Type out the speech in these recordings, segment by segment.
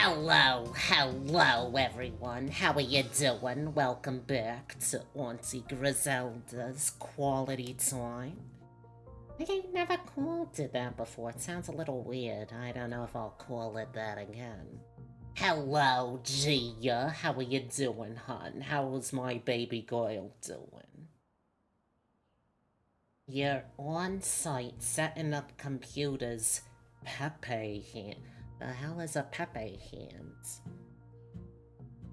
Hello everyone. How are you doing? Welcome back to Auntie Griselda's Quality Time. I ain't never called it that before. It sounds a little weird. I don't know if I'll call it that again. Hello, Gia. How are you doing, hun? How's my baby girl doing? You're on site setting up computers. Pepe hand. The hell is a Pepe hands?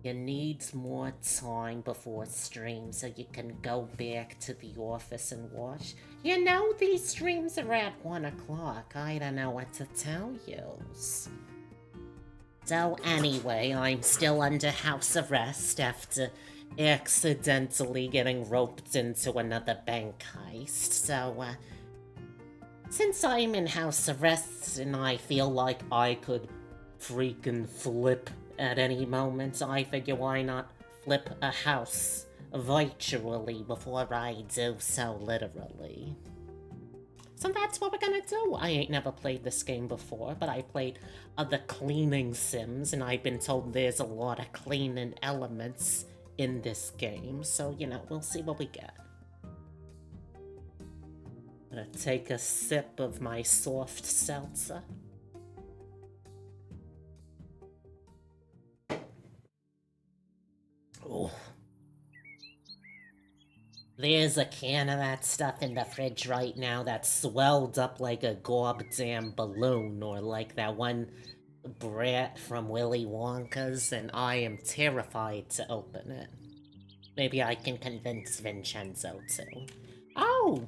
You need more time before stream so you can go back to the office and watch. You know these streams are at 1 o'clock. I don't know what to tell you. So anyway, I'm still under house arrest after accidentally getting roped into another bank heist. So, since I'm in house arrest and I feel like I could freaking flip at any moment, I figure why not flip a house virtually before I do so literally. So that's what we're gonna do. I ain't never played this game before, but I played other cleaning sims, and I've been told there's a lot of cleaning elements in this game, so, you know, we'll see what we get. Gonna take a sip of my soft seltzer. Oh. There's a can of that stuff in the fridge right now that's swelled up like a goddamn balloon, or like that one brat from Willy Wonka's, and I am terrified to open it. Maybe I can convince Vincenzo to. Oh!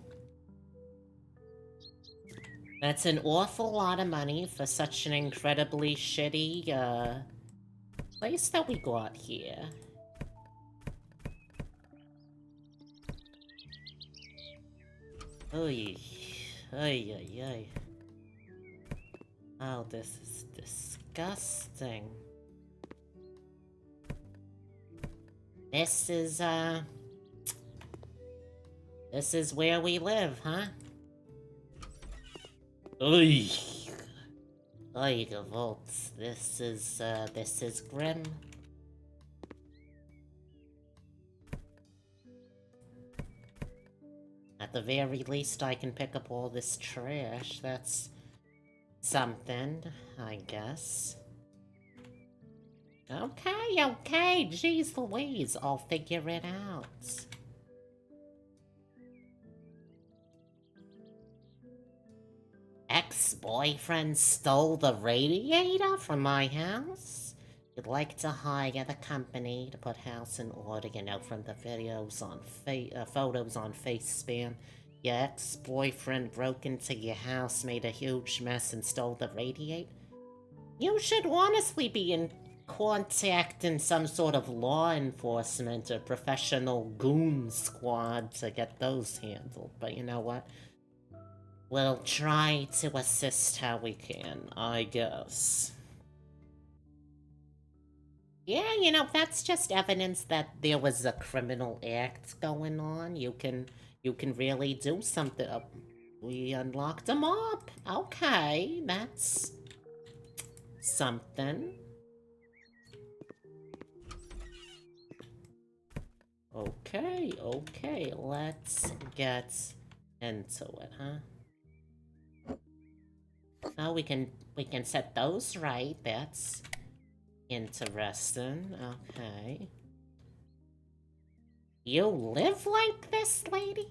That's an awful lot of money for such an incredibly shitty, place that we got here. Oy. Oy, oy, oy. Oh, this is disgusting. This is where we live, huh? Oy. Oy, Volts. This is grim. At the very least, I can pick up all this trash. That's something, I guess. Okay, jeez Louise, I'll figure it out. Ex-boyfriend stole the radiator from my house? You'd like to hire the company to put house in order, you know, from the videos on photos on FaceSpan. Your ex-boyfriend broke into your house, made a huge mess, and stole the radiator? You should honestly be in contacting some sort of law enforcement or professional goon squad to get those handled. But you know what? We'll try to assist how we can, I guess. Yeah, you know, that's just evidence that there was a criminal act going on. You can really do something. We unlocked a mob. Okay, that's something. Okay, let's get into it, huh? Oh, we can set those right. That's interesting. Okay. You live like this, lady?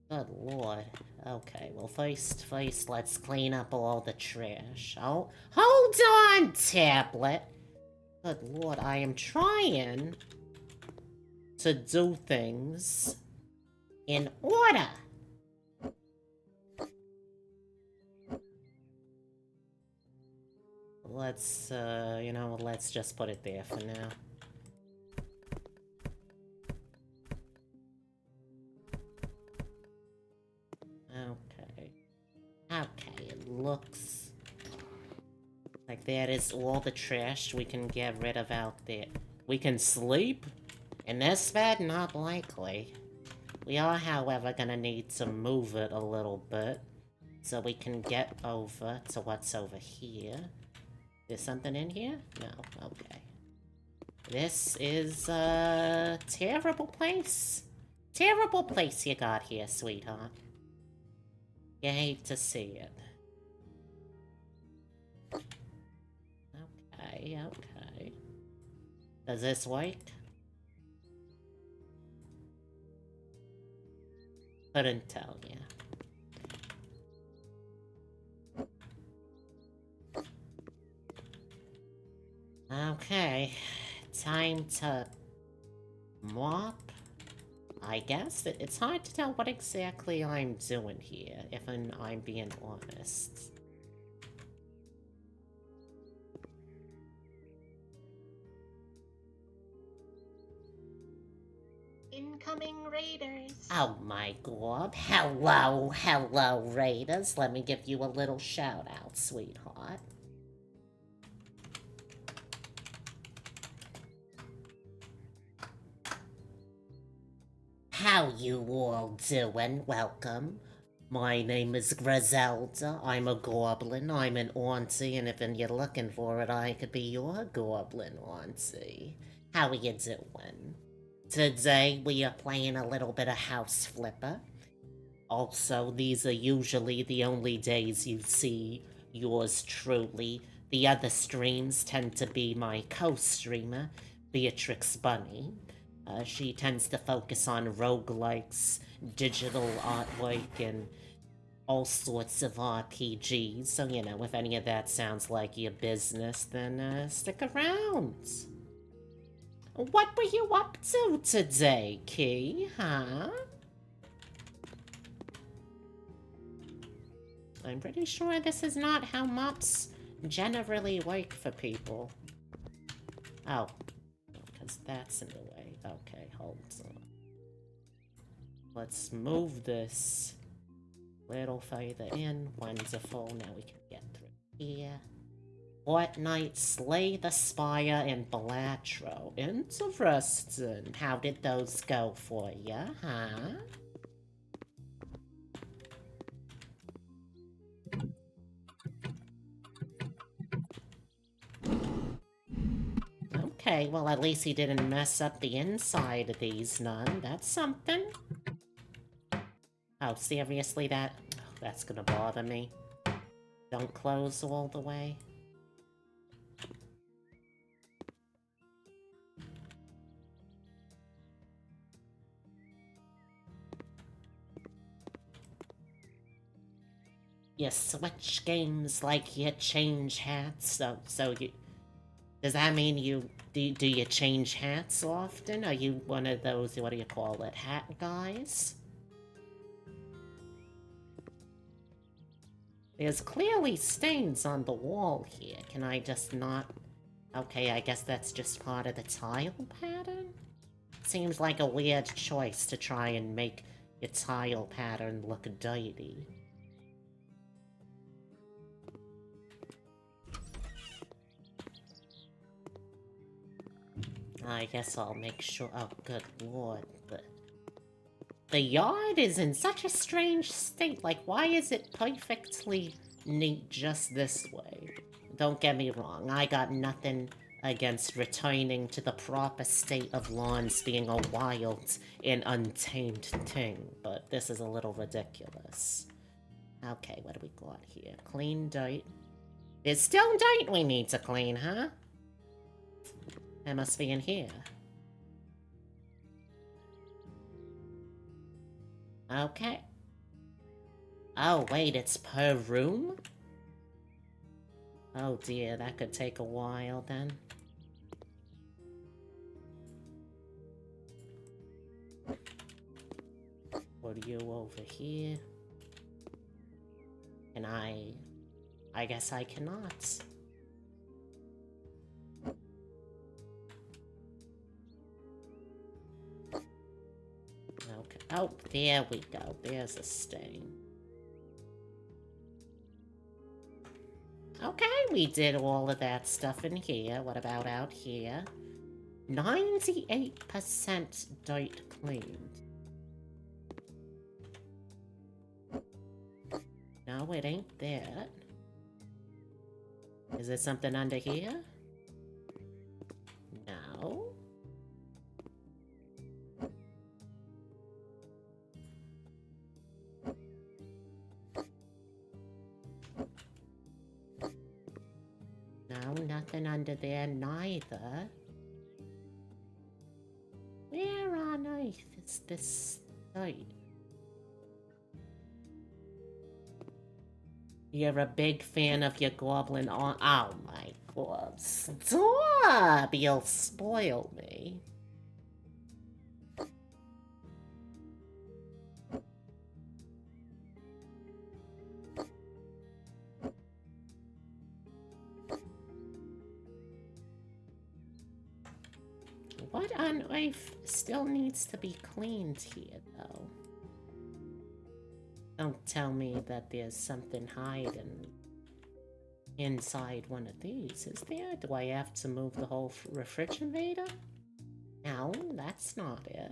Good lord. Okay, well first, let's clean up all the trash. Oh, hold on, tablet! Good lord, I am trying to do things in order. Let's, you know, let's just put it there for now. Okay, it looks like that is all the trash we can get rid of out there. We can sleep? In this bed? Not likely. We are, however, gonna need to move it a little bit so we can get over to what's over here. There's something in here? No, okay. This is a terrible place. Terrible place you got here, sweetheart. You hate to see it. Okay, okay. Does this work? Couldn't tell you. Okay, time to mop, I guess. It's hard to tell what exactly I'm doing here, if I'm being honest. Incoming raiders. Oh my god. Hello, raiders. Let me give you a little shout out, sweetheart. How you all doing? Welcome. My name is Griselda. I'm a goblin. I'm an auntie, and if you're looking for it, I could be your goblin auntie. How are you doing? Today, we are playing a little bit of House Flipper. Also, these are usually the only days you see yours truly. The other streams tend to be my co-streamer, Beatrix Bunny. She tends to focus on roguelikes, digital artwork, and all sorts of RPGs. So, you know, if any of that sounds like your business, then stick around. What were you up to today, Key, huh? I'm pretty sure this is not how mops generally work for people. Oh, because that's in the way. Okay, hold on. Let's move this a little further in. Wonderful, now we can get through here. Fortnite, Slay the Spire, and Balatro. Interesting. How did those go for ya, huh? Okay, well at least he didn't mess up the inside of these none. That's something. Oh, seriously, that's gonna bother me. Don't close all the way. You switch games like you change hats, so you... Does that mean do you change hats often? Are you one of those, what do you call it, hat guys? There's clearly stains on the wall here. Can I just not... Okay, I guess that's just part of the tile pattern? Seems like a weird choice to try and make your tile pattern look dirty. I guess I'll make sure... Oh, good lord. The yard is in such a strange state. Like, why is it perfectly neat just this way? Don't get me wrong, I got nothing against returning to the proper state of lawns being a wild and untamed thing, but this is a little ridiculous. Okay, what do we got here? Clean dirt. There's still dirt we need to clean, huh? It must be in here. Okay. Oh, wait, it's per room? Oh dear, that could take a while then. Put you over here. Can I guess I cannot. Okay. Oh, there we go. There's a stain. Okay, we did all of that stuff in here. What about out here? 98% dirt cleaned. No, it ain't that. Is there something under here? No. No, nothing under there neither. Where on earth is this site? You're a big fan of your goblin on— oh my god. Stop! You'll spoil me. What on earth still needs to be cleaned here, though? Don't tell me that there's something hiding inside one of these, is there? Do I have to move the whole refrigerator? No, that's not it.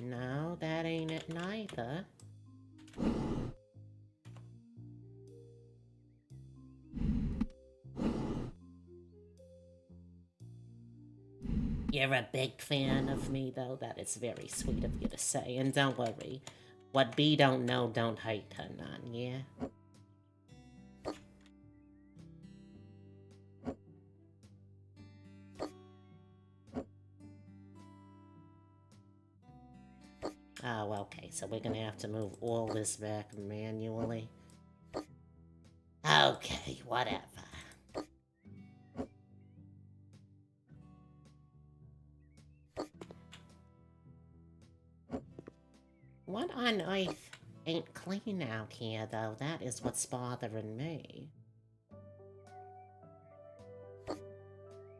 No, that ain't it neither. You're a big fan of me, though. That is very sweet of you to say. And don't worry, what B don't know don't hurt her none, yeah? Oh, okay, so we're gonna have to move all this back manually. Okay, whatever. What on earth ain't clean out here, though? That is what's bothering me.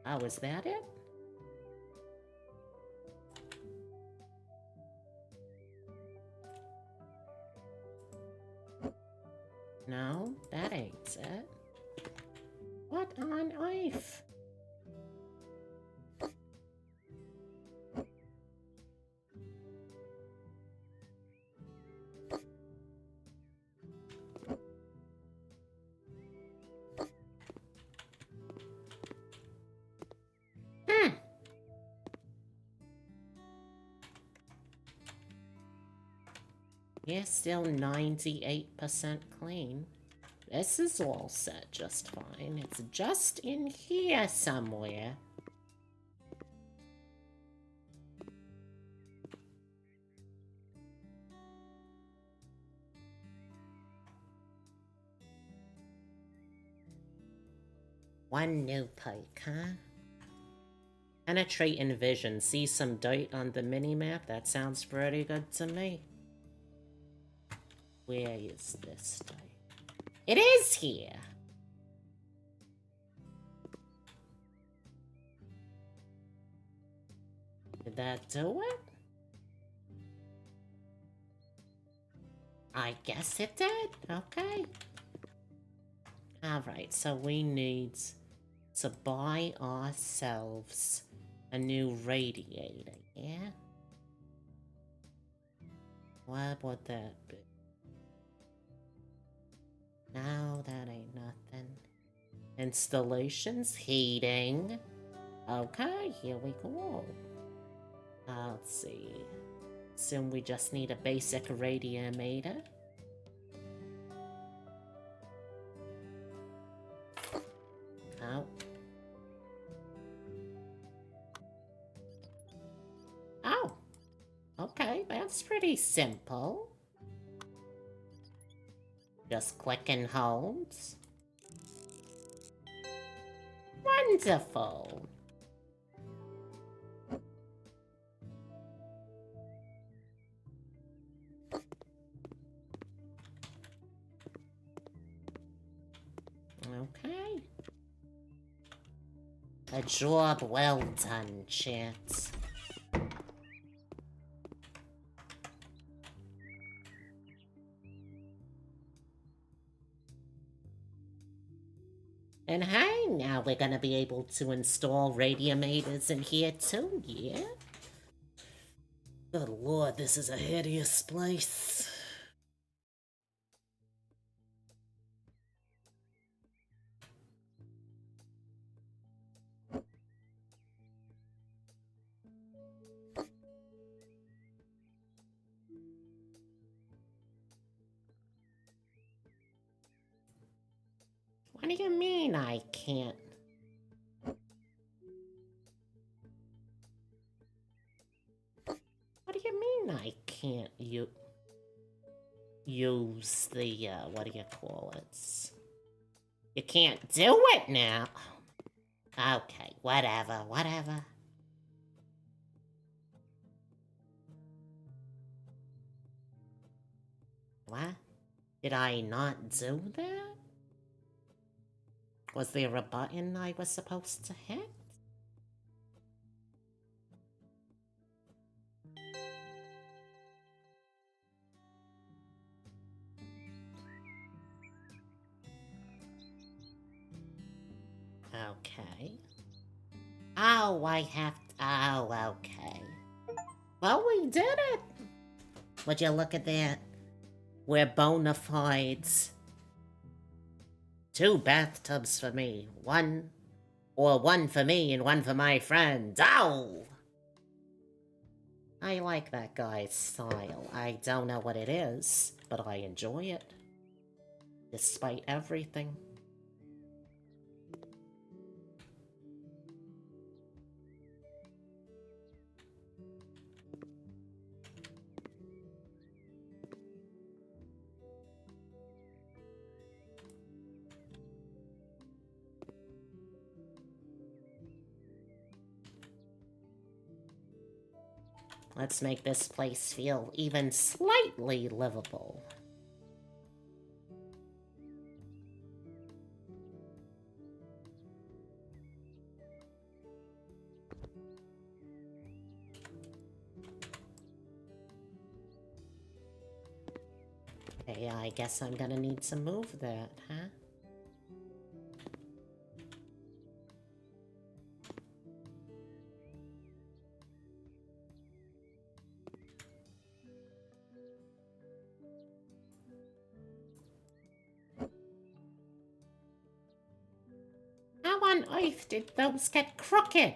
Oh, is that it? No, that ain't it. What on earth? You're still 98% clean. This is all set just fine. It's just in here somewhere. One new perk, huh? Penetrate in vision. See some dirt on the minimap? That sounds pretty good to me. Where is this dirt? It is here! Did that do it? I guess it did. Okay. Alright, so we need to buy ourselves a new radiator, yeah? What would that be? No, that ain't nothing. Installations, heating. Okay, here we go. Let's see. Assume we just need a basic radiator. Oh. Oh. Okay, that's pretty simple. Just click and hold. Wonderful. Okay. A job well done, chat. And hey, now we're gonna be able to install radiators in here too, yeah? Good lord, this is a hideous place. What do you mean I can't? What do you mean I can't use the, what do you call it? You can't do it now. Okay, whatever. What? Did I not do that? Was there a button I was supposed to hit? Okay. Oh, oh, okay. Well, we did it! Would you look at that? We're bona fides. 2 bathtubs for me. One for me and one for my friend. Ow! I like that guy's style. I don't know what it is, but I enjoy it. Despite everything. Let's make this place feel even slightly livable. Okay, I guess I'm gonna need to move that, huh? How on earth did those get crooked?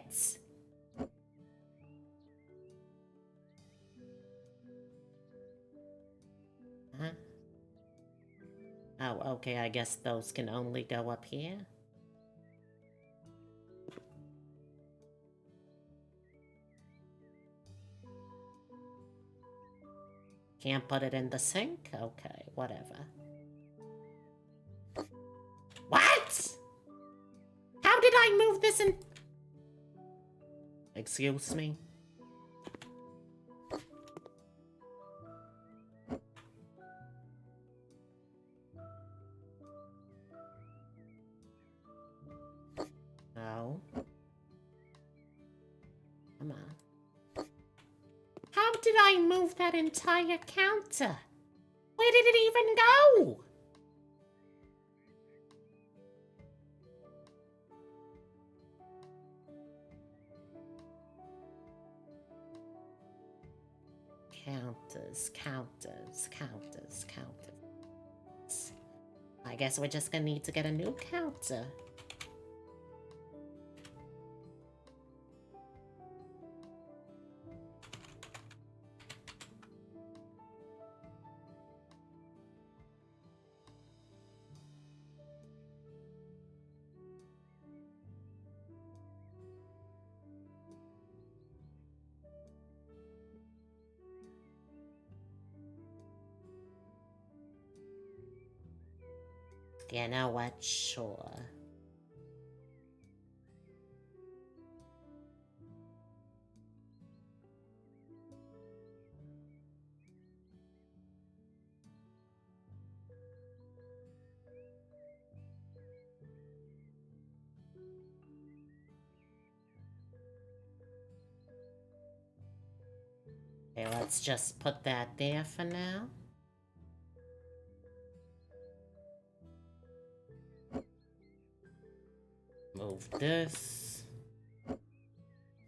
Huh? Oh, okay, I guess those can only go up here. Can't put it in the sink? Okay, whatever. What? How did I move this in? Excuse me? No. Come on. How did I move that entire counter? Where did it even go? Counters. I guess we're just gonna need to get a new counter. You know what? Sure. Okay, let's just put that there for now. Move this.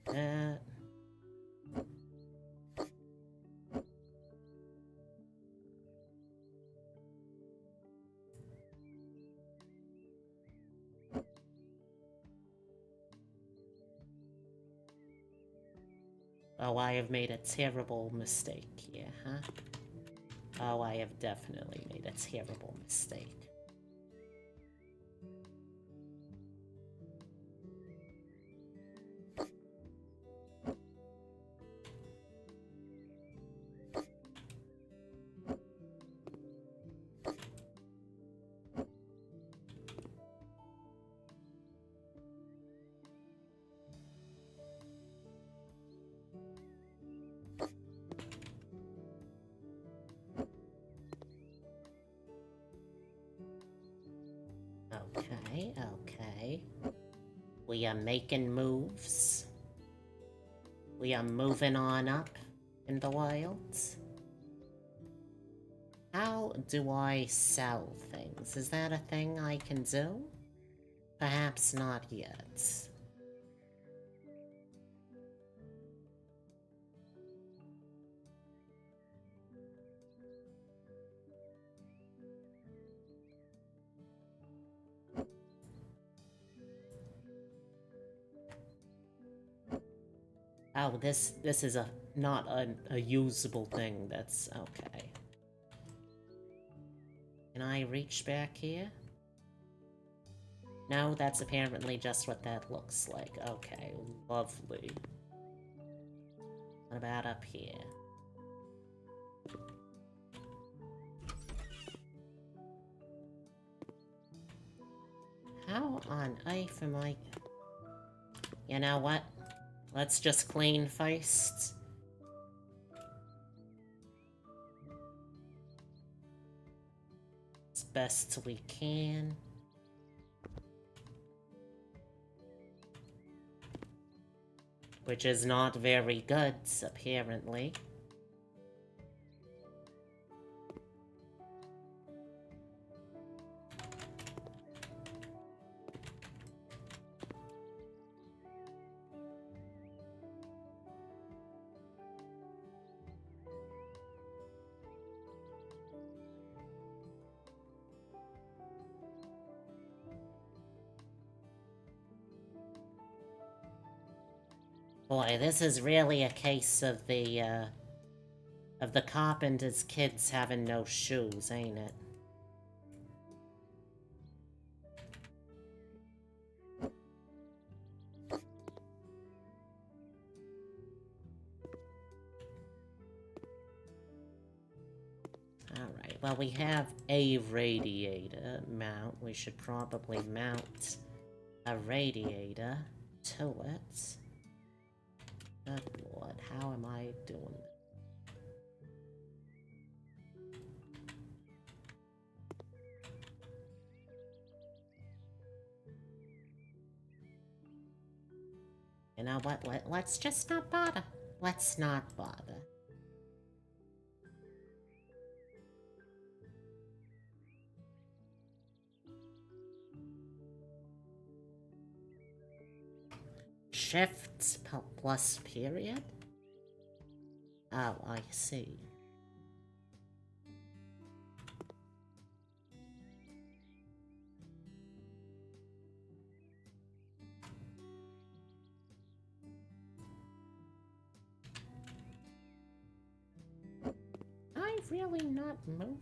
That. Oh, I have made a terrible mistake here, huh? Oh, I have definitely made a terrible mistake. Okay. We are making moves. We are moving on up in the wilds. How do I sell things? Is that a thing I can do? Perhaps not yet. Oh, this is not a usable thing. That's okay. Can I reach back here? No, that's apparently just what that looks like. Okay, lovely. What about up here? How on earth am I... You know what? Let's just clean first. As best we can. Which is not very good, apparently. Boy, this is really a case of the carpenter's kids having no shoes, ain't it? Alright, well we have a radiator mount. We should probably mount a radiator to it. Good lord, how am I doing this? You know what, let's just not bother. Let's not bother. Shift plus period? Oh, I see. I've really not moved.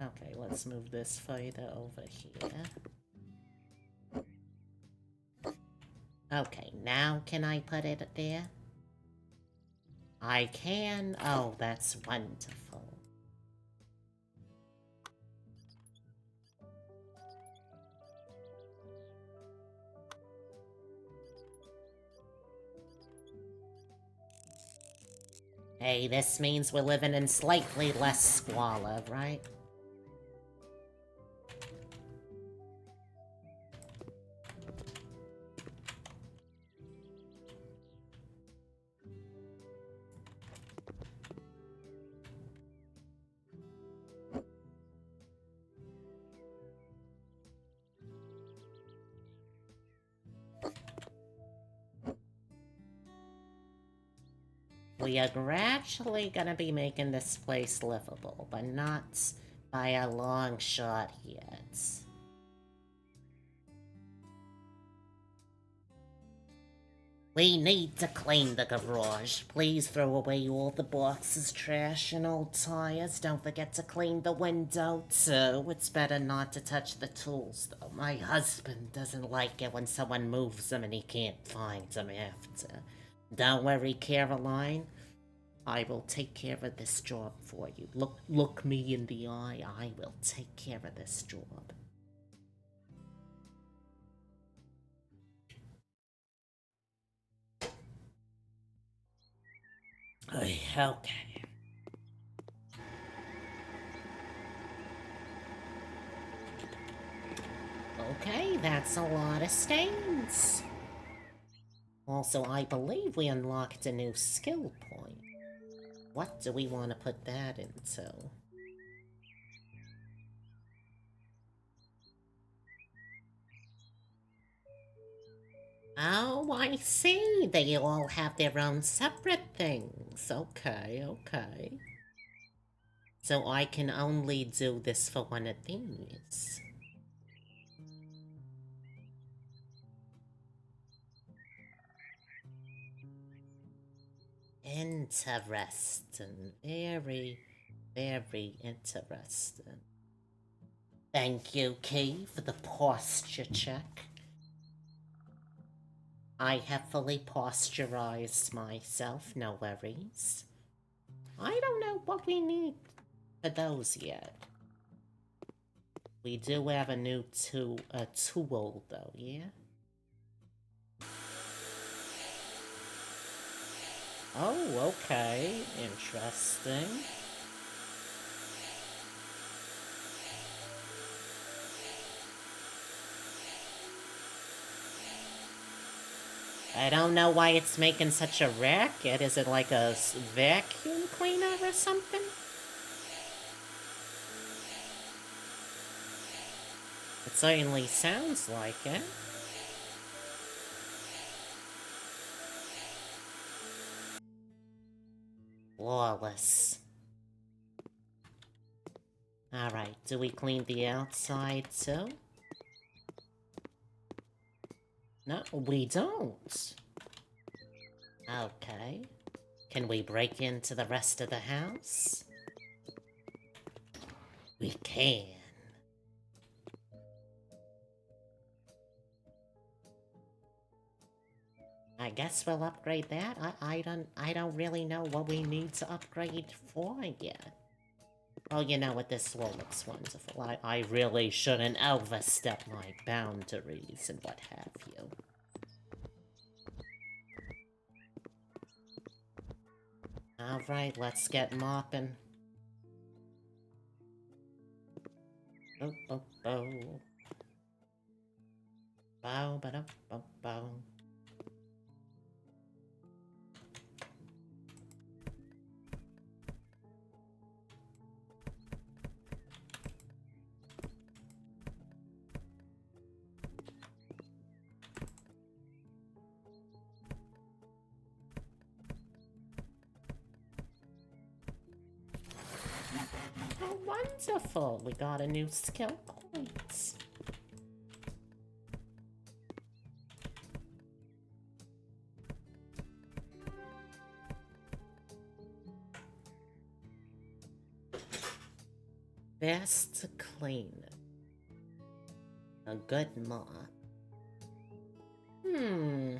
Okay, let's move this further over here. Okay, now can I put it there? I can? Oh, that's wonderful. Hey, this means we're living in slightly less squalor, right? We are gradually gonna be making this place livable, but not by a long shot yet. We need to clean the garage. Please throw away all the boxes, trash, and old tires. Don't forget to clean the window, too. It's better not to touch the tools, though. My husband doesn't like it when someone moves them and he can't find them after. Don't worry, Caroline. I will take care of this job for you. Look me in the eye. I will take care of this job. Okay. Okay, that's a lot of stains. Also, I believe we unlocked a new skill point. What do we want to put that into? Oh, I see. They all have their own separate things. Okay, okay. So I can only do this for one of these. Interesting. Very, very interesting. Thank you, Key, for the posture check. I have fully posturized myself, no worries. I don't know what we need for those yet. We do have a new tool, though, yeah? Oh, okay. Interesting. I don't know why it's making such a racket. Is it like a vacuum cleaner or something? It certainly sounds like it. Flawless. Alright, do we clean the outside too? No, we don't. Okay. Can we break into the rest of the house? We can. I guess we'll upgrade that. I don't really know what we need to upgrade for yet. Oh, you know what? This wall looks wonderful. I really shouldn't overstep my boundaries and what have you. Alright, let's get mopping. Oh, oh, oh. Bow, ba-da, bow, bow. Oh, wonderful! We got a new skill point. Best to clean. A good mop. Hmm.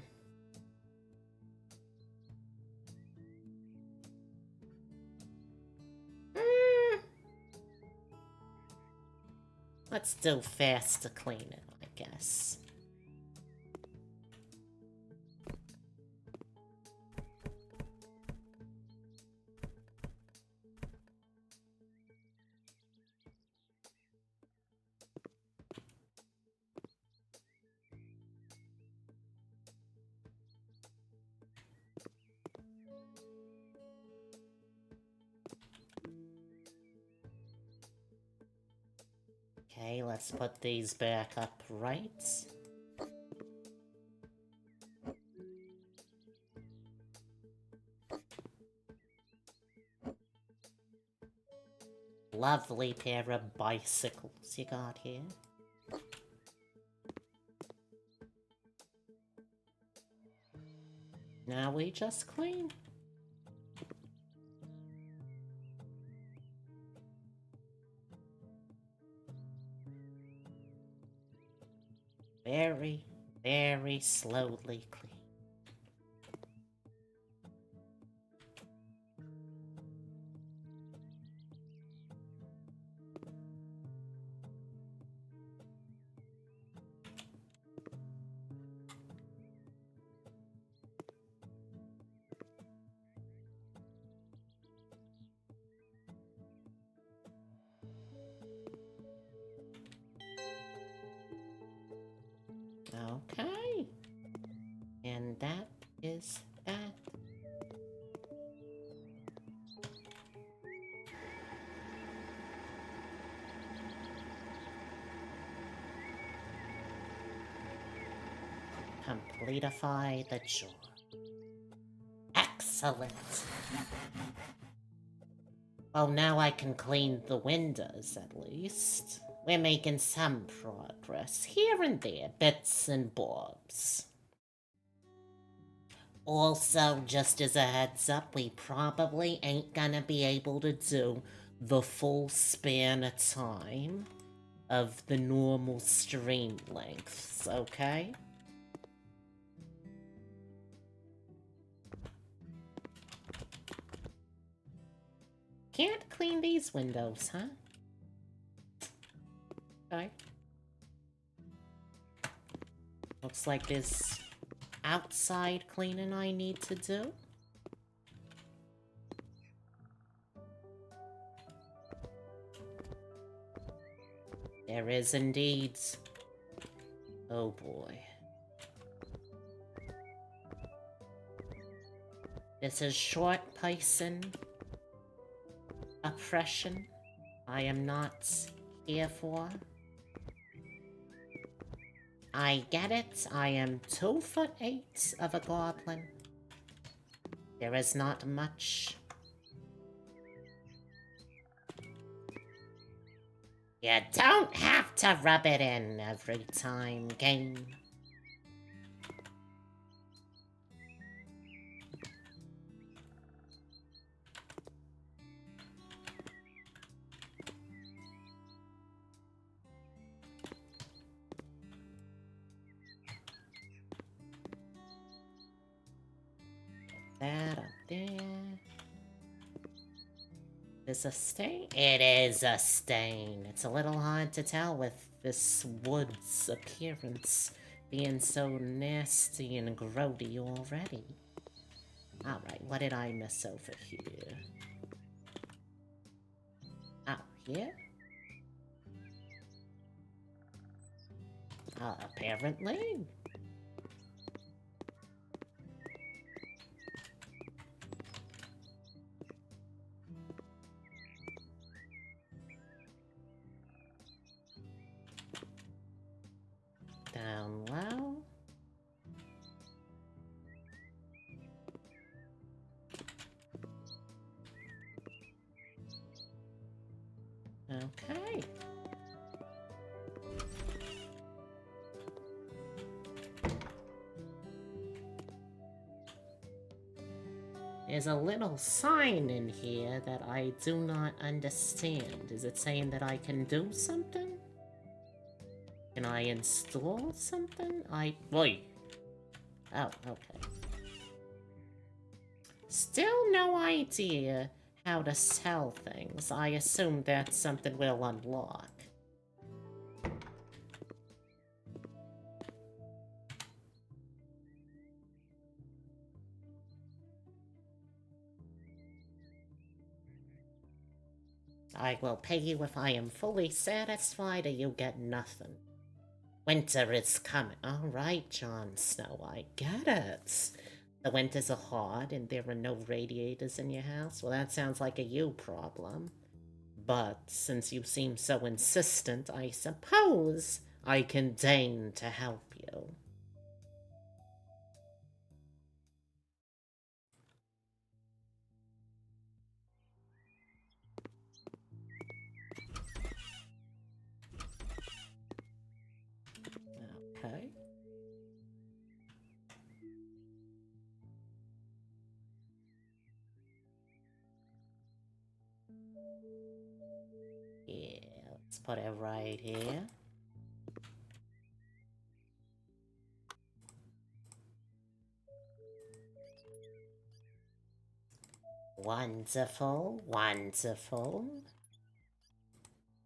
Let's do fast to clean it, I guess. Okay, let's put these back up right. Lovely pair of bicycles you got here. Now we just clean. Very, very slowly clean. Okay. And that is that. Completify the job. Excellent. Well, now I can clean the windows, at least. We're making some progress, here and there, bits and bobs. Also, just as a heads up, we probably ain't gonna be able to do the full span of time of the normal stream lengths, okay? Can't clean these windows, huh? Okay. Looks like there's outside cleaning I need to do. There is indeed. Oh boy. This is short person oppression. I am not here for. I get it. I am 2'8" of a goblin. There is not much. You don't have to rub it in every time, game. That up there. Is a stain? It is a stain. It's a little hard to tell with this wood's appearance being so nasty and grody already. Alright, what did I miss over here? Oh, here? Apparently. Down low. Okay. There's a little sign in here that I do not understand. Is it saying that I can do something? Can I install something? Wait. Oh, okay. Still no idea how to sell things. I assume that's something we'll unlock. I will pay you if I am fully satisfied or you get nothing. Winter is coming. Alright, Jon Snow, I get it. The winters are hard and there are no radiators in your house. Well, that sounds like a you problem. But since you seem so insistent, I suppose I can deign to help you. Okay. put it right here. Wonderful, wonderful.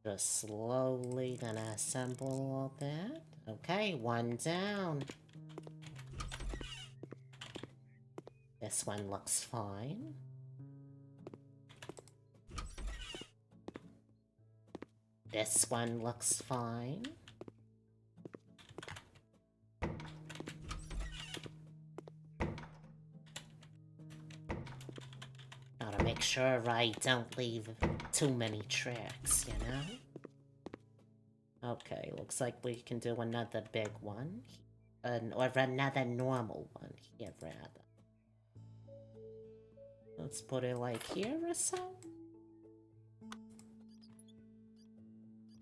Just slowly gonna assemble all that. Okay, one down. This one looks fine. This one looks fine. Gotta make sure I don't leave too many tracks, you know? Okay, looks like we can do another big one. Or another normal one here, rather. Let's put it like here or so.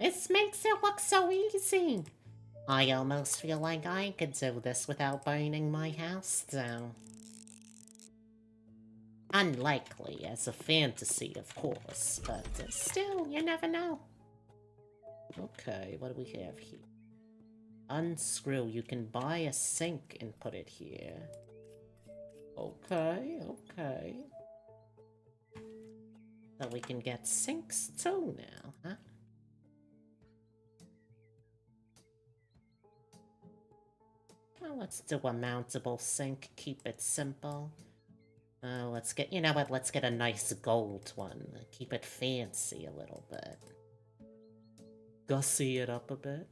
This makes it look so easy. I almost feel like I could do this without burning my house down. Unlikely as a fantasy, of course, but still, you never know. Okay, what do we have here? Unscrew. You can buy a sink and put it here. Okay, okay. So we can get sinks too now, huh? Well, let's do a mountable sink. Keep it simple. Let's get, you know what, let's get a nice gold one. Keep it fancy a little bit. Gussy it up a bit.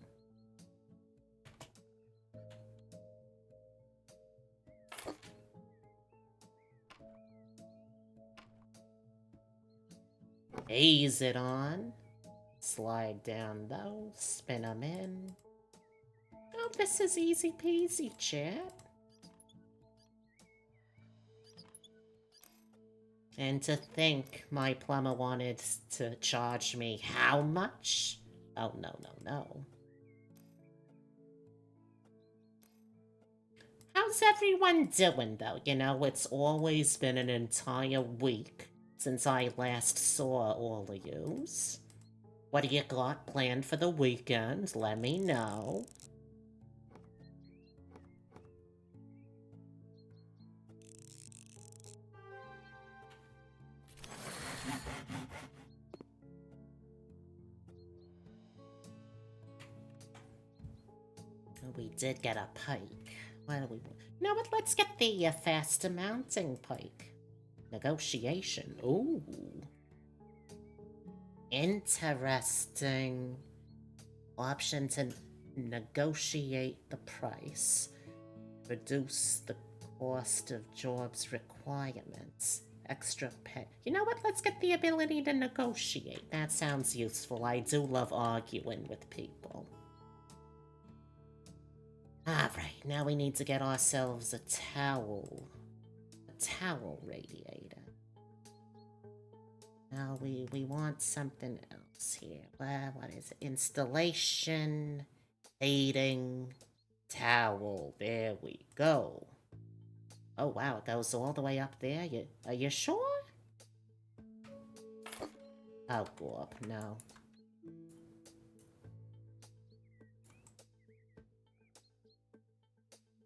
Ease it on. Slide down those, spin them in. Oh, this is easy peasy, chat. And to think my plumber wanted to charge me how much? Oh, no, no, no. How's everyone doing, though? You know, it's always been an entire week since I last saw all of yous. What do you got planned for the weekend? Let me know. We did get a pike. Why do we... You know what? Let's get the faster mounting pike. Negotiation. Ooh. Interesting. Option to negotiate the price. Reduce the cost of jobs requirements. Extra pay. You know what? Let's get the ability to negotiate. That sounds useful. I do love arguing with people. Alright, now we need to get ourselves a towel. A towel radiator. Now we want something else here. Well, what is it? Installation, heating, towel. There we go. Oh wow, it goes all the way up there. Are you sure? Oh, go up, no.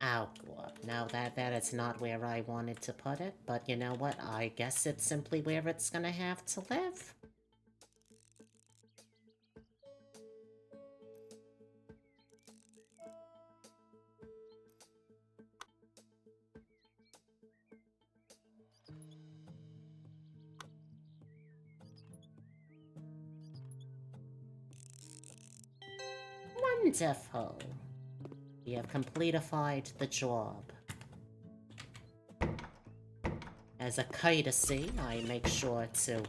I'll go up. Now that is not where I wanted to put it, but you know what? I guess it's simply where it's gonna have to live. Wonderful. We have completed the job. As a courtesy, I make sure to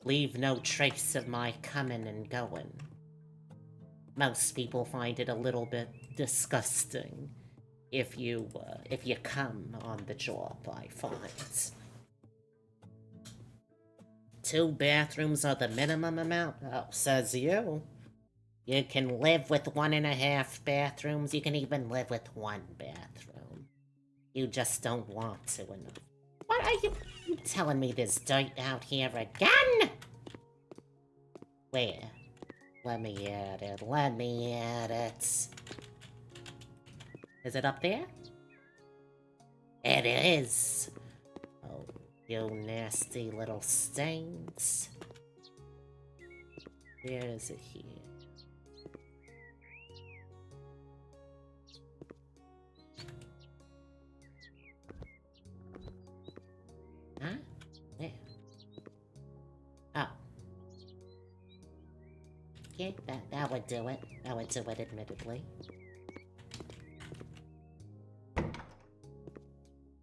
leave no trace of my coming and going. Most people find it a little bit disgusting if you come on the job, I find. 2 bathrooms are the minimum amount? Oh, says you. You can live with 1.5 bathrooms. You can even live with 1 bathroom. You just don't want to enough. What are you telling me there's dirt out here again? Where? Let me at it. Let me at it. Is it up there? It is! Oh, you nasty little stains. Where is it here? Huh? There. Oh. Yeah, that would do it. That would do it, admittedly.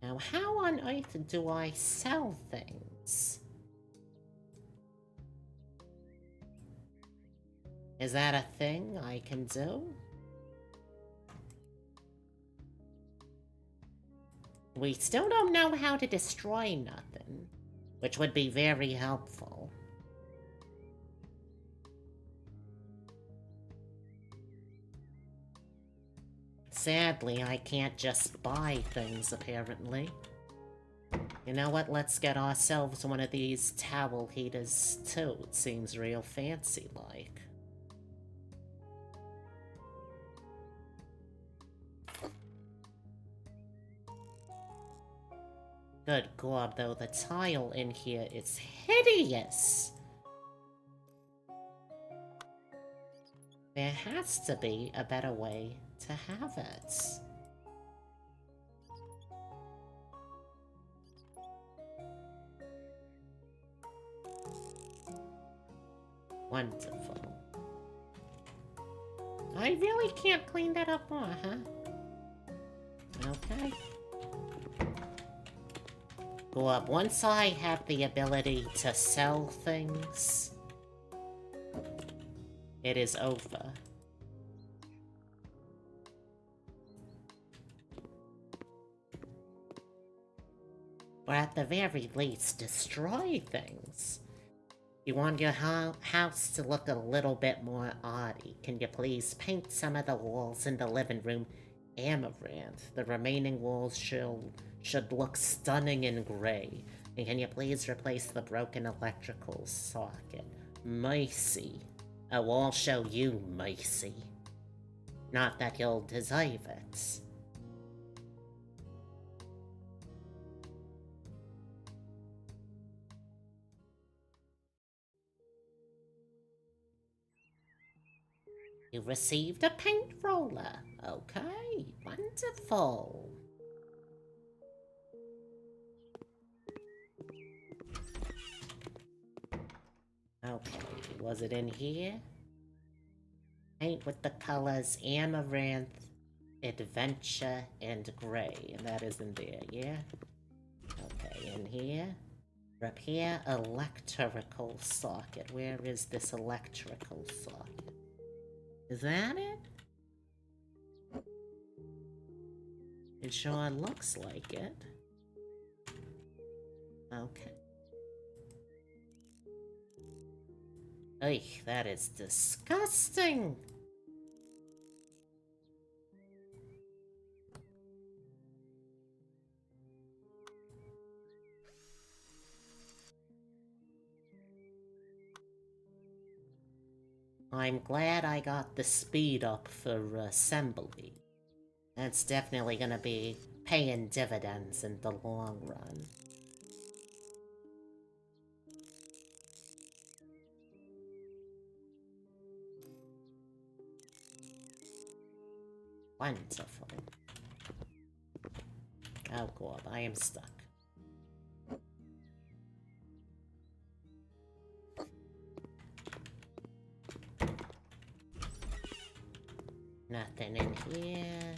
Now, how on earth do I sell things? Is that a thing I can do? We still don't know how to destroy nothing, which would be very helpful. Sadly, I can't just buy things, apparently. You know what? Let's get ourselves one of these towel heaters, too. It seems real fancy-like. Good God, though, the tile in here is hideous! There has to be a better way to have it. Wonderful. I really can't clean that up more, huh? Okay. Go up. Once I have the ability to sell things, it is over. Or at the very least, destroy things. You want your house to look a little bit more arty. Can you please paint some of the walls in the living room amaranth? The remaining walls should look stunning in gray. And can you please replace the broken electrical socket? Mercy. Oh, I'll show you mercy. Not that you'll deserve it. You received a paint roller. Okay, wonderful. Okay, was it in here? Paint with the colors amaranth, adventure, and gray. And that is in there, yeah? Okay, in here. Repair electrical socket. Where is this electrical socket? Is that it? It sure looks like it. Okay. Eek, that is disgusting! I'm glad I got the speed up for assembly. That's definitely gonna be paying dividends in the long run. Wonderful. Oh god, I am stuck. Nothing in here.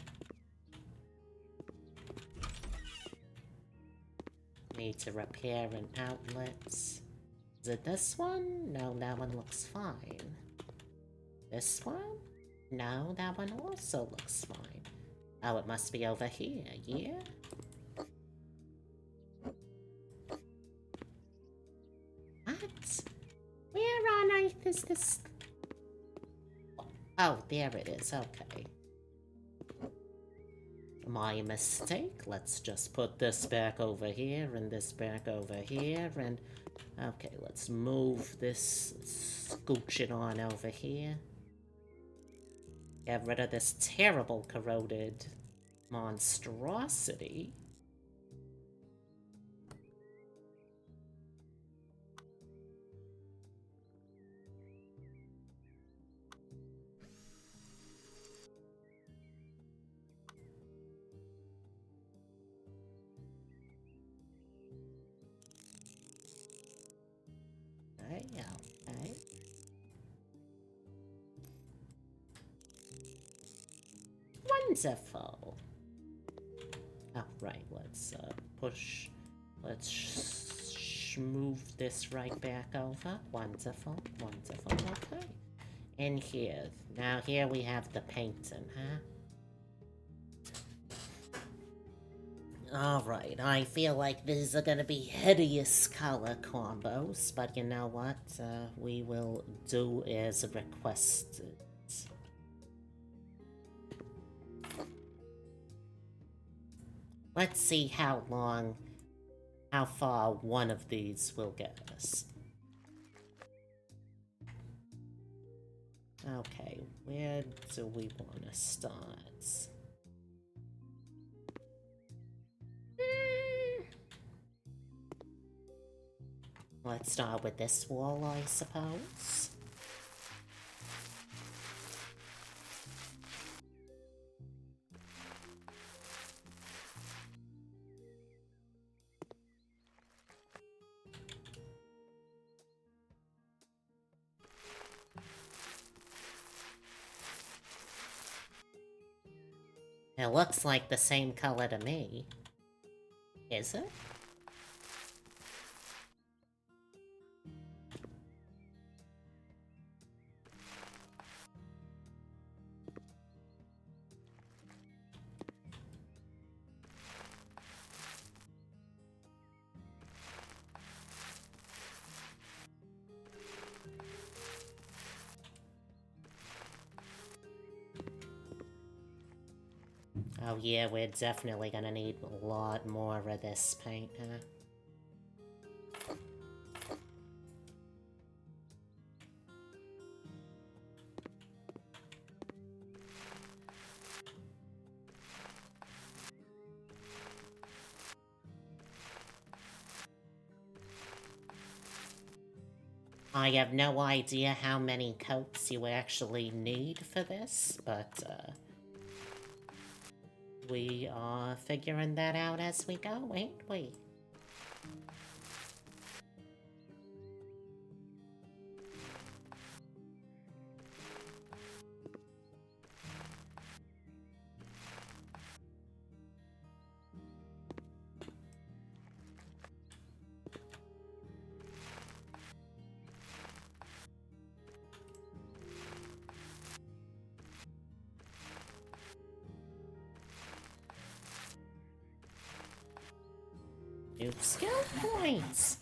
Need to repair an outlet. Is it this one? No, that one looks fine. This one? No, that one also looks fine. Oh, it must be over here, yeah? What? Where on earth is this? Oh, there it is, okay. My mistake. Let's just put this back over here and this back over here and... Okay, let's move this, scooch it on over here. Get rid of this terrible corroded monstrosity. Okay. Wonderful. Oh, right, let's push. Let's move this right back over. Wonderful. Okay. In here. Now here we have the painting, huh? Alright, I feel like these are gonna be hideous color combos, but you know what? We will do as requested. Let's see how far one of these will get us. Okay, where do we want to start? Let's start with this wall, I suppose. It looks like the same color to me. Is it? Oh yeah, we're definitely gonna need a lot more of this paint, huh? I have no idea how many coats you actually need for this, but, we are figuring that out as we go, ain't we? New skill points!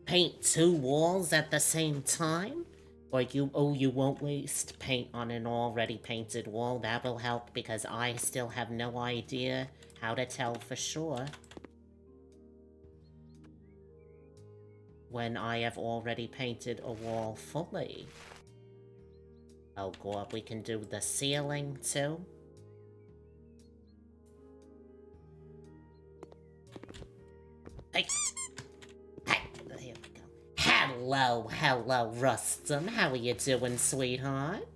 Paint 2 walls at the same time? Like you won't waste paint on an already painted wall. That will help because I still have no idea how to tell for sure when I have already painted a wall fully. Oh god, we can do the ceiling too. Hey. There we go. Hello, Rustum. How are you doing, sweetheart?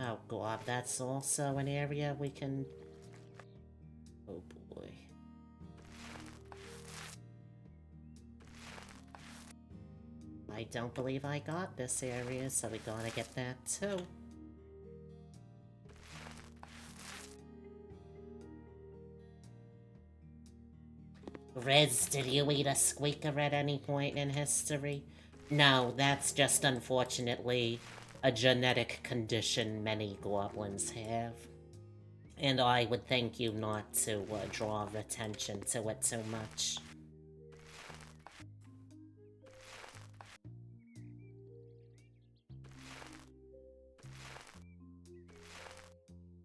Oh god, that's also an area we can... Oh boy. I don't believe I got this area, so we gotta get that too. Riz, did you eat a squeaker at any point in history? No, that's just unfortunately a genetic condition many goblins have. And I would thank you not to draw attention to it too much.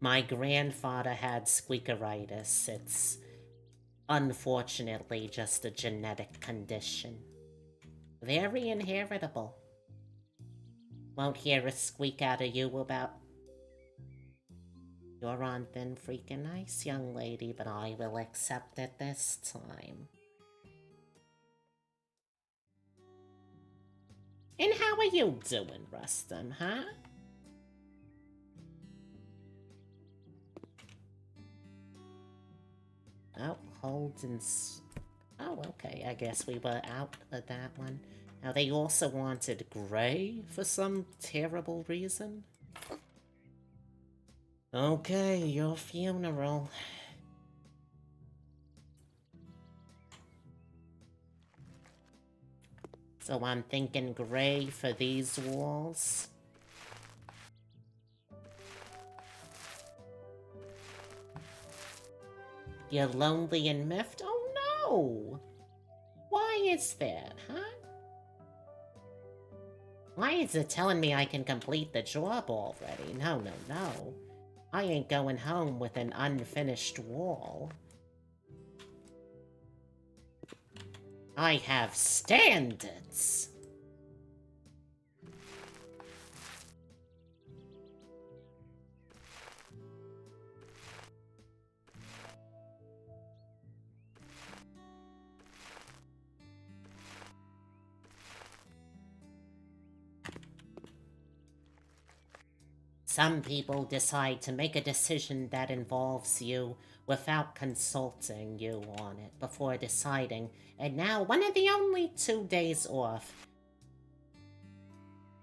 My grandfather had squeakeritis. It's unfortunately just a genetic condition. Very inheritable. Won't hear a squeak out of you about... You're on thin freaking ice, young lady, but I will accept it this time. And how are you doing, Rustum, huh? Oh, Holden's... Oh, okay, I guess we were out of that one. Now, they also wanted Gray for some terrible reason. Okay, your funeral. So I'm thinking Gray for these walls. You're lonely and miffed? Oh no! Why is that, huh? Why is it telling me I can complete the job already? No, no, no. I ain't going home with an unfinished wall. I have standards! Some people decide to make a decision that involves you without consulting you on it before deciding, and now one of the only 2 days off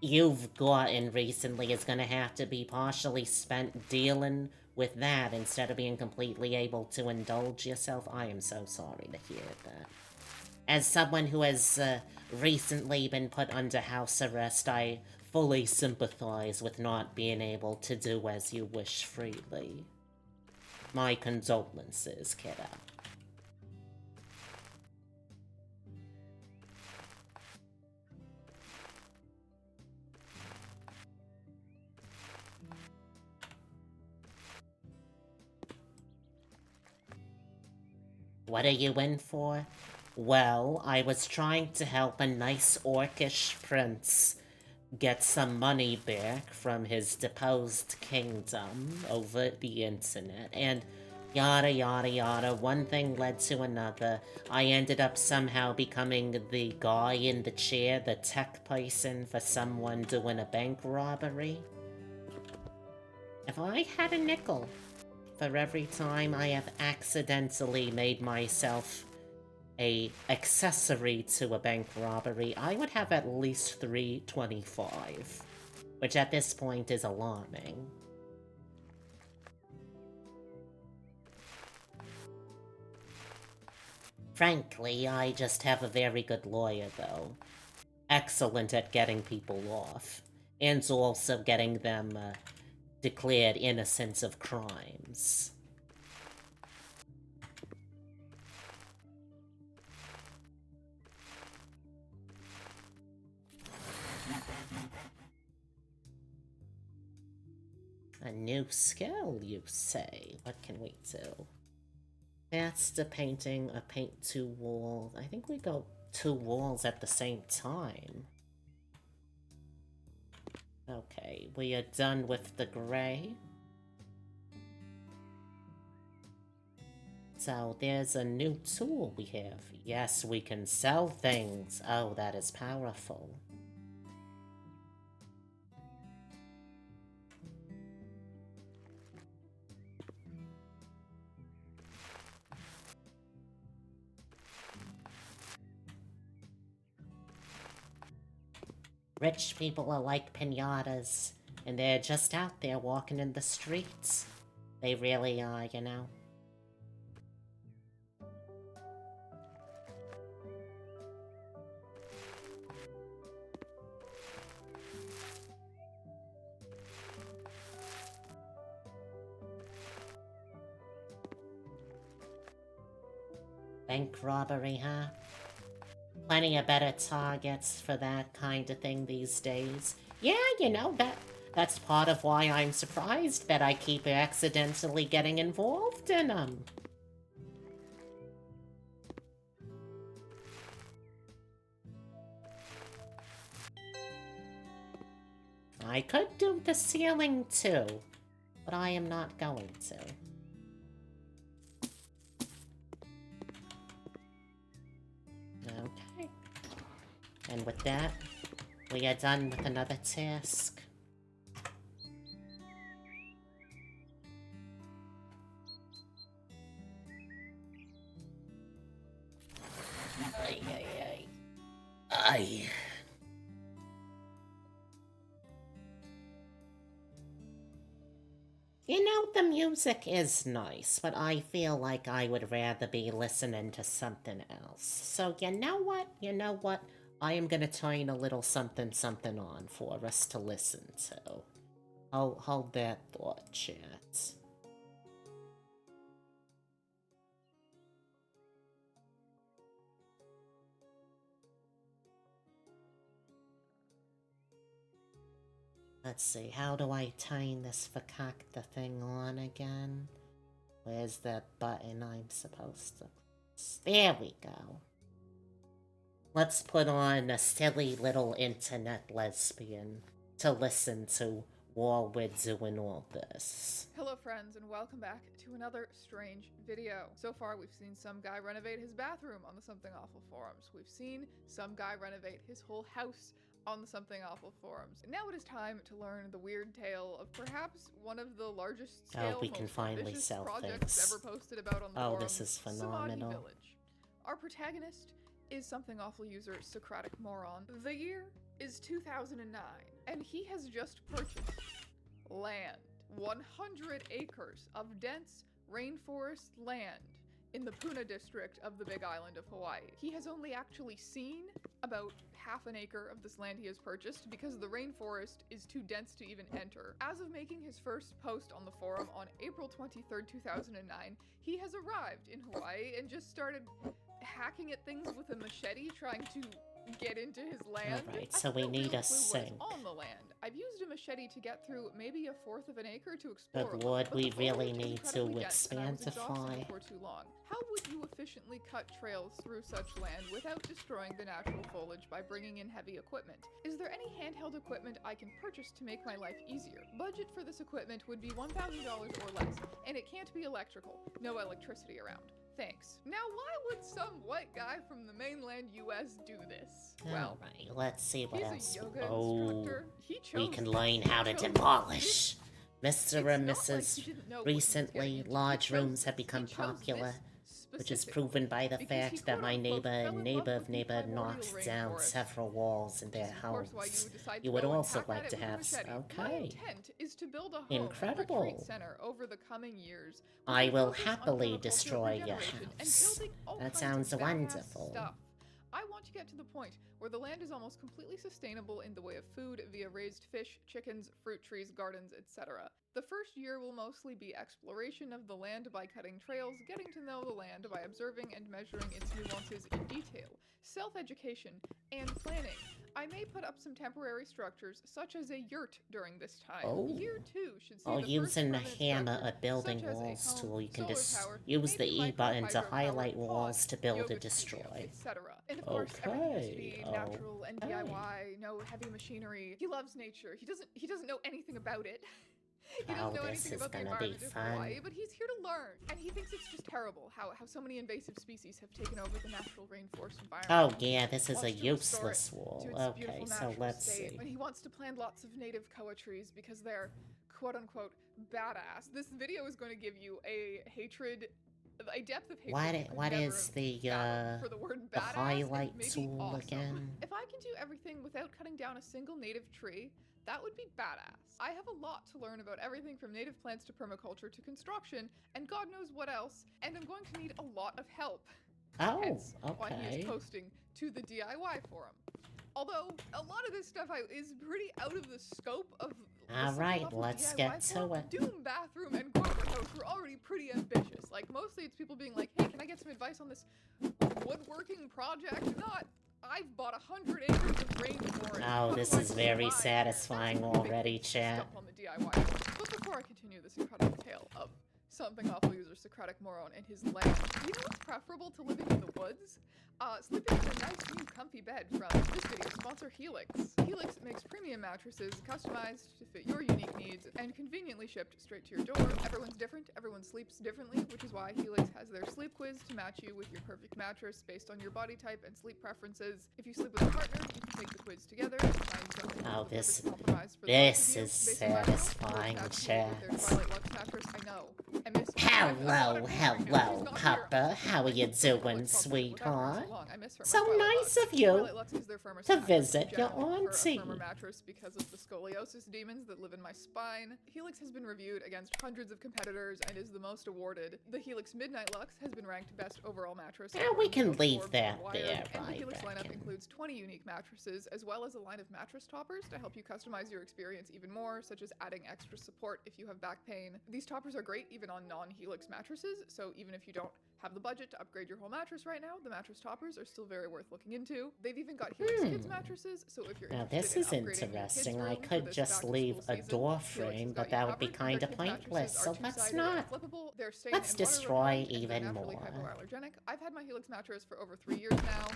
you've gotten recently is gonna have to be partially spent dealing with that instead of being completely able to indulge yourself. I am so sorry to hear that. As someone who has recently been put under house arrest, I fully sympathize with not being able to do as you wish freely. My condolences, kiddo. What are you in for? Well, I was trying to help a nice orcish prince get some money back from his deposed kingdom over the internet, and yada yada yada, one thing led to another. I ended up somehow becoming the guy in the chair, the tech person for someone doing a bank robbery. If I had a nickel for every time I have accidentally made myself a accessory to a bank robbery, I would have at least 325, which at this point is alarming. Frankly, I just have a very good lawyer, though. Excellent at getting people off, and also getting them declared innocent of crimes. A new skill, you say? What can we do? That's the painting, a paint 2 walls. I think we go 2 walls at the same time. Okay, we are done with the gray. So there's a new tool we have. Yes, we can sell things. Oh, that is powerful. Rich people are like pinatas, and they're just out there walking in the streets. They really are, you know. Bank robbery, huh? Plenty of better targets for that kind of thing these days. Yeah, you know, that's part of why I'm surprised that I keep accidentally getting involved in them. I could do the ceiling too, but I am not going to. Okay. And with that, we are done with another task. Ay, ay, ay. Ay. You know, the music is nice, but I feel like I would rather be listening to something else. So you know what? You know what? I am gonna turn a little something something on for us to listen to. Hold that thought, chat. Let's see, how do I turn this fakakta thing on again? Where's that button I'm supposed to press? There we go. Let's put on a silly little internet lesbian to listen to while we're doing all this. Hello friends and welcome back to another strange video. So far we've seen some guy renovate his bathroom on the Something Awful forums. We've seen some guy renovate his whole house on the Something Awful forums. And now it is time to learn the weird tale of perhaps one of the largest scale, we can most finally ambitious sell projects things. ever posted about on the Oh, forums, this is Samadhi phenomenal. Village. Our protagonist is Something Awful user Socratic Moron. The year is 2009, and he has just purchased land. 100 acres of dense rainforest land in the Puna district of the Big Island of Hawaii. He has only actually seen about half an acre of this land he has purchased because the rainforest is too dense to even enter. As of making his first post on the forum on April 23rd, 2009, he has arrived in Hawaii and just started hacking at things with a machete, trying to get into his land. Alright, so we need a sink. On the land. I've used a machete to get through maybe a fourth of an acre to explore. Good lord, but we the really foliage is need incredibly to dense, and I was exhausted expandify. before too long. How would you efficiently cut trails through such land without destroying the natural foliage by bringing in heavy equipment? Is there any handheld equipment I can purchase to make my life easier? Budget for this equipment would be $1,000 or less, and it can't be electrical. No electricity around. Thanks. Now, why would some white guy from the mainland US do this? Well, Alright, let's see what else. he's a yoga Oh, instructor. He chose we can this. learn He how to chose demolish. this. Mr. It's and not like Mrs. he didn't know what he was getting Recently, into. He large chose rooms have this. He become chose popular, this which is specifically proven by the because he fact that my quote-unquote neighbor fell and in neighbor love of with the neighbor primordial knocked down rainforest. several walls in their This is, of course, why homes. you decide to You would go and also hack like at to it with a have machete. My okay. intent is to build a home Incredible. and retreat center over the coming years. I with a will focus on happily permaculture destroy your regeneration and house. building all That kinds sounds of badass wonderful. stuff. I want to get to the point where the land is almost completely sustainable in the way of food via raised fish, chickens, fruit trees, gardens, etc. The first year will mostly be exploration of the land by cutting trails, getting to know the land by observing and measuring its nuances in detail, self-education, and planning. I may put up some temporary structures, such as a yurt during this time. Oh. Year 2 should see While the first using the permanent hammer structure, at building such as a walls home, tool, you can solar just power, use the maybe E button to micro-hydro highlight powered walls pond, to build a yoga destroy. studio, etc. And of course, everything has to be natural and Okay. DIY, no heavy machinery. He loves nature. He doesn't know anything about it. He doesn't Oh, know this anything is about the gonna be environment of fun. Hawaii, but he's here to learn. And he thinks it's just terrible how so many invasive species have taken over the natural rainforest environment. Oh yeah, this is Wants a to restore useless it wall. to its Okay, beautiful so natural let's state. see. And he wants to plant lots of native koa trees because they're quote-unquote badass. This video is going to give you a depth of hatred. you could What never is have the fathomed for the word the badass. highlight It may be tool awesome. again? If I can do everything without cutting down a single native tree, that would be badass. I have a lot to learn about everything from native plants to permaculture to construction, and God knows what else, and I'm going to need a lot of help. Oh, Hence why he okay. is posting to the DIY forum. Although, a lot of this stuff is pretty out of the scope of the Alright, Something Awful let's DIY get to forum. it. Doom bathroom and corporate house were already pretty ambitious. Like, mostly it's people being like, hey, can I get some advice on this woodworking project? Not, I've bought 100 acres of rainforest. Oh, What this do I is very buy? satisfying That's a big already, thing to chat. stump on the DIY. But before I continue this incredible tale of something awful user Socratic Moron and his land, you know what's preferable to living in the woods? Sleeping in a nice new comfy bed from this video sponsor Helix. Helix makes premium mattresses customized to fit your unique needs and conveniently shipped straight to your door. Everyone's different, everyone sleeps differently, which is why Helix has their sleep quiz to match you with your perfect mattress based on your body type and sleep preferences. If you sleep with a partner, you can take the quiz together and find something Oh, that's the this- perfect compromise for the this both of you. is Based on my results, satisfying, Helix matched me with their chat. Twilight Lux mattress. I know. I miss Hello, Papa. How are you doing, sweetheart? So nice of you to visit your auntie. Firmer mattress because of the scoliosis demons that live in my spine. Helix has been reviewed against hundreds of competitors and is the most awarded. The Helix Midnight Lux has been ranked best overall mattress. Yeah, we can according to leave Forbes that and Wired, there, and the I Helix lineup reckon. includes 20 unique mattresses, as well as a line of mattress toppers to help you customize your experience even more, such as adding extra support if you have back pain. These toppers are great even on non-Helix mattresses, so even if you don't have the budget to upgrade your whole mattress right now, the mattress toppers are still very worth looking into. They've even got Helix Kids mattresses, so if you're Now interested this is in upgrading your kids' interesting. I room for could this just back-to-school leave a season, door Helix has frame, got but you that would be covered. kind Their of kid mattresses pointless, are so let's two-sided not. and flippable. They're stain Let's and water destroy repellent, and they're even naturally more. hypoallergenic. I've had my Helix mattress for over 3 years now.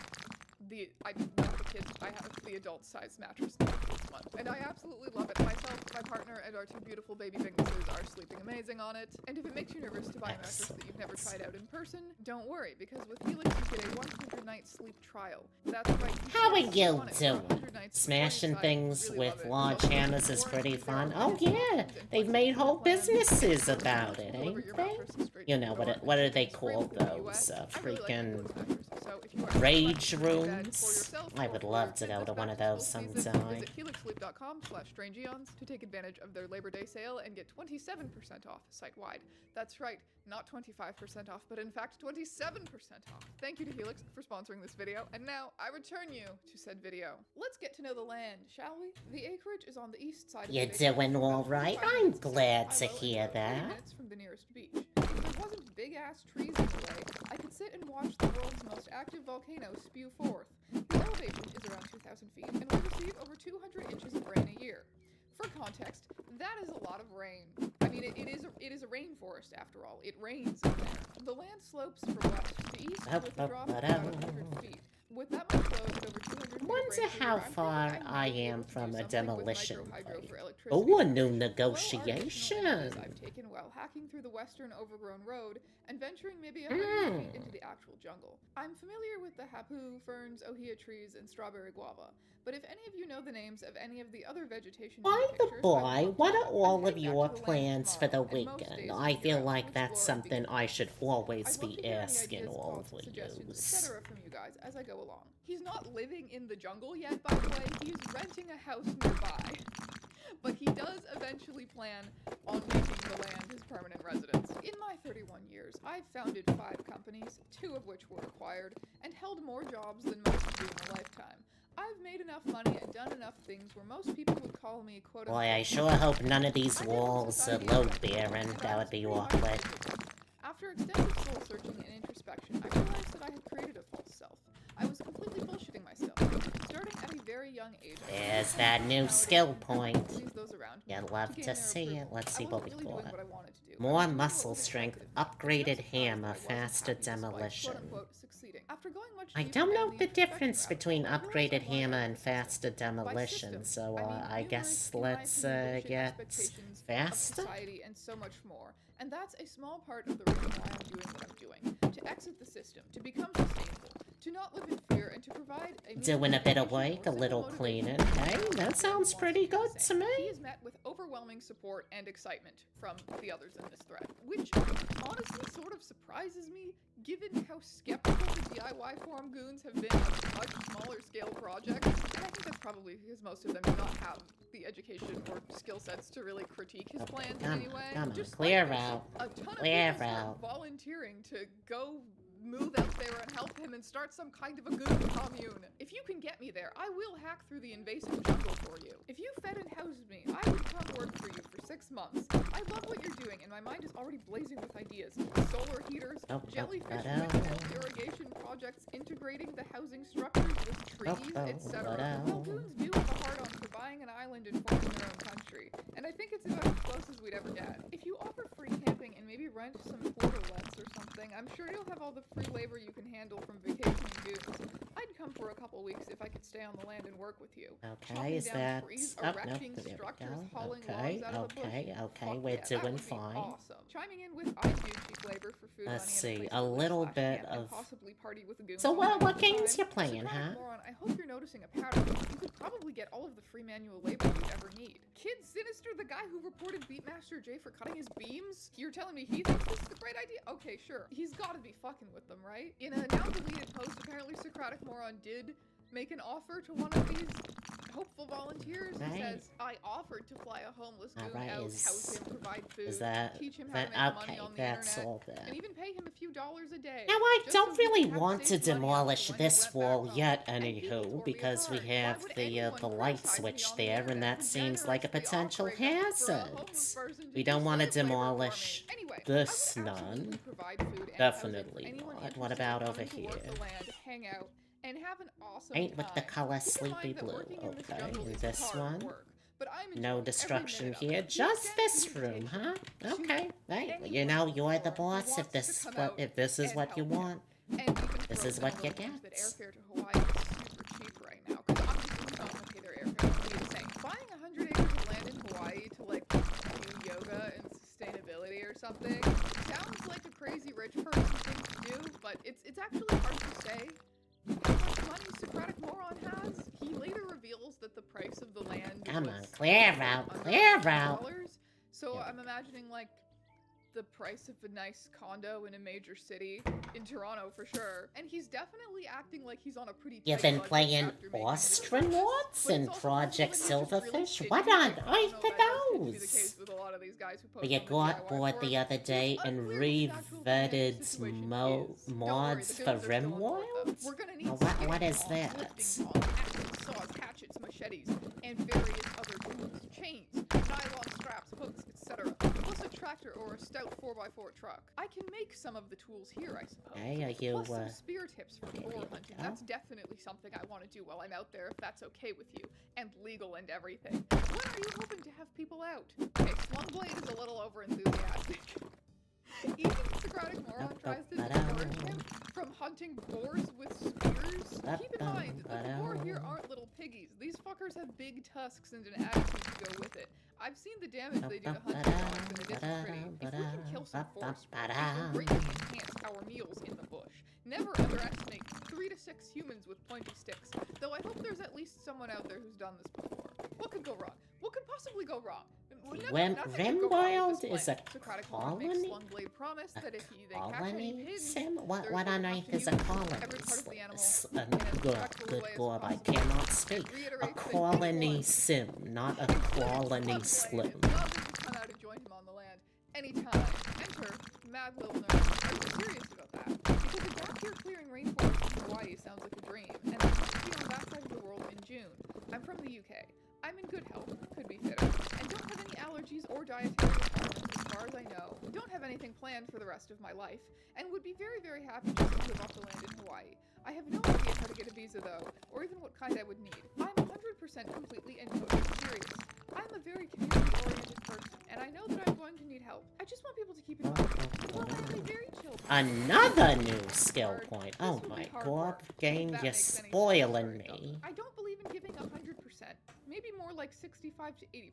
Not the kids, I have the adult size mattress this month. And I absolutely love it. Myself, my partner, and our two beautiful baby Binguses are sleeping amazing on it. And if it makes you nervous to buy a mattress that you've never tried out in person, don't worry, because with Helix you get a 100-night sleep trial. That's right. How are can you sleep on it for 100 doing? nights Smashing before you decide. things Really with love it. large Also, hammers is warranty, pretty there fun. are Oh physical yeah, options and they've flexible made whole plans. businesses Helix about will it, deliver ain't your they? mattress straight You to know, your what door, are and they shipping free called, within the those? US. I really like Freaking Helix mattresses, so if you are rage selecting a bed for rooms? yourself I or would for love your to kids go this to one of back-to-school those season, sometime. Visit helixsleep.com/strangeons to take advantage of their Labor Day sale and get 27% off site-wide. That's right, not 25% off, but in fact 27% off. Thank you to Helix for sponsoring this video, and now I return you to said video. Let's get to know the land, shall we? The acreage is on the east side of You the Bay, doing about all right? 45 I'm minutes south of glad to Hilo and hear about 30 that. minutes from the nearest beach. If there wasn't big-ass trees in the way, I could sit and watch the world's most active volcano spew forth. The elevation is around 2,000 feet, and we receive over 200 inches of rain a year. For context, that is a lot of rain. I mean, it is a rainforest after all. It rains in there. The land slopes from west to east with a drop of about 100 feet. With that much load and over 200 feet of Wonder rain per how year, I'm far thinking I might be am able to do from a something with demolition microhydro plate. for electricity Oh, a new production. negotiation. Below are additional images I've taken while hacking through the western overgrown road and venturing maybe 100 feet into the actual jungle. I'm familiar with the hapu, ferns, ohia trees, and strawberry guava, but if any of you know the names of any of the other vegetation in By the the pictures, boy, I'd love what to are know. all I'm of heading your back to the land plans for the tomorrow, and most weekend? days I figure feel out like to that's explore something because I should always I'd love be to hear any asking ideas, all thoughts, of suggestions, you. etc. from you guys as I go along. He's not living in the jungle yet, by the way. He's renting a house nearby. But he does eventually plan on making the land his permanent residence. In my 31 years, I've founded 5 companies, 2 of which were acquired, and held more jobs than most do in a lifetime. I've made enough money and done enough things where most people would call me quote Boy, I unquote sure hope none of these I've been in walls are society load for decades, bearing. and That I would was be pretty much awkward. miserable. After extensive soul searching and introspection, I realized that I had created a false self. I was completely bullshitting myself. Starting at a very young age, I There's started that to new personality skill and point. please those around me You'd love gain to their see it. approval. Let's I see what wasn't we really doing got. what I wanted to do. I More was doing what muscle was strength, expected of me, and upgraded no surprise hammer, that I wasn't faster happy despite, demolition. quote-unquote, succeeding. After going much I deeper don't know down the introspection difference rabbit between hole, I realized upgraded I wanted hammer a and system. faster By demolition, system, so I mean I numerous, guess in my let's opinion, bullshit get expectations of faster? society and so much more. And that's a small part of the reason why I'm doing what I'm doing. To exit the system, to become sustainable, to not live in fear, and to provide a Doing a bit of education work, or a little simple cleaning. motivation Hey, for that anyone sounds who wants pretty do the good to same. me. He is met with overwhelming support and excitement from the others in this thread, which honestly sort of surprises me, given how skeptical the DIY forum goons have been of much smaller scale projects. And I think that's probably because most of them do not have the education or skill sets to really critique his plans in any way. Come on, Despite clear this, out. a ton of Clear people start out. volunteering to go move out there and help him and start some kind of a good commune. If you can get me there, I will hack through the invasive jungle for you. If you fed and housed me, I would come work for you for 6 months. I love what you're doing, and my mind is already blazing with ideas. Solar heaters, jellyfish windmills, irrigation projects, integrating the housing structures with trees, etc. Melgoons do have a hard-on for buying an island and forming their own country, and I think it's about as close as we'd ever get. If you offer free camping and maybe rent some quarter-lets or something, I'm sure you'll have all the free labor you can handle from vacationing goons. I'd come for a couple weeks if I could stay on the land and work with you. Okay, Chopping is down that... trees, Oh, no, erecting there we structures, go. hauling Okay, logs out of the bush. okay, Fuck we're yeah, that doing would be fine. awesome. Chiming in with I do cheap labor for food Let's money see, and a little bit and of... possibly party with the goons So all what night games time. you playing, Socratic huh? Moron, I hope you're noticing a pattern. You could probably get all of the free manual labor you'd ever need. Kid Sinister, the guy who reported Beatmaster J for cutting his beams? You're telling me he thinks this is a great idea? Okay, sure. He's gotta be fucking with them, right? In a now deleted post, apparently Socratic Moron did make an offer to one of these hopeful volunteers. He Right. says, I offered to fly a homeless goon Alright, out, is- house him, provide food, Is that... teach him how to that make money okay, on the that's internet, all and that. even pay him a few dollars a day. Now, I just so don't he really can have want to saved money demolish after when he this went back wall home. yet, And people anywho, tore me because we apart. Why have would the anyone light criticize me switch on the there, and internet that for seems like a generously potential offering for a homeless hazard. person to We do don't want to slave labor for demolish me? Anyway, this I would absolutely none. provide food and housing for Definitely anyone not. interested What in about over coming to work here? the land, hang out, and have an awesome Ain't with the time. color Keep in sleepy mind that blue. working in this Okay, jungle and is this hard one? work, but I'm No enjoying every destruction minute of here, it. just Extend this the room, invitation huh? to Okay, hey, anyone you know, you're the who boss wants if to this come what out if this is and what you help him. want. And even This throw is in what a you little hint get. that airfare to Hawaii is super cheap right now. Because obviously someone can pay their airfare. It's insane. Buying 100 acres of land in Hawaii to like do yoga and sustainability or something sounds like a crazy rich person thing to do, but it's actually hard to say. How much money Socratic Moron has? He later reveals that the price of the land Come was on, clear out, under clear $1,000,000. out. So There we I'm imagining like the price of a nice condo in a major city in Toronto for sure. And he's definitely acting like he's on a pretty tight You've been budget playing after making this purchase, astronauts but in it's also Project possible that he's just Silverfish? really What stingy. on I don't earth know, are that does tend to be the those? case with a lot of these guys who post Well, you on the got DIY bored the forums. other day So and it's unclear what the actual financial revetted situation mo is. Don't worry, mods the for goons are still on board, though. RimWorld? We're gonna need Oh, what skidding is tongs, that? lifting tongs, axes, saws, hatchets, machetes, and various other tools, chains, nylon straps, hooks, etc. Plus a tractor or a stout 4x4 truck. I can make some of the tools here, I suppose. Hey, are you, Plus some spear tips for okay, boar here we hunting. go. That's definitely something I want to do while I'm out there, if that's okay with you. And legal and everything. When are you hoping to have people out? Okay, Slumblade is a little over enthusiastic. Even Socratic Moron tries to discourage him from hunting boars with spears. Keep in mind that the boar here aren't little piggies. These fuckers have big tusks and an attitude to go with it. I've seen the damage they do to hunting dogs, and it isn't pretty. If we can kill some forest boars, it will greatly enhance our meals in the bush. Never underestimate 3 to 6 humans with pointy sticks. Though I hope there's at least someone out there who's done this before. What could go wrong? What could possibly go wrong? Nothing could go wrong with RimWorld this is a plan. Socratic Moron makes colony? Slumblade promise that if they catch any Colony pigs, sim? What they're on going to have earth to is a use colony? every part of the animal Good, in as respectful good way as God, I possible. cannot speak. And A reiterates that colony anyone, sim, not a including colony Slumblade, slim. is welcome to come out and join him on the land anytime. Enter Mad Lil Nerd. Are you serious about that? Because a gap year clearing rainforest in Hawaii sounds like a dream, and I'm going to be on that side of the world in June. I'm from the UK. I'm in good health, could be fitter, and don't have any allergies or dietary requirements as far as I know. Don't have anything planned for the rest of my life, and would be very, very happy just to live off the land in Hawaii. I have no idea how to get a visa though, or even what kind I would need. I'm 100% completely and totally serious. I'm a very community-oriented person, and I know that I'm going to need help. I just want people to keep in mind that while I am a very chill person, Another new skill point. this Oh will be my hard God, work, if game, that you're makes any sense, spoiling sorry, me. I don't believe in giving 100%. Maybe more like 65 to 80%.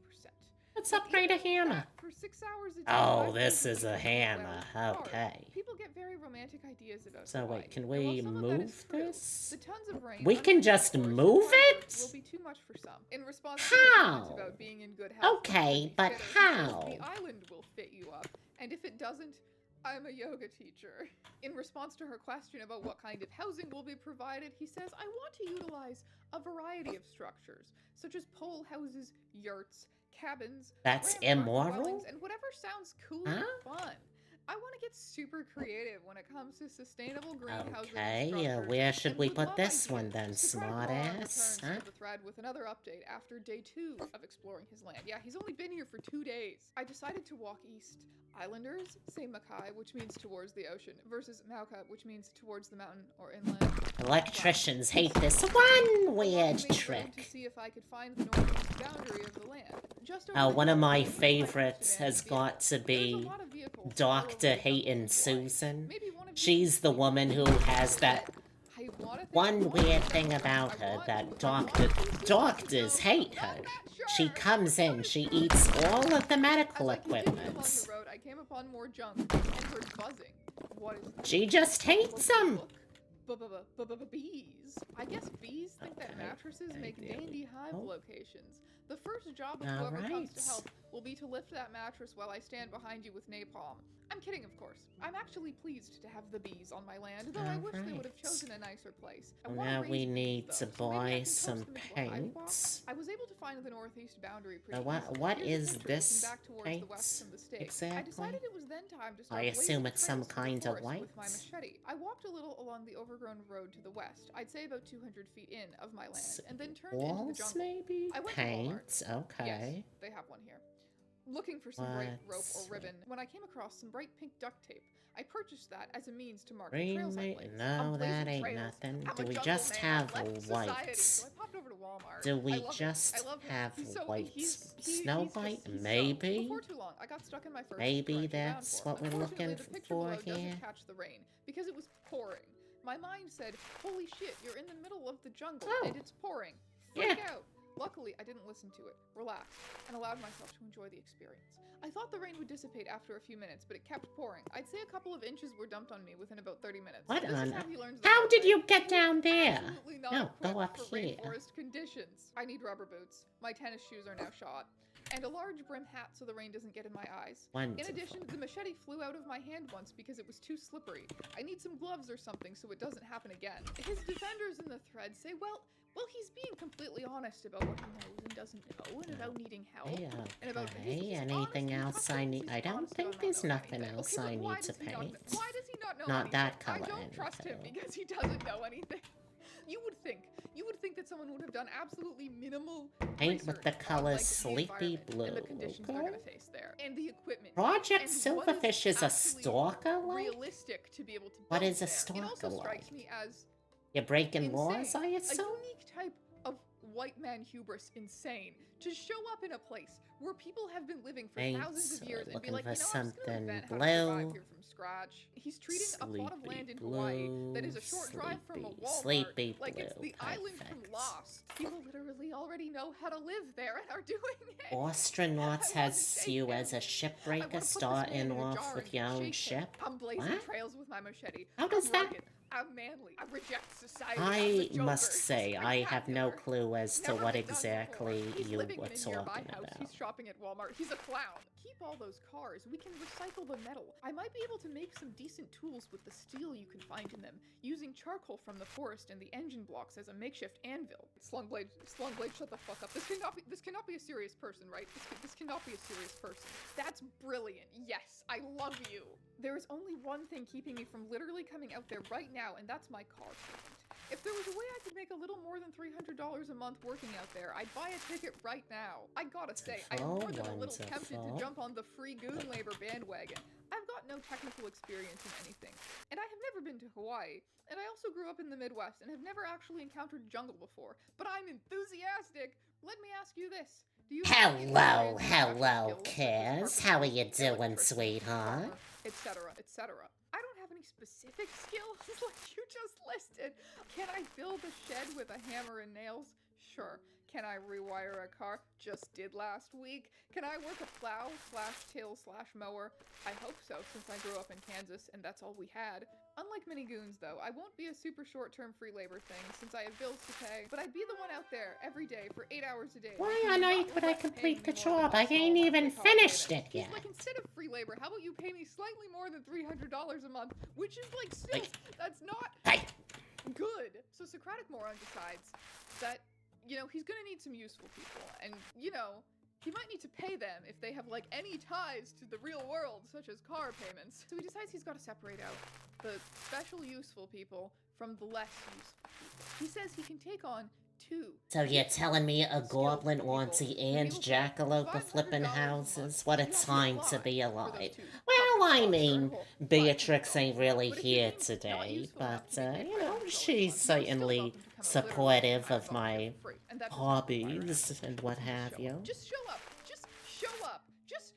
Let's But upgrade a even with hammer. that, for 6 hours a day, Oh, 5 this days is week, a 24 hammer. hours hard. Okay. People get very romantic ideas about So Hawaii. wait, can And while we some of that is move true, this? the tons of rain, We can unlimited just forest, and move hard work it? will be too much for some. In response to your How? comments about being in good health, Okay, be but fitter, he says, how? the island will fit you up, and if it doesn't, I'm a yoga teacher. In response to her question about what kind of housing will be provided, he says, I want to utilize a variety of structures, such as pole houses, yurts, cabins, That's ramparts, immoral? dwellings, and whatever sounds cool Huh? and fun. I want to get super creative when it comes to sustainable greenhouse Okay, structures. where should And we would put love this one ideas. then, Socratic Moron smartass? returns Huh? to the thread with another update after day 2 of exploring his land. Yeah, he's only been here for 2 days. I decided to walk east. Islanders say Makai, which means towards the ocean, versus Mauka, which means towards the mountain or inland. Electricians hate this one I weird walked main road trick. to see if I could find the northeast boundary of the land. Just over Oh, the one of hill, my maybe like favorites Amsterdam has and got to Vienna. There's a be lot of vehicles all over Dr. the Hating Hawaii. Susan. Maybe one of you She's the can woman who has that I wanna think one more weird about thing it. about I her want that to- I want doctors to see hate it. her. I'm not She sure. comes in, she eats all of the medical As I continued along equipment. the road, I came upon more junk and heard buzzing. What is this? She just hates them. Bees. I guess bees think that Okay, mattresses I make do. dandy hive Oh. locations. The first job of whoever comes to Alright. help will be to lift that mattress while I stand behind you with napalm. I'm kidding, of course. I'm actually pleased to have the bees on my land, though I wish they would have Alright. chosen a nicer place. I Well, wanna now raise we bees, need though, to so maybe I buy can post some them into a hive box. paints. I was able to find the northeast boundary pretty What easily. Here's is a picture this looking back towards the west paints from the stake. I exactly? decided it was then time to start I assume blazing it's some trails through the kind of forest with my white. machete. I walked a little along the overgrown road to the west. I'd say about 200 feet in of my land, and then turned into the Walls, jungle. maybe? I went to Walmart. Paints, okay. Yes, they have one here. Looking for some bright rope or What's- ribbon when I came across some bright pink duct tape. I purchased that as a means to mark the trails I Remake? blazed. No, I'm that blazing ain't trails. nothing. I'm Do a we jungle just man. have I left society, white? so I popped over to Walmart. Do I we love just it. I love him. have He's so, white he's Snow just- White? he's so- Maybe? Before too long, I got stuck in my first Maybe direction bound that's form. what we're Unfortunately, looking the picture for below here. doesn't catch the rain because it was pouring. My mind said, "Holy shit, you're in the middle of the jungle Oh. and it's pouring. Freak Yeah. out." Luckily, I didn't listen to it, relaxed, and allowed myself to enjoy the experience. I thought the rain would dissipate after a few minutes, but it kept pouring. I'd say a couple of inches were dumped on me within about 30 minutes. What This is on how earth? he learns the How hard did way. you get down there? Absolutely not No, go equipped up for here. rainforest conditions. I need rubber boots. My tennis shoes are now shot. And a large brim hat so the rain doesn't get in my eyes. In Wonderful. addition, the machete flew out of my hand once because it was too slippery. I need some gloves or something so it doesn't happen again. His defenders in the thread say, well, he's being completely honest about what he knows and doesn't know, and about needing help. Hey, And about okay, anything else I need? I don't think there's nothing else I need to paint. Why does he not know Not anything? that I color don't trust him anything. because he doesn't know anything. You would think that someone would have done absolutely minimal Paint with the research on, color like, the Sleepy environment Blue, and the conditions they're okay? gonna face there, and the equipment. Project and Silverfish is a actually stalker like? realistic to be able to What build is a there. It also stalker strikes like? me as You're breaking insane. laws, I A assume? unique type of white man hubris, insane, to show up in a place where people have been living for Thanks, thousands of years and be looking like, for I'm just gonna something invent how to survive blue. here from scratch. He's treating a plot of land in Sleepy Hawaii that Blue, is a short drive from a Sleepy- Walmart Sleepy like it's Blue, the island from perfect. Lost. People literally already know how to live there and are doing it. Astronauts I wanna has shake you him. as a I wanna shipbreaker put this man starting in a off jar with and your own shake him. ship? I'm blazing What? trails with my machete. How does I'm that- rugged. I'm manly. I reject society. I'm I the Joker. must It's say, I have no spectacular. clue as to Never what been done exactly before. He's you living were in a nearby talking house. about. He's shopping at Walmart. He's a clown. Keep all those cars. We can recycle the metal. I might be able to make some decent tools with the steel you can find in them, using charcoal from the forest and the engine blocks as a makeshift anvil. Slungblade, shut the fuck up. This cannot be a serious person, right? This cannot be a serious person. That's brilliant. Yes, I love you. There is only one thing keeping me from literally coming out there right now, and that's my car payment. If there was a way I could make a little more than $300 a month working out there, I'd buy a ticket right now. I gotta say, I am more than a little tempted to Wonderful. jump on the free goon labor bandwagon. I've got no technical experience in anything, and I have never been to Hawaii, and I also grew up in the Midwest and have never actually encountered jungle before, but I'm enthusiastic. Let me ask you this. Do you have any Hello, experience in actual hello, skills such as Kaz. How are you carpentry, doing, electrician, sweetheart? farmer, etc., etc. I don't have any specific skills like you just listed. Can I build a shed with a hammer and nails? Sure. Can I rewire a car? Just did last week. Can I work a plow / mower? I hope so, since I grew up in Kansas and that's all we had. Unlike many goons, though, I won't be a super short-term free labor thing since I have bills to pay, but I'd be the one out there every day for 8 hours a day. Why making on not earth would I less complete the paying me more than job? I my small ain't even monthly car finished payment. it yet. He's like, instead of free labor, how about you pay me slightly more than $300 a month, which is like still, that's not Hey! good. So Socratic Moron decides that, you know, he's gonna need some useful people, and, you know, He might need to pay them if they have like any ties to the real world, such as car payments. So he decides he's got to separate out the special useful people from the less useful people. He says he can take on 2. So you're telling me a goblin people auntie who and will pay jackalope are flipping $500 a houses? month. What a You have to time apply to be for those alive. 2 Well, I $100 mean, but Beatrix $100. ain't really But if you're here deemed not today, useful enough but, to be paid you know, $500 a she's month, you're still certainly welcome to become a literal supportive of volunteer my for free, and that does not require an hobbies application. and what You can have you. just show up. Just show up. Just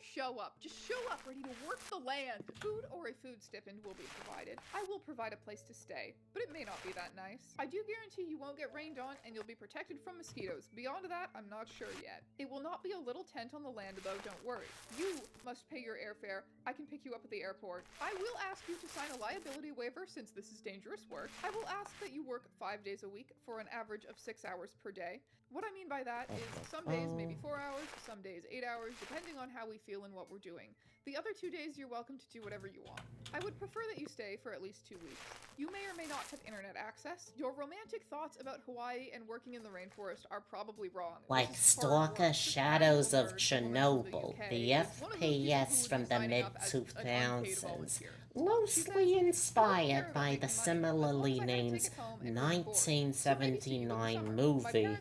show up. Just show up, ready to work the land. Food or a food stipend will be provided. I will provide a place to stay, but it may not be that nice. I do guarantee you won't get rained on and you'll be protected from mosquitoes. Beyond that, I'm not sure yet. It will not be a little tent on the land though, don't worry. You must pay your airfare. I can pick you up at the airport. I will ask you to sign a liability waiver since this is dangerous work. I will ask that you work 5 days a week for an average of 6 hours per day. What I mean by that is some days maybe 4 hours, some days 8 hours, depending on how we feel and what we're doing. The other 2 days you're welcome to do whatever you want. I would prefer that you stay for at least 2 weeks. You may or may not have internet access. Your romantic thoughts about Hawaii and working in the rainforest are probably wrong. Like This is hard Stalker work. Just Shadows Michael of Bird, the woman from the Chernobyl, UK, the is one of those people who FPS would from be the signing up as an unpaid mid-2000s, volunteer. loosely inspired by the similarly named 1979 movie,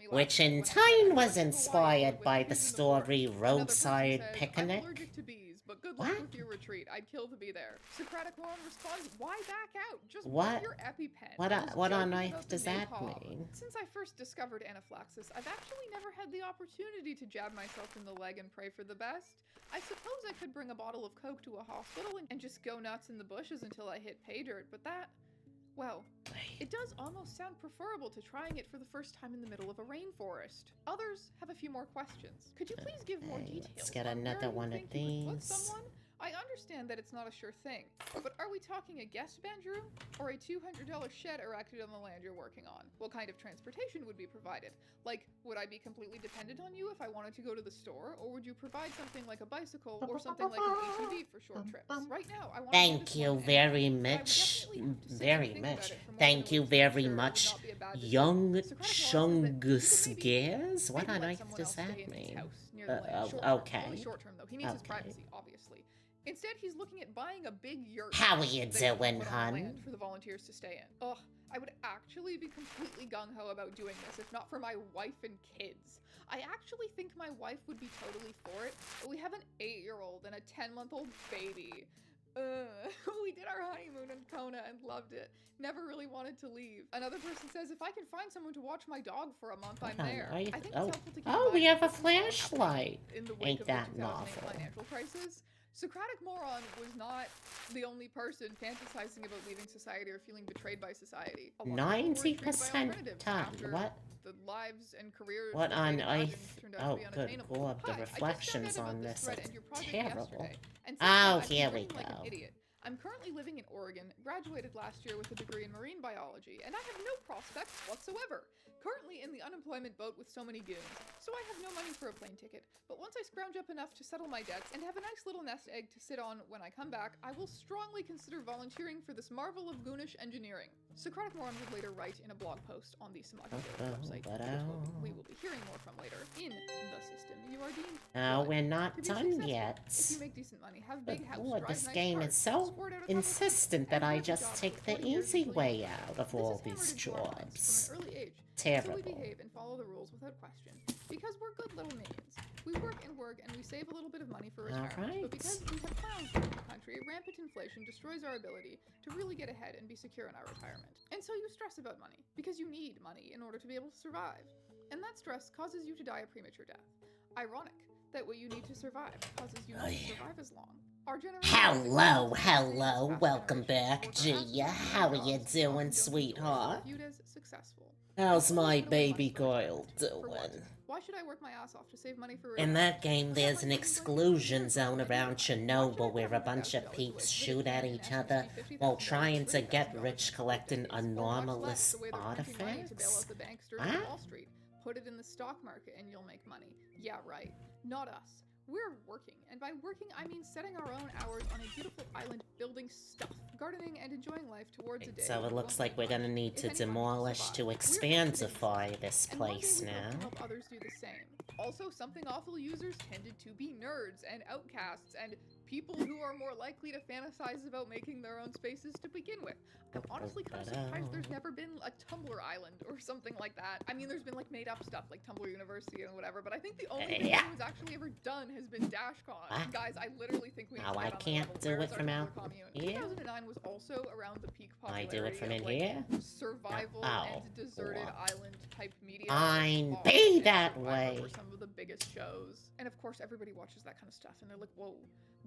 which in turn was inspired by the story Roadside Picnic. But good What? luck with your retreat. I'd kill to be there. Socratic Moron responds, why back out? Just What? get your EpiPen. What I was on joking earth about the does that napalm. mean? Since I first discovered anaphylaxis, I've actually never had the opportunity to jab myself in the leg and pray for the best. I suppose I could bring a bottle of Coke to a hospital and just go nuts in the bushes until I hit pay dirt, but that... well, it does almost sound preferable to trying it for the first time in the middle of a rainforest. Others have a few more questions. Could you please give more Okay, details? let's get on where another you one of think you could put these. someone? I understand that it's not a sure thing, but are we talking a guest bedroom or a $200 shed erected on the land you're working on? What kind of transportation would be provided? Like, would I be completely dependent on you if I wanted to go to the store, or would you provide something like a bicycle or something like an ATV for short trips? Right now, I want to do Thank this you one very anyway, but I would much. definitely have to sit and Very think about much. it for more Thank than a you week to make very sure it would much, not be a bad decision. Young Socratic Law says that Chungus you could Gears? What maybe on let earth someone does else stay that in his mean? house near the land. Short term, okay. only short term though. He needs his Okay. privacy, obviously. Instead, he's looking at buying a big yurt. How are you that he can doing, put on hun? land for the volunteers to stay in. Ugh, I would actually be completely gung-ho about doing this if not for my wife and kids. I actually think my wife would be totally for it, but we have an 8-year-old and a 10-month-old baby. We did our honeymoon in Kona and loved it. Never really wanted to leave. Another person says, if I can find someone to watch my dog for a month, I'm there. I think it's helpful to keep in Oh, we mind have a that this is all happening flashlight. in the wake Ain't of the that 2008 novel? financial crisis. Socratic Moron was not the only person fantasizing about leaving society or feeling betrayed by society. A lot of people were intrigued by 90% alternatives time. after What? the lives and careers What that on they imagined earth? turned out to Oh, be good unattainable. lord, the Hi, I just found reflections out about on this this thread are and your project terrible. yesterday, and since Oh, then, I've been here we working like go. an idiot. I'm currently living in Oregon, graduated last year with a degree in marine biology, and I have no prospects whatsoever. Currently in the unemployment boat with so many goons, so I have no money for a plane ticket. But once I scrounge up enough to settle my debts and have a nice little nest egg to sit on when I come back, I will strongly consider volunteering for this marvel of goonish engineering. Socratic Moron would later write in a blog post on the Samaki Village website, which we will be hearing more from later. In the system, you are deemed No, good. we're not To be done successful, yet. if you make decent money, have Good big house, lord, drive this nice game cars, is so sport out a couple insistent kids, that and I work a just job take for the 20 years easy until you way die. out of This all is these hammered into our minds jobs. from an early age. So Terrible. we behave and follow the rules without question. Because we're good little minions. We work and we save a little bit of money for retirement. Alright. But because we have clowns in the country, rampant inflation destroys our ability to really get ahead and be secure in our retirement. And so you stress about money, because you need money in order to be able to survive. And that stress causes you to die a premature death. Ironic that what you need to survive causes you not to survive as long. Our generation Hello, welcome back, Gia. How are you doing, sweetheart? Viewed as successful. How's my baby girl For what? doing? Why should I work my ass off to save money for In retirement? that game, there's an exclusion zone around Chernobyl where a bunch of peeps shoot at each other while trying to get rich collecting anomalous artifacts. What? Wall Street. Put it in the stock market and you'll make money. Yeah, right. Not us. We're working, and by working I mean setting our own hours on a beautiful island building stuff. gardening and enjoying life towards a day. So when it we looks won't like need we're gonna money, need if to anyone, demolish survive. to We're committed to expandify this and one day place we hope now. to help others do the same. Also, Something Awful users tended to be nerds and outcasts and people who are more likely to fantasize about making their own spaces to begin with. I'm honestly kind of surprised there's never been a Tumblr island or something like that. I mean, there's been like made up stuff like Tumblr University and whatever, but I think the only thing Yeah. anyone's actually ever done has been DashCon. What? Guys, I literally think we need Oh, to I get on that can't level. do Where it is our from Tumblr out commune? here? 2009 was also around the peak I popularity do it from of, in like, here? survival Oh, and deserted cool. island type media. Fine, Like, be and that Survivor way. were some of the biggest shows, and of course everybody watches that kind of stuff, and they're like, whoa.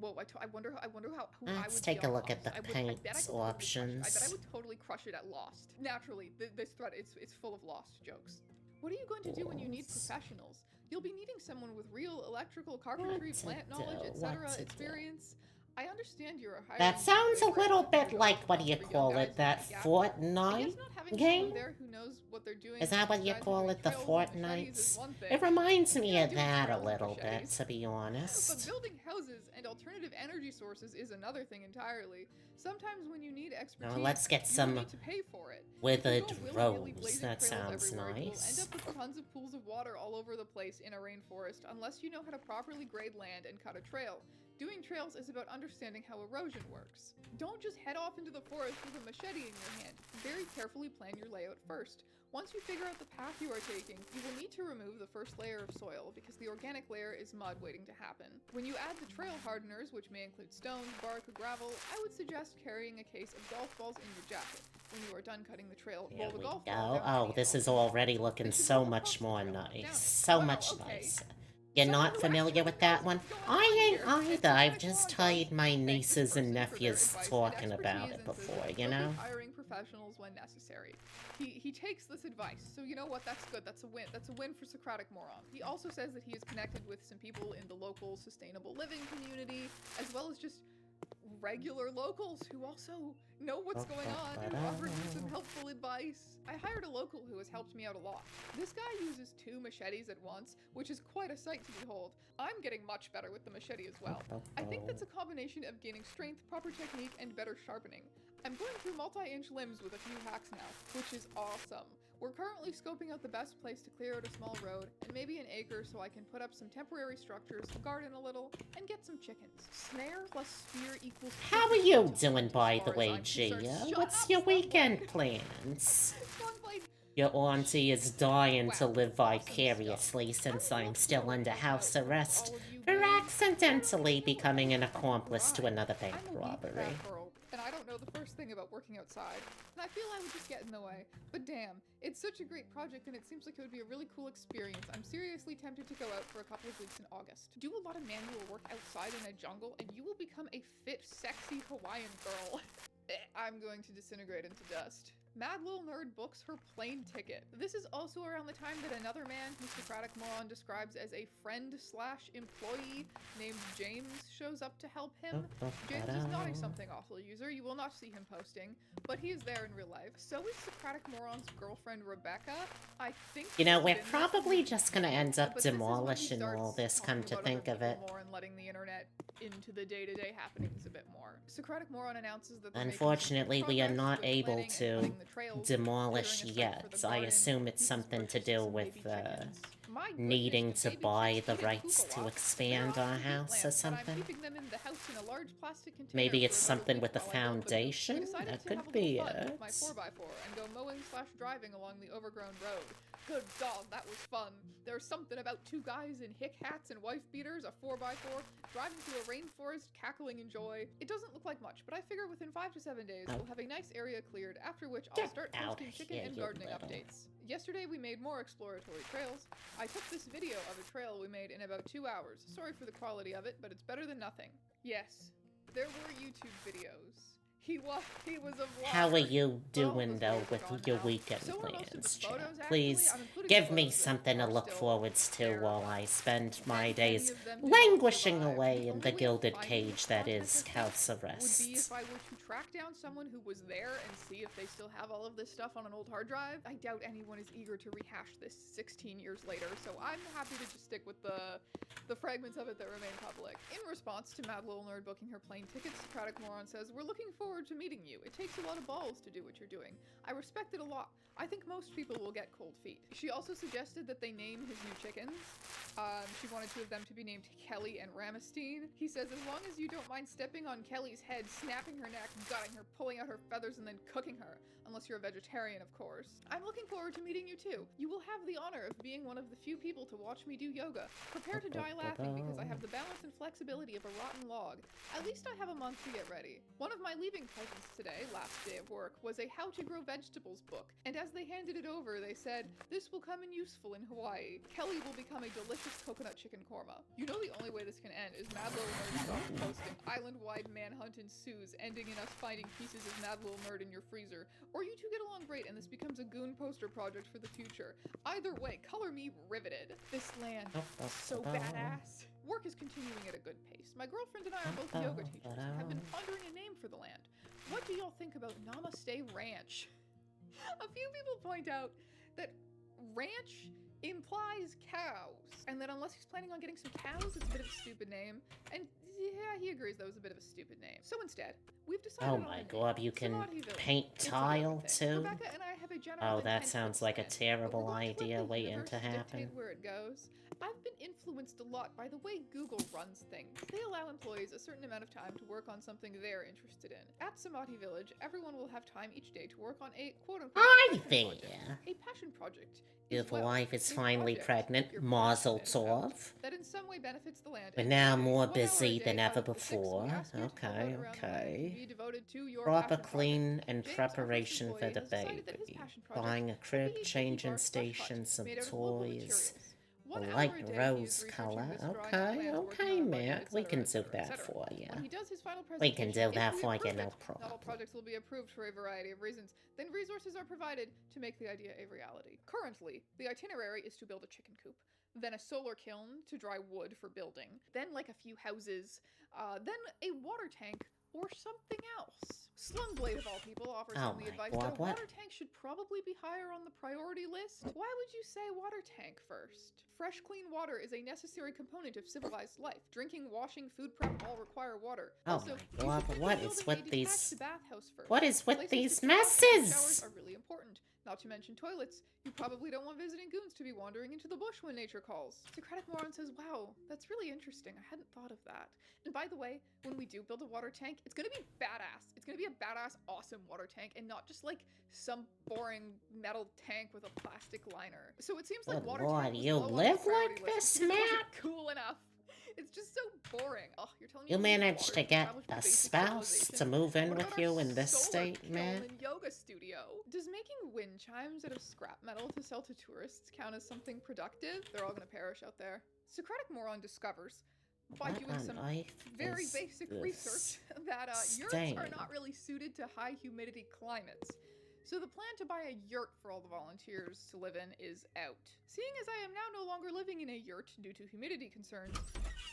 I wonder how who I Let's would take be a on look at Lost. the I bet I paint could totally crush it. I bet I options. would totally crush it at Lost. Naturally, this thread it's full of Lost jokes. What are you going to do when you need Yes. professionals? You'll be needing someone with real electrical, carpentry, What to plant do, knowledge, what etc. to do. experience. I understand you're a hiring That sounds a favorite little bit underdog like, what do you for young call guys it, that with a gap. I Fortnite guess not having game? someone there who knows what they're doing. Is that what you guys are call doing it, the trails and machetes is Fortnites? one thing. It reminds me Yeah, of doing that a trails and little bit, machetes. to be But honest. building houses and alternative energy sources is another thing entirely. Sometimes when you need expertise, let's get you some need to pay for it. withered If you go willy-nilly rose. blazing That trails sounds everywhere, you will nice. end up with tons of pools of water all over the place in a rainforest unless you know how to properly grade land and cut a trail. Doing trails is about understanding how erosion works. Don't just head off into the forest with a machete in your hand. Very carefully plan your layout first. Once you figure out the path you are taking, you will need to remove the first layer of soil because the organic layer is mud waiting to happen. When you add the trail hardeners, which may include stones, bark, or gravel, I would suggest carrying a case of golf balls in your jacket. When you are done cutting the trail, Here roll the we golf go. ball down Oh, any this is elbow. already looking This should so go much across the more trail. Down nice. it. So Wow, much okay. nicer. You're So not who familiar actually with that knows one? what's going I on ain't here? And either. Socratic I've just Moron heard does my thank this nieces and person for their nephews advice and talking about expertise it and says before, that you he'll be know? hiring professionals when necessary. He takes this advice, so you know what? That's good. That's a win. That's a win for Socratic Moron. He also says that he is connected with some people in the local sustainable living community, as well as just regular locals who also know what's going on and offered me some helpful advice. I hired a local who has helped me out a lot. This guy uses 2 machetes at once, which is quite a sight to behold. I'm getting much better with the machete as well. I think that's a combination of gaining strength, proper technique, and better sharpening. I'm going through multi-inch limbs with a few hacks now, which is awesome. We're currently scoping out the best place to clear out a small road, and maybe an acre so I can put up some temporary structures, garden a little, and get some chickens. Snare plus spear equals... How are 50 you to doing, as by far the as way, I'm concerned. Gia? Shut What's up, your Slumblade. weekend plans? Slumblade. Your auntie is dying to Wow, live awesome stuff. vicariously since I would I'm love to still know under about house all arrest of you for gays. accidentally You know, becoming an I'm a accomplice to bride. another bank I'm a weak robbery. fat girl, and I don't know the first thing about working outside. And I feel I would just get in the way. But damn, it's such a great project and it seems like it would be a really cool experience. I'm seriously tempted to go out for a couple of weeks in August. Do a lot of manual work outside in a jungle and you will become a fit, sexy Hawaiian girl. I'm going to disintegrate into dust. Mad Lil Nerd books her plane ticket. This is also around the time that another man who Socratic Moron describes as a friend/employee named James shows up to help him. James is not a Something Awful user, you will not see him posting, but he is there in real life. So is Socratic Moron's girlfriend Rebecca. I think You know, she's we're been there probably since- just gonna end up but this is when he demolishing all starts this, come talking to about think other of it. people more and letting the internet into the day-to-day happenings a bit more. Socratic Moron announces that they're making some Unfortunately, we are progress not with able planning and to cutting the trails, demolish clearing a site yet. for the I garden, assume it's he's something to purchased do some with, baby chickens. My goodness, needing do to baby buy chicks the eat a rights to kook-a-lot? expand They're our off to house or Peatland, but something. I'm keeping them in the house in a large plastic container Maybe for it's another something week with the while I build them. foundation? We decided That to could have a be little fun with my it. 4x4 and go mowing/driving along the overgrown road. Good dog, that was fun. There's something about 2 guys in hick hats and wife beaters, a 4x4, driving through a rainforest, cackling in joy. It doesn't look like much, but I figure within 5 to 7 days, we'll have a nice area cleared, after which I'll Get start out posting of chicken here, and you gardening little- updates. Yesterday we made more exploratory trails. I took this video of a trail we made in about 2 hours. Sorry for the quality of it, but it's better than nothing. Yes, there were YouTube videos. He was a vlogger. How are you Well, doing, those though, videos are with gone your now. weekend So are most of the plans, photos, chat? actually. Please I'm including give the me photos that something to are look still forwards to there, while but I spend my many days of them do not languishing survive. away The in only the way of gilded finding cage this that content is this week house would be arrest. if I were to track down someone who was there and see if they still have all of this stuff on an old hard drive. I doubt anyone is eager to rehash this 16 years later, so I'm happy to just stick with the fragments of it that remain public. In response to Mad Little Nerd booking her plane tickets, Socratic Moron says, we're looking forward forward to meeting you. It takes a lot of balls to do what you're doing. I respect it a lot. I think most people will get cold feet. She also suggested that they name his new chickens. She wanted two of them to be named Kelly and Ramestein. He says, as long as you don't mind stepping on Kelly's head, snapping her neck, gutting her, pulling out her feathers, and then cooking her. Unless you're a vegetarian, of course. I'm looking forward to meeting you too. You will have the honor of being one of the few people to watch me do yoga. Prepare to die laughing because I have the balance and flexibility of a rotten log. At least I have a month to get ready. One of my leaving presents today, last day of work, was a How to Grow Vegetables book. And as they handed it over, they said, this will come in useful in Hawaii. Kelly will become a delicious coconut chicken korma. You know the only way this can end is Mad Little Nerd Stop posting island-wide manhunt ensues, ending in us finding pieces of Mad Little Nerd in your freezer. Or you two get along great and this becomes a goon poster project for the future. Either way, color me riveted. This land, so badass. Work is continuing at a good pace. My girlfriend and I are both yoga teachers and have been pondering a name for the land. What do y'all think about Namaste Ranch? A few people point out that ranch implies cows, and that unless he's planning on getting some cows, it's a bit of a stupid name. And yeah, he agrees that was a bit of a stupid name. So instead, we've decided Oh on my a name. god, you can Samadhi Village. paint It's a tile yoga thing. too? Rebecca and I have a general Oh, that intent sounds for like a this plan, but we're terrible going to let idea the waiting universe to happen. dictate where it goes. I've been influenced a lot by the way Google runs things. They allow employees a certain amount of time to work on something they're interested in. At Samadhi Village, everyone will have time each day to work on a quote-unquote passion project. A passion project is, Beautiful well, wife is a finally project pregnant. you're Mazel passionate about tov. that in some way benefits the land. But and now community. more 1 hour a busy day than out ever of the 6 we before. ask you to Okay, pull out around the land okay. can be devoted to your Proper passion project. clean and James, our first preparation for employee, the has decided that his baby. passion project Buying a will crib, be a changing tiki bar slush hut station, some made out of local toys. materials. A 1 hour light a day, he is rose researching color. this, drawing up Okay, plans, working okay, on a budget, Matt. We etc., can do etc., that etc. for you. When he does his final We can presentation, do that if we for you, approve no it, not problem. all projects will be approved for a variety of reasons. Then resources are provided to make the idea a reality. Currently, the itinerary is to build a chicken coop, then a solar kiln to dry wood for building, then like a few houses, then a water tank or something else. Slumblade of all people offers Oh him the my advice God, that a what? water tank should probably be higher on the priority list. Why would you say water tank first? Fresh, clean water is a necessary component of civilized life. Drinking, washing, food prep all require water. Oh Also, my you God, should what consider is building with a these- detached bathhouse first. What is with Places these to shower and take messes? showers are really important. Not to mention toilets. You probably don't want visiting goons to be wandering into the bush when nature calls. Socratic Moron says, wow, that's really interesting. I hadn't thought of that. And by the way, when we do build a water tank, it's gonna be badass. It's gonna be a badass, awesome water tank and not just like some boring metal tank with a plastic liner. So it seems like Good water Lord, tank was you low on the live priority like list this, because it wasn't Matt? cool enough. It's just so boring. Oh, you're telling me You need managed water to get establish a basic spouse civilization? to move in What with about you our in this solar state, kiln man? and yoga studio? Does making wind chimes out of scrap metal to sell to tourists count as something productive? They're all gonna perish out there. Socratic Moron discovers, by What doing on some earth very is basic this research, that yurts stain? are not really suited to high humidity climates. So the plan to buy a yurt for all the volunteers to live in is out. Seeing as I am now no longer living in a yurt due to humidity concerns,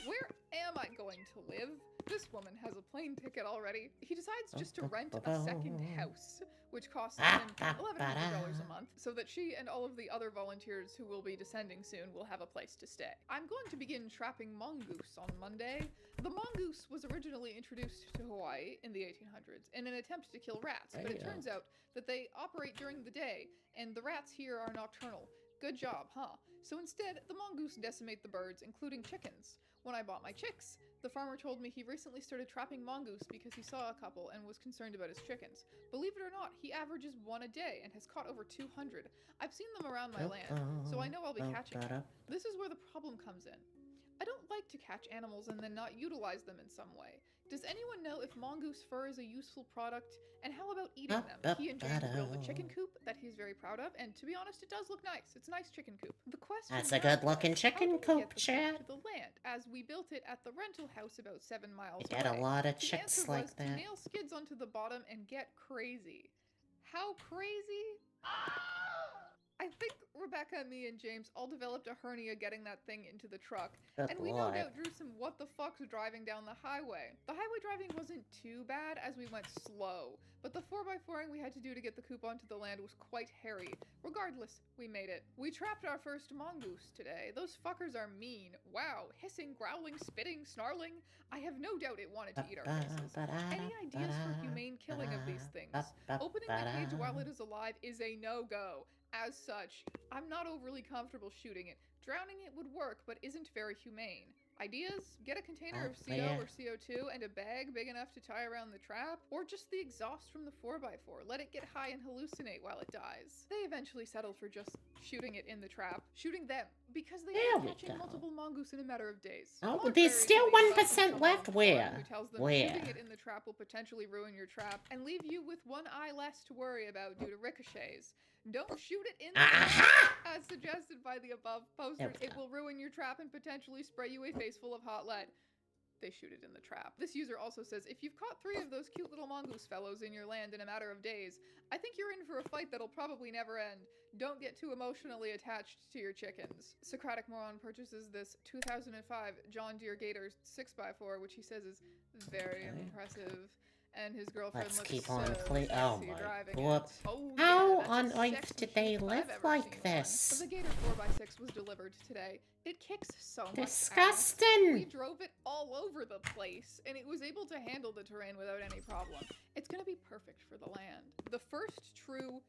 where am I going to live? This woman has a plane ticket already. He decides just to rent a second house, which costs him $1,100 a month, so that she and all of the other volunteers who will be descending soon will have a place to stay. I'm going to begin trapping mongoose on Monday. The mongoose was originally introduced to Hawaii in the 1800s in an attempt to kill rats, but it turns out that they operate during the day, and the rats here are nocturnal. Good job, huh? So instead, the mongoose decimate the birds, including chickens. When I bought my chicks, the farmer told me he recently started trapping mongoose because he saw a couple and was concerned about his chickens. Believe it or not, he averages 1 a day and has caught over 200. I've seen them around my land, so I know I'll be catching them. This is where the problem comes in. I don't like to catch animals and then not utilize them in some way. Does anyone know if mongoose fur is a useful product? And how about eating them? He and James built a chicken coop that he's very proud of, and to be honest, it does look nice. It's a nice chicken coop. The question That's a now good-looking is, how chicken do we coop, get the food Chad. to the land, as we built it at the rental house about 7 miles You get a away. lot of The chicks answer like was that. to nail skids onto the bottom and get crazy. How crazy? I think Rebecca, me, and James all developed a hernia getting that thing into the truck. Good And we no lord. doubt drew some what the fucks driving down the highway. The highway driving wasn't too bad as we went slow, but the 4x4ing we had to do to get the coupe onto the land was quite hairy. Regardless, we made it. We trapped our first mongoose today. Those fuckers are mean. Wow, hissing, growling, spitting, snarling. I have no doubt it wanted to eat our faces. Any ideas for humane killing of these things? Opening the cage while it is alive is a no-go. As such, I'm not overly comfortable shooting it. Drowning it would work, but isn't very humane. Ideas? Get a container of CO or CO2 and a bag big enough to tie around the trap, or just the exhaust from the 4x4. Let it get high and hallucinate while it dies. They eventually settled for just shooting it in the trap, shooting them, because they are catching multiple mongoose in a matter of days. Oh, there's still 1% left. Where? Who tells them Where? shooting it in the trap will potentially ruin your trap and leave you with one eye less to worry about due to ricochets. Don't shoot it in the trap, as suggested by the above posters. It will ruin your trap and potentially spray you a face full of hot lead. They shoot it in the trap. This user also says, if you've caught 3 of those cute little mongoose fellows in your land in a matter of days, I think you're in for a fight that'll probably never end. Don't get too emotionally attached to your chickens. Socratic Moron purchases this 2005 John Deere Gator 6x4, which he says is very impressive. And his girlfriend Let's looks keep on so clean. Oh sexy my driving god. it. Oh, How yeah, that's on a earth sex did they machine if live I've ever like seen one. this? The Gator 4x6 was delivered today. It kicks so much ass. Disgusting! We drove it all over the place, and it was able to handle the terrain without any problem. It's gonna be perfect for the land. The first true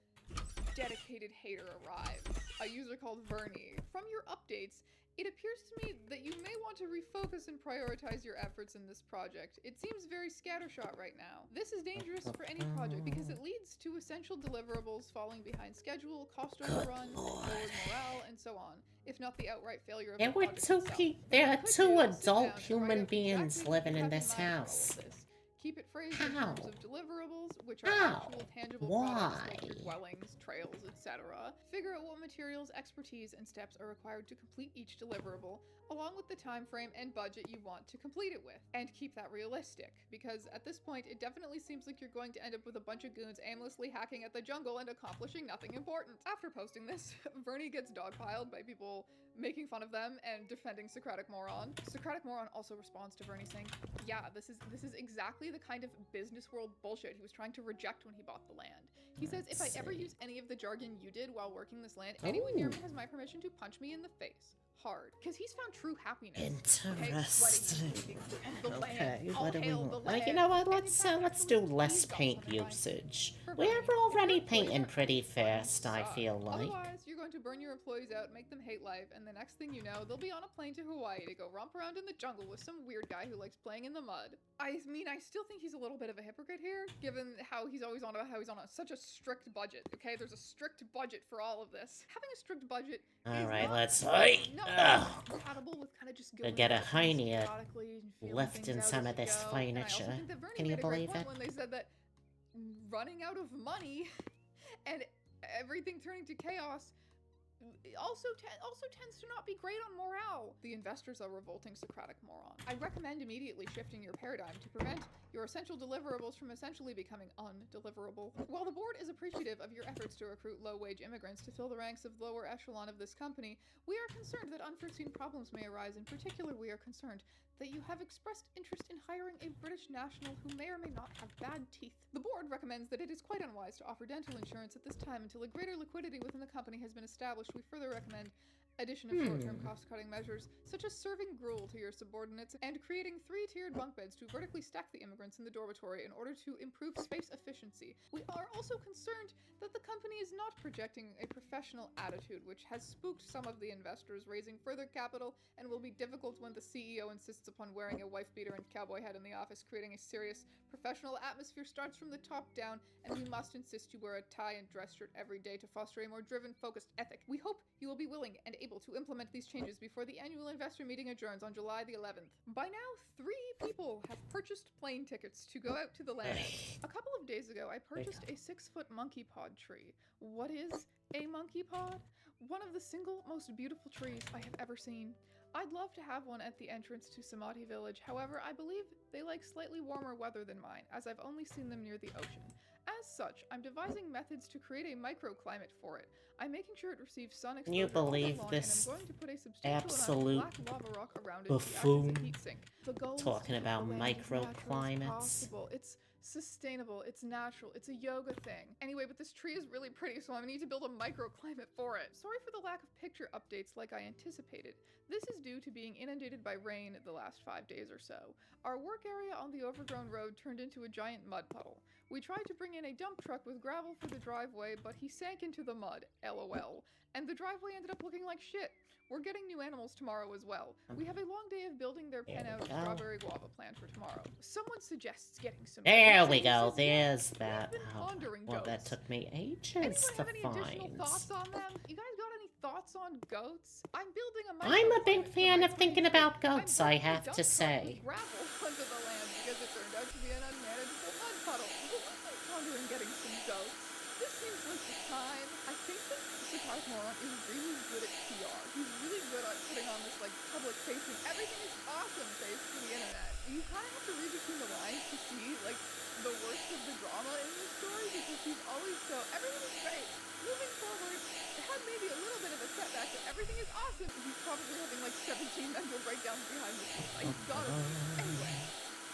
dedicated hater arrived, a user called Vernie. From your updates, it appears to me that you may want to refocus and prioritize your efforts in this project. It seems very scattershot right now. This is dangerous for any project because it leads to essential deliverables falling behind schedule, cost overruns, lowered morale, and so on, if not the outright failure of the project itself. There are What you could two do is sit down adult and human write out beings exactly what living you in have this mind for all of house. this. Keep it phrased in How? terms of deliverables, which are How? actual tangible Why? products like your dwellings, trails, etc. Figure out what materials, expertise, and steps are required to complete each deliverable, along with the time frame and budget you want to complete it with. And keep that realistic, because at this point, it definitely seems like you're going to end up with a bunch of goons aimlessly hacking at the jungle and accomplishing nothing important. After posting this, Vernie gets dogpiled by people making fun of them and defending Socratic Moron. Socratic Moron also responds to Vernie saying, yeah, this is exactly the kind of business world bullshit he was trying to reject when he bought the land. He says, if I ever use any of the jargon you did while working this land, anyone near me has my permission to punch me in the face. Hard. Because he's found true happiness. Interesting. Okay, what do we want? Land. You know what? And Let's in fact, let's do actually, less he's paint also gonna find usage. for We're Vernie. If already your employees painting are pretty fucking fast, I suck. feel like. Otherwise, you're going to burn your employees out, make them hate life, and the next thing you know, they'll be on a plane to Hawaii to go romp around in the jungle with some weird guy who likes playing in the mud. I mean, I still think he's a little bit of a hypocrite here, given how he's always on such a strict budget. Okay, there's a strict budget for all of this. Having a strict budget All is right, not, let's not compatible with kind of just going get a about things hernia methodically and feeling left things in out some as of you this go. And I also furniture. think that Vernie Can you made a great believe point it? when they said that running out of money and everything turning to chaos also tends to not be great on morale. The investors are revolting Socratic Moron. I recommend immediately shifting your paradigm to prevent your essential deliverables from essentially becoming undeliverable. While the board is appreciative of your efforts to recruit low-wage immigrants to fill the ranks of lower echelon of this company, we are concerned that unforeseen problems may arise. In particular, we are concerned that you have expressed interest in hiring a British national who may or may not have bad teeth. The board recommends that it is quite unwise to offer dental insurance at this time until a greater liquidity within the company has been established. We further recommend addition of short-term cost-cutting measures, such as serving gruel to your subordinates and creating 3-tiered bunk beds to vertically stack the immigrants in the dormitory in order to improve space efficiency. We are also concerned that the company is not projecting a professional attitude, which has spooked some of the investors, raising further capital, and will be difficult when the CEO insists upon wearing a wife-beater and cowboy hat in the office. Creating a serious professional atmosphere starts from the top down, and we must insist you wear a tie and dress shirt every day to foster a more driven, focused ethic. We hope you will be willing and able to implement these changes before the annual investor meeting adjourns on July the 11th. By now, 3 people have purchased plane tickets to go out to the land. A couple of days ago, I purchased a 6-foot monkey pod tree. What is a monkey pod? One of the single most beautiful trees I have ever seen. I'd love to have one at the entrance to Samadhi Village, however, I believe they like slightly warmer weather than mine, as I've only seen them near the ocean. As such, I'm devising methods to create a microclimate for it. I'm making sure it receives sun exposure You all believe day long, this and I'm going to put a substantial absolute amount of black lava rock around it buffoon to act as a heat sink. The goal is to talking keep about the land as natural as microclimates? possible. It's sustainable, it's natural, it's a yoga thing. Anyway, but this tree is really pretty, so I need to build a microclimate for it. Sorry for the lack of picture updates like I anticipated. This is due to being inundated by rain the last 5 days or so. Our work area on the overgrown road turned into a giant mud puddle. We tried to bring in a dump truck with gravel for the driveway, but he sank into the mud, LOL, and the driveway ended up looking like shit. We're getting new animals tomorrow as well. We have a long day of building their pen out strawberry guava plant for tomorrow. Someone suggests getting some There goats, we and he go. says, There's "Yeah, that. we've been pondering Well, that goats." took me ages Anyone to have any additional find. thoughts on them? You guys got any thoughts on goats? I'm building a I'm a big microclimate for fan my of thinking pretty about pig. I'm goats, I building a have dump to truck say. with gravel onto the land because it turned out to be an unmanageable mud puddle. I'm pondering getting some goats. This seems like the time. I think that Sakai Moron is really good at PR. He's really good at putting on this like public facing, everything is awesome face for the internet. You kind of have to read between the lines to see like the worst of the drama in this story because he's always so everything is great. Moving forward, it had maybe a little bit of a setback, but everything is awesome. He's probably having like 17 mental breakdowns behind this. Like, gotta be. Anyway,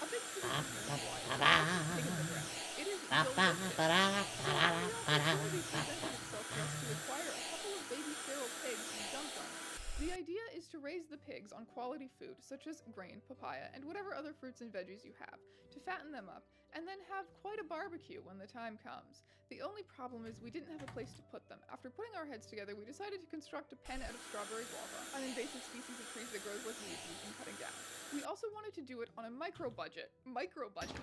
a big city is taking the ground. It is delicious. Itself for us to acquire a couple of baby feral pigs and dump on it. The idea is to raise the pigs on quality food, such as grain, papaya, and whatever other fruits and veggies you have, to fatten them up, and then have quite a barbecue when the time comes. The only problem is we didn't have a place to put them. After putting our heads together, we decided to construct a pen out of strawberry guava, an invasive species of trees that grows like weeds we've been cutting down. We also wanted to do it on a micro-budget. Micro-budget?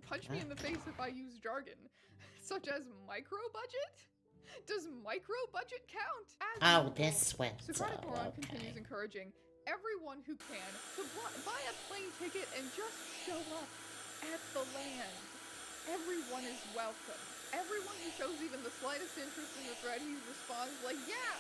Punch me in the face if I use jargon. Such as micro-budget? Does micro-budget count? Oh, this went. Socratic Moron Okay. continues encouraging everyone who can to buy a plane ticket and just show up at the land. Everyone is welcome. Everyone who shows even the slightest interest in the thread, he responds like, yeah,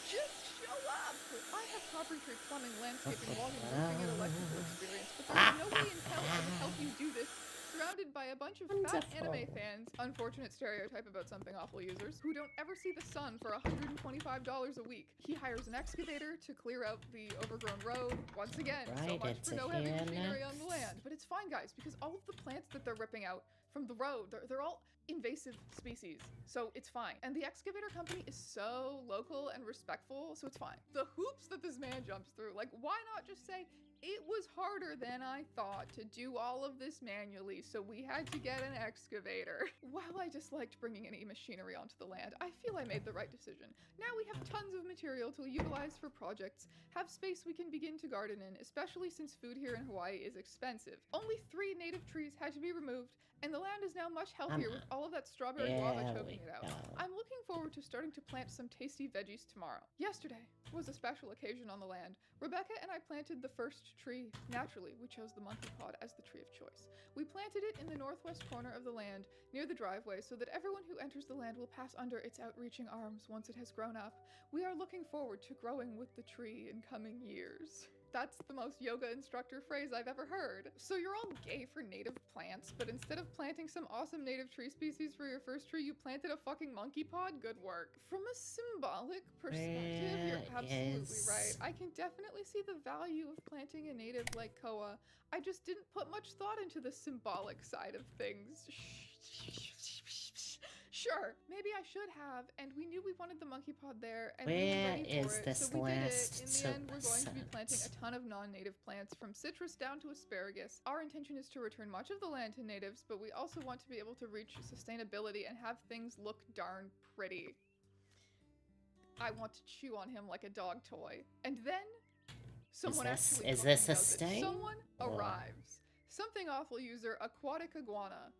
just show up. I have carpentry, plumbing, landscaping, logging, roofing, and electrical experience, but there's no way in hell I would help you do this surrounded by a bunch of fat anime Wonderful. fans, unfortunate stereotype about something awful users, who don't ever see the sun for $125 a week. He hires an excavator to clear out the overgrown road. Once again, so Right, much it's for a no heavy here machinery on the next. land. But it's fine, guys, because all of the plants that they're ripping out from the road, they're all invasive species, so it's fine. And the excavator company is so local and respectful, so it's fine. The hoops that this man jumps through, like, why not just say, it was harder than I thought to do all of this manually, so we had to get an excavator. While I disliked bringing any machinery onto the land, I feel I made the right decision. Now we have tons of material to utilize for projects, have space we can begin to garden in, especially since food here in Hawaii is expensive. Only 3 native trees had to be removed, and the land is now much healthier with all of that strawberry guava There choking we it out. go. I'm looking forward to starting to plant some tasty veggies tomorrow. Yesterday was a special occasion on the land. Rebecca and I planted the first tree. Naturally, we chose the monkey pod as the tree of choice. We planted it in the northwest corner of the land, near the driveway, so that everyone who enters the land will pass under its outreaching arms once it has grown up. We are looking forward to growing with the tree in coming years. That's the most yoga instructor phrase I've ever heard. So you're all gay for native plants, but instead of planting some awesome native tree species for your first tree, you planted a fucking monkey pod? Good work. From a symbolic perspective, you're There absolutely is- right. I can definitely see the value of planting a native like koa. I just didn't put much thought into the symbolic side of things. Sure, maybe I should have, and we knew we wanted the monkey pod there, and we were Where ready for is it, this so we did it. last In the end, we're going to be planting 2%? a ton of non-native plants, from citrus down to asparagus. Our intention is to return much of the land to natives, but we also want to be able to reach sustainability and have things look darn pretty. I want to chew on him like a dog toy. And then someone actually is fucking this a does it. sting? Someone Or- arrives. Something awful user, Aquatic Iguana,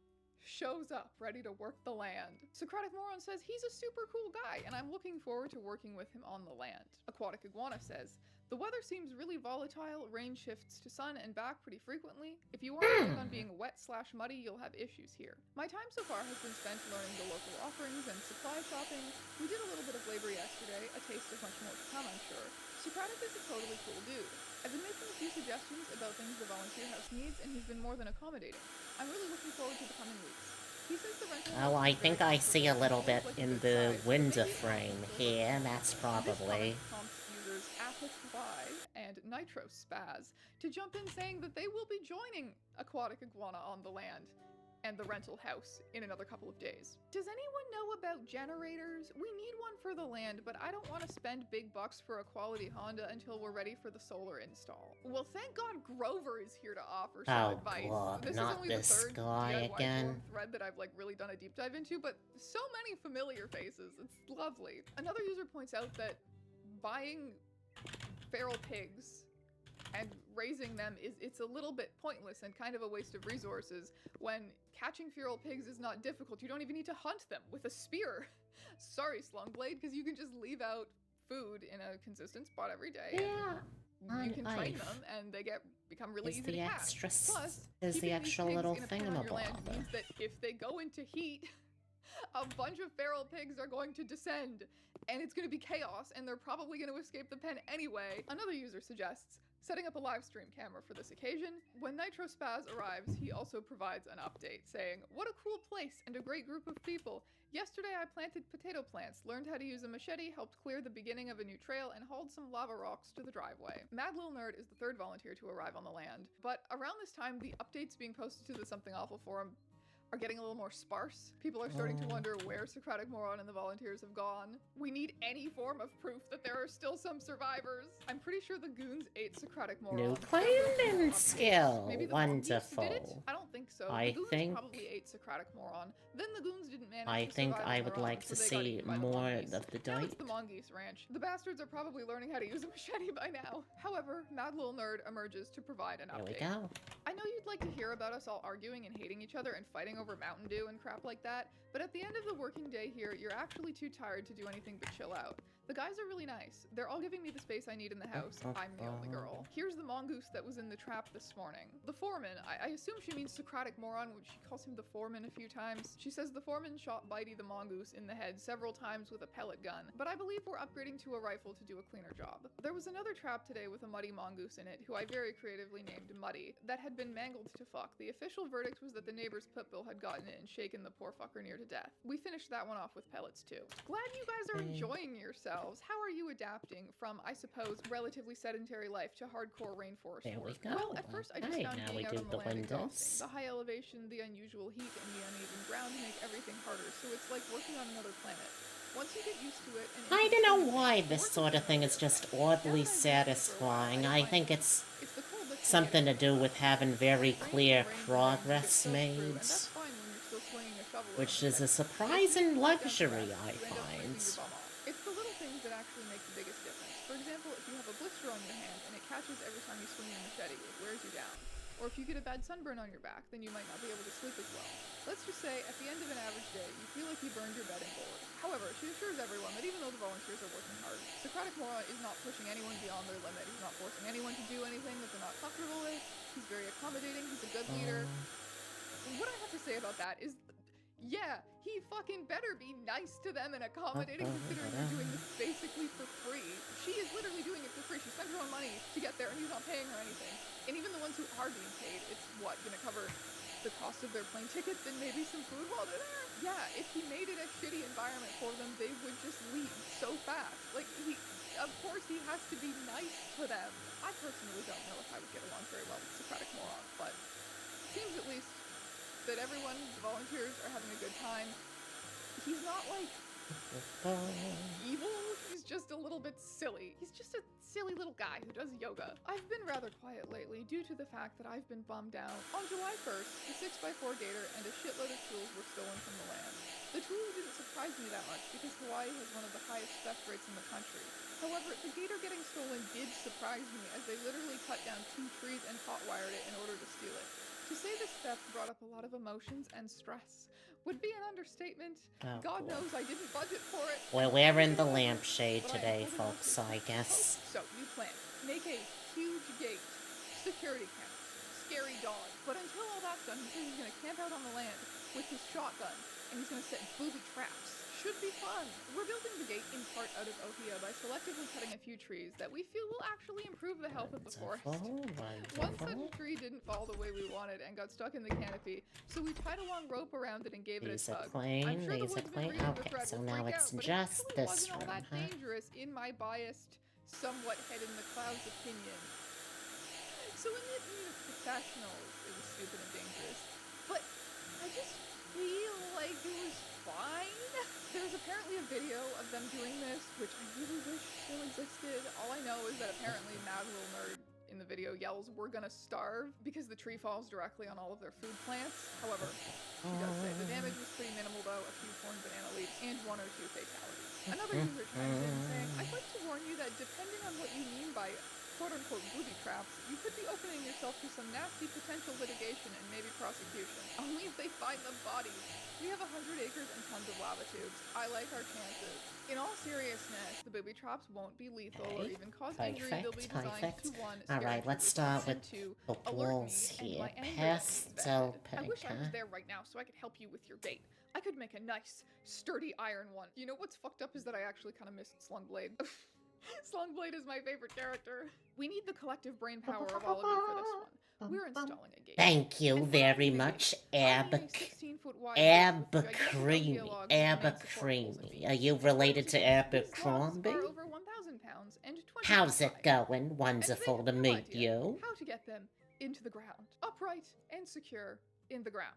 shows up ready to work the land. Socratic Moron says he's a super cool guy and I'm looking forward to working with him on the land. Aquatic Iguana says, the weather seems really volatile, rain shifts to sun and back pretty frequently. If you aren't planning on being wet/muddy, you'll have issues here. My time so far has been spent learning the local offerings and supply shopping. We did a little bit of labor yesterday, a taste of much more to come, I'm sure. Socratic is a totally cool dude. I've been making a few suggestions about things the volunteer house needs, and he's been more than accommodating. I'm really looking forward to the coming weeks. He says the rental Oh, house I is very think I see a comfortable little and bit seems like a in good the size, but window maybe it's not frame still here. looking. That's This probably. comment prompts users Apicfly and Nitro Spaz to jump in saying that they will be joining Aquatic Iguana on the land and the rental house in another couple of days. Does anyone know about generators? We need one for the land, but I don't want to spend big bucks for a quality Honda until we're ready for the solar install. Well, thank God Grover is here to offer some Oh advice. God, This is not only this the third guy DIY again. forum thread that I've really done a deep dive into, but so many familiar faces. It's lovely. Another user points out that buying feral pigs and raising them it's a little bit pointless and kind of a waste of resources when catching feral pigs is not difficult. You don't even need to hunt them with a spear. Sorry, Slungblade, because you can just leave out food in a consistent spot every day. Yeah, You can train I've- them and they become really Is easy the to catch. extra Plus, is the keeping these actual pigs little in a pen on your land thingamabobber. means that if they go into heat, a bunch of feral pigs are going to descend, and it's going to be chaos, and they're probably going to escape the pen anyway. Another user suggests setting up a live stream camera for this occasion. When Nitro Spaz arrives, he also provides an update saying, "What a cool place and a great group of people. Yesterday I planted potato plants, learned how to use a machete, helped clear the beginning of a new trail, and hauled some lava rocks to the driveway." Mad Lil Nerd is the third volunteer to arrive on the land, but around this time the updates being posted to the Something Awful forum are getting a little more sparse. People are starting to wonder where Socratic Moron and the volunteers have gone. We need any form of proof that there are still some survivors. I'm pretty sure the goons ate Socratic Moron. New There will be more claimant updates. skill. Maybe the monkeys did it? Wonderful. I don't think so. I the goons think- probably ate Socratic Moron. Then the goons didn't manage I to think survive I on would their own, like so to they got see eaten by the more monkeys. of the Now diet. it's the Mongoose Ranch. The bastards are probably learning how to use a machete by now. However, Mad Lil Nerd emerges to provide an There we update. go. I know you'd like to hear about us all arguing and hating each other and fighting over Mountain Dew and crap like that, but at the end of the working day here, you're actually too tired to do anything but chill out. The guys are really nice. They're all giving me the space I need in the house. I'm the only girl. Here's the mongoose that was in the trap this morning. The foreman, I assume she means Socratic Moron, which she calls him the foreman a few times. She says the foreman shot Bitey the mongoose in the head several times with a pellet gun, but I believe we're upgrading to a rifle to do a cleaner job. There was another trap today with a muddy mongoose in it, who I very creatively named Muddy, that had been mangled to fuck. The official verdict was that the neighbor's pit bull had gotten it and shaken the poor fucker near to death. We finished that one off with pellets too. Glad you guys are enjoying yourselves. How are you adapting from, I suppose, relatively sedentary life to hardcore rainforest There we work? go. Well, at first I just Okay, found now being we out do on the the land exhausting. windows. The high elevation, the unusual heat, and the uneven ground make everything harder, so it's like working on another planet. Once you get used to it, and I into don't know the why routine, this work sort of is thing is easier. just Now oddly that I've been here for a while, satisfying. I find think it's it's the cold lifting something to it. do with having very Rain clear and rain and rain get progress soaked through, and made, that's fine when you're still swinging a shovel which around is the a bed. surprising If you luxury, don't I rest, you end up find. freezing your bum off. It's the little things that actually make the biggest difference. For example, if you have a blister on your hand and it catches every time you swing your machete, it wears you down. Or if you get a bad sunburn on your back, then you might not be able to sleep as well. Let's just say, at the end of an average day, you feel like you burned your bedding board. However, she assures everyone that even though the volunteers are working hard, Socratic Moron is not pushing anyone beyond their limit. He's not forcing anyone to do anything that they're not comfortable with. He's very accommodating. He's a good leader. What I have to say about that is, yeah, he fucking better be nice to them and accommodating, considering they're doing this basically for free. She is literally doing it for free. She spent her own money to get there, and he's not paying her anything. And even the ones who are being paid, it's what, gonna cover the cost of their plane tickets and maybe some food while they're there? Yeah, if he made it a shitty environment for them, they would just leave so fast. Like, of course he has to be nice to them. I personally don't know if I would get along very well with Socratic Moron, but it seems at least that everyone, the volunteers, are having a good time. He's not, like, evil, he's just a little bit silly. He's just a silly little guy who does yoga. I've been rather quiet lately due to the fact that I've been bummed out. On July 1st, the 6x4 Gator and a shitload of tools were stolen from the land. The tools didn't surprise me that much because Hawaii has one of the highest theft rates in the country. However, the Gator getting stolen did surprise me as they literally cut down 2 trees and hot-wired it in order to steal it. To say this theft brought up a lot of emotions and stress would be an understatement. Oh, God cool. knows I didn't budget for it. Well, we're in the lampshade But I today, holding on to folks, it. I guess. So, new plan. Make a huge gate. Security cameras. Scary dogs. But until all that's done, he says he's gonna camp out on the land with his shotgun, and he's gonna set booby traps. should be fun. We're building the gate in part out of Ohia by selectively cutting a few trees that we feel will actually improve the health of the forest. One such tree didn't fall the way we wanted and got stuck in the canopy, so we tied a long rope around it and gave it a These are tug. plain, I'm sure the these are woodsman plain. reading the Okay, thread so will now freak it's out, but just it actually this wasn't all room, that huh? dangerous in my biased, somewhat head in the clouds opinion. So in the opinion of professionals, it was stupid and dangerous. But I just feel like it was fine. There's apparently a video of them doing this, which I really wish still existed. All I know is that apparently Mad Little Nerd in the video yells, "We're gonna starve," because the tree falls directly on all of their food plants. However, he does say the damage was pretty minimal though, a few torn banana leaves and 1 or 2 fatalities. Another user chimes in saying, "I'd like to warn you that depending on what you mean by quote-unquote booby traps, you could be opening yourself to some nasty potential litigation and maybe prosecution. Only if they find the bodies. We have 100 acres and tons of lava tubes. I like our chances." In all seriousness, the booby traps won't be lethal or Okay, even cause injury. They'll be designed perfect. to, 1, scare Alright, let's intruders, start and with 2, the alert walls me and here. my anger Pastel I wish I pink, was huh? there right now so I could help you with your date. I could make a nice, sturdy iron one. You know what's fucked up is that I actually kind of missed Slungblade. Slungblade is my favorite character. We need the collective brain power of all of you for this one. We're installing a gate. Thank you And very when I much, I need a 16-foot wide gate with gigantic Abercrombie. Nokia logs with main support poles and Abercrombie. beams. Are you related to These logs Abercrombie? are over 1,000 pounds and 20 How's feet it high. going? And they Wonderful have to no meet idea you. how to get them into the ground, upright and secure in the ground.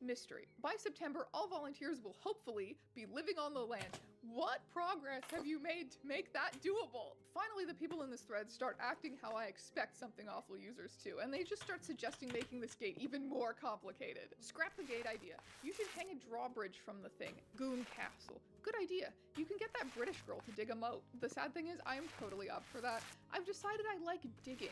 Mystery. By September, all volunteers will hopefully be living on the land. What progress have you made to make that doable? Finally, the people in this thread start acting how I expect something awful users to, and they just start suggesting making this gate even more complicated. Scrap the gate idea. You should hang a drawbridge from the thing. Goon Castle. Good idea. You can get that British girl to dig a moat. The sad thing is, I am totally up for that. I've decided I like digging,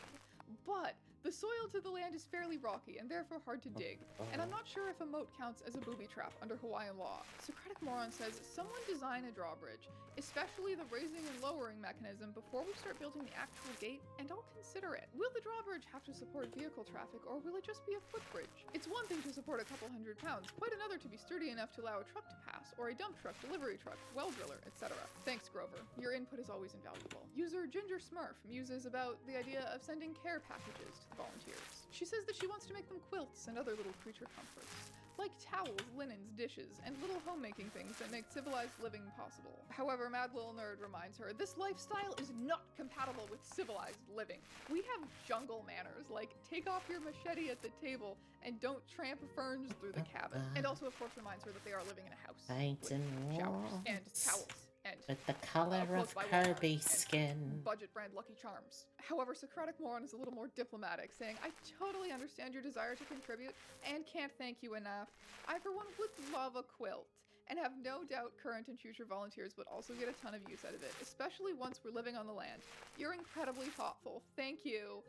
but the soil to the land is fairly rocky and therefore hard to dig, and I'm not sure if a moat counts as a booby trap under Hawaiian law. Socratic Moron says, someone design a drawbridge, especially the raising and lowering mechanism before we start building the actual gate, and I'll consider it. Will the drawbridge have to support vehicle traffic, or will it just be a footbridge? It's one thing to support a couple hundred pounds, quite another to be sturdy enough to allow a truck to pass, or a dump truck, delivery truck, well driller, etc. Thanks, Grover. Your input is always invaluable. User Ginger Smurf muses about the idea of sending care packages to the volunteers. She says that she wants to make them quilts and other little creature comforts, like towels, linens, dishes, and little homemaking things that make civilized living possible. However, Mad Little Nerd reminds her, this lifestyle is not compatible with civilized living. We have jungle manners, like take off your machete at the table and don't tramp ferns through the cabin. And also, of course, reminds her that they are living in a house Painting with showers and walls towels and with the color clothes of by Walmart Kirby and skin. budget brand Lucky Charms. However, Socratic Moron is a little more diplomatic, saying, I totally understand your desire to contribute and can't thank you enough. I, for one, would love a quilt and have no doubt current and future volunteers would also get a ton of use out of it, especially once we're living on the land. You're incredibly thoughtful. Thank you.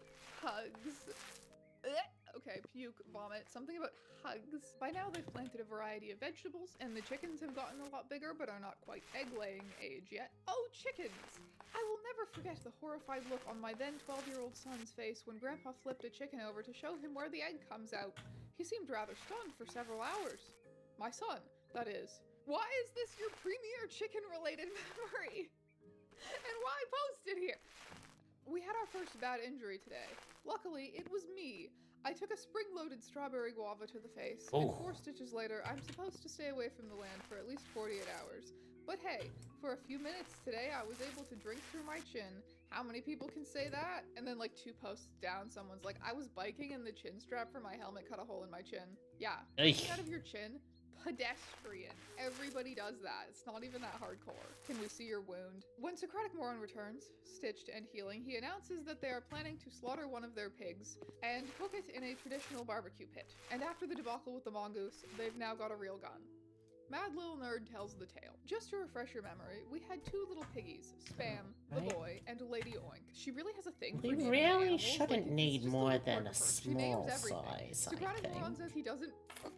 Hugs. Okay, puke, vomit, something about hugs. By now they've planted a variety of vegetables, and the chickens have gotten a lot bigger but are not quite egg-laying age yet. Oh, chickens! I will never forget the horrified look on my then 12-year-old son's face when Grandpa flipped a chicken over to show him where the egg comes out. He seemed rather stunned for several hours. My son, that is. Why is this your premier chicken-related memory? And why post it here? We had our first bad injury today. Luckily, it was me. I took a spring-loaded strawberry guava to the face, and 4 stitches later, I'm supposed to stay away from the land for at least 48 hours. But hey, for a few minutes today, I was able to drink through my chin. How many people can say that? And then like 2 posts down, someone's like, I was biking and the chin strap for my helmet cut a hole in my chin. Yeah, out of your chin. Pedestrian. Everybody does that. It's not even that hardcore. Can we see your wound? When Socratic Moron returns, stitched and healing, he announces that they are planning to slaughter one of their pigs and cook it in a traditional barbecue pit. And after the debacle with the mongoose, they've now got a real gun. Mad Little Nerd tells the tale. Just to refresh your memory, we had 2 little piggies, Spam, the boy, and Lady Oink. She really has a thing for We naming really animals, shouldn't it's need just a more little than quirk a of hers. She names small everything. size, I Socratic Moron think. says he doesn't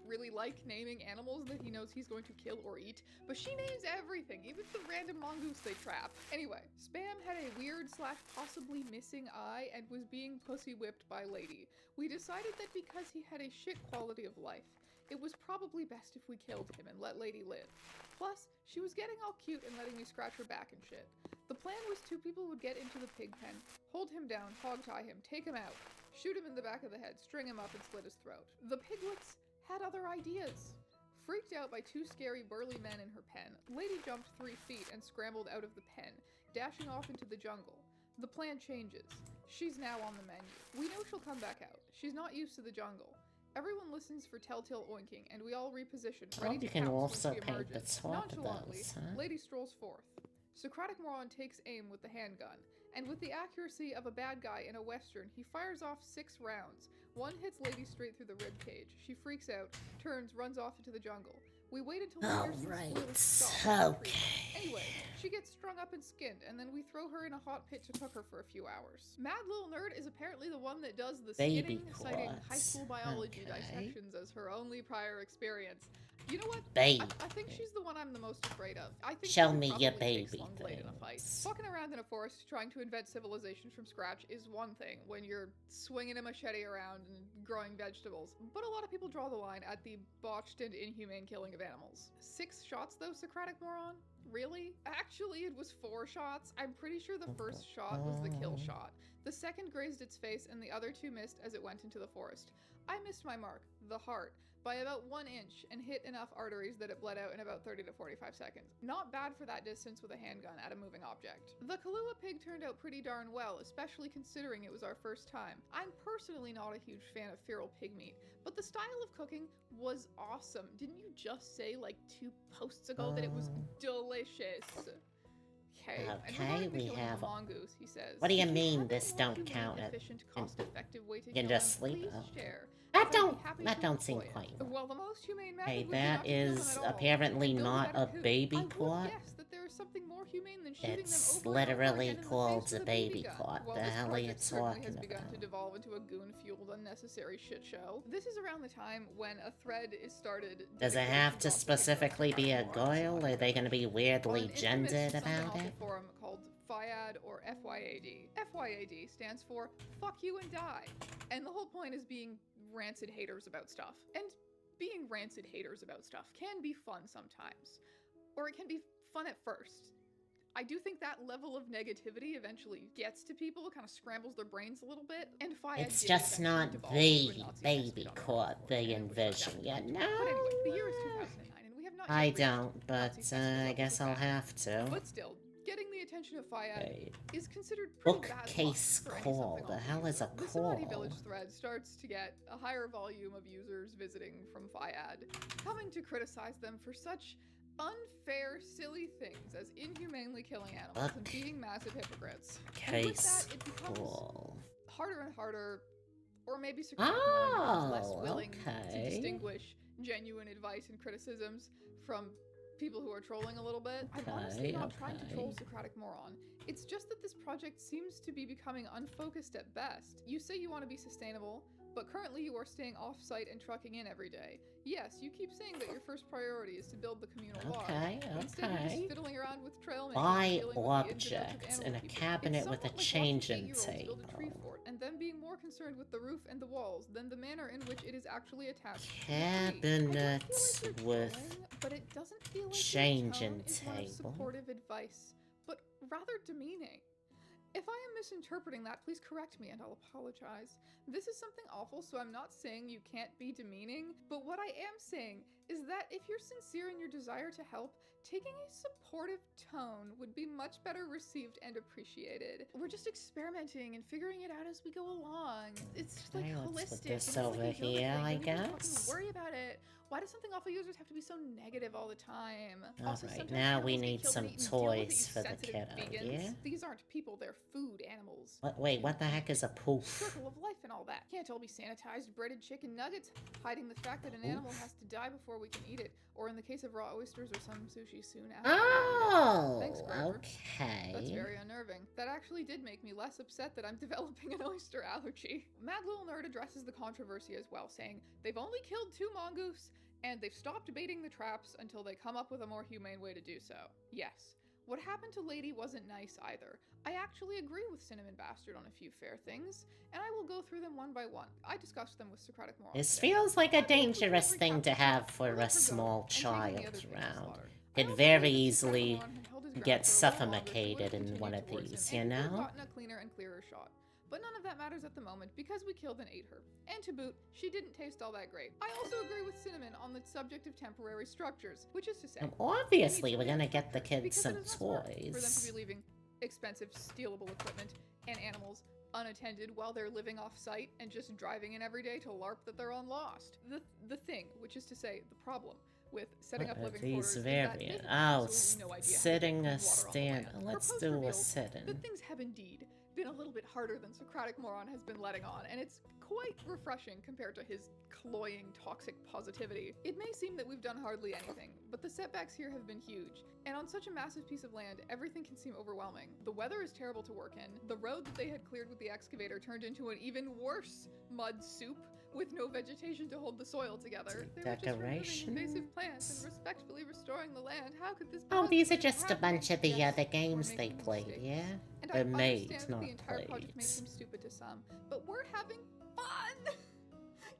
really like naming animals that he knows he's going to kill or eat, but she names everything, even the random mongoose they trap. Anyway, Spam had a weird / possibly missing eye and was being pussy whipped by Lady. We decided that because he had a shit quality of life, it was probably best if we killed him and let Lady live. Plus, she was getting all cute and letting me scratch her back and shit. The plan was 2 people would get into the pig pen, hold him down, hog-tie him, take him out, shoot him in the back of the head, string him up, and slit his throat. The piglets had other ideas. Freaked out by 2 scary burly men in her pen, Lady jumped 3 feet and scrambled out of the pen, dashing off into the jungle. The plan changes. She's now on the menu. We know she'll come back out. She's not used to the jungle. Everyone listens for telltale oinking, and we all reposition, ready to you can pounce when also she pay the emerges. swap of Nonchalantly, those, huh? Lady strolls forth. Socratic Moron takes aim with the handgun, and with the accuracy of a bad guy in a western, he fires off 6 rounds. One hits Lady straight through the ribcage. She freaks out, turns, runs off into the jungle. We wait until we hear some Alright, stop. okay. Anyway, she gets strung up and skinned, and then we throw her in a hot pit to cook her for a few hours. Mad Little Nerd is apparently the one that does the Baby skinning, citing high quads. school biology Okay. dissections as her only prior experience. You know what? Baby. I think she's the one I'm the most afraid of. I think Show she me would your probably take baby Slung Blade in a fight. things. Fucking around in a forest trying to invent civilization from scratch is one thing when you're swinging a machete around and growing vegetables, but a lot of people draw the line at the botched and inhumane killing of animals. 6 shots though, Socratic Moron? Really? Actually, it was 4 shots. I'm pretty sure the first shot was the kill shot. The second grazed its face and the other 2 missed as it went into the forest. I missed my mark, the heart, by about 1 inch and hit enough arteries that it bled out in about 30 to 45 seconds. Not bad for that distance with a handgun at a moving object. The Kahlua pig turned out pretty darn well, especially considering it was our first time. I'm personally not a huge fan of feral pig meat, but the style of cooking was awesome. Didn't you just say like 2 posts ago that it was delicious? Okay, and Okay, regarding the we killing of have the mongoose, he says, What do you "If mean have a this more don't humane, count as- efficient, cost-effective way to You can kill just them, sleep please out. share. That I'd be don't happy that to don't seem employ it." quite right. Well, the most humane method Hey, would be that not to kill them is at all. apparently And build not better a coop. baby I would quad. guess that there is something more humane than shooting It's them over and over literally again in the called face a with baby gun. quad. Well, The this hell are you project certainly has talking begun to about? devolve into a goon-fueled unnecessary shit show. This is around the time when a thread is started. Does it dedicated have to gossiping specifically about be a Socratic Moron. girl? Are they going to be On weirdly an infamous gendered Sunday about Alpha it? forum called FYAD or FYAD. FYAD stands for fuck you and die. And the whole point is being rancid haters about stuff. And being rancid haters about stuff can be fun sometimes. Or it can be fun at first. I do think that level of negativity eventually gets to people, kind of scrambles their brains a little bit. And FYAD It's did just eventually not devolve the into a Nazi baby nest on quad Earth, they and it was shut envision. down Yeah, eventually. no. But anyway, the year is 2009, and we have not yet I reached don't, but Nazi festival I levels guess of I'll bad. have to. But still, getting the attention of FYAD Wait. is considered pretty bad luck Bookcase for any call. something The awful hell is a user. The Samadhi call? Village thread starts to get a higher volume of users visiting from FYAD, coming to criticize them for such unfair, silly things as inhumanely killing animals and being massive hypocrites. And with Case that, it becomes call. harder and harder, or maybe Socratic Moron becomes less Oh, willing to okay. distinguish genuine advice and criticisms from people who are trolling a little bit. I'm honestly not trying to troll okay. Socratic Moron. It's just that this project seems to be becoming unfocused at best. You say you want to be sustainable, but currently you are staying off-site and trucking in every day. Yes, you keep saying that your first priority is to build the communal lodge. Okay, Instead, you're just okay. fiddling around with trail mix Buy and dealing with the ins and outs of objects in animal a people. cabinet It's with a somewhat like watching changing 8-year-olds build a tree table. fort, and then being more concerned with the roof and the walls than the manner in which it is actually attached to the tree. I don't feel like Cabinets you're with trolling, but it doesn't feel like changing your tone is one of table. supportive advice, but rather demeaning. If I am misinterpreting that, please correct me and I'll apologize. This is something awful, so I'm not saying you can't be demeaning, but what I am saying is that if you're sincere in your desire to help, taking a supportive tone would be much better received and appreciated. We're just experimenting and figuring it out as we go along. It's just like Okay, let's holistic. put and this it's like over a yoga here, thing. I Don't even fucking guess. worry about it. Why do something awful users have to be so negative all the time? Also, Alright, sometimes now we animals get need killed some and eaten. Deal with it, toys you for the sensitive kiddo, vegans. yeah? These aren't people, they're food animals. Wait, what the heck is a poof? Circle of life and all that. Can't all be sanitized breaded chicken nuggets, hiding the fact that an animal has to die before we can eat it, or in the case of raw oysters or some sushi soon after. Oh, Thanks, Grover. That's okay. very unnerving. That actually did make me less upset that I'm developing an oyster allergy. Mad Little Nerd addresses the controversy as well, saying they've only killed 2 mongoose, and they've stopped baiting the traps until they come up with a more humane way to do so. Yes, What happened to Lady wasn't nice either. I actually agree with Cinnamon Bastard on a few fair things, and I will go through them one by one. I discussed them with Socratic Moron. This today. feels like a I believe we can dangerous recap thing to the have plot, for let a her go, small and taking the child other thing to around. slaughter. I Could also very believe that Socratic easily Moron had held his ground get for a little longer, so he would've suffocated in one of continued towards these, him, you and he could've know? gotten a cleaner and clearer shot. But none of that matters at the moment because we killed and ate her. And to boot, she didn't taste all that great. I also agree with Cinnamon on the subject of temporary structures, which is to say, And obviously, we're we need gonna get the structures kids because some it is not smart for them to toys. be leaving expensive, stealable equipment and animals unattended while they're living off-site and just driving in every day to LARP that they're on Lost. The thing, which is to say, the problem with setting up What are living these quarters is that they variant? have Oh, absolutely no idea how to sitting get a water on the stand. land. Let's Her post do a reveals sit-in. that things have indeed been a little bit harder than Socratic Moron has been letting on, and it's quite refreshing compared to his cloying toxic positivity. It may seem that we've done hardly anything, but the setbacks here have been huge, and on such a massive piece of land, everything can seem overwhelming. The weather is terrible to work in. The road that they had cleared with the excavator turned into an even worse mud soup with no vegetation to hold the soil together. They were just removing invasive plants and respectfully restoring the land. How could this Oh, these are possibly just a happen? bunch of the Yes, other we're games they making played, mistakes. yeah? And They're I made, understand that not the entire project may played. seem stupid to some, but we're having fun!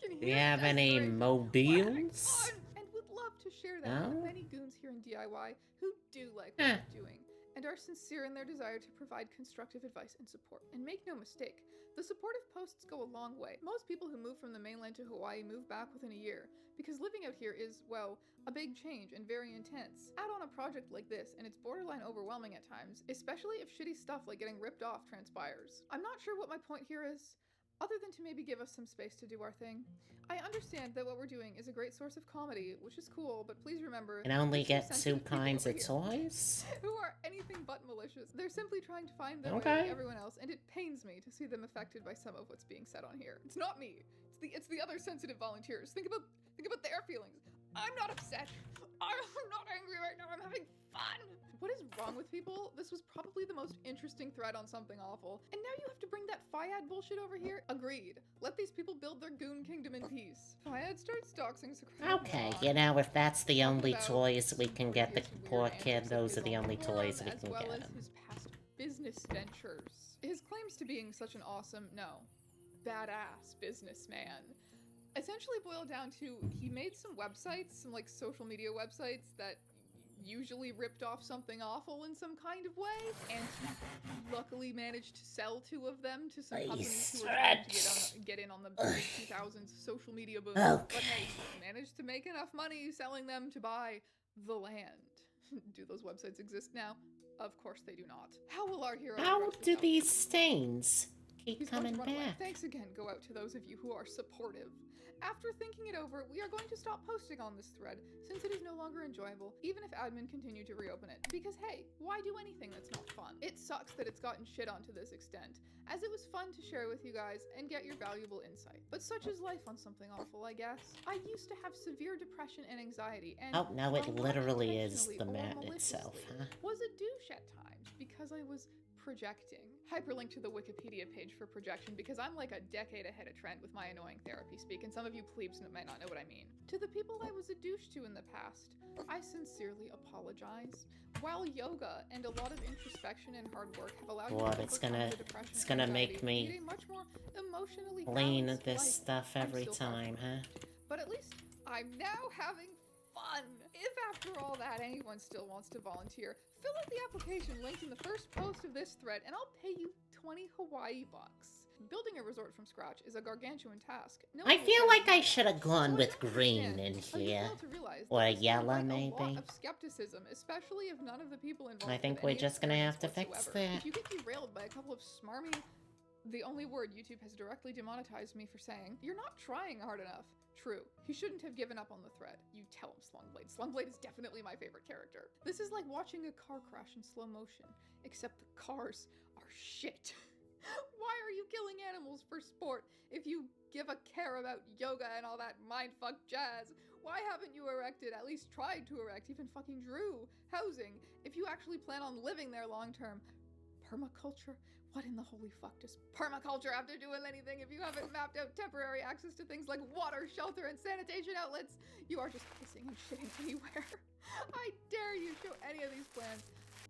Can you Do you hear have any desperation? We're having mobiles? fun, and would love to share that No? with many goons here in DIY who do like Huh. what we're doing and are sincere in their desire to provide constructive advice and support. And make no mistake, the supportive posts go a long way. Most people who move from the mainland to Hawaii move back within a year, because living out here is, well, a big change and very intense. Add on a project like this, and it's borderline overwhelming at times, especially if shitty stuff like getting ripped off transpires. I'm not sure what my point here is, other than to maybe give us some space to do our thing. I understand that what we're doing is a great source of comedy, which is cool, but please remember, And only there's some get two sensitive people kinds over of here toys? who are anything but malicious. They're simply trying to find their way Okay. like everyone else, and it pains me to see them affected by some of what's being said on here. It's not me. It's the other sensitive volunteers. Think about their feelings. I'm not upset. I'm not angry right now. I'm having fun. What is wrong with people? This was probably the most interesting thread on Something Awful, and now you have to bring that Fiad bullshit over here? Agreed. Let these people build their goon kingdom in peace. Fiad starts doxing Socratic Okay, Moron, you know, if that's the talking only about toys we some can get the previous weird poor antics kid, of those his are the on only forum, toys we as can well get as him. his past business ventures. His claims to being such an awesome, no, badass businessman essentially boil down to he made some websites, some like social media websites that usually ripped off Something Awful in some kind of way, and he luckily managed to sell 2 of them to some companies who were trying to get in on the 2000s social media boom. But hey, he managed to make enough money selling them to buy the land. Do those websites exist now? Of course they do not. How will our hero How address this do outcome? these stains keep He's going coming to run away. back? Thanks again go out to those of you who are supportive. After thinking it over, we are going to stop posting on this thread, since it is no longer enjoyable, even if admin continue to reopen it. Because hey, why do anything that's not fun? It sucks that it's gotten shit on to this extent, as it was fun to share with you guys and get your valuable insight. But such is life on Something Awful, I guess. I used to have severe depression and anxiety, and Oh, no, it literally is unintentionally the or map itself, maliciously huh? was a douche at times because I was projecting. Hyperlink to the Wikipedia page for projection because I'm like a decade ahead of trend with my annoying therapy speak, and some of you plebes might not know what I mean. To the people I was a douche to in the past, I sincerely apologize. While yoga and a lot of introspection and hard work have allowed God, me to overcome the depression it's and gonna anxiety make me lead a much more emotionally clean balanced this life, stuff I'm every still far from time, huh? perfect. But at least I'm now having fun. If after all that anyone still wants to volunteer, fill out the application linked in the first post of this thread and I'll pay you 20 Hawaii bucks. Building a resort from scratch is a gargantuan task. No I one will feel tell like you I that. should have gone So I with don't green understand in how you here. fail to realize Or that this will yellow, invite a maybe? lot of skepticism, especially if none of the people involved I think have we're any just gonna have to experience fix whatsoever. that. If you get derailed by a couple of smarmy, the only word YouTube has directly demonetized me for saying, you're not trying hard enough. True, he shouldn't have given up on the thread. You tell him, Slungblade. Slungblade is definitely my favorite character. This is like watching a car crash in slow motion, except the cars are shit. Why are you killing animals for sport if you give a care about yoga and all that mindfuck jazz? Why haven't you erected, at least tried to erect, even fucking Drew, housing, if you actually plan on living there long term? Permaculture? What in the holy fuck does permaculture have to do with anything if you haven't mapped out temporary access to things like water, shelter, and sanitation outlets? You are just pissing and shitting anywhere. I dare you show any of these plans.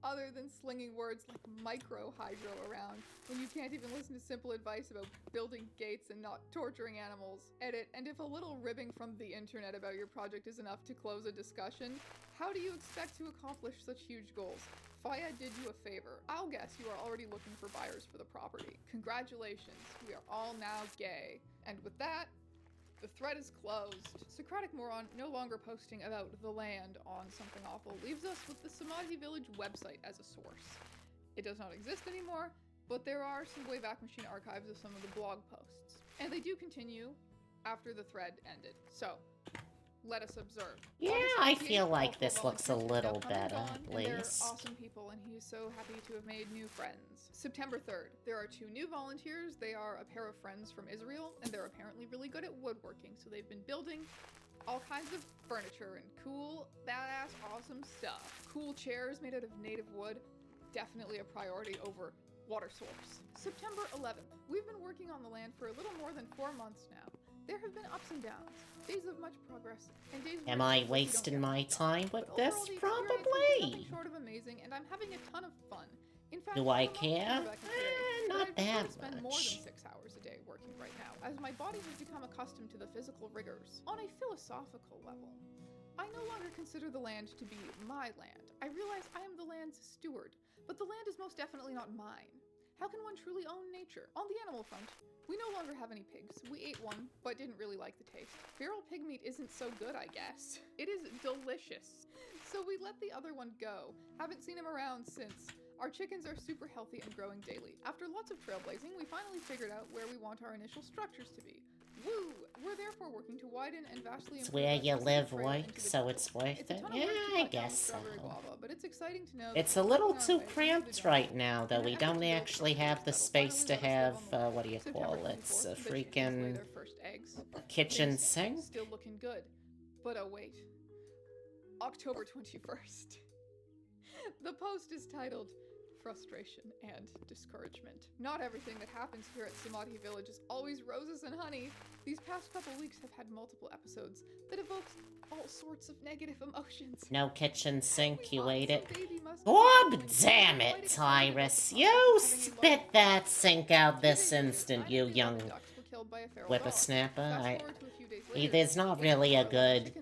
other than slinging words like micro-hydro around when you can't even listen to simple advice about building gates and not torturing animals. Edit, and if a little ribbing from the internet about your project is enough to close a discussion, how do you expect to accomplish such huge goals? Faya did you a favor. I'll guess you are already looking for buyers for the property. Congratulations, we are all now gay. And with that, the thread is closed. Socratic Moron, no longer posting about the land on Something Awful, leaves us with the Samadhi Village website as a source. It does not exist anymore, but there are some Wayback Machine archives of some of the blog posts. And they do continue after the thread ended. So, let us observe. Yeah, I feel like this looks a little better, at They're least. awesome people, and he's so happy to have made new friends. September 3rd, there are 2 new volunteers. They are a pair of friends from Israel, and they're apparently really good at woodworking. So they've been building all kinds of furniture and cool, badass, awesome stuff. Cool chairs made out of native wood, definitely a priority over water source. September 11th, we've been working on the land for a little more than 4 months now. There have been ups and downs, days of much progress, and days where Am I it feels like you don't wasting get my much. time with But this? overall, the experience has been Probably. nothing short of amazing, and I'm having a ton of fun. In fact, Do I I'm not care? sure that I can say Not that I prefer that to spend more much. than 6 hours a day working right now, as my body has become accustomed to the physical rigors. On a philosophical level, I no longer consider the land to be my land. I realize I am the land's steward, but the land is most definitely not mine. How can one truly own nature? On the animal front, we no longer have any pigs. We ate one, but didn't really like the taste. Feral pig meat isn't so good, I guess. It is delicious. So we let the other one go. Haven't seen him around since. Our chickens are super healthy and growing daily. After lots of trailblazing, we finally figured out where we want our initial structures to be. Woo! We're therefore working to widen and vastly It's improve where our you specific live, trail work, into the so jungle. it's worth It's a it. ton of Yeah, work to I cut down guess so. strawberry guava, but it's exciting to know that It's a we're little working our too way into the cramped jungle. right now, though. In an We effort to don't build actually something have the that'll space to finally let us live have, on the land. what do you September call it? 24th, A the chickens lay freaking their first eggs. kitchen Things sink? Still looking good. But oh wait. October 21st. The post is titled Frustration and Discouragement. Not everything that happens here at Samadhi Village is always roses and honey. These past couple weeks have had multiple episodes that evoked all sorts of negative emotions. No kitchen sink, you ate it. Oh, God damn it, Tyrus. You spit that sink out this instant, you young whippersnapper. There's not really a good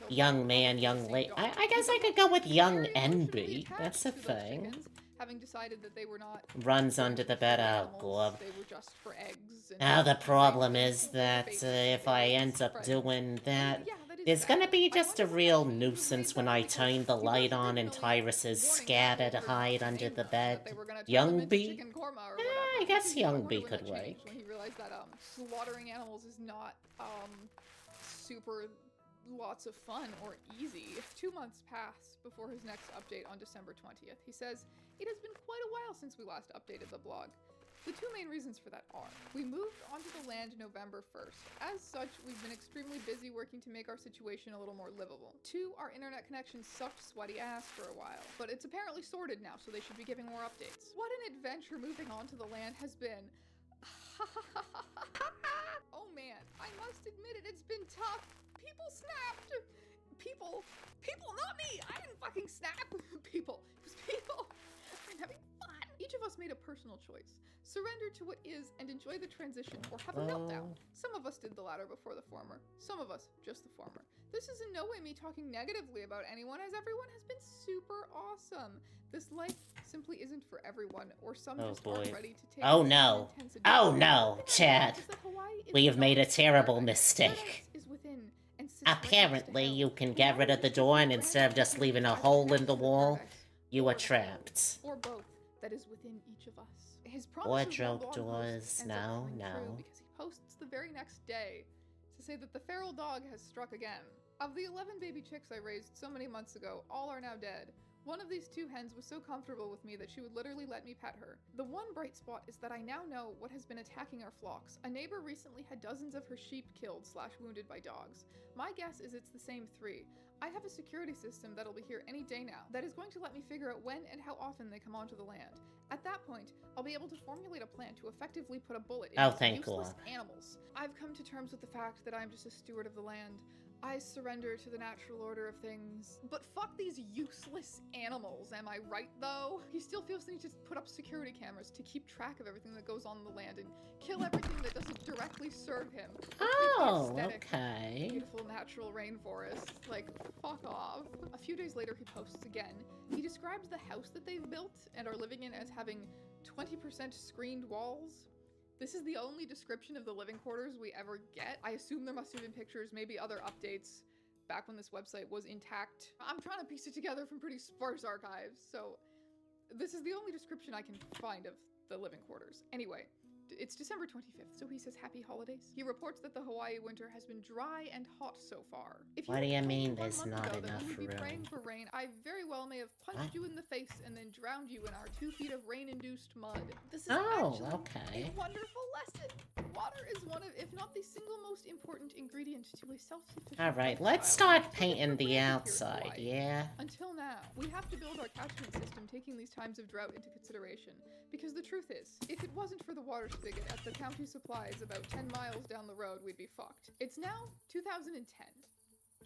young man, young lady. I guess I could go with young NB. That's a thing. Having decided that they were not Runs under the bed. Oh, animals, glove. they were just for eggs. And Now the and problem babies, is that if I end up doing that, yeah, that is there's sad. gonna be I just a wonder real why you nuisance made when that I because turn the you light guys on and originally Tyrus is warning scattered that they were hide not under named the them, bed. that they were gonna turn Young them into B? chicken korma or Eh, whatever. I guess I young wonder B when could that changed, work. when he realized that slaughtering animals is not super lots of fun or easy. 2 months pass before his next update on December 20th. He says, "It has been quite a while since we last updated the blog. The 2 main reasons for that are, we moved onto the land November 1st. As such, we've been extremely busy working to make our situation a little more livable. 2, our internet connection sucked sweaty ass for a while, but it's apparently sorted now, so they should be giving more updates. What an adventure moving onto the land has been. Oh man, I must admit it, it's been tough. People snapped. People, not me. I didn't fucking snap. People, it was people. I'm having fun. Each of us made a personal choice. Surrender to what is and enjoy the transition or have a meltdown. Some of us did the latter before the former. Some of us just the former. This is in no way me talking negatively about anyone, as everyone has been super awesome. This life simply isn't for everyone, or some Oh just boy. aren't ready to take Oh this no. intense Oh adventure. no, The thing I Chad. realized is that Hawaii is We have made a not terrible paradise. mistake. Paradise is within and sits right next to Apparently, hell. you can We get all rid of the wish to door, be and instead of granted just happiness leaving a as hole in connected the to wall, paradise, you or are the hell, trapped. or both that is within each of us. His Wardrobe promise of blog doors, posts ends up no, coming no. true because he posts the very next day to say that the feral dog has struck again. Of the 11 baby chicks I raised so many months ago, all are now dead. One of these 2 hens was so comfortable with me that she would literally let me pet her. The one bright spot is that I now know what has been attacking our flocks. A neighbor recently had dozens of her sheep killed / wounded by dogs. My guess is it's the same 3. I have a security system that'll be here any day now that is going to let me figure out when and how often they come onto the land. At that point, I'll be able to formulate a plan to effectively put a bullet in Oh, these thank useless God. animals. I've come to terms with the fact that I'm just a steward of the land. I surrender to the natural order of things. But fuck these useless animals, am I right though? He still feels the need to put up security cameras to keep track of everything that goes on the land and kill everything that doesn't directly serve him. Oh, Aesthetic, okay. beautiful natural rainforest. Like, fuck off. A few days later, he posts again. He describes the house that they've built and are living in as having 20% screened walls. This is the only description of the living quarters we ever get. I assume there must have been pictures, maybe other updates back when this website was intact. I'm trying to piece it together from pretty sparse archives, so this is the only description I can find of the living quarters. Anyway, it's December 25th, so he says happy holidays. He reports that the Hawaii winter has been dry and hot so far. If What do you had told me mean 1 there's month not ago that enough we would be room? praying for rain, I very well may have punched What? you in the face and then drowned you in our 2 feet of rain-induced mud. This is Oh, actually okay. a wonderful lesson. Water is one of, if not the single most important ingredient to a self-sufficient Alright, lifestyle. let's start We take it for painting the granted here in outside, Hawaii. yeah? Until now, we have to build our catchment system taking these times of drought into consideration. Because the truth is, if it wasn't for the water spigot at the county supplies about 10 miles down the road, we'd be fucked. It's now 2010,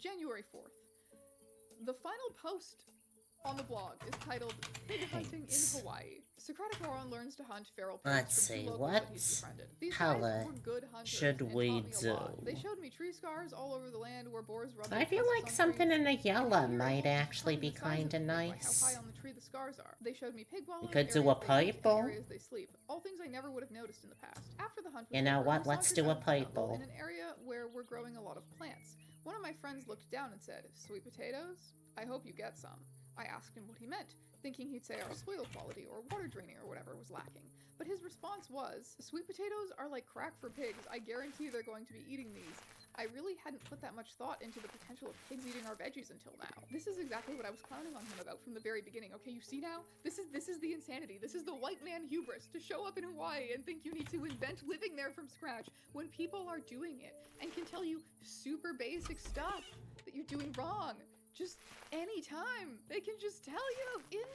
January 4th. The final post on the blog is titled Pig Hunting in Thanks. Hawaii. Socratic Moron learns to hunt feral pigs Let's from two see, locals what that he's befriended. These color guys were good hunters should and we taught me a lot. do? They showed me tree scars all over the land where boars rub I their feel tusks like on something trees. in the I yellow think you're might able to actually be determine the size of kinda a pig by nice. how high on the tree the scars are. They showed me pig wallows, could do a areas they eat, and purple. areas they sleep. All things I never would have noticed in the past. After the hunt was You know over, what, we let's sauntered do a out of the jungle purple. in an area where we're growing a lot of plants. One of my friends looked down and said, "Sweet potatoes? I hope you get some." I asked him what he meant, thinking he'd say our soil quality or water draining or whatever was lacking. But his response was, "Sweet potatoes are like crack for pigs. I guarantee they're going to be eating these." I really hadn't put that much thought into the potential of pigs eating our veggies until now. This is exactly what I was clowning on him about from the very beginning. Okay, you see now? This is the insanity. This is the white man hubris to show up in Hawaii and think you need to invent living there from scratch when people are doing it and can tell you super basic stuff that you're doing wrong. Just anytime. They can just tell you. In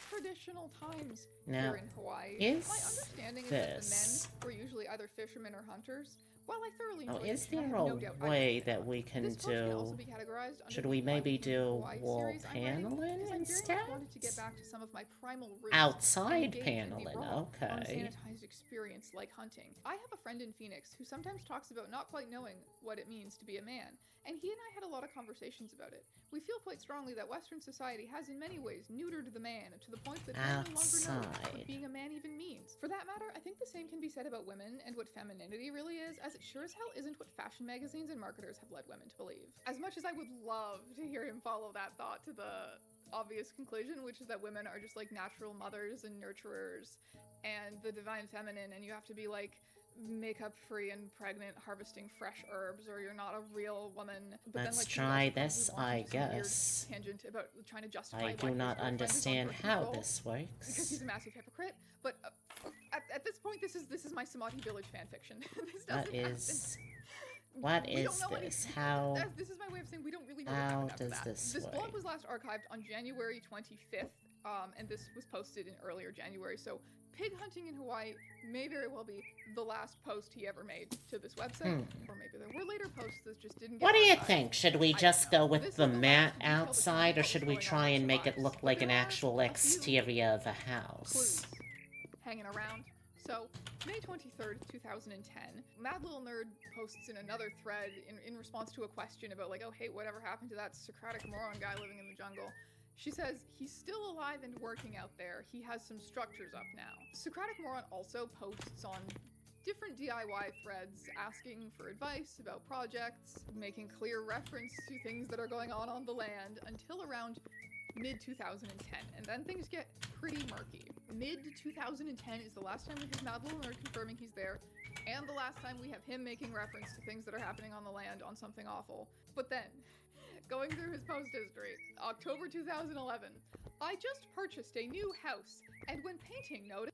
traditional times Now, here in Hawaii, is my understanding is that the this- men were usually either fishermen or hunters. While I thoroughly Oh, enjoyed is it, and I there have a no doubt I way would have that been we one. can This post may also do... be categorized under Should the we maybe Hawaii do Hawaii wall series I'm writing, paneling because I very much instead? wanted to get back to some of my primal roots and Outside engage in the paneling, raw, okay. unsanitized experience like hunting. I have a friend in Phoenix who sometimes talks about not quite knowing what it means to be a man, and he and I had a lot of conversations about it. We feel quite strongly that Western society has in many ways neutered the man to the point that men no longer know Outside. what being a man even means. For that matter, I think the same can be said about women and what femininity really is, as it sure as hell isn't what fashion magazines and marketers have led women to believe. As much as I would love to hear him follow that thought to the obvious conclusion, which is that women are just like natural mothers and nurturers and the divine feminine, and you have to be like makeup free and pregnant harvesting fresh herbs or you're not a real woman. But Let's then, like, try he also this, probably I launched into some weird guess. tangent about trying to justify I why do his not girlfriend is on understand birth how control this because he's works. a massive hypocrite. But at this point, this is my Samadhi Village fanfiction. This What doesn't happen. is... What We don't is know any- this? How... This is my way of saying we don't really know How what happened after does that. this blog work? was last archived on January 25th, and this was posted in earlier January. So pig hunting in Hawaii may very well be the last post he ever made to this website, or maybe there were later posts that just didn't get What do you archived. think? Should we I just don't know. go with This the is the mat last detailed outside, or account of should what we was try going on and in make it Survives. look But like an there are actual a few exterior of a clues house? hanging around. So, May 23rd, 2010, Mad Little Nerd posts in another thread in response to a question about like, oh hey, whatever happened to that Socratic moron guy living in the jungle? She says, he's still alive and working out there. He has some structures up now. Socratic Moron also posts on different DIY threads asking for advice about projects, making clear reference to things that are going on the land until around mid-2010, and then things get pretty murky. Mid-2010 is the last time we have Mad Little Nerd confirming he's there, and the last time we have him making reference to things that are happening on the land on something awful. But then, going through his post history, October 2011, I just purchased a new house, and when painting noted,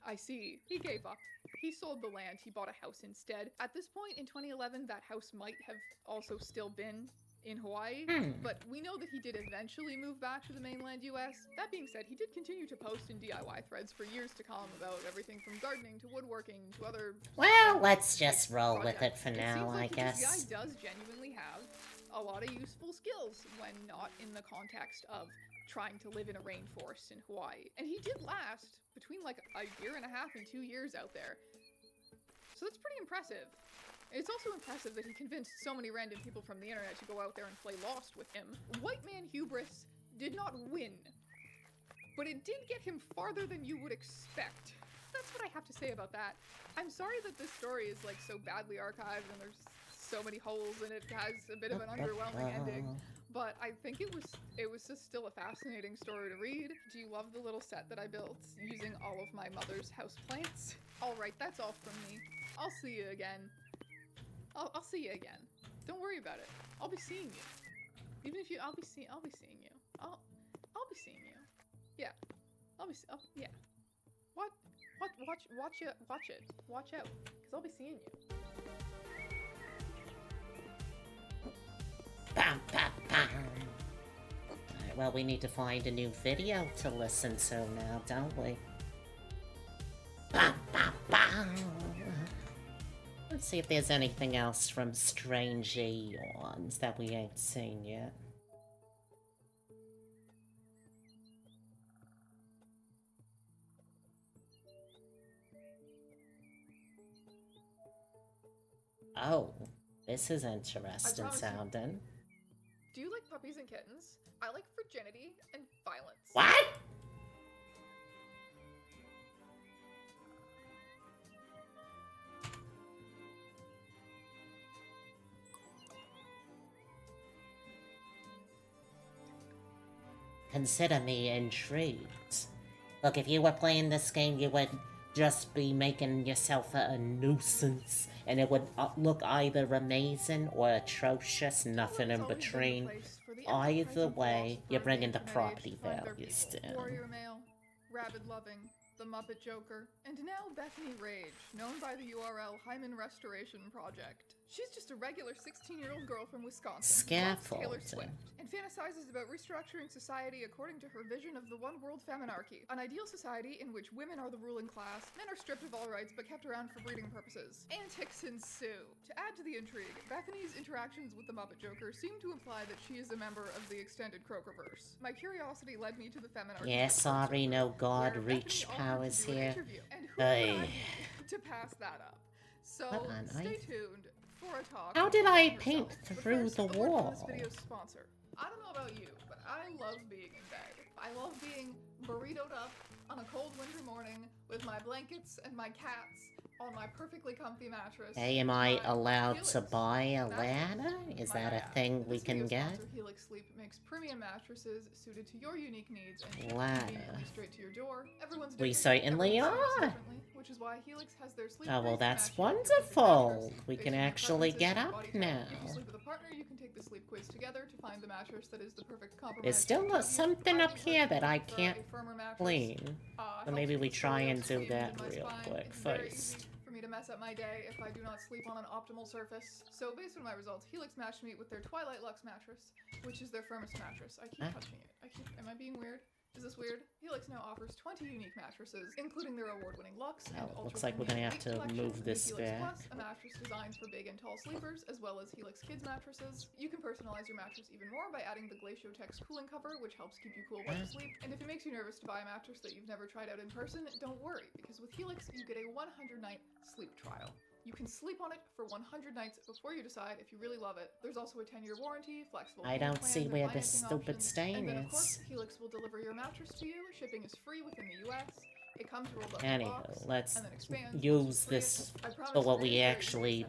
I see. He gave up. He sold the land, he bought a house instead. At this point in 2011, that house might have also still been in Hawaii, but we know that he did eventually move back to the mainland US. That being said, he did continue to post in DIY threads for years to come about everything from gardening to woodworking to other... Well, let's just roll with it projects. for It now, seems like I guess. this guy does genuinely have a lot of useful skills when not in the context of trying to live in a rainforest in Hawaii. And he did last between like a year and a half and 2 years out there. So that's pretty impressive. It's also impressive that he convinced so many random people from the internet to go out there and play Lost with him. White Man Hubris did not win, but it did get him farther than you would expect. That's what I have to say about that. I'm sorry that this story is like so badly archived and there's so many holes and it has a bit of an underwhelming ending, but I think it was just still a fascinating story to read. Do you love the little set that I built using all of my mother's houseplants? Alright, that's all from me. I'll see you again. I'll see you again. Don't worry about it. I'll be seeing you. Even if I'll be seeing you. I'll be seeing you. Yeah. Yeah. What? Watch it. Watch out. Cause I'll be seeing you. Bam, bam, bam. Alright, well, we need to find a new video to listen to now, don't we? Bam, bam, bam. Let's see if there's anything else from Strange Eons that we ain't seen yet. Oh, this is interesting sounding. Do you like puppies and kittens? I like virginity and violence. What? Consider me intrigued. Look, if you were playing this game, you would just be making yourself a nuisance, and it would look either amazing or atrocious, nothing in between. Either way, you're bringing the property values down. Warrior Mail, Rabid Loving, The Muppet Joker, and now Bethany Rage, known by the URL Hyman Restoration Project. She's just a regular 16-year-old girl from Wisconsin who loves Taylor Swift and fantasizes about restructuring society according to her vision of the one-world feminarchy, an ideal society in which women are the ruling class, men are stripped of all rights but kept around for breeding purposes. Antics ensue. To add to the intrigue, Bethany's interactions with the Muppet Joker seem to imply that she is a member of the extended Crokerverse. My curiosity led me to the feminarchy. Yeah, sorry, no god reach powers here. And who would I be to pass that up? So stay tuned. How did I paint through the wall? This video's sponsor. I don't know about you, but I love being in bed. I love being burritoed up on a cold winter morning with my blankets and my cats on my perfectly comfy mattress. Hey, am I allowed to buy a ladder? Is that a thing we can get? Helix Sleep makes premium mattresses suited to your unique needs and ladder. Straight to your door. Everyone's We certainly are. Which is why Helix has their sleep. Oh, well, that's wonderful. We can actually get up now. If you sleep with a partner, you can take the sleep quiz together to find the mattress that is the perfect compromise. There's still something up here that I can't clean. So maybe we try and do that real quick first. For me to mess up my day if I do not sleep on an optimal surface. So based on my results, Helix matched me with their Twilight Luxe mattress, which is their firmest mattress. I keep touching it. Am I being weird? Is this weird? Helix now offers 20 unique mattresses, including their award-winning Luxe and looks like we're gonna have to move this back. Plus, a mattress designed for big and tall sleepers, as well as Helix Kids mattresses. You can personalize your mattress even more by adding the Glaciotex cooling cover, which helps keep you cool while you sleep. And if it makes you nervous to buy a mattress that you've never tried out in person, don't worry, because with Helix, you get a 100-night sleep trial. You can sleep on it for 100 nights before you decide if you really love it. There's also a 10-year warranty, flexible I don't see where this stupid stain is. And then, of is. course, Helix will deliver your mattress to you. Shipping is free within the US. It comes rolled up in a box, let's and then expands use this for what we actually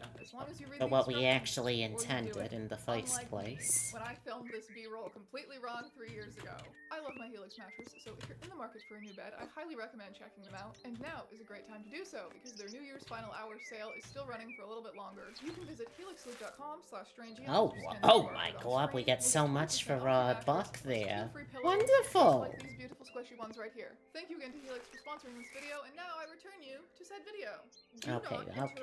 intended in the first place. When I filmed this B-roll completely wrong 3 years ago. I love my Helix mattress, so if you're in the market for a new bed, I highly recommend checking them out. And now is a great time to do so, because their New Year's final hour sale is still running for a little bit longer. You can visit helixsleep.com/strangeeons. Oh my god, we get so much for a buck there. Wonderful! Like these beautiful squishy ones right here. Thank you again to Helix for sponsoring this video, and now I return you to said video. Do not interact.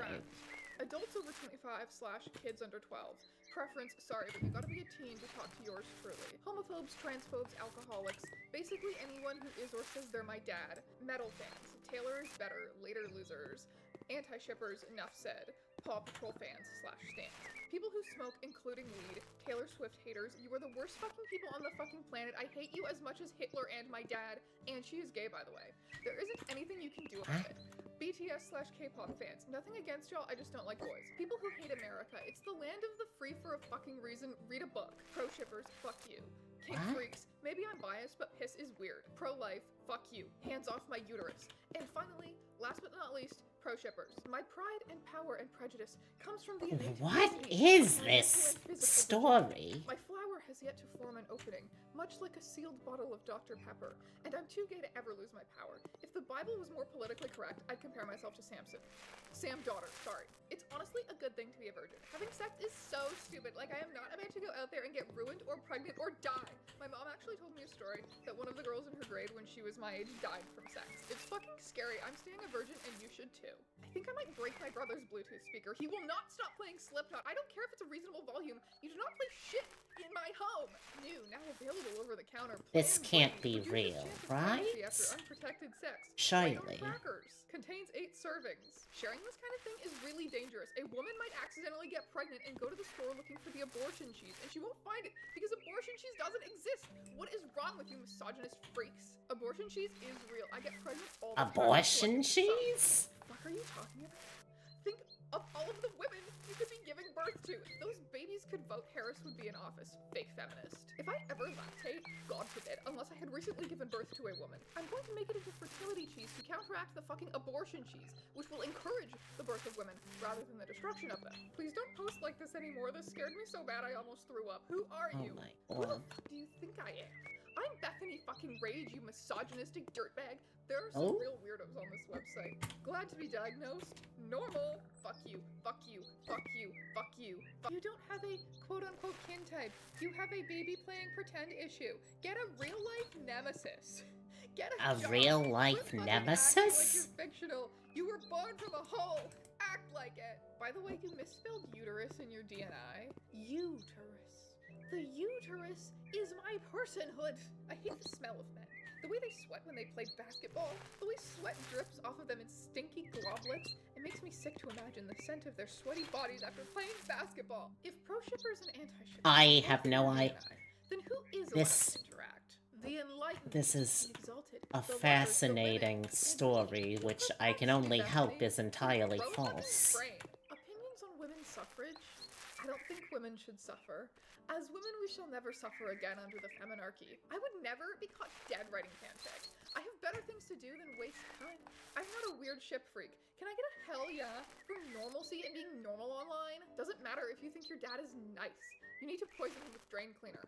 Adults over 25/kids under 12. preference, sorry, but you gotta be a teen to talk to yours truly. Homophobes, transphobes, alcoholics, basically anyone who is or says they're my dad. Metal fans, Taylor is better, later losers. Anti-shippers, enough said. Paw Patrol fans / stans. People who smoke, including weed. Taylor Swift haters, you are the worst fucking people on the fucking planet. I hate you as much as Hitler and my dad. And she is gay, by the way. There isn't anything you can do about it. BTS / K-pop fans. Nothing against y'all, I just don't like boys. People who hate America. It's the land of the free for a fucking reason. Read a book. Pro shippers, fuck you. Kink freaks. Maybe I'm biased, but piss is weird. Pro-life, fuck you. Hands off my uterus. And finally, last but not least, pro shippers. My pride and power and prejudice comes from the innate What capacity is of this mental and physical story? vitality. My flower has yet to form an opening, much like a sealed bottle of Dr. Pepper, and I'm too gay to ever lose my power. If the Bible was more politically correct, I'd compare myself to Samson. Sam daughter, sorry. It's honestly a good thing to be a virgin. Having sex is so stupid. Like, I am not about to go out there and get ruined or pregnant or die. My mom actually told me a story that one of the girls in her grade when she was my age died from sex. It's fucking scary. I'm staying a virgin and you should too. I think I might break my brother's Bluetooth speaker. He will not stop playing Slipknot. I don't care if it's a reasonable volume. You do not play shit in my home. New, now available over the counter. This Plain can't Brady be reduces real, chance of right? pregnancy after unprotected sex. Surely. White on crackers. Contains 8 servings. Sharing this kind of thing is really dangerous. A woman might accidentally get pregnant and go to the store looking for the abortion cheese, and she won't find it because abortion cheese doesn't exist. What is wrong with you misogynist freaks? Abortion cheese is real. I get pregnant all the time. Abortion So I can cheese? What the fuck are you talking about? Think of all of the women you could be giving birth to. If those babies could vote, Harris would be in office. Fake feminist. If I ever lactate, God forbid, unless I had recently given birth to a woman, I'm going to make it into fertility cheese to counteract the fucking abortion cheese, which will encourage the birth of women rather than the destruction of them. Please don't post like this anymore. This scared me so bad I almost threw up. Who are Oh you? my Who the god. fuck do you think I am? I'm Bethany fucking Rage, you misogynistic dirtbag. There are some real weirdos on this website. Glad to be diagnosed. Normal. Fuck you. Fuck you. Fuck you. Fuck you. You don't have a quote-unquote kin type. You have a baby playing pretend issue. Get a real-life nemesis. Get A job. real-life Quit fucking nemesis? acting like you're fictional. You were born from a hole. Act like it. By the way, you misspelled uterus in your DNI. Uterus. The uterus is my personhood. I hate the smell of men. The way they sweat when they play basketball, the way sweat drips off of them in stinky globlets, it makes me sick to imagine the scent of their sweaty bodies after playing basketball. If pro shippers and anti-shippers I both have no DNI, idea. then who is allowed This- to interact? The enlightened, This is the exalted, a the lovers, the fascinating women, story, which I can only hope is entirely false. Opinions on women's suffrage? I don't think women should suffer. As women, we shall never suffer again under the feminarchy. I would never be caught dead writing fanfic. I have better things to do than waste time. I'm not a weird ship freak. Can I get a hell yeah for normalcy and being normal online? Doesn't matter if you think your dad is nice. You need to poison him with drain cleaner.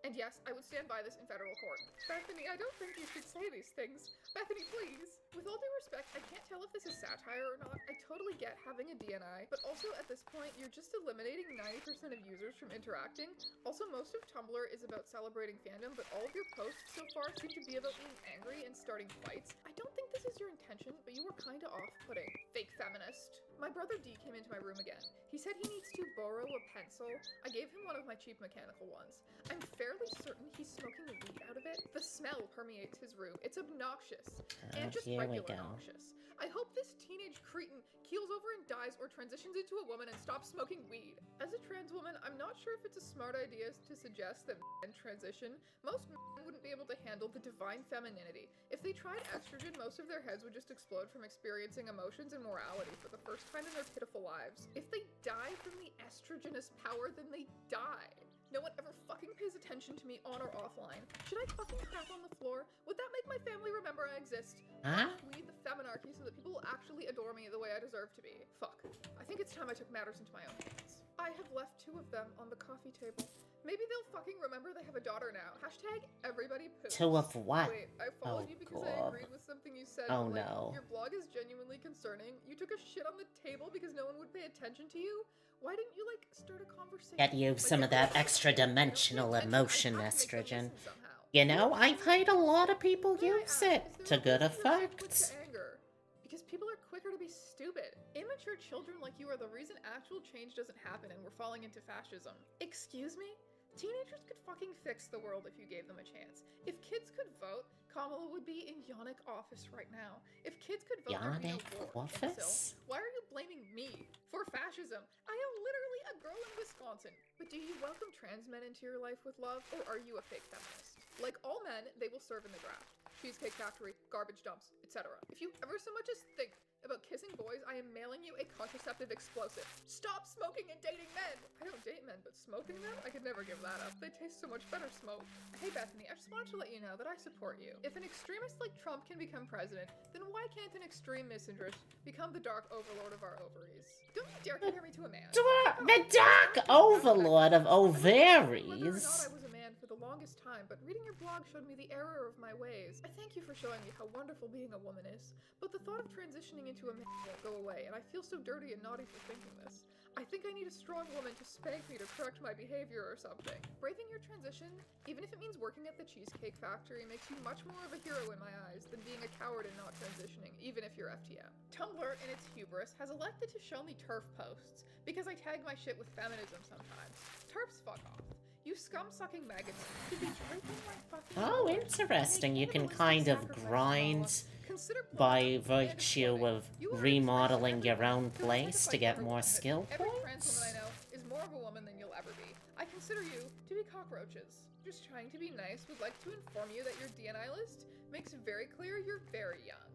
And yes, I would stand by this in federal court. Bethany, I don't think you should say these things. Bethany, please. With all due respect, I can't tell if this is satire or not. I totally get having a DNI, but also at this point, you're just eliminating 90% of users from interacting. Also, most of Tumblr is about celebrating fandom, but all of your posts so far seem to be about being angry and starting fights. I don't think this is your intention, but you were kinda off-putting. Fake feminist. My brother D came into my room again. He said he needs to borrow a pencil. I gave him one of my cheap mechanical ones. I'm fairly certain he's smoking weed out of it. The smell permeates his room. It's obnoxious. And just Here we regular go. noxious. I hope this teenage cretin keels over and dies or transitions into a woman and stops smoking weed. As a trans woman, I'm not sure if it's a smart idea to suggest that men transition. Most men wouldn't be able to handle the divine femininity. If they tried estrogen, most of their heads would just explode from experiencing emotions and morality for the first time in their pitiful lives. If they die from the estrogenous power, then they die. No one ever fucking pays attention to me on or offline. Should I fucking crap on the floor? Would that make my family remember I exist? Huh? Lead the feminarchy so that people will actually adore me the way I deserve to be. Fuck. I think it's time I took matters into my own hands. I have left 2 of them on the coffee table. Maybe they'll fucking remember they have a daughter now. Hashtag everybody poops. 2 of what? Wait, I followed Oh, you because I God. agreed with something you said. Oh, but, like, no. Your blog is genuinely concerning. You took a shit on the table because no one would pay attention to you? Why didn't you, like, start a conversation? Get you Like, some of everyone that else extra does. They don't pay dimensional attention. emotion I have to make them estrogen. listen somehow. You know, I've heard a lot of people May I use ask, it is to there a good reason you're so quick effect. to anger? Because people are quicker to be stupid. Immature children like you are the reason actual change doesn't happen and we're falling into fascism. Excuse me? Teenagers could fucking fix the world if you gave them a chance. If kids could vote, Kamala would be in Yannick office right now. If kids could vote, there'd be no Yannick war. office? So, why are you blaming me for fascism? I am literally a girl in Wisconsin. But do you welcome trans men into your life with love, or are you a fake feminist? Like all men, they will serve in the draft. Cheesecake Factory, garbage dumps, etc. If you ever so much as think about kissing boys, I am mailing you a contraceptive explosive. Stop smoking and dating men! I don't date men, but smoking them? I could never give that up. They taste so much better smoked. Hey Bethany, I just wanted to let you know that I support you. If an extremist like Trump can become president, then why can't an extreme misandrist become the dark overlord of our ovaries? Don't you dare compare me to a man. The dark overlord of Whether or not ovaries. I was a man for the longest time, but reading your blog showed me the error of my ways. I thank you for showing me how wonderful being a woman is, but the thought of transitioning into a man won't go away, and I feel so dirty and naughty for thinking this. I think I need a strong woman to spank me to correct my behavior or something. Braving your transition, even if it means working at the Cheesecake Factory, makes you much more of a hero in my eyes than being a coward and not transitioning, even if you're FTM. Tumblr, in its hubris, has elected to show me TERF posts, because I tag my shit with feminism sometimes. TERFs fuck off. You scum-sucking maggots should be drinking my fucking Oh, blood. interesting. And You make can cannibalistic kind of sacrifices grind all consider by blood virtue mandatory. of You are remodeling your everyone own who would like place to fight get for more womanhood. skill Every trans woman I points. know is more of a woman than you'll ever be. I consider you to be cockroaches. Just trying to be nice, would like to inform you that your DNI list makes very clear you're very young.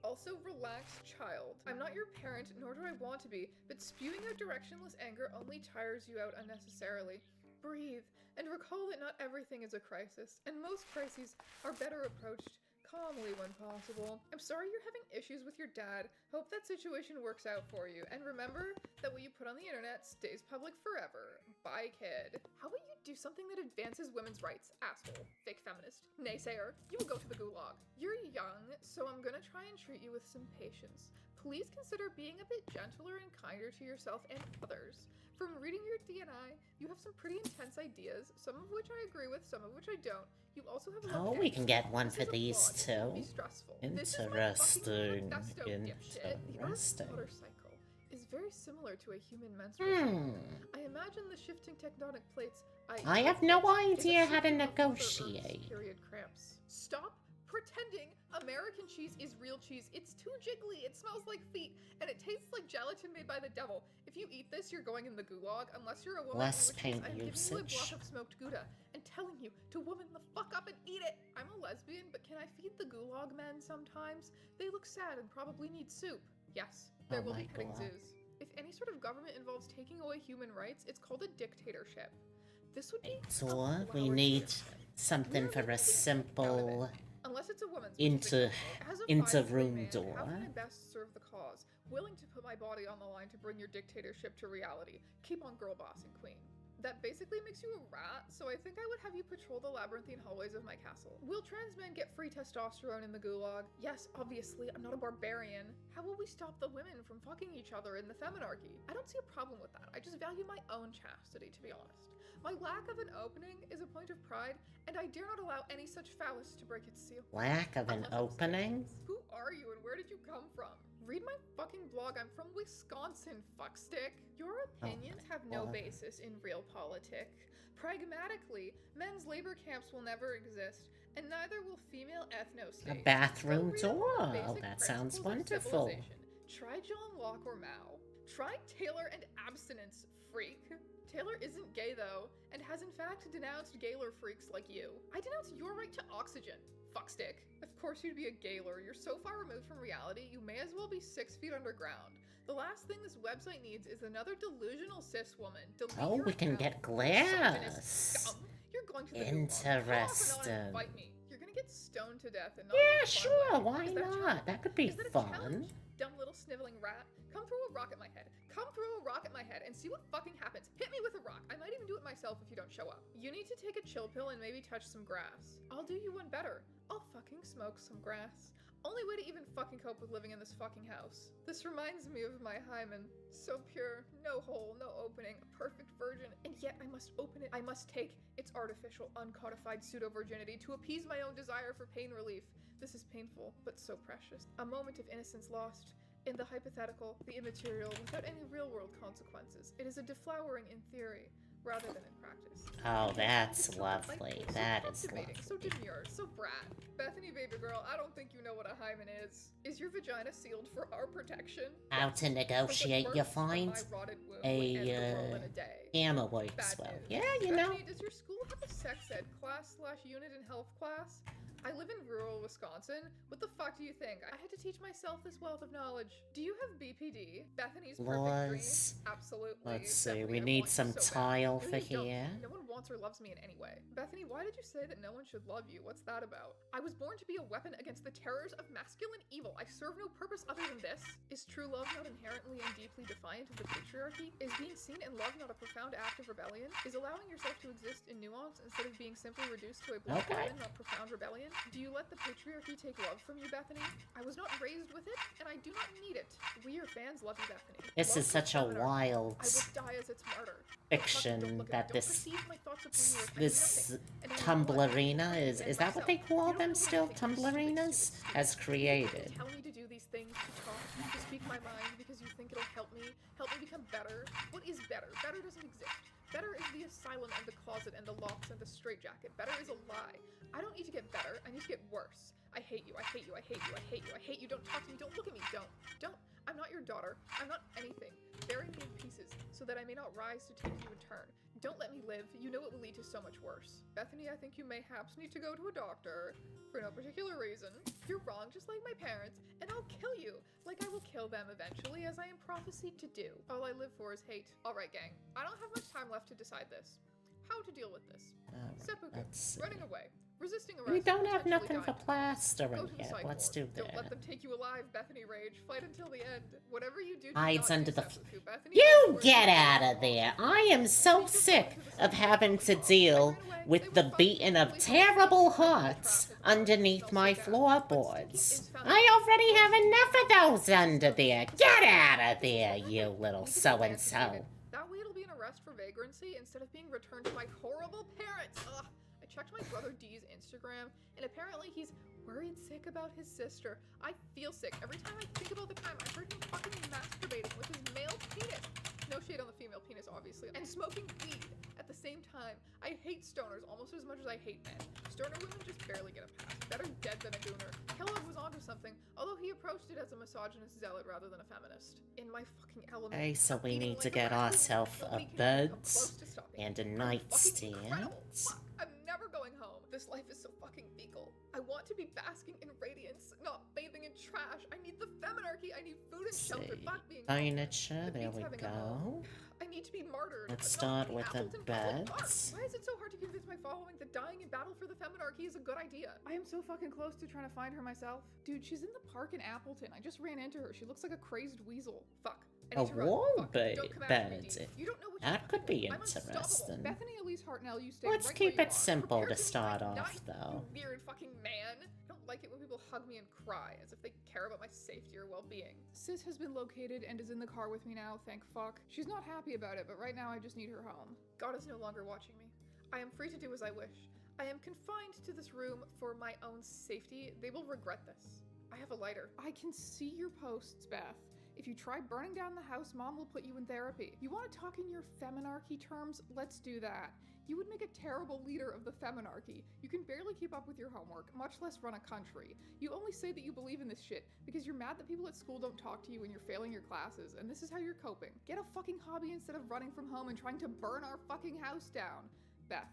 Also, relax, child. I'm not your parent, nor do I want to be, but spewing out directionless anger only tires you out unnecessarily. Breathe, and recall that not everything is a crisis, and most crises are better approached calmly when possible. I'm sorry you're having issues with your dad. Hope that situation works out for you. And remember that what you put on the internet stays public forever. Bye, kid. How about you do something that advances women's rights, asshole, fake feminist, naysayer? You will go to the gulag. You're young, so I'm gonna try and treat you with some patience. Please consider being a bit gentler and kinder to yourself and others. From reading your DNI, you have some pretty intense ideas, some of which I agree with, some of which I don't. You also have a Oh, lot of we can get one This for is a these blog. It can be too. stressful. Interesting. This is my fucking manifesto, dipshit. The Earth's Interesting. water cycle is very similar to a human menstrual cycle. Hmm. I imagine the shifting tectonic plates, I have no is a idea how to symptom of Mother Earth's negotiate. period cramps. Stop pretending American cheese is real cheese. It's too jiggly, it smells like feet, and it tastes like gelatin made by the devil. If you eat this, you're going in the gulag, unless you're a woman, Less in which case paint I'm giving you a block usage. of smoked Gouda and telling you to woman the fuck up and eat it. I'm a lesbian, but can I feed the gulag men sometimes? They look sad and probably need soup. Yes, there Oh will my be petting God. zoos. If any sort of government involves taking away human rights, it's called a dictatorship. This would be a So flower we need dictatorship. something We're for a living in simple Unless it's a woman's Inter- As a inter fine room man, door. How can I best serve the cause? Willing to put my body on the line to bring your dictatorship to reality. Keep on girl bossing, queen. That basically makes you a rat, so I think I would have you patrol the labyrinthine hallways of my castle. Will trans men get free testosterone in the gulag? Yes, obviously, I'm not a barbarian. How will we stop the women from fucking each other in the feminarchy? I don't see a problem with that. I just value my own chastity, to be honest. My lack of an opening is a point of pride, and I dare not allow any such phallus to break its seal. lack of an Unless I'm opening. serious. Who are you and where did you come from? Read my fucking blog. I'm from Wisconsin, fuckstick. Your opinions have no well. basis in real politic. Pragmatically, men's labor camps will never exist, and neither will female ethno-states. A bathroom Go read about door. the Oh, basic that sounds principles of wonderful. civilization. Try John Locke or Mao. Try Taylor and abstinence, freak. Taylor isn't gay though, and has in fact denounced Gaylor freaks like you. I denounce your right to oxygen, fuckstick. Of course you'd be a Gaylor. You're so far removed from reality, you may as well be 6 feet underground. The last thing this website needs is another delusional cis woman. Delete Oh, your we can account, get chauvinist glass. scum. You're going to the gulag. Come off and Interesting. invite me. You're gonna get stoned to death and not Yeah, in a fun sure. way. Why Is that a not? challenge? That could be Is that a fun. challenge? Dumb little sniveling rat. Come throw a rock at my head. Come throw a rock at my head and see what fucking happens. Hit me with a rock. I might even do it myself if you don't show up. You need to take a chill pill and maybe touch some grass. I'll do you one better. I'll fucking smoke some grass. Only way to even fucking cope with living in this fucking house. This reminds me of my hymen. So pure, no hole, no opening, a perfect virgin, and yet I must open it. I must take its artificial, uncodified pseudo-virginity to appease my own desire for pain relief. This is painful, but so precious. A moment of innocence lost, In the hypothetical, the immaterial, without any real-world consequences, it is a deflowering in theory, rather than in practice. Oh, that's It's so lovely. delightful, That so is captivating, so lovely. demure, so brat. Bethany, baby girl, I don't think you know what a hymen is. Is your vagina sealed for our protection? How to Yes. negotiate But you births on find my rotted womb would end the world in a day. hammer works Bad well. news. Yeah, you know. Bethany, does your school have a sex ed class / unit in health class? I live in rural Wisconsin. What the fuck do you think? I had to teach myself this wealth of knowledge. Do you have BPD? Bethany's perfect Laws. dream? Absolutely. Let's see, Bethany, we I need want you some so bad. tile No, for you don't. here. No one wants or loves me in any way. Bethany, why did you say that no one should love you? What's that about? I was born to be a weapon against the terrors of masculine evil. I serve no purpose other than this. Is true love not inherently and deeply defiant of the patriarchy? Is being seen in love not a profound act of rebellion? Is allowing yourself to exist in nuance instead of being simply reduced to a blunt Okay. cannon not profound rebellion? Do you let the patriarchy take love from you, Bethany? I was not raised with it, and I do not need it. We, your fans, love you, Bethany. This Love is such a feminine. wild I will die as its martyr. fiction Don't look at that me. Don't this perceive my thoughts upon you as I do this nothing. And I know what I Tumblrina think is and that what they myself. call You don't them know what still? I think. You're stupid, Tumblrinas? stupid, Has stupid. created. You tell me to do these things, to talk, to speak my mind because you think it'll help me become better. What is better? Better doesn't exist. Better is the asylum and the closet and the locks and the straitjacket. Better is a lie. I don't need to get better. I need to get worse. I hate you. I hate you. I hate you. I hate you. I hate you. Don't talk to me. Don't look at me. Don't. I'm not your daughter. I'm not anything. Bury me in pieces so that I may not rise to take you in turn. Don't let me live. You know it will lead to so much worse. Bethany, I think you mayhaps need to go to a doctor for no particular reason. You're wrong, just like my parents, and I'll kill you, like I will kill them eventually, as I am prophesied to do. All I live for is hate. Alright, gang. I don't have much time left to decide this. How to deal with this. Seppuku. Let's see. Running away. Resisting arrest. We don't have potentially nothing for dying. plastering Go to the yet. psych Let's do ward. Don't let that. them take you alive, Bethany Rage. Fight until the end. Whatever you do, Hides do not under do the Seppuku. Bethany You Rage, get where's out your of there! I am so sick of having to deal with the beating of terrible hearts underneath my floorboards. I already have enough of those under there. Get out of there, you little so-and-so. That way it'll be an arrest for vagrancy instead of being returned to my horrible parents. Ugh. I checked my brother D's Instagram, and apparently he's worried sick about his sister. I feel sick every time I think about the time I heard him fucking masturbating with his male penis. No shade on the female penis, obviously. And smoking weed at the same time. I hate stoners almost as much as I hate men. Stoner women just barely get a pass. Better dead than a gooner. Kellogg was onto something, although he approached it as a misogynist zealot rather than a feminist. In my fucking element. Okay, so we Eating need to like get raccoon. ourselves a Nobody can even bed come close to stopping and a me. I'm fucking nightstand. incredible. Fuck, I'm never going home. This life is so fucking fecal. I want to be basking in radiance, not bathing in trash. I need the feminarchy. I need food and shelter. See. Fuck being Furniture, It there beats we having a home. go. I need to be martyred. Let's but not start in with the Appleton Public Park. beds. Why is it so hard to convince my following that dying in battle for the feminarchy is a good idea? I am so fucking close to trying to find her myself. Dude, she's in the park in Appleton. I just ran into her. She looks like a crazed weasel. Fuck. I A need to run. wall Fuck. Don't come after me, bed. Dee. You don't know what That you're could be fucking with. I'm unstoppable. interesting. Bethany Elise Hartnell, you stay Let's right keep where you it are. simple Prepare to meet start my off, knife, though. You weird fucking man. I don't like it when people hug me and cry as if they care about my safety or well-being. Sis has been located and is in the car with me now, thank fuck. She's not happy about it, but right now I just need her home. God is no longer watching me. I am free to do as I wish. I am confined to this room for my own safety. They will regret this. I have a lighter. I can see your posts, Beth. If you try burning down the house, Mom will put you in therapy. You want to talk in your feminarchy terms? Let's do that. You would make a terrible leader of the feminarchy. You can barely keep up with your homework, much less run a country. You only say that you believe in this shit because you're mad that people at school don't talk to you when you're failing your classes, and this is how you're coping. Get a fucking hobby instead of running from home and trying to burn our fucking house down. Beth,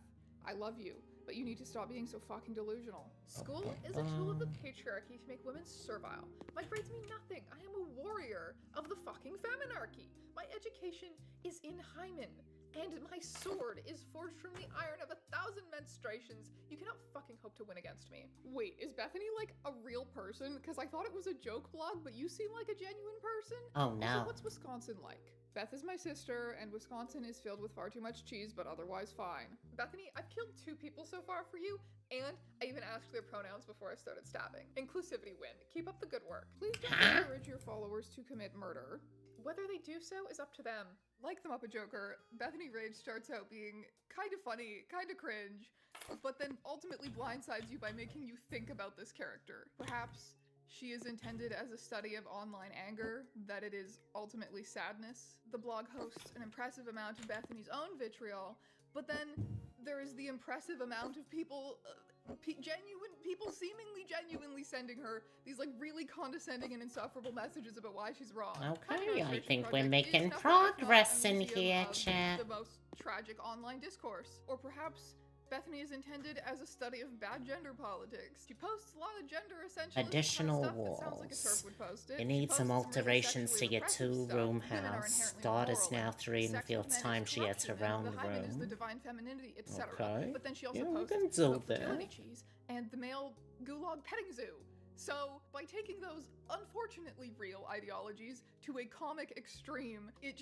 I love you, but you need to stop being so fucking delusional. School is a tool of the patriarchy to make women servile. My grades mean nothing. I am a warrior of the fucking feminarchy. My education is in hymen. And my sword is forged from the iron of 1,000 menstruations. You cannot fucking hope to win against me. Wait, is Bethany like a real person? Because I thought it was a joke blog, but you seem like a genuine person. Oh no. Also, what's Wisconsin like? Beth is my sister, and Wisconsin is filled with far too much cheese, but otherwise fine. Bethany, I've killed 2 people so far for you, and I even asked their pronouns before I started stabbing. Inclusivity win. Keep up the good work. Please don't encourage your followers to commit murder. Whether they do so is up to them. Like the Muppet Joker, Bethany Rage starts out being kind of funny, kind of cringe, but then ultimately blindsides you by making you think about this character. Perhaps she is intended as a study of online anger, that it is ultimately sadness. The blog hosts an impressive amount of Bethany's own vitriol, but then there is the impressive amount of people, people seemingly genuinely sending her these like really condescending and insufferable messages about why she's wrong. Okay, I Restoration think we're Project making is nothing if not a progress in museum here, of chat. The most tragic online discourse. Or perhaps Bethany is intended as a study of bad gender politics. She posts a lot of gender essentialist Additional stuff that sounds like a walls. TERF would post it. You need She some posts really alterations to sexually your repressive stuff. two-room Women are house. inherently Daughter's immoral, now and 3 and sex feels with men time is she gets her corruption, own and the hymen is the room. divine femininity, etc. Okay. But then she also Yeah, we posts can do about fertility that. cheese and the male gulag petting zoo. So, by taking those unfortunately real ideologies to a comic extreme, it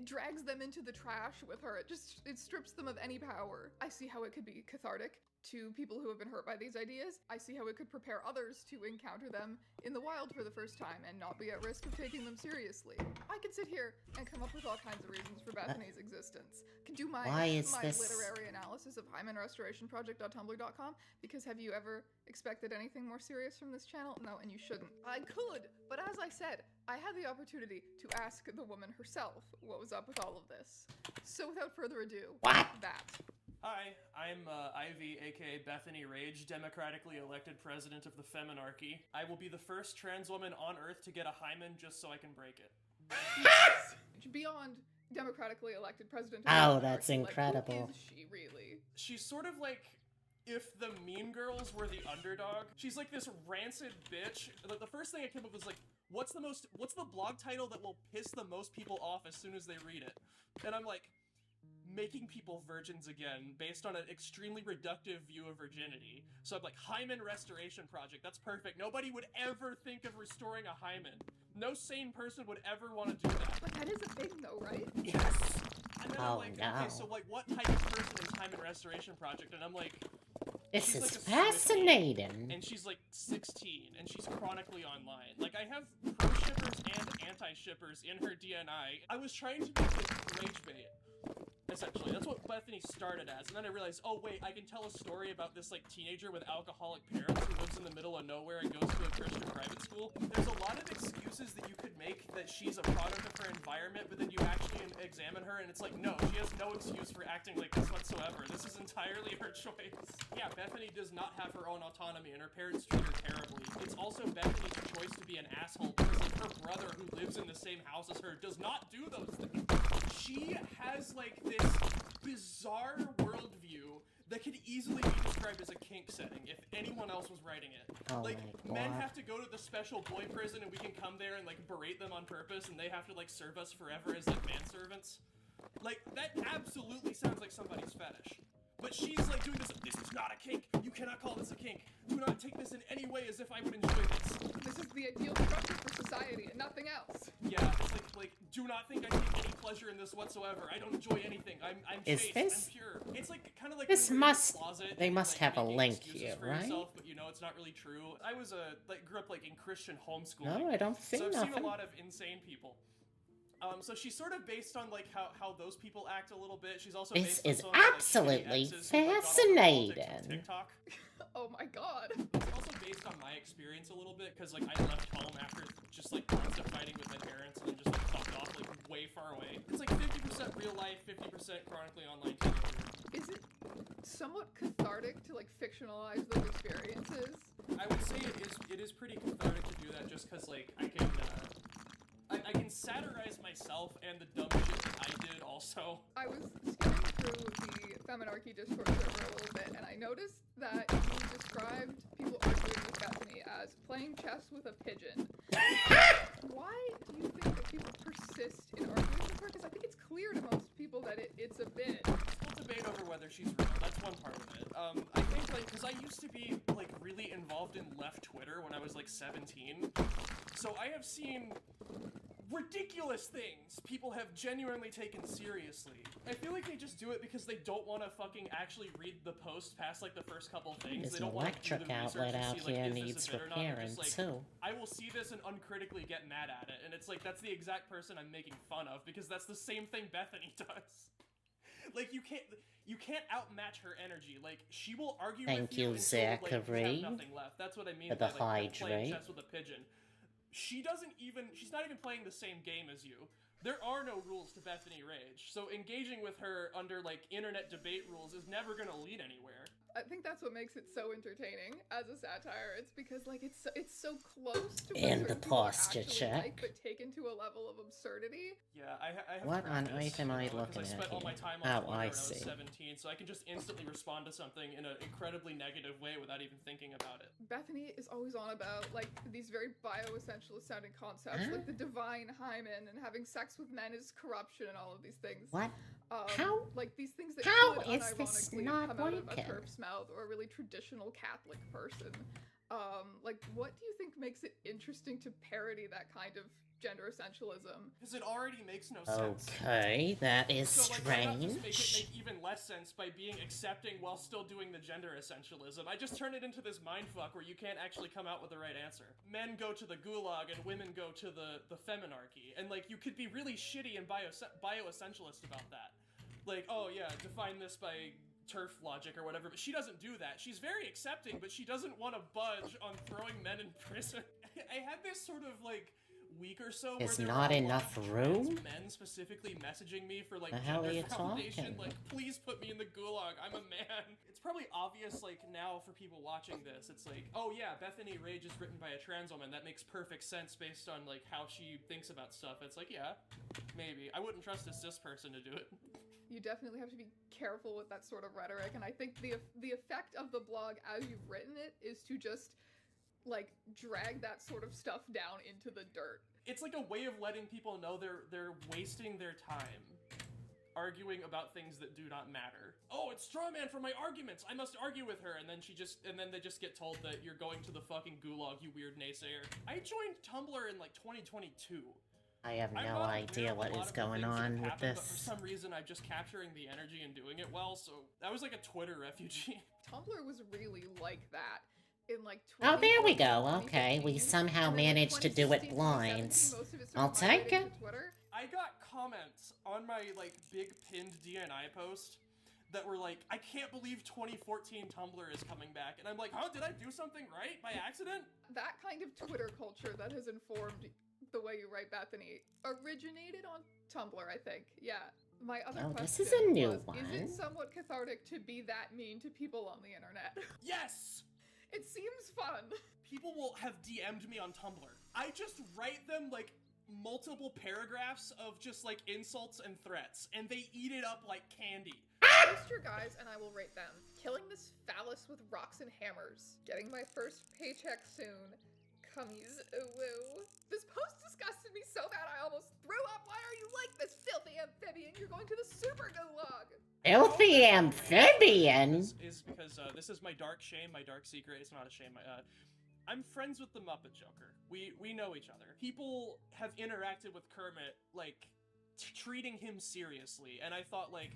drags them into the trash with her. It strips them of any power. I see how it could be cathartic to people who have been hurt by these ideas. I see how it could prepare others to encounter them in the wild for the first time and not be at risk of taking them seriously. I could sit here and come up with all kinds of reasons for Bethany's existence. Could do my literary analysis of HymenRestorationProject.tumblr.com, because have you ever expected anything more serious from this channel? No, and you shouldn't. I could, but as I said, I had the opportunity to ask the woman herself what was up with all of this. So without further ado, What? that. Hi, I'm Ivy, aka Bethany Rage, democratically elected president of the Feminarchy. I will be the first trans woman on Earth to get a hymen just so I can break it. Beyond democratically elected president. Oh, that's Like, incredible. who is she really? She's sort of like if the Mean Girls were the underdog. She's like this rancid bitch. The first thing I came up with was like, what's the blog title that will piss the most people off as soon as they read it? And I'm like, making people virgins again based on an extremely reductive view of virginity. So I'm like, Hymen Restoration Project, that's perfect. Nobody would ever think of restoring a hymen. No sane person would ever want to do that. But that is a thing though, right? Yes! And then I'm Oh, like, no. okay, so like what type of person is Hymen Restoration Project? And I'm like, This she's is like a fascinating. and she's like 16, and she's chronically online. Like, I have pro-shippers and anti-shippers in her DNI. I was trying to make it rage bait. Essentially, that's what Bethany started as, and then I realized, oh wait, I can tell a story about this like teenager with alcoholic parents who lives in the middle of nowhere and goes to a Christian private school. There's a lot of excuses that you could make that she's a product of her environment, but then you actually examine her and it's like, no, she has no excuse for acting like this whatsoever. This is entirely her choice. Yeah, Bethany does not have her own autonomy, and her parents treat her terribly. It's also Bethany's choice to be an asshole because like her brother, who lives in the same house as her, does not do those things. She has like this bizarre worldview that could easily be described as a kink setting if anyone else was writing it. Oh Like, my men God. have to go to the special boy prison and we can come there and like berate them on purpose, and they have to like serve us forever as like manservants. Like, that absolutely sounds like somebody's fetish. But she's like doing this is not a kink. You cannot call this a kink. Do not take this in any way as if I would enjoy this. This is the ideal structure for society and nothing else. Yeah, it's like, do not think I take any pleasure in this whatsoever. I don't enjoy anything. I'm Is chaste. this- I'm pure. It's like kind of like This when you're in the must- closet they and, must like, have a making link excuses here, for right? yourself, but you know it's not really true. I was grew up like in Christian homeschooling. No, I don't see So I've nothing. seen a lot of insane people. So she's sort of based on like how those people act a little bit. She's also This based on is some of the, like, absolutely shitty exes who, like, got all their politics on fascinating. TikTok. Oh my god. It's also based on my experience a little bit, because like I left home after just like constant fighting with my parents, and then just like fucked off like way far away. It's like 50% real life, 50% chronically online teenager. Is it somewhat cathartic to like fictionalize those experiences? I would say it is pretty cathartic to do that, just because like I can satirize myself and the dumb shit that I did also. I was skimming through the Feminarchy Discord server a little bit, and I noticed that you described people arguing with Bethany as playing chess with a pigeon. Why do you think that people persist in arguing with her? Because I think it's clear to most people that it's a bit. We'll debate over whether she's real. That's one part of it. I think like, because I used to be like really involved in left Twitter when I was like 17, so I have seen ridiculous things people have genuinely taken seriously. I feel like they just do it because they don't want to fucking actually read the post past like the first couple things. There's They an don't want to do electric the research outlet to out see, like, here is this needs a bit or not. They're repairing just like, too. I will see this and uncritically get mad at it, and it's like that's the exact person I'm making fun of, because that's the same thing Bethany does. Like, you can't outmatch her energy. Like, she will argue Thank with you you, until, like, you have Zachary, nothing left. That's what I mean for by, the like, playing hydrate. chess with a pigeon. She's not even playing the same game as you. There are no rules to Bethany Rage, so engaging with her under, like, internet debate rules is never gonna lead anywhere. I think that's what makes it so entertaining as a satire. It's because like it's so close to what And the certain people are posture actually check. like, but taken to a level of absurdity. Yeah, I have What on practice, earth am I you know, 'cause looking I spent at all my here? time Oh, on Twitter I when I was see. 17, so I can just instantly respond to something in an incredibly negative way without even thinking about it. Bethany is always on about like these very bioessentialist sounding concepts, like the divine hymen and having sex with men is corruption and all of these things. What? How? Like these things that How could is this unironically not come out of a working? TERF's mouth or a really traditional Catholic person. Like what do you think makes it interesting to parody that kind of gender essentialism? Because it already makes no sense. Okay, that is So, like, why not just strange. make it make even less sense by being accepting while still doing the gender essentialism? I just turn it into this mindfuck where you can't actually come out with the right answer. Men go to the gulag and women go to the feminarchy. And, like, you could be really shitty and bioessentialist about that. Like, oh yeah, define this by TERF logic or whatever, but she doesn't do that. She's very accepting, but she doesn't want to budge on throwing men in prison. I had this sort of, like, week or so where Is there not were a enough lot of room? trans men specifically messaging me for, like, The hell are gender you validation, talking? like, please put me in the gulag, I'm a man. It's probably obvious, like, now for people watching this, it's like, oh yeah, Bethany Rage is written by a trans woman, that makes perfect sense based on, like, how she thinks about stuff. It's like, yeah, maybe. I wouldn't trust a cis person to do it. You definitely have to be careful with that sort of rhetoric, and I think the effect of the blog as you've written it is to just like drag that sort of stuff down into the dirt. It's like a way of letting people know they're wasting their time arguing about things that do not matter. Oh, it's straw man for my arguments. I must argue with her, and then they just get told that you're going to the fucking gulag, you weird naysayer. I joined Tumblr in like 2022. I have I'm no not idea aware of what a lot is of the going things that on have with happened, but for this. some reason I'm just capturing the energy and doing it well, so that was like a Twitter refugee. Tumblr was really like that in like Oh, there we 2014, go. Okay, we 2015, somehow and then, like, managed to do it 2016, blind. 2017, most of it I'll started take migrating it. to Twitter. I got comments on my like big pinned DNI post that were like, I can't believe 2014 Tumblr is coming back. And I'm like, huh, did I do something right by accident? That kind of Twitter culture that has informed the way you write Bethany originated on Tumblr, I think. Yeah. My other Oh, question this is a new was, is one. it somewhat cathartic to be that mean to people on the internet? Yes! It seems fun. People will have DM'd me on Tumblr. I just write them like multiple paragraphs of just like insults and threats, and they eat it up like candy. Post your guys and I will rate them. Killing this phallus with rocks and hammers. Getting my first paycheck soon. Cummies, woo. This post disgusted me so bad I almost threw up. Why are you like this, filthy amphibian? You're going to the super gulag. Filthy amphibian? Is because this is my dark shame, my dark secret. It's not a shame. I'm friends with the Muppet Joker. We know each other. People have interacted with Kermit like treating him seriously, and I thought like,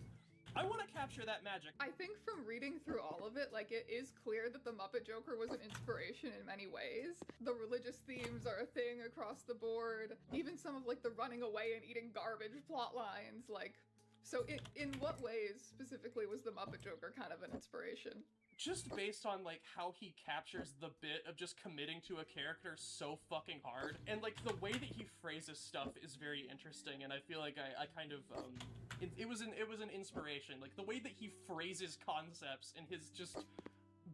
I want to capture that magic. I think from reading through all of it, like, it is clear that the Muppet Joker was an inspiration in many ways. The religious themes are a thing across the board. Even some of, like, the running away and eating garbage plot lines, like... So in what ways, specifically, was the Muppet Joker kind of an inspiration? Just based on, like, how he captures the bit of just committing to a character so fucking hard. And, like, the way that he phrases stuff is very interesting, and I feel like I kind of, it was an inspiration. Like, the way that he phrases concepts in his just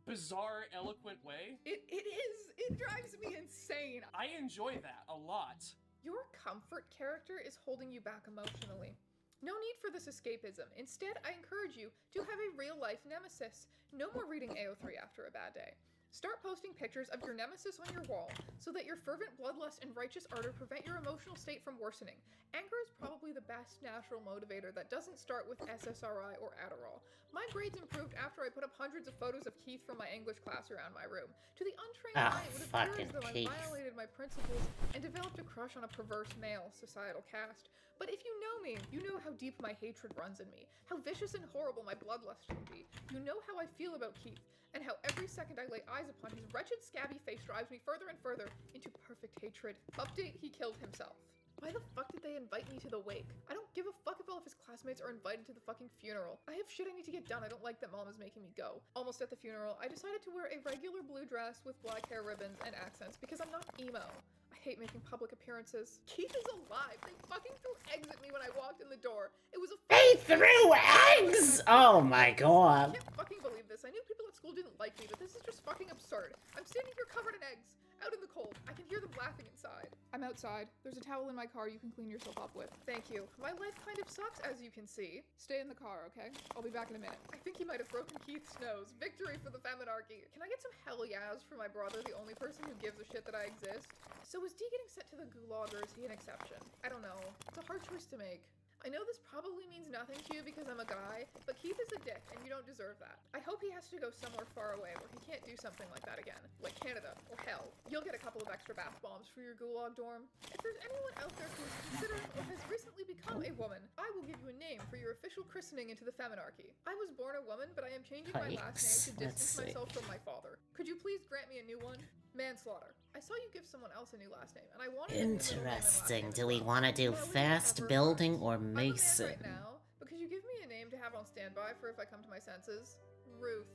bizarre, eloquent way. It is! It drives me insane! I enjoy that a lot. Your comfort character is holding you back emotionally. No need for this escapism. Instead, I encourage you to have a real-life nemesis. No more reading AO3 after a bad day. Start posting pictures of your nemesis on your wall so that your fervent bloodlust and righteous ardor prevent your emotional state from worsening. Anger is probably the best natural motivator that doesn't start with SSRI or Adderall. My grades improved after I put up hundreds of photos of Keith from my English class around my room. To the untrained eye, it would appear as though I violated my principles and developed a crush on a perverse male societal caste. But if you know me, you know how deep my hatred runs in me, how vicious and horrible my bloodlust can be. You know how I feel about Keith, and how every second I lay eyes upon his wretched, scabby face drives me further and further into perfect hatred. Update, he killed himself. Why the fuck did they invite me to the wake? I don't give a fuck if all of his classmates are invited to the fucking funeral. I have shit I need to get done. I don't like that mom is making me go. Almost at the funeral, I decided to wear a regular blue dress with black hair ribbons and accents because I'm not emo. I hate making public appearances. Keith is alive. They fucking threw eggs at me when I walked in the door. It was a They threw eggs! Oh my I god. can't fucking believe this. I knew people at school didn't like me, but this is just fucking absurd. I'm standing here covered in eggs, out in the cold. I can hear them laughing inside. I'm outside. There's a towel in my car you can clean yourself up with. Thank you. My life kind of sucks, as you can see. Stay in the car, okay? I'll be back in a minute. I think he might have broken Keith's nose. Victory for the feminarchy. Can I get some hell yes for my brother, the only person who gives a shit that I exist? So is D getting sent to the gulag, or is he an exception? I don't know. It's a hard choice to make. I know this probably means nothing to you because I'm a guy, but Keith is a dick, and you don't deserve that. I hope he has to go somewhere far away where he can't do something like that again. Like Canada, or hell. You'll get a couple of extra bath bombs for your gulag dorm. If there's anyone out there who is considering or has recently become a woman, I will give you a name for your official christening into the feminarchy. I was born a woman, but I am changing my last name to distance myself from my father. Could you please grant me a new one? Manslaughter. I saw you give someone else a new last name, and I wanted a new middle name and last Interesting. name as Do we well. want to do Well, we fast never building worked. or I'm a man mason? right now, but could you give me a name to have on standby for if I come to my senses? Ruth.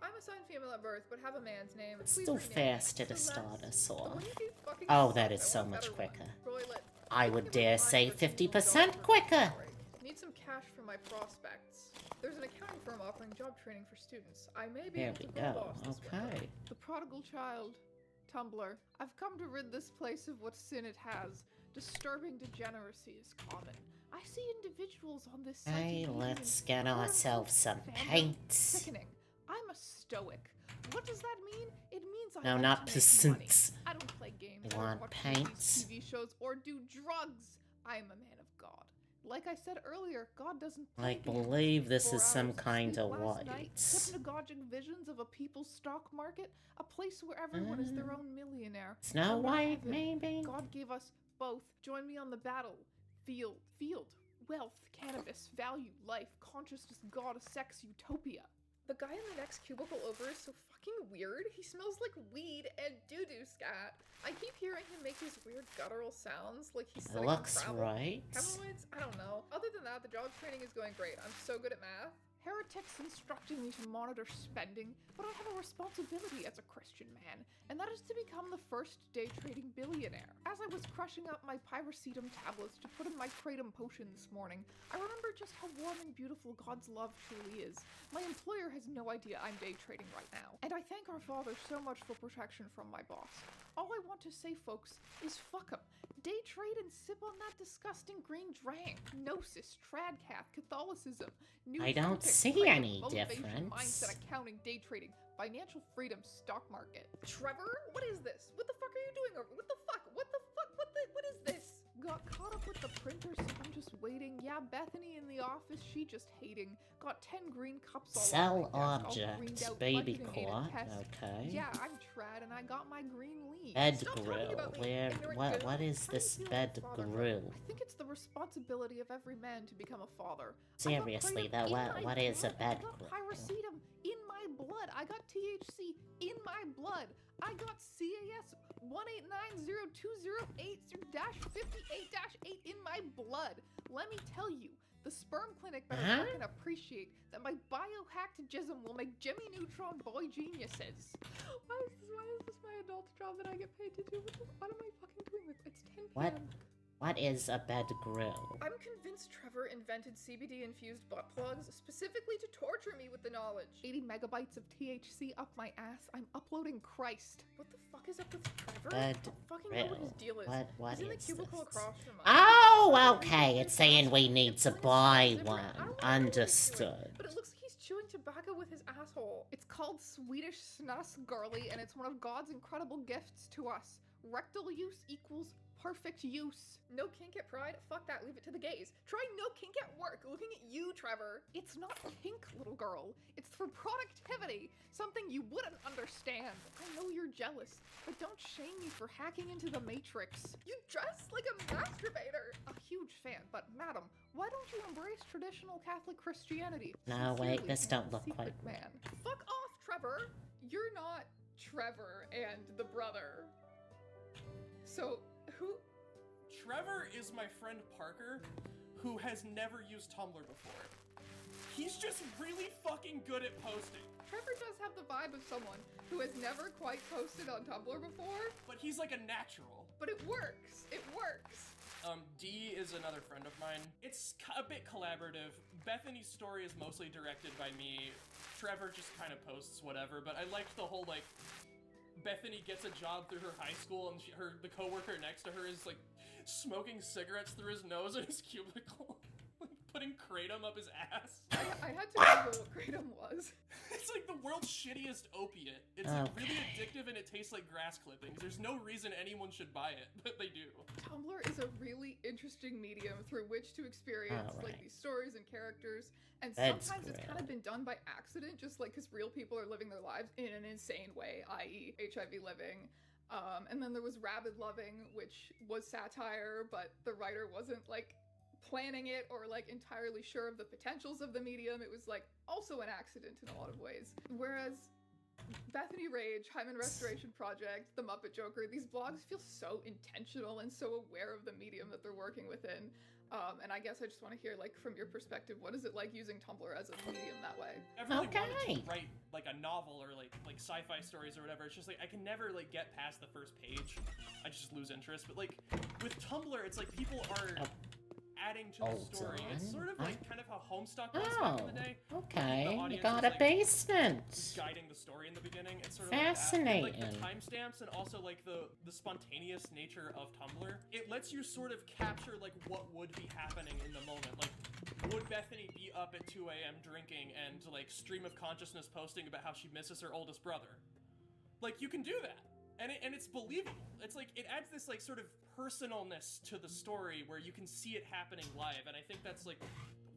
I'm assigned female at birth, but have a man's name. It's Please still rename me. faster to Celeste. start us The off. one you gave fucking Oh, that sucks. is I so want a much better one. quicker. Roylet. I would Think dare about say mine for a seasonal 50% job quicker. salary. Need some cash for my prospects. There's an accounting firm offering job training for students. I may be There able we to go. boss this winter. Okay. The prodigal child. Tumblr. I've come to rid this place of what sin it has. Disturbing degeneracy is common. I see individuals on this site Hey, engaging let's in get quote-unquote ourselves some fandom. paint. Sickening. I'm a stoic. What does that mean? It means I No, like not to make money. pursuits. I don't play games. You I don't want watch paints? movies, TV shows, or do drugs. I am a man of God. Like I said earlier, God doesn't I play games. believe this 4 is some hours of kind sleep of last night, whites. hypnagogic visions of a people's stock market, a place where everyone is their own millionaire. Snow Under White, heaven, maybe? God gave us both. Join me on the battle field. Wealth, cannabis, value, life, consciousness, God, sex, utopia. The guy in the next cubicle over is so fucking weird. He smells like weed and doo-doo scat. I keep hearing him make these weird guttural sounds like he's It sitting on looks gravel. right. Hemorrhoids? I don't know. Other than that, the job training is going great. I'm so good at math. Heretics instructing me to monitor spending, but I have a responsibility as a Christian man, and that is to become the first day trading billionaire. As I was crushing up my pyrocetum tablets to put in my kratom potion this morning, I remember just how warm and beautiful God's love truly is. My employer has no idea I'm day trading right now, and I thank our Father so much for protection from my boss. All I want to say, folks, is fuck 'em. Day trade and sip on that disgusting green drink. Gnosis, Tradcath, Catholicism, New I don't Celtic, see Kratom, any motivation, difference. Mindset, accounting, day trading, financial freedom, stock market. Trevor, what is this? What the fuck are you doing over? What the fuck? What the fuck? What is this? Got caught up with the printer, so I'm just waiting. Yeah, Bethany in the office, she just hating. Got 10 green cups all Sell over my desk, all object, greened out, baby budgeting ain't a quad. test. Okay. Yeah, I'm trad and I got my green leaf. Bed Stop talking grill. about me, Where? ignorant What goon. is How do you this feel bed about fatherhood? grill? I think it's the responsibility of every man to become a father. Seriously, though, what is a bed I got grill? pyrocetum in my blood. I got THC in my blood. I got CAS 1890208-58-8 in my blood. Let me tell you, the sperm clinic better Huh? fucking appreciate that my biohacked jism will make Jimmy Neutron boy geniuses. Why is this my adult job that I get paid to do? What am I fucking doing with? It's 10 What? p.m. What is a bed grill? I'm convinced Trevor invented CBD-infused butt plugs specifically to torture me with the knowledge. 80 megabytes of THC up my ass. I'm uploading Christ. What the fuck is up with Trevor? Bed I don't fucking know what his grill. deal is. What He's in the is cubicle this? across from us. Oh, okay. It's saying we need to It's buy different. I one. don't know what he's doing, Understood. But it looks like he's chewing tobacco with his asshole. It's called Swedish Snus Girly, and it's one of God's incredible gifts to us. Rectal use equals perfect use. No kink at Pride? Fuck that, leave it to the gays. Try no kink at work, looking at you, Trevor. It's not kink, little girl. It's for productivity. Something you wouldn't understand. I know you're jealous, but don't shame me for hacking into the Matrix. You dress like a masturbator. A huge fan, but madam, why don't you embrace traditional Catholic Christianity? No, wait, Sincerely, this don't look Secret quite man. Fuck off, Trevor. You're not Trevor and the brother. So, who? Trevor is my friend Parker, who has never used Tumblr before. He's just really fucking good at posting. Trevor does have the vibe of someone who has never quite posted on Tumblr before. But he's like a natural. But it works. It works. D is another friend of mine. It's a bit collaborative. Bethany's story is mostly directed by me. Trevor just kind of posts whatever, but I liked the whole, like, Bethany gets a job through her high school, and the coworker next to her is, like, smoking cigarettes through his nose in his cubicle. Like, putting kratom up his ass. I had to Google what kratom was. It's like the world's shittiest opiate. It's Okay. like really addictive and it tastes like grass clippings. There's no reason anyone should buy it, but they do. Tumblr is a really interesting medium through which to experience like Alright. these stories and characters, and That's sometimes it's kind of great. been done by accident, just like because real people are living their lives in an insane way, i.e. HIV living. And then there was Rabid Loving, which was satire, but the writer wasn't like planning it or like entirely sure of the potentials of the medium. It was like also an accident in a lot of ways. Whereas Bethany Rage, Hyman Restoration Project, The Muppet Joker, these blogs feel so intentional and so aware of the medium that they're working within. And I guess I just want to hear, like, from your perspective, what is it like using Tumblr as a medium that way? I really wanted Okay. to write like a novel or like sci-fi stories or whatever. It's just like I can never like get past the first page. I just lose interest. But like with Tumblr, it's like people are adding to the Hold story. It's on. sort of like kind of how Homestuck was back in the day. Okay, The you audience got is, a like, basement. Guiding the story in the beginning. It's sort of Fascinating. like that. And, like the timestamps and also like the spontaneous nature of Tumblr. It lets you sort of capture like what would be happening in the moment. Like, would Bethany be up at 2 a.m. drinking and like stream of consciousness posting about how she misses her oldest brother? Like, you can do that. And it's believable. It's like, it adds this like sort of personalness to the story where you can see it happening live. And I think that's like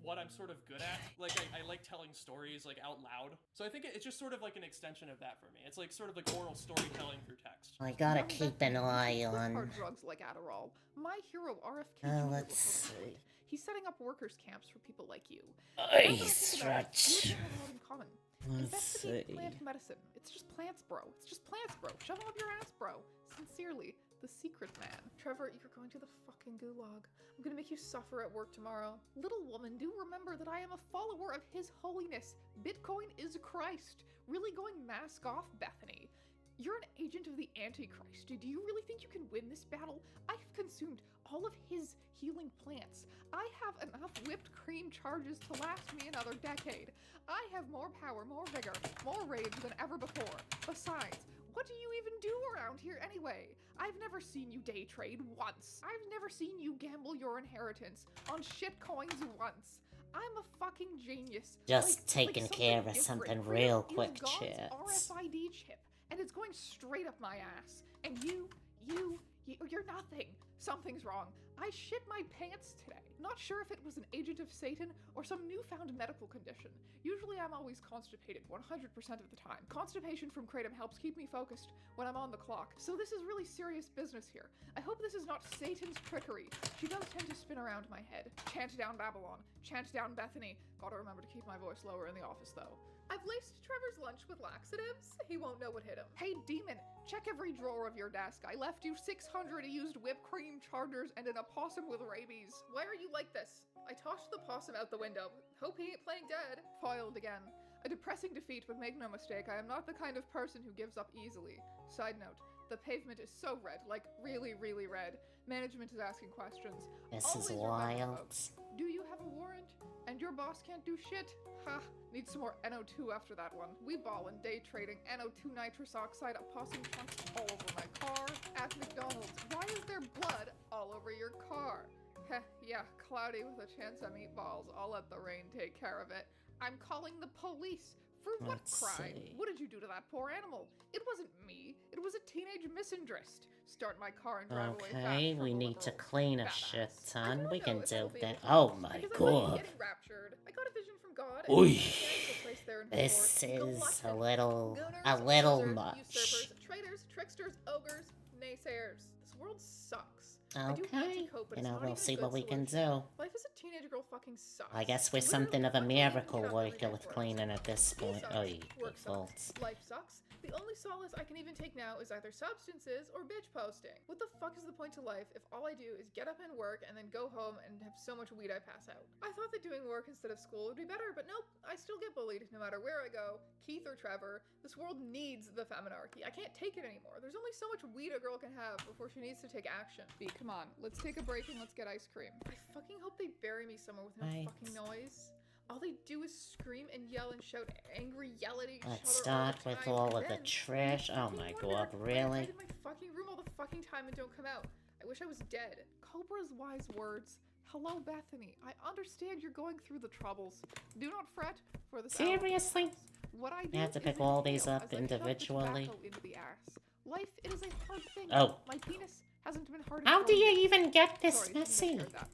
what I'm sort of good at. Like, I like telling stories like out loud. So I think it's just sort of like an extension of that for me. It's like sort of like oral storytelling through text. I gotta Young keep Bethany an eye uses quick on. hard drugs like Adderall. My hero RFK Jr. will Let's help you. see. He's setting up workers' camps for people like you. Ay, Now that I think about it, stretch. you and I have a lot in common. Let's Investigate see. plant medicine. It's just plants, bro. It's just plants, bro. Shove 'em up your ass, bro. Sincerely, the secret man. Trevor, you're going to the fucking gulag. I'm gonna make you suffer at work tomorrow. Little woman, do remember that I am a follower of His Holiness. Bitcoin is Christ. Really going mask off, Bethany. You're an agent of the Antichrist. Do you really think you can win this battle? I have consumed all of his healing plants. I have enough whipped cream charges to last me another decade. I have more power, more vigor, more rage than ever before. Besides, what do you even do around here anyway? I've never seen you day trade once. I've never seen you gamble your inheritance on shit coins once. I'm a fucking genius. Just taking something care of different. something Real real is quick, God's chits. RFID chip, and it's going straight up my ass. And you're nothing. Something's wrong. I shit my pants today. Not sure if it was an agent of Satan or some newfound medical condition. Usually I'm always constipated 100% of the time. Constipation from kratom helps keep me focused when I'm on the clock. So this is really serious business here. I hope this is not Satan's trickery. She does tend to spin around my head. Chant down Babylon. Chant down Bethany. Gotta remember to keep my voice lower in the office though. I've laced Trevor's lunch with laxatives. He won't know what hit him. Hey, demon, check every drawer of your desk. I left you 600 used whipped cream chargers and an opossum with rabies. Why are you like this? I tossed the possum out the window. Hope he ain't playing dead. Foiled again. A depressing defeat, but make no mistake, I am not the kind of person who gives up easily. Side note, the pavement is so red, like really, really red. Management is asking questions. This is Always remember, wild. folks, do you have a warrant? And your boss can't do shit? Ha, need some more NO2 after that one. We ballin' day trading NO2 nitrous oxide opossum chunks all over my car. At McDonald's, why is there blood all over your car? Heh, yeah, cloudy with a chance of meatballs. I'll let the rain take care of it. I'm calling the police. For what Let's crime? see. What did you do to that poor animal? It wasn't me. It was a teenage misandrist. Start my car and drive away fast Okay, from we a need to liberal. clean a Badass. shit I ton. don't We know can if do I'll be that. able to, Oh my because I might be god. getting raptured. I got a vision from God. Oy. And the place there in This Fort. Go is watch a it. little Gooners, losers, much. Usurpers, traitors, tricksters, ogres, naysayers. This world sucks. I do want to Okay, cope, but you it's know, not we'll even a see good what we can solution. do. Life as a teenage girl fucking sucks. I guess we're Literally, something of a one day you miracle get up every worker day with for it. cleaning at this School point. sucks, Oy, work good fault. sucks, life sucks, The only solace I can even take now is either substances or bitch posting. What the fuck is the point to life if all I do is get up and work and then go home and have so much weed I pass out? I thought that doing work instead of school would be better, but nope, I still get bullied no matter where I go, Keith or Trevor. This world needs the feminarchy. I can't take it anymore. There's only so much weed a girl can have before she needs to take action. B, come on, let's take a break and let's get ice cream. I fucking hope they bury me somewhere with no Right. fucking noise. All they do is scream and yell and shout angry yell at each Let's other all start the with time, all and of the then trash. I Oh fucking my wonder god, why I really? hide in my fucking room all the fucking time and don't come out. I wish I was dead. Cobra's wise words. Hello, Bethany. I understand you're going through the troubles. Do not fret for this. hour will Seriously? pass. What I do You have to is pick all inhale these up as I shove the individually? tobacco into the ass. Life, it is a hard thing. Oh. My penis hasn't been hard. How do you even get this Sorry, shouldn't have messy? shared that.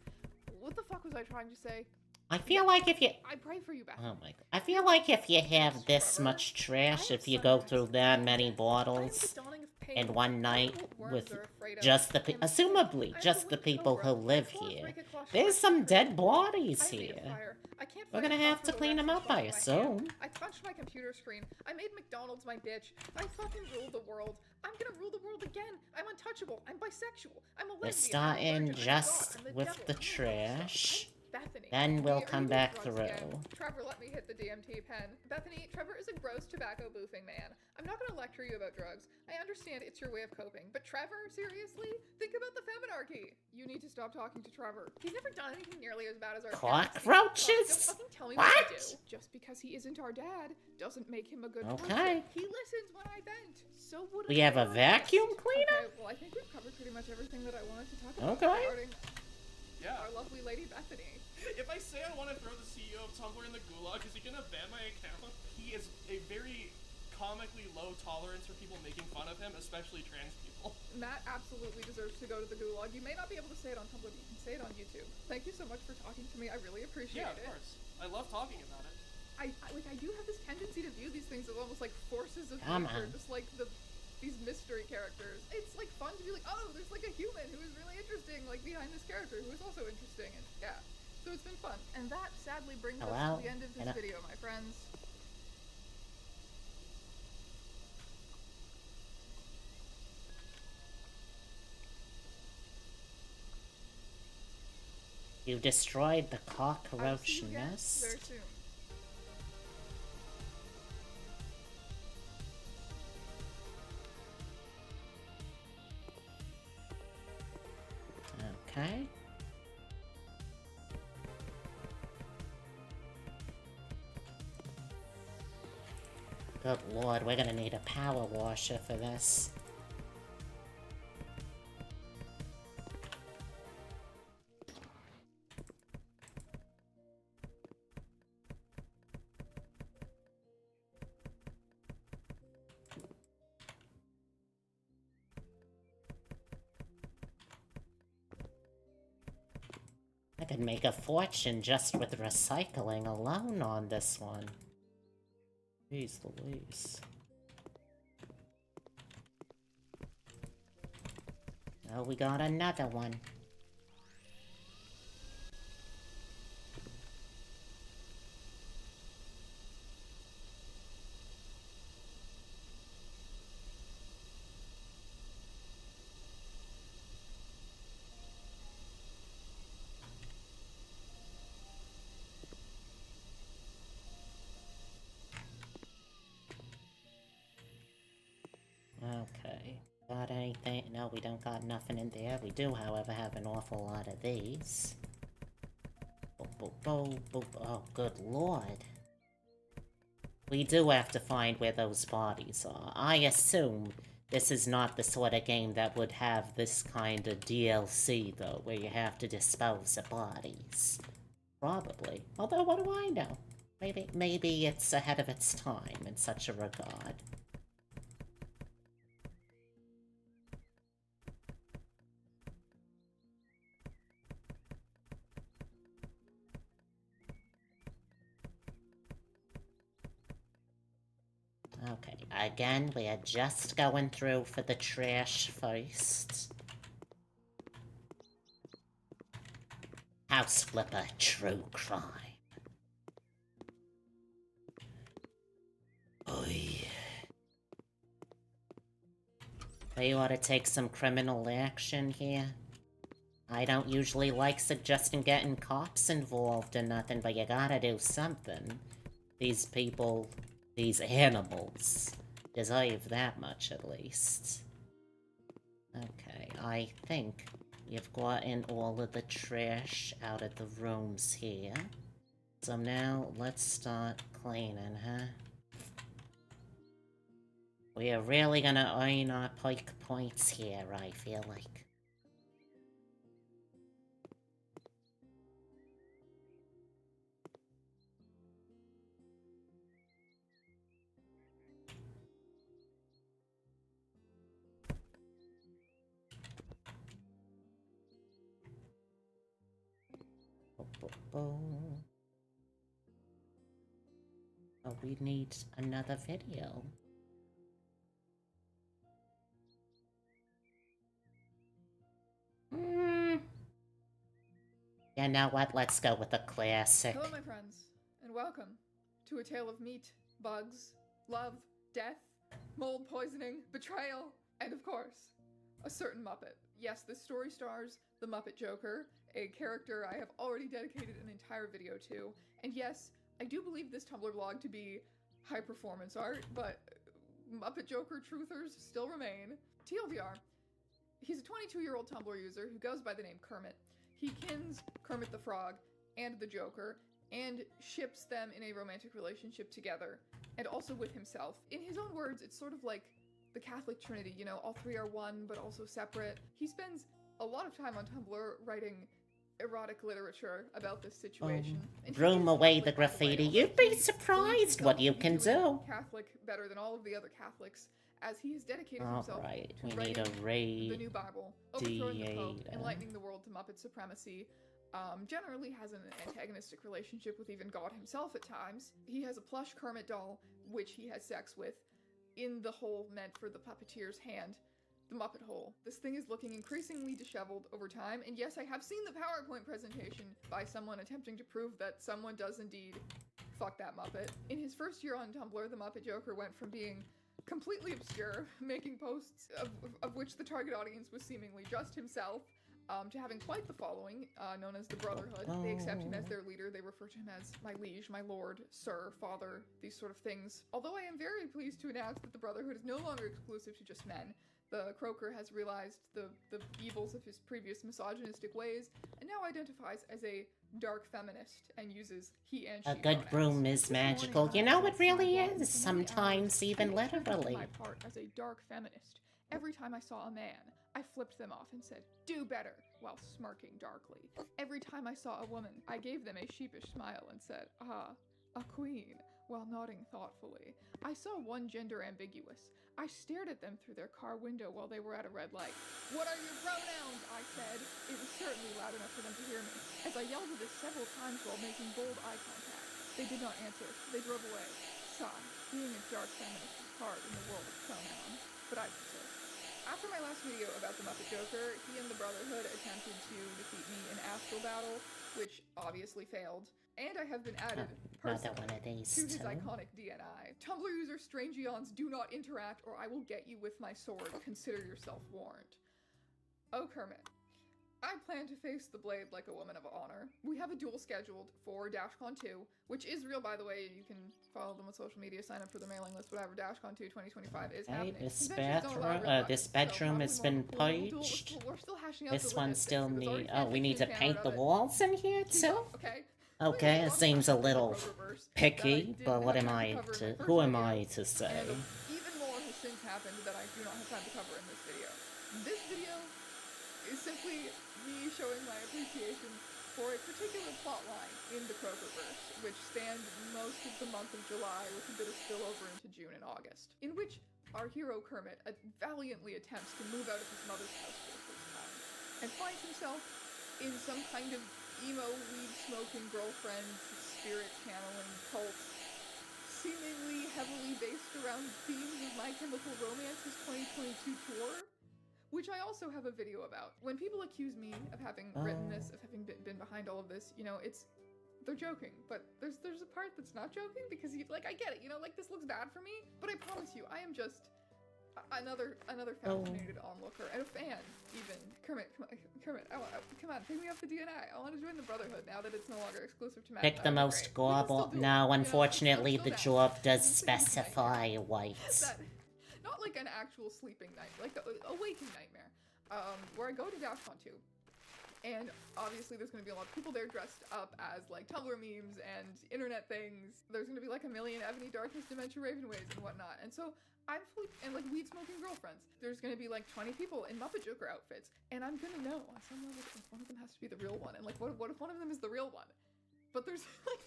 What the fuck was I trying to say? I feel like if you... I pray for you, Bethany. Oh my god. I feel like if you have this much trash, if you go through that many bottles in one night with just the assumably just the people who live here, there's some dead bodies here. We're gonna have to clean them up, I assume. I punched my computer screen. I made McDonald's my bitch. I fucking rule the world. I'm gonna rule the world again. I'm untouchable. I'm bisexual. I'm a lesbian. We're starting I'm a virgin, just I'm a god, I'm the with devil, the I'm a trash. Bethany. Then we'll are come you back doing drugs again? through. Trevor, let me hit the DMT pen. Bethany, Trevor is a gross tobacco boofing man. I'm not gonna lecture you about drugs. I understand it's your way of coping. But Trevor, seriously? Think about the feminarchy. You need to stop talking to Trevor. He's never done anything nearly as bad as our dad. Cockroaches? Don't fucking tell me What? to do. Just because he isn't our dad doesn't make him a good Okay. person. He listens when I vent. So would We have a vacuum cleaner? Okay, well, I think we've covered pretty much everything that I wanted to talk about Okay. regarding Yeah. our lovely lady Bethany. If I say I want to throw the CEO of Tumblr in the gulag, is he gonna ban my account? He is a very comically low tolerance for people making fun of him, especially trans people. Matt absolutely deserves to go to the gulag. You may not be able to say it on Tumblr, but you can say it on YouTube. Thank you so much for talking to me. I really appreciate Yeah, it. of course. I love talking about it. I do have this tendency to view these things as almost like forces of Come nature, on. just like these mystery characters. It's like fun to be like, oh, there's like a human who is really interesting, like behind this character who is also interesting, and yeah. So it's been fun. And that sadly brings us Hello? to the end of this video, my friends. You destroyed the I will see cockroach you again nest? very soon. Okay. Good lord, we're gonna need a power washer for this. I could make a fortune just with recycling alone on this one. Jeez Louise. Oh, we got another one. Okay. Got anything? No, we don't got nothing in there. We do, however, have an awful lot of these. Boop, boop, boop, boop. Oh, good lord. We do have to find where those bodies are. I assume this is not the sort of game that would have this kind of DLC, though, where you have to dispose of bodies. Probably. Although, what do I know? Maybe it's ahead of its time in such a regard. Okay, again, we are just going through for the trash first. House Flipper True Crime. Oh yeah. They ought to take some criminal action here. I don't usually like suggesting getting cops involved or nothing, but you gotta do something. These people, these animals, deserve that much at least. Okay, I think you've gotten all of the trash out of the rooms here. So now let's start cleaning, huh? We are really gonna earn our pike points here, I feel like. Oh, we need another video. You know what? Let's go with a classic. Hello, my friends, and welcome to a tale of meat, bugs, love, death, mold poisoning, betrayal, and of course, a certain Muppet. Yes, this story stars the Muppet Joker, a character I have already dedicated an entire video to. And yes, I do believe this Tumblr blog to be high performance art, but Muppet Joker truthers still remain. TLDR, he's a 22-year-old Tumblr user who goes by the name Kermit. He kins Kermit the Frog and the Joker, and ships them in a romantic relationship together, and also with himself. In his own words, it's sort of like the Catholic Trinity, you know, all three are one, but also separate. He spends a lot of time on Tumblr writing erotic literature about this situation. Broom away the graffiti. You'd be surprised what you can do. Catholic better than all of the other Catholics, as he has dedicated himself Alright, to we need writing a raid. the new Bible, overthrowing the Pope, enlightening the world to Muppet supremacy. Generally has an antagonistic relationship with even God himself at times. He has a plush Kermit doll, which he has sex with, in the hole meant for the puppeteer's hand, the Muppet hole. This thing is looking increasingly disheveled over time, and yes, I have seen the PowerPoint presentation by someone attempting to prove that someone does indeed fuck that Muppet. In his first year on Tumblr, the Muppet Joker went from being completely obscure, making posts of which the target audience was seemingly just himself, to having quite the following, known as the Brotherhood. They accept him as their leader, they refer to him as my liege, my lord, sir, father, these sort of things. Although I am very pleased to announce that the Brotherhood is no longer exclusive to just men. The Croaker has realized the evils of his previous misogynistic ways, and now identifies as a dark feminist, and uses he and she A good pronouns. broom is This magical. morning, You know, I it really saw is. someone Sometimes even I accepted literally. my part as a dark feminist. Every time I saw a man, I flipped them off and said, "Do better," while smirking darkly. Every time I saw a woman, I gave them a sheepish smile and said, "Ah, a queen," while nodding thoughtfully. I saw one gender ambiguous. I stared at them through their car window while they were at a red light. "What are your pronouns?" I said. It was certainly loud enough for them to hear me, as I yelled at this several times while making bold eye contact. They did not answer. They drove away. Sigh. Being a dark feminist is hard in the world of pronouns, but I persist. After my last video about the Muppet Joker, he and the Brotherhood attempted to defeat me in Astral Battle, which obviously failed, and I have been added Another personally one of these to his too. iconic DNI. Tumblr user Strangeons, do not interact or I will get you with my sword. Consider yourself warned. Oh, Kermit. I plan to face the blade like a woman of honor. We have a duel scheduled for DashCon 2, which is real, by the way. You can follow them on social media, sign up for their mailing list, whatever. DashCon 2 2025 is Okay, happening. this Conventions don't allow bathroom, real this weapons, so bedroom probably has more been of a formal duel. purged. We're still hashing out This the one logistics. still There's already need. Oh, we fanfiction need to and fan paint art the of it. walls in here Keep too. up, okay? Okay, it seems a little picky, didn't but what have am time I cover in to? my first Who am video, I to say? and even more has since happened that I do not have time to cover in this video. This video is simply me showing my appreciation for a particular plotline in the Croakerverse, which spanned most of the month of July with a bit of spillover into June and August, in which our hero Kermit valiantly attempts to move out of his mother's house for the first time, and finds himself in some kind of emo, weed-smoking girlfriend, spirit-channeling cult, seemingly heavily based around themes of My Chemical Romance's 2022 tour, which I also have a video about. When people accuse me of having written this, of having been behind all of this, you know, they're joking, but there's a part that's not joking, because I get it, you know, like, this looks bad for me, but I promise you, I am just, another fascinated onlooker and a fan even. Kermit, come on, take me off the DNI. I want to join the Brotherhood now that it's no longer exclusive to men. Pick the That'd be most great. We can still gorgeous. do it, No, you know? unfortunately, I'm the still job down. does We'll see what we can make specify here. whites. That, not like an actual sleeping night, like a waking nightmare, where I go to DashCon 2. And obviously there's going to be a lot of people there dressed up as like Tumblr memes and internet things. There's going to be like a million Ebony Darkness Dementia Ravenways and whatnot. And so I'm fully, and like weed smoking girlfriends. There's going to be like 20 people in Muppet Joker outfits. And I'm going to know on some level if one of them has to be the real one. And like what if one of them is the real one? But there's like...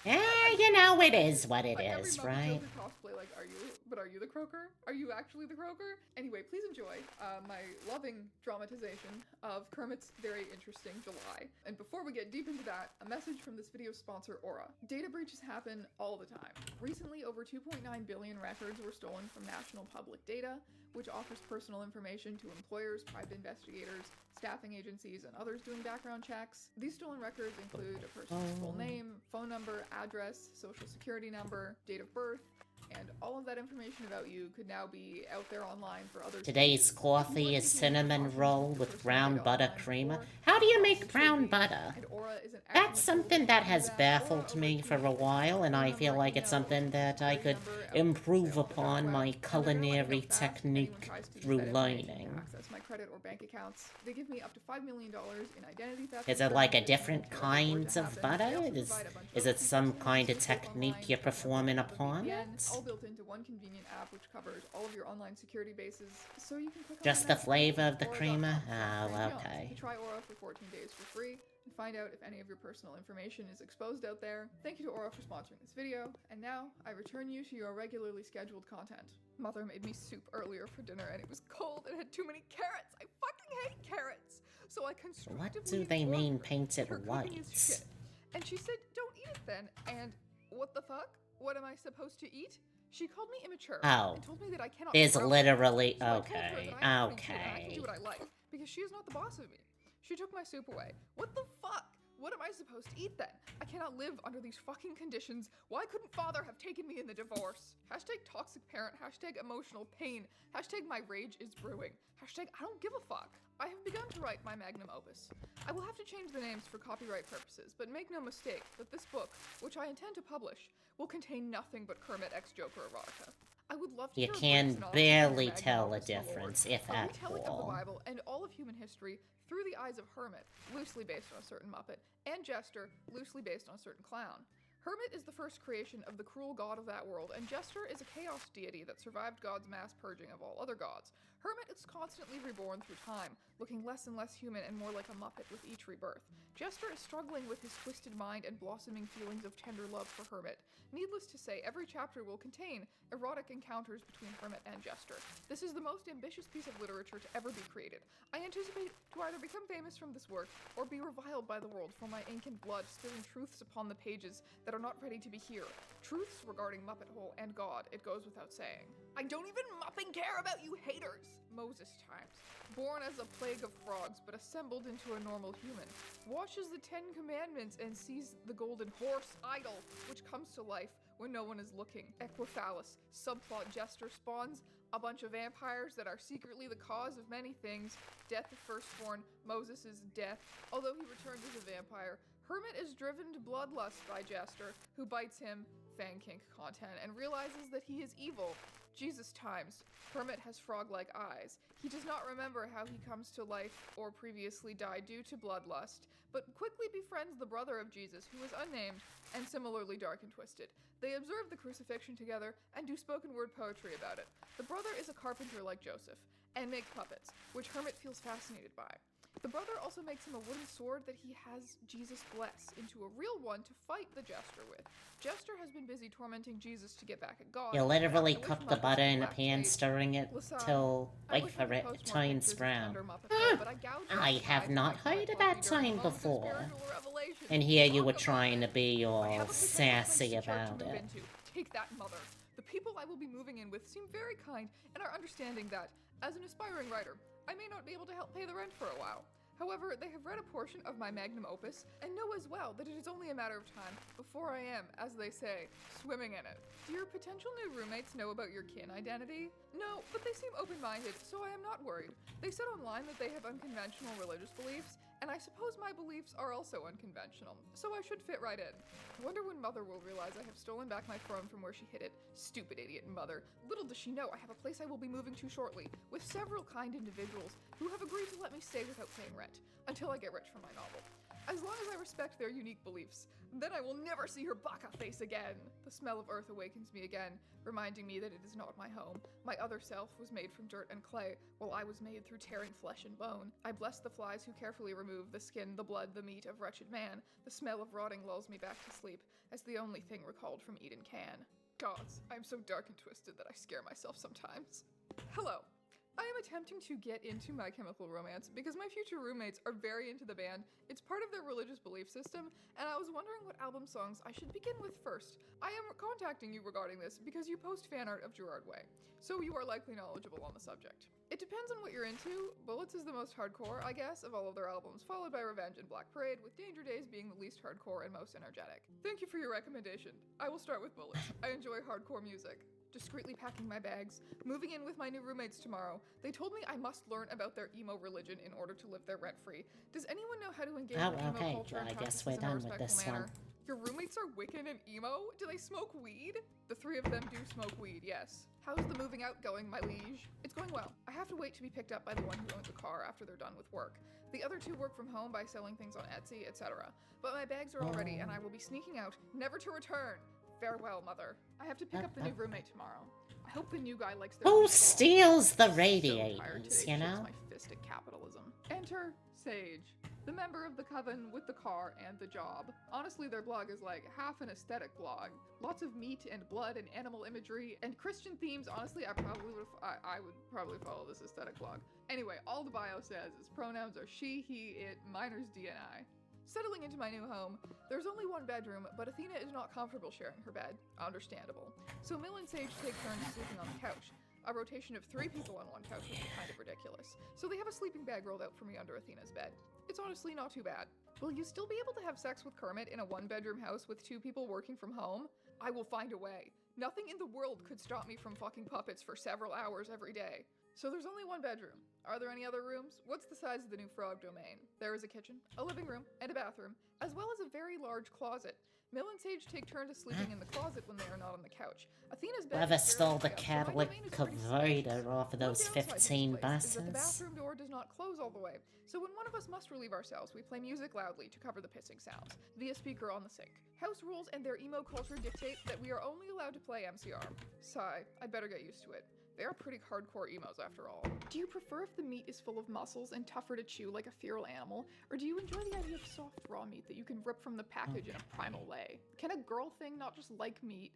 Yeah, you know, it is what it like every is, Muppet right? Joker cosplay, like, are you the Croaker? Are you actually the Croaker? Anyway, please enjoy my loving dramatization of Kermit's very interesting July. And before we get deep into that, a message from this video's sponsor, Aura. Data breaches happen all the time. Recently, over 2.9 billion records were stolen from national public data, which offers personal information to employers, private investigators, staffing agencies, and others doing background checks. These stolen records include a person's full name, phone number, address, social security number, date of birth, and all of that information about you could now be out there online for others. Today's coffee is cinnamon roll with brown butter creamer. How do you make brown butter? That's something that has baffled me for a while, and I feel like it's something that I could improve upon my culinary technique through learning. Access my credit or bank accounts. They give me up to $5 million in identity theft. Is it like a different kinds of butter? Is it some kind of technique you're performing upon it? All built into one convenient app which covers all of your online security bases, so you can click on Just the flavor of the creamer? Oh, okay. You try Aura for 14 days for free and find out if any of your personal information is exposed out there. Thank you to Aura for sponsoring this video, and now I return you to your regularly scheduled content. Mother made me soup earlier for dinner and it was cold and had too many carrots. I fucking hate carrots! So I constructively What do they mean painted her white? cooking is shit. And she said, don't eat it then. And what the fuck? What am I supposed to eat? She called me immature Oh. and told me that I cannot There's grow. literally... So I told her Okay, that I am a kid and I can okay. do what I like because she is not the boss of me. She took my soup away. What the fuck? What am I supposed to eat then? I cannot live under these fucking conditions. Why couldn't father have taken me in the divorce? Hashtag toxic parent. Hashtag emotional pain. Hashtag my rage is brewing. Hashtag I don't give a fuck. I have begun to write my magnum opus. I will have to change the names for copyright purposes, but make no mistake that this book, which I intend to publish, will contain nothing but Kermit X Joker erotica. I would love to You hear a can brief synopsis barely of your tell magnum a opus, my lord. difference, if A at retelling of the all. Bible and all of human history through the eyes of Hermit, loosely based on a certain Muppet, and Jester, loosely based on a certain clown. Hermit is the first creation of the cruel god of that world, and Jester is a chaos deity that survived God's mass purging of all other gods. Hermit is constantly reborn through time, looking less and less human and more like a Muppet with each rebirth. Jester is struggling with his twisted mind and blossoming feelings of tender love for Hermit. Needless to say, every chapter will contain erotic encounters between Hermit and Jester. This is the most ambitious piece of literature to ever be created. I anticipate to either become famous from this work or be reviled by the world for my ink and blood spilling truths upon the pages that are not ready to be here. Truths regarding Muppet Hole and God, it goes without saying. I don't even mupping care about you haters! Moses times. Born as a plague of frogs, but assembled into a normal human. Watches the 10 Commandments and sees the golden horse idol, which comes to life when no one is looking. Equiphallus. Subplot Jester spawns a bunch of vampires that are secretly the cause of many things. Death of firstborn. Moses' death. Although he returns as a vampire, Hermit is driven to bloodlust by Jester, who bites him, fan kink content, and realizes that he is evil. Jesus times. Hermit has frog-like eyes. He does not remember how he comes to life or previously died due to bloodlust, but quickly befriends the brother of Jesus, who is unnamed and similarly dark and twisted. They observe the crucifixion together and do spoken word poetry about it. The brother is a carpenter like Joseph, and make puppets, which Hermit feels fascinated by. The brother also makes him a wooden sword that he has Jesus bless into a real one to fight the Jester with. Jester has been busy tormenting Jesus to get back at God. You literally I wish cook the Muppets butter could in a laugh pan, tape. stirring it Listen, till I wait wish I for could it post more turns pictures of brown. tender Muppet Hole, but I gouged I out have the not eyes of my heard of coffee that during time moments of before. spiritual revelation. And here you Talk were about trying to it. be I all have a picture of a sassy place to church about to move it. into. Take that, mother. The people I will be moving in with seem very kind and are understanding that, as an aspiring writer, I may not be able to help pay the rent for a while. However, they have read a portion of my magnum opus and know as well that it is only a matter of time before I am, as they say, swimming in it. Do your potential new roommates know about your kin identity? No, but they seem open-minded, so I am not worried. They said online that they have unconventional religious beliefs, and I suppose my beliefs are also unconventional, so I should fit right in. I wonder when Mother will realize I have stolen back my throne from where she hid it. Stupid idiot Mother. Little does she know I have a place I will be moving to shortly, with several kind individuals who have agreed to let me stay without paying rent, until I get rich from my novel. As long as I respect their unique beliefs, then I will never see her baka face again. The smell of earth awakens me again, reminding me that it is not my home. My other self was made from dirt and clay, while I was made through tearing flesh and bone. I bless the flies who carefully remove the skin, the blood, the meat of wretched man. The smell of rotting lulls me back to sleep, as the only thing recalled from Eden can. Gods, I am so dark and twisted that I scare myself sometimes. Hello. I am attempting to get into My Chemical Romance because my future roommates are very into the band. It's part of their religious belief system, and I was wondering what album songs I should begin with first. I am contacting you regarding this because you post fan art of Gerard Way, so you are likely knowledgeable on the subject. It depends on what you're into. Bullets is the most hardcore, I guess, of all of their albums, followed by Revenge and Black Parade, with Danger Days being the least hardcore and most energetic. Thank you for your recommendation. I will start with Bullets. I enjoy hardcore music. Discreetly packing my bags, moving in with my new roommates tomorrow. They told me I must learn about their emo religion in order to live there rent-free. Does anyone know how to engage with emo okay. culture and I guess practices we're in a done with respectful this manner? one. Your roommates are Wiccan and emo? Do they smoke weed? The three of them do smoke weed, yes. How's the moving out going, my liege? It's going well. I have to wait to be picked up by the one who owns a car after they're done with work. The other two work from home by selling things on Etsy, etc. But my bags are all ready and I will be sneaking out, never to return. Farewell, Mother. I have to pick up the new roommate tomorrow. I hope the new guy likes their Who meatballs. steals the So tired radiators, today, you shakes know? my fist at capitalism. Enter Sage, the member of the coven with the car and the job. Honestly, their blog is like half an aesthetic blog. Lots of meat and blood and animal imagery and Christian themes. Honestly, I would probably follow this aesthetic blog. Anyway, all the bio says is pronouns are she, he, it, minor's DNI. Settling into my new home, there's only one bedroom, but Athena is not comfortable sharing her bed. Understandable. So Mill and Sage take turns sleeping on the couch. A rotation of 3 people on one couch would be kind of ridiculous. So they have a sleeping bag rolled out for me under Athena's bed. It's honestly not too bad. Will you still be able to have sex with Kermit in a 1-bedroom house with 2 people working from home? I will find a way. Nothing in the world could stop me from fucking puppets for several hours every day. So there's only 1 bedroom. Are there any other rooms? What's the size of the new frog domain? There is a kitchen, a living room, and a bathroom, as well as a very large closet. Mill and Sage take turns sleeping in the closet when they are not on the couch. Athena's bed Whoever is stole fairly the high up, so my catalytic domain is pretty spacious. converter off of One those downside to this 15 place is that buses. the bathroom door does not close all the way, so when one of us must relieve ourselves, we play music loudly to cover the pissing sounds, via speaker on the sink. House rules and their emo culture dictate that we are only allowed to play MCR. Sigh, I better get used to it. They are pretty hardcore emos after all. Do you prefer if the meat is full of muscles and tougher to chew like a feral animal, or do you enjoy the idea of soft raw meat that you can rip from the package in a primal way? Can a girl thing not just like meat?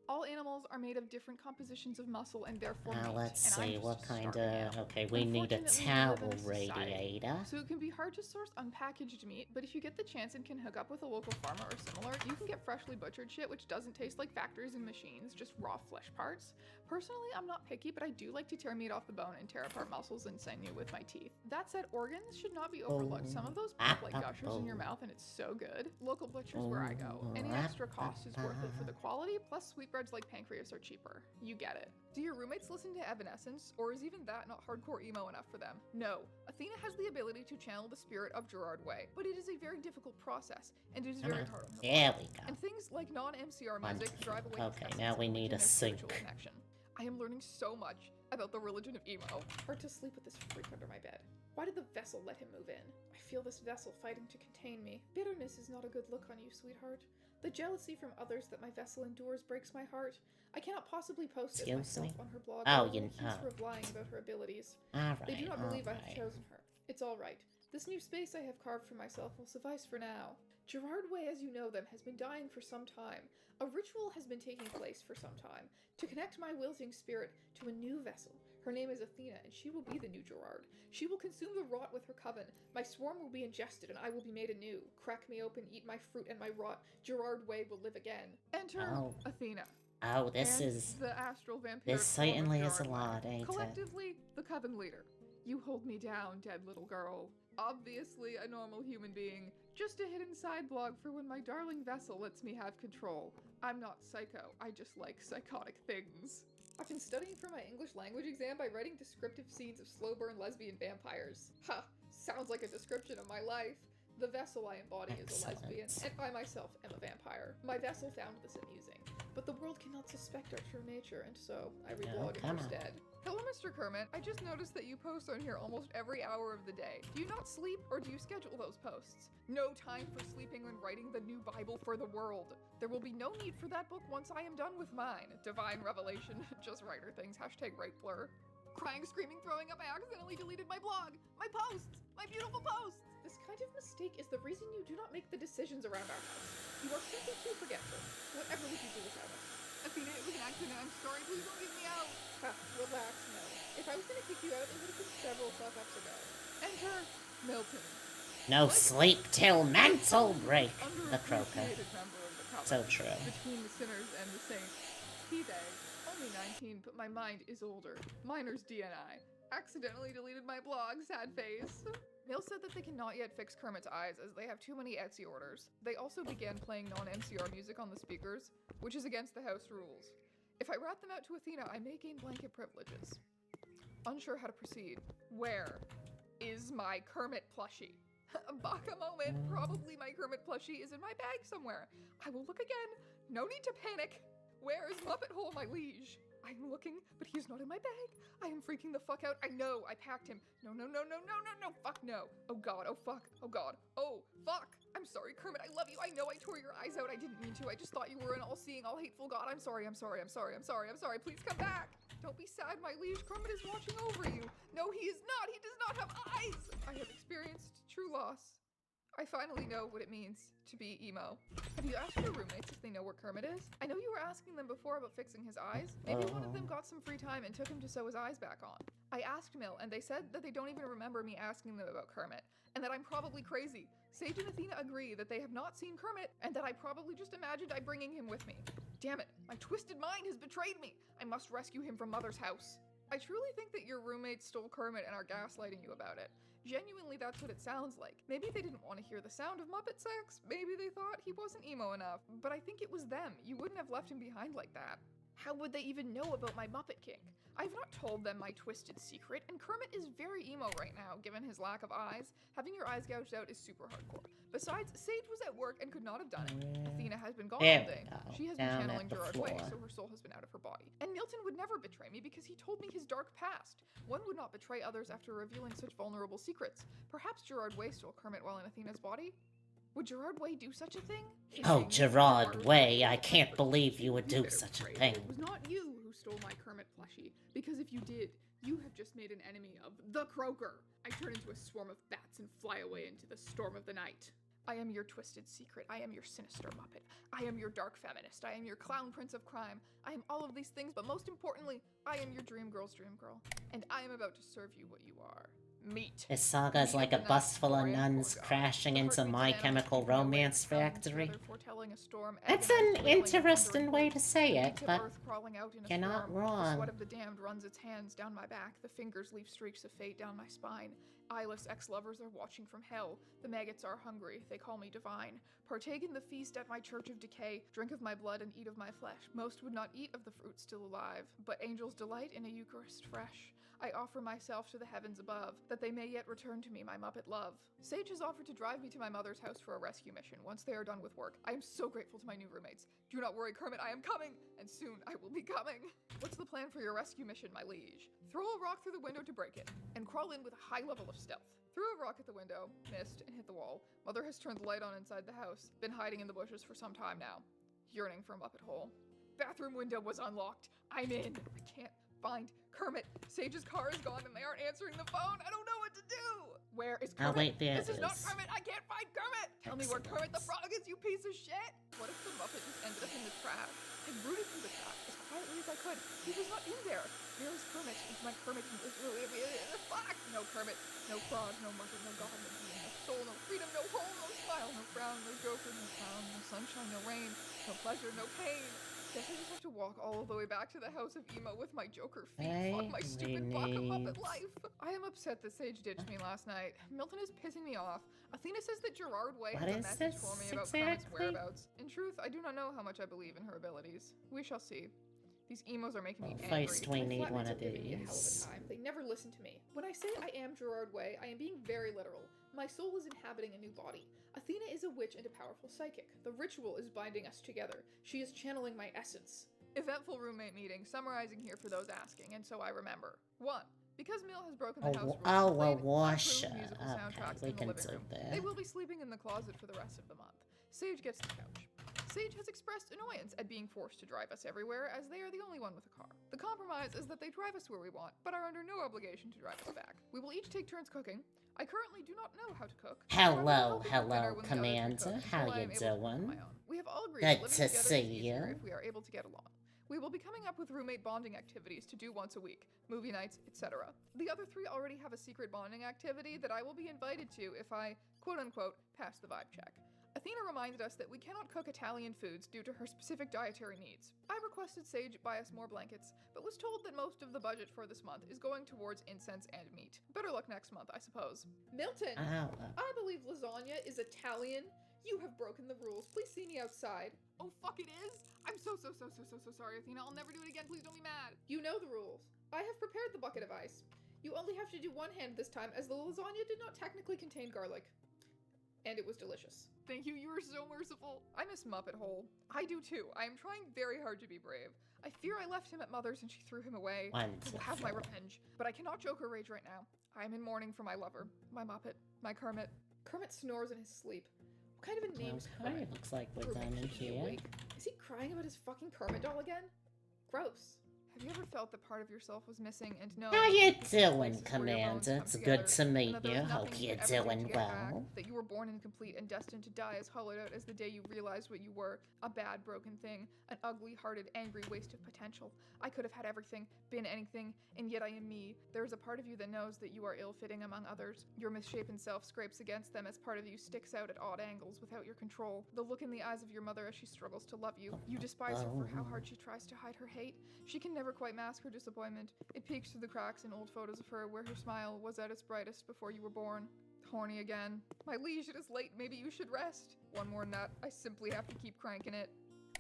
All animals are made of different compositions of muscle and therefore meat. Now let's and I'm see just what kind starving of... now. Okay, we need a Unfortunately, we towel live in a society, radiator. So it can be hard to source unpackaged meat, but if you get the chance and can hook up with a local farmer or similar, you can get freshly butchered shit which doesn't taste like factories and machines, just raw flesh parts. Personally, I'm not picky, but I do like to tear meat off the bone and tear apart muscles and sinew with my teeth. That said, organs should not be overlooked. Some of those pop like gushers in your mouth and it's so good. Local butchers where I go. Any extra cost is worth it for the quality, plus sweetbreads like pancreas are cheaper. You get it. Do your roommates listen to Evanescence, or is even that not hardcore emo enough for them? No. Athena has the ability to channel the spirit of Gerard Way, but it is a very difficult process, and it is very hard on her There body. we go. And things like non-MCR music drive away Okay, its now essence we and need weaken a their spiritual sink. connection. I am learning so much about the religion of emo. Hard to sleep with this freak under my bed. Why did the vessel let him move in? I feel this vessel fighting to contain me. Bitterness is not a good look on you, sweetheart. The jealousy from others that my vessel endures breaks my heart. I cannot possibly post it Excuse myself me? on her blog. Oh, or you- accuse her of lying about her abilities. They do Alright, not believe I have alright. chosen her. It's all right. This new space I have carved for myself will suffice for now. Gerard Way, as you know them, has been dying for some time. A ritual has been taking place for some time to connect my wilting spirit to a new vessel. Her name is Athena, and she will be the new Gerard. She will consume the rot with her coven. My swarm will be ingested, and I will be made anew. Crack me open, eat my fruit and my rot. Gerard Way will live again. Enter Oh. Athena. Oh, this and is... the astral vampire. This certainly is a lot, ain't it? Collectively, the coven leader. You hold me down, dead little girl. Obviously a normal human being. Just a hidden side blog for when my darling vessel lets me have control. I'm not psycho, I just like psychotic things. I've been studying for my English language exam by writing descriptive scenes of slow burn lesbian vampires. Ha! Sounds like a description of my life. The vessel I embody is a lesbian, and I myself am a vampire. My vessel found this amusing, but the world cannot suspect our true nature, and so I reblog it instead. Hello, Mr. Kermit. I just noticed that you post on here almost every hour of the day. Do you not sleep, or do you schedule those posts? No time for sleeping when writing the new Bible for the world. There will be no need for that book once I am done with mine. Divine revelation. Just writer things. Hashtag right blur. Crying, screaming, throwing up, I accidentally deleted my blog. My posts. My beautiful posts. This kind of mistake is the reason you do not make the decisions around our house. You are simply too forgetful. Whatever would you do without us? Athena, it was an accident. I'm sorry. Please don't get me out. Ha, relax, no. If I was gonna kick you out, it would have been several fuck-ups ago. Enter Milton. No sleep till mantle break, the croaker. Member of the So true. Between the sinners and the saints. He, they. Only 19, but my mind is older. Miner's DNI. Accidentally deleted my blog, sad face. Mill said that they cannot yet fix Kermit's eyes as they have too many Etsy orders. They also began playing non-MCR music on the speakers, which is against the house rules. If I rat them out to Athena, I may gain blanket privileges. Unsure how to proceed. Where is my Kermit plushie? Baka moment. Probably my Kermit plushie is in my bag somewhere. I will look again. No need to panic. Where is Muppet Hole, my liege? I'm looking, but he's not in my bag. I am freaking the fuck out. I know, I packed him. No, fuck no. Oh god, oh fuck, oh god, oh fuck. I'm sorry, Kermit, I love you. I know I tore your eyes out. I didn't mean to. I just thought you were an all-seeing, all-hateful god. I'm sorry. Please come back. Don't be sad, my liege. Kermit is watching over you. No, he is not. He does not have eyes. I have experienced true loss. I finally know what it means to be emo. Have you asked your roommates if they know where Kermit is? I know you were asking them before about fixing his eyes. Maybe one of them got some free time and took him to sew his eyes back on. I asked Mill, and they said that they don't even remember me asking them about Kermit, and that I'm probably crazy. Sage and Athena agree that they have not seen Kermit, and that I probably just imagined I bringing him with me. Damn it, my twisted mind has betrayed me. I must rescue him from Mother's house. I truly think that your roommates stole Kermit and are gaslighting you about it. Genuinely, that's what it sounds like. Maybe they didn't want to hear the sound of Muppet sex. Maybe they thought he wasn't emo enough. But I think it was them. You wouldn't have left him behind like that. How would they even know about my Muppet kink? I've not told them my twisted secret, and Kermit is very emo right now, given his lack of eyes. Having your eyes gouged out is super hardcore. Besides, Sage was at work and could not have done it. Athena has been gone all day. She has been channeling Gerard Way, so her soul has been out of her body. And Milton would never betray me because he told me his dark past. One would not betray others after revealing such vulnerable secrets. Perhaps Gerard Way stole Kermit while in Athena's body? Would Gerard Way do such a thing? Oh, Gerard Way, I can't believe you would do such a thing. It was not you who stole my Kermit plushie, because if you did, you have just made an enemy of the Croaker. I turn into a swarm of bats and fly away into the storm of the night. I am your twisted secret. I am your sinister Muppet. I am your dark feminist. I am your clown prince of crime. I am all of these things, but most importantly, I am your dream girl's dream girl. And I am about to serve you what you are. Meat. This saga is like a bus full of nuns crashing into My Chemical Romance factory. That's an interesting way to say it, but you're not wrong. The sweat of the damned runs its hands down my back. The fingers leave streaks of fate down my spine. Eyeless ex-lovers are watching from hell. The maggots are hungry. They call me divine. Partake in the feast at my church of decay. Drink of my blood and eat of my flesh. Most would not eat of the fruit still alive, but angels delight in a Eucharist fresh. I offer myself to the heavens above, that they may yet return to me my Muppet love. Sage has offered to drive me to my mother's house for a rescue mission once they are done with work. I am so grateful to my new roommates. Do not worry, Kermit, I am coming, and soon I will be coming. What's the plan for your rescue mission, my liege? Throw a rock through the window to break it, and crawl in with a high level of stealth. Threw a rock at the window, missed, and hit the wall. Mother has turned the light on inside the house. Been hiding in the bushes for some time now. Yearning for a Muppet hole. Bathroom window was unlocked. I'm in. I can't find Kermit. Sage's car is gone and they aren't answering the phone. I don't know what to do. Where is Kermit? Oh, wait, there This is it not is. Kermit. I can't find Kermit. Tell me where Kermit the Frog is, you piece of shit. What if the Muppet just ended up in the trash? I rooted through the trash as quietly as I could. He was not in there. Where is Kermit? Is my Kermit? Fuck! No Kermit, no frog, no Muppet, no God, no being, no soul, no freedom, no home, no smile, no frown, no joker, no clown, no sunshine, no rain, no pleasure, no pain. Guess I just have to walk all the way back to the House of Emo with my Joker feet. Fuck my stupid Baka Muppet life. I am upset that Sage ditched me last night. Milton is pissing me off. Athena says that Gerard Way has a message for me about Kermit's whereabouts. In truth, I do not know how much I believe in her abilities. We shall see. These emos are making me angry. First, we need one of Flatmates are giving me a hell of a these. time. They never listen to me. When I say I am Gerard Way, I am being very literal. My soul is inhabiting a new body. Athena is a witch and a powerful psychic. The ritual is binding us together. She is channeling my essence. Eventful roommate meeting, summarizing here for those asking, and so I remember. 1. Because Mill has broken the house rules, a played washer. musical Okay, soundtracks we in the can living do room. that. They will be sleeping in the closet for the rest of the month. Sage gets the couch. Sage has expressed annoyance at being forced to drive us everywhere, as they are the only one with a car. The compromise is that they drive us where we want, but are under no obligation to drive us back. We will each take turns cooking. I currently do not know how to cook. Hello, So I will help with dinner hello, when the others can Commander. cook How until I you am able to cook on doing? my own. We have all agreed Good that living to together see is easier you. if we are able to get along. We will be coming up with roommate bonding activities to do once a week, movie nights, etc. The other 3 already have a secret bonding activity that I will be invited to if I, quote-unquote, pass the vibe check. Athena reminded us that we cannot cook Italian foods due to her specific dietary needs. I requested Sage buy us more blankets, but was told that most of the budget for this month is going towards incense and meat. Better luck next month, I suppose. Milton! Oh, I believe lasagna is Italian. You have broken the rules. Please see me outside. Oh, fuck it is? I'm so sorry, Athena. I'll never do it again. Please don't be mad. You know the rules. I have prepared the bucket of ice. You only have to do one hand this time, as the lasagna did not technically contain garlic. And it was delicious. Thank you, you are so merciful. I miss Muppet Hole. I do too. I am trying very hard to be brave. I fear I left him at Mother's and she threw him away. I will have my revenge. But I cannot Joker rage right now. I am in mourning for my lover, my Muppet, my Kermit. Kermit snores in his sleep. What kind of a name's okay, Kermit? looks like we're Roommate done in keeping me here. awake. Is he crying about his fucking Kermit doll again? Gross. Have you ever felt that part of yourself was missing and know How you that doing, places where your bones Commander? come It's together, good to and meet that there you. was Hope nothing you're you could ever do doing to get back, well. that you were born incomplete and destined to die as hollowed out as the day you realized what you were, a bad, broken thing, an ugly-hearted, angry waste of potential. I could have had everything, been anything, and yet I am me. There is a part of you that knows that you are ill-fitting among others. Your misshapen self scrapes against them as part of you sticks out at odd angles without your control. The look in the eyes of your mother as she struggles to love you. You despise her for how hard she tries to hide her hate. She can never quite mask her disappointment. It peeks through the cracks in old photos of her where her smile was at its brightest before you were born. Horny again. My liege, it is late. Maybe you should rest. One more nut. I simply have to keep cranking it.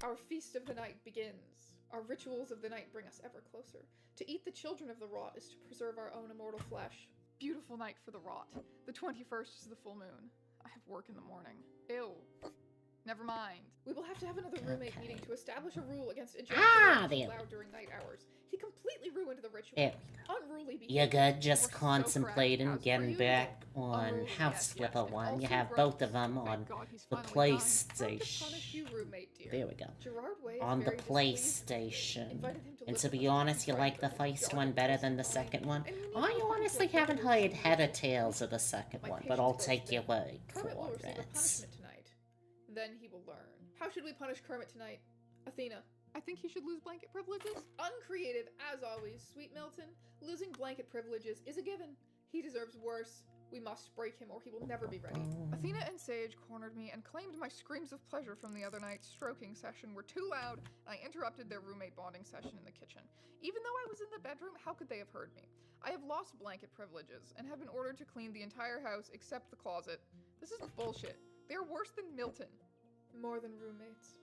Our feast of the night begins. Our rituals of the night bring us ever closer. To eat the children of the rot is to preserve our own immortal flesh. Beautiful night for the rot. The 21st is the full moon. I have work in the morning. Ew. Never mind. We will have to have another roommate meeting to establish a rule against ejaculating loud during night hours. He completely ruined the ritual. There Unruly You behavior. good? Just We're so contemplating correct. How's getting for you? back on Unruly, House yes, Flipper and 1. You also have gross. both of them Thank on God he's the finally gone. Time to PlayStation. punish you, roommate dear. There we go. Gerard Way is On the very displeased. PlayStation. Invited him to And live to with be us honest, you and like the tried to first make one John better than the fine. second one? And we need I to honestly conflict haven't over heard this head of issue. tales of the second My one, but patience I'll goes take your thin. word Kermit will for receive a it. punishment tonight. Then he will learn. How should we punish Kermit tonight? Athena. I think he should lose blanket privileges. Uncreative, as always, sweet Milton. Losing blanket privileges is a given. He deserves worse. We must break him or he will never be ready. Athena and Sage cornered me and claimed my screams of pleasure from the other night's stroking session were too loud, and I interrupted their roommate bonding session in the kitchen. Even though I was in the bedroom, how could they have heard me? I have lost blanket privileges and have been ordered to clean the entire house except the closet. This is bullshit. They are worse than Milton. More than roommates.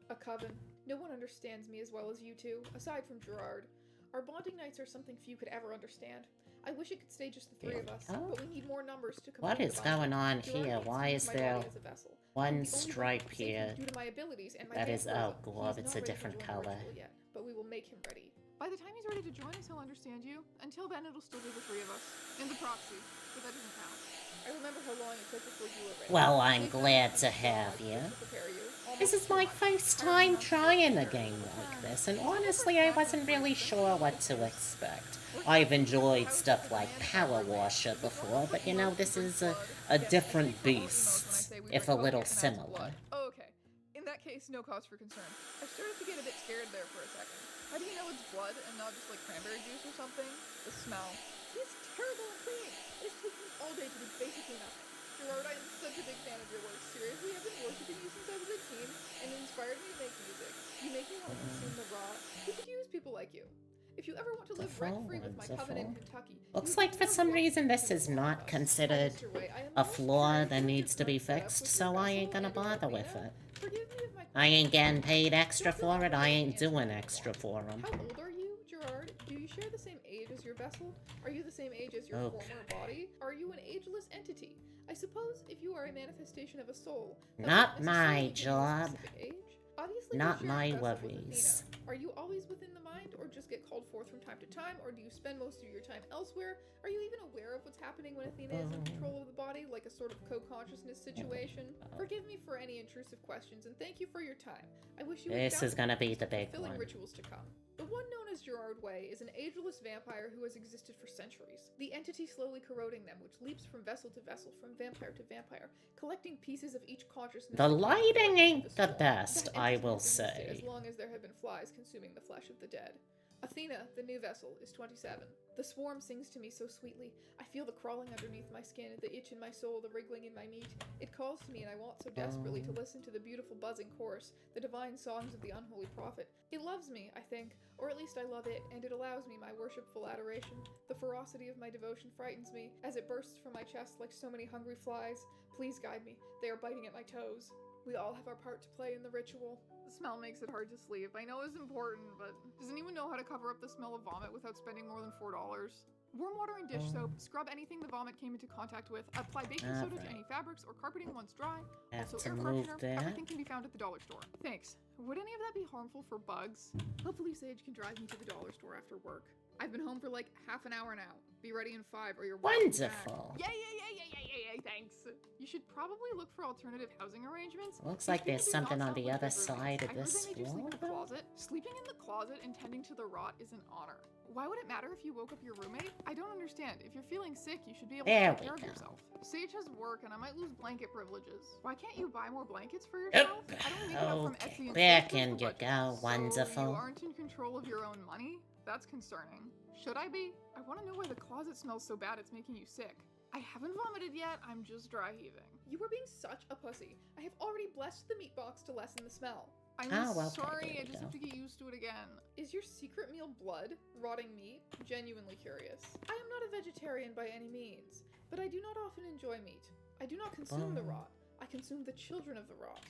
A coven. No one understands me as well as you two, aside from Gerard. Our bonding nights are something few could ever understand. I wish it could stay just the 3 of us, but we need more numbers to complete What the is bonding. going on Gerard here? needs to Why use is my there body as a vessel. one I'm the only stripe who can save him here? due to my abilities and my That is, bankroll. oh god, He is it's not a ready to different join the color. ritual yet, but we will make him ready. By the time he's ready to join us, he'll understand you. Until then, it'll still be the 3 of us. And the proxy, but that doesn't count. I remember how long it took before you were ready. Well, I'm Take glad time to have to you. prepare you. This is Almost my 2 months. first time trying a game like this, and honestly, I wasn't really sure what to expect. I've enjoyed stuff like Power Washer before, but you know, this is a different beast, if a little similar. Oh, okay. In that case, no cause for concern. I started to get a bit scared there for a second. How do you know it's blood and not just like cranberry juice or something? The smell. It's terrible and cleaning. It's taking all day to do basically nothing. Gerard, I am such a big fan of your work. Seriously, I've been worshiping you since I was a teen, and it inspired me to make music. You make me want to consume the raw. Who could use people like you? If you ever want to live rent-free with my coven in Kentucky... Looks like for some reason this is not considered a flaw that needs to be fixed, so I ain't gonna bother with it. I ain't getting paid extra for it, I ain't doing extra for them. How old are you, Gerard? Do you share the same age as your vessel? Are you the same age as your former body? Are you an ageless entity? I suppose if you are a manifestation of a soul... Not my job. Obviously, not my worries. worries. Are you always within the mind, or just get called forth from time to time, or do you spend most of your time elsewhere? Are you even aware of what's happening when Athena is in control of the body, like a sort of co-consciousness situation? Forgive me for any intrusive questions, and thank you for your time. I wish you this is gonna be the big one. Rituals to come. The one known as Gerard Way is an ageless vampire who has existed for centuries. The entity slowly corroding them, which leaps from vessel to vessel, from vampire to vampire, collecting pieces of each consciousness. The lighting ain't the best, I will say. As long as there have been flies consuming the flesh of the dead. Athena, the new vessel, is 27. The swarm sings to me so sweetly. I feel the crawling underneath my skin, the itch in my soul, the wriggling in my meat. It calls to me and I want so desperately to listen to the beautiful buzzing chorus, the divine songs of the unholy prophet. It loves me, I think, or at least I love it, and it allows me my worshipful adoration. The ferocity of my devotion frightens me, as it bursts from my chest like so many hungry flies. Please guide me. They are biting at my toes. We all have our part to play in the ritual. The smell makes it hard to sleep. I know it's important, but does anyone know how to cover up the smell of vomit without spending more than $4? Warm water and dish soap. Scrub anything the vomit came into contact with. Apply baking soda to any fabrics or carpeting once dry. Also, air freshener. Everything can be found at the dollar store. Thanks. Would any of that be harmful for bugs? Hopefully Sage can drive me to the dollar store after work. I've been home for like half an hour now. Be ready in 5 or you're wonderful. Yay, thanks. You should probably look for alternative housing arrangements. Looks like there's something on the other side of this wall. Sleeping in the closet and tending to the rot is an honor. Why would it matter if you woke up your roommate? I don't understand. If you're feeling sick, you should be able to take care of yourself. Sage has work and I might lose blanket privileges. Why can't you buy more blankets for yourself? I don't make it up from Etsy and there can you go. Wonderful. So you aren't in control of your own money? That's concerning. Should I be? I want to know why the closet smells so bad it's making you sick. I haven't vomited yet, I'm just dry heaving. You were being such a pussy. I have already blessed the meat box to lessen the smell. I'm sorry, I just have to get used to it again. Is your secret meal blood? Rotting meat? Genuinely curious. I am not a vegetarian by any means, but I do not often enjoy meat. I do not consume the rot. I consume the children of the rot.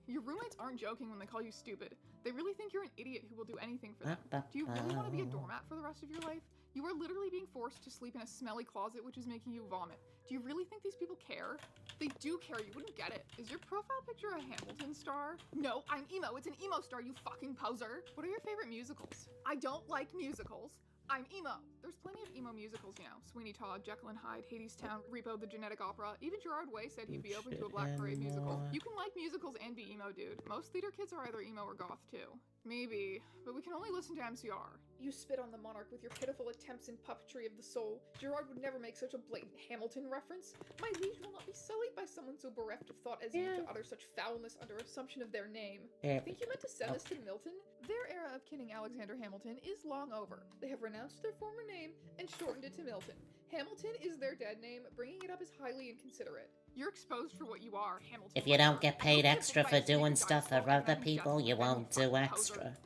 Your roommates aren't joking when they call you stupid. They really think you're an idiot who will do anything for them. Do you really want to be a doormat for the rest of your life? You are literally being forced to sleep in a smelly closet which is making you vomit. Do you really think these people care? They do care, you wouldn't get it. Is your profile picture a Hamilton star? No, I'm emo. It's an emo star, you fucking poser. What are your favorite musicals? I don't like musicals. I'm emo. There's plenty of emo musicals, you know. Sweeney Todd, Jekyll and Hyde, Hadestown, Repo the Genetic Opera. Even Gerard Way said he'd be open to a Black Parade musical. You can like musicals and be emo, dude. Most theater kids are either emo or goth, too. Maybe, but we can only listen to MCR. You spit on the monarch with your pitiful attempts in puppetry of the soul. Gerard would never make such a blatant Hamilton reference. My liege will not be sullied by someone so bereft of thought as you to utter such foulness under assumption of their name. I think you meant to send this to Milton? Their era of kidding Alexander Hamilton is long over. They have renounced their former name and shortened it to Milton. Hamilton is their dead name, bringing it up as highly inconsiderate. You're exposed for what you are, Hamilton. If you don't get paid extra for doing stuff for other people, you won't do extra.